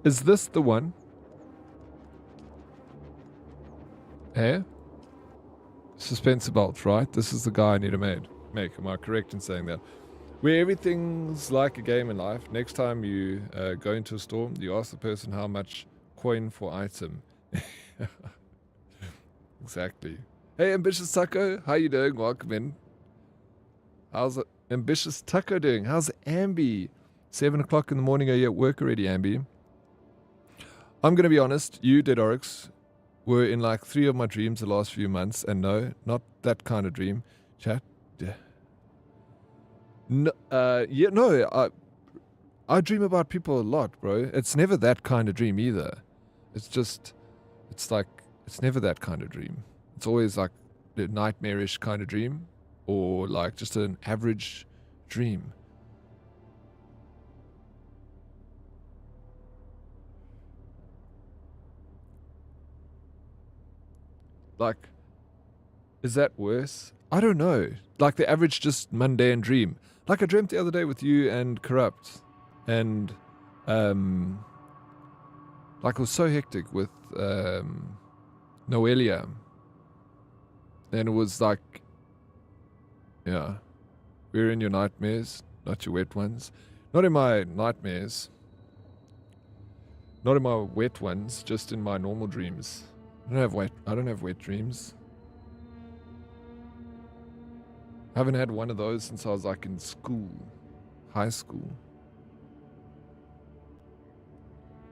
Is this the one? Eh? Suspensor bolt, right? This is the guy I need to make. Am I correct in saying that? Where everything's like a game in life. Next time you go into a store, you ask the person how much coin for item. Exactly. Hey, Ambitious Taco, how you doing? Welcome in. How's Ambitious Taco doing? How's Ambi? 7 o'clock in the morning. Are you at work already, Ambi? I'm going to be honest. You, Dead Oryx, were in like 3 of my dreams the last few months. And no, not that kind of dream. Chat. No, I dream about people a lot, bro. It's never that kind of dream either. It's never that kind of dream. It's always like a nightmarish kind of dream or like just an average dream. Like, is that worse? I don't know. Like the average just mundane dream. Like I dreamt the other day with you and Corrupt. And like it was so hectic with Noelia. And it was like, yeah, we're in your nightmares, not your wet ones. Not in my nightmares. Not in my wet ones, just in my normal dreams. I don't have wet dreams. I haven't had one of those since I was like in school. High school.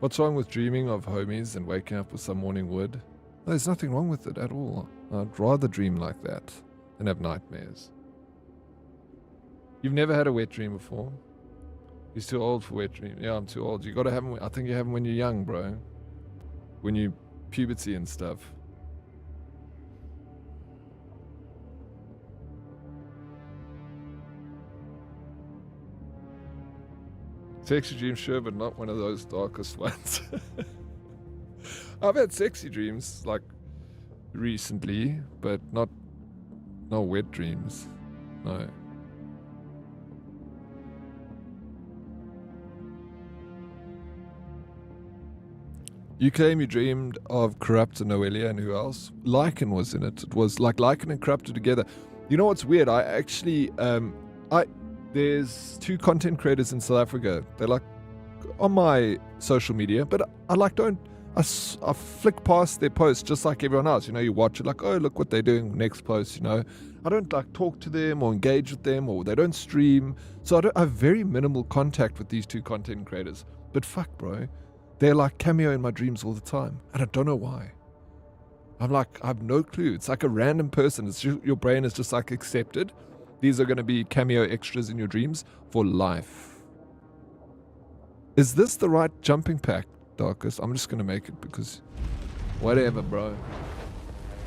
What's wrong with dreaming of homies and waking up with some morning wood? No, there's nothing wrong with it at all. I'd rather dream like that than have nightmares. You've never had a wet dream before? You're too old for wet dreams. Yeah, I'm too old. You gotta have them. I think you have them when you're young, bro. When you puberty and stuff. Sexy dreams, sure, but not one of those darkest ones. I've had sexy dreams, like, recently, but not wet dreams. No. You claim you dreamed of Corrupt and Noelia and who else? Lycan was in it. It was like Lycan and Corrupt together. You know what's weird? I actually, there's 2 content creators in South Africa. They're like on my social media, but I flick past their posts just like everyone else. You know, you watch it like, oh, look what they're doing. Next post, you know. I don't like talk to them or engage with them or they don't stream. So I have very minimal contact with these 2 content creators. But fuck, bro. They're like cameo in my dreams all the time. And I don't know why. I'm like, I have no clue. It's like a random person. It's just, your brain is just like accepted. These are going to be cameo extras in your dreams for life. Is this the right jumping pack, Darkest? I'm just going to make it because whatever, bro.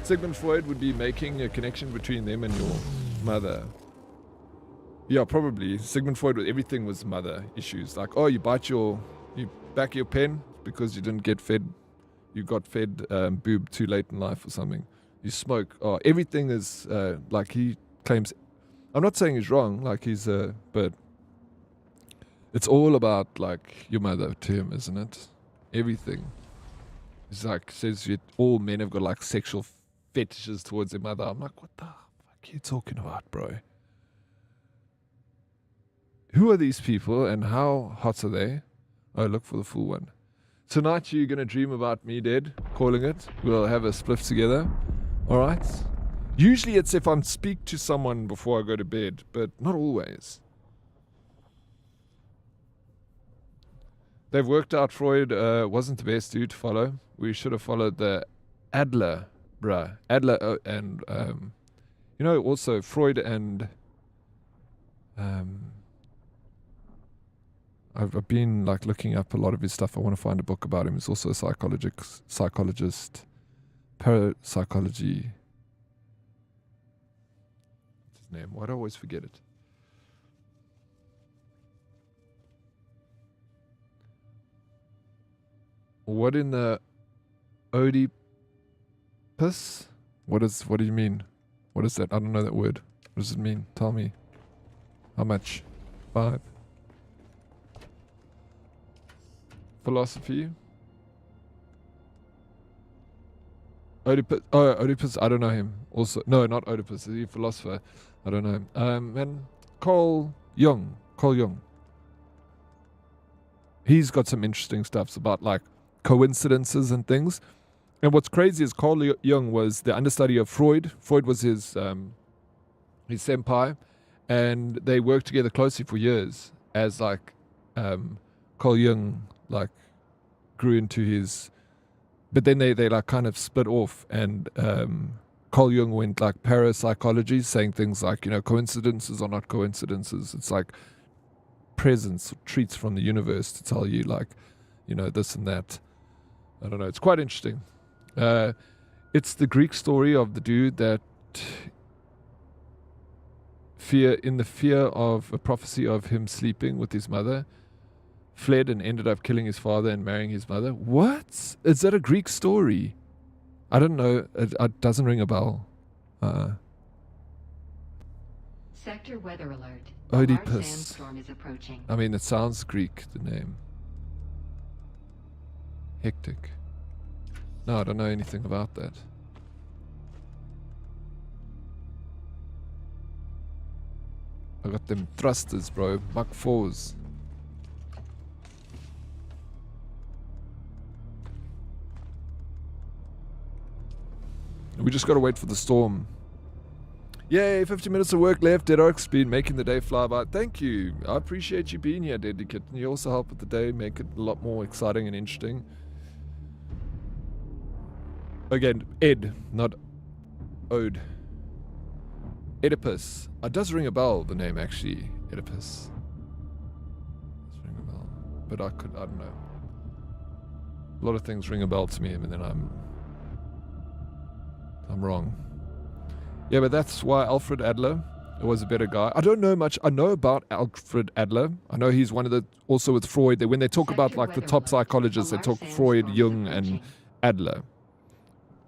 Sigmund Freud would be making a connection between them and your mother. Yeah, probably. Sigmund Freud, everything was mother issues. Like, oh, you back your pen because you didn't get fed. You got fed boob too late in life or something. You smoke. Oh, everything is like he claims. I'm not saying he's wrong. Like he's but it's all about like your mother to him, isn't it? Everything. It's like says all men have got like sexual fetishes towards their mother. I'm like, what the fuck are you talking about, bro? Who are these people and how hot are they? Oh, look for the full one. Tonight you're going to dream about me dead, calling it. We'll have a spliff together. All right? Usually it's if I'm speak to someone before I go to bed, but not always. They've worked out Freud wasn't the best dude to follow. We should have followed the Adler, bruh. Adler and, you know, also Freud and... I've been like looking up a lot of his stuff. I want to find a book about him. He's also a psychologist, parapsychology. What's his name? Why do I always forget it? What in the Oedipus? What do you mean? What is that? I don't know that word. What does it mean? Tell me. How much? 5. Philosophy. Oedipus. Oh, Oedipus. I don't know him. Also, no, not Oedipus. Is he a philosopher? I don't know him. And Carl Jung. Carl Jung. He's got some interesting stuff about like coincidences and things. And what's crazy is Carl Jung was the understudy of Freud. Freud was his senpai, and they worked together closely for years. As like Carl Jung like grew into his, but then they like kind of split off, and Carl Jung went like parapsychology, saying things like, you know, coincidences are not coincidences. It's like presents, treats from the universe to tell you like, you know, this and that. I don't know. It's quite interesting. It's the Greek story of the dude that in the fear of a prophecy of him sleeping with his mother, fled and ended up killing his father and marrying his mother. What? Is that a Greek story? I don't know. It doesn't ring a bell. Sector weather alert. Oedipus. A large sandstorm is approaching. I mean, it sounds Greek, the name. Hectic. No, I don't know anything about that. I got them thrusters, bro. Mach 4s. We just gotta wait for the storm. Yay, 50 minutes of work left. Dead Oryx been making the day fly by. Thank you. I appreciate you being here, Dedicate. And you also help with the day, make it a lot more exciting and interesting. Again, Ed, not Ode. Oedipus. It does ring a bell, the name actually. Oedipus. It does ring a bell. But I don't know. A lot of things ring a bell to me, and then I'm wrong. Yeah, but that's why Alfred Adler was a better guy. I don't know much. I know about Alfred Adler. I know he's one of the, also with Freud, when they talk about like the top psychologists, they talk Freud, Jung, and Adler.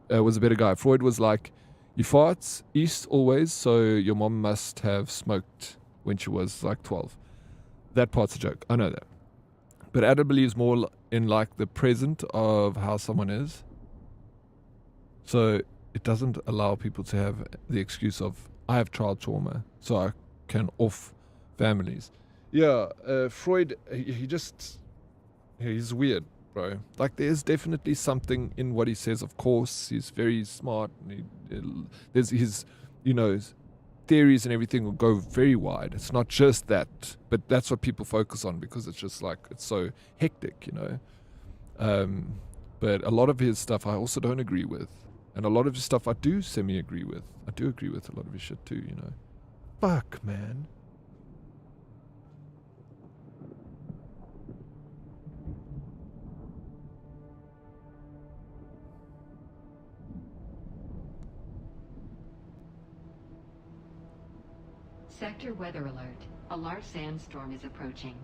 Was a better guy. Freud was like, you fart east always, so your mom must have smoked when she was like 12. That part's a joke. I know that. But Adler believes more in like the present of how someone is. So it doesn't allow people to have the excuse of, I have child trauma, so I can off families. Yeah, Freud, he's weird, bro. Like, there's definitely something in what he says, of course. He's very smart. And there's his, you know, theories and everything will go very wide. It's not just that, but that's what people focus on because it's just like, it's so hectic, you know. But a lot of his stuff I also don't agree with. And a lot of his stuff I do semi-agree with. I do agree with a lot of his shit too, you know. Fuck, man. Sector weather alert. A large sandstorm is approaching.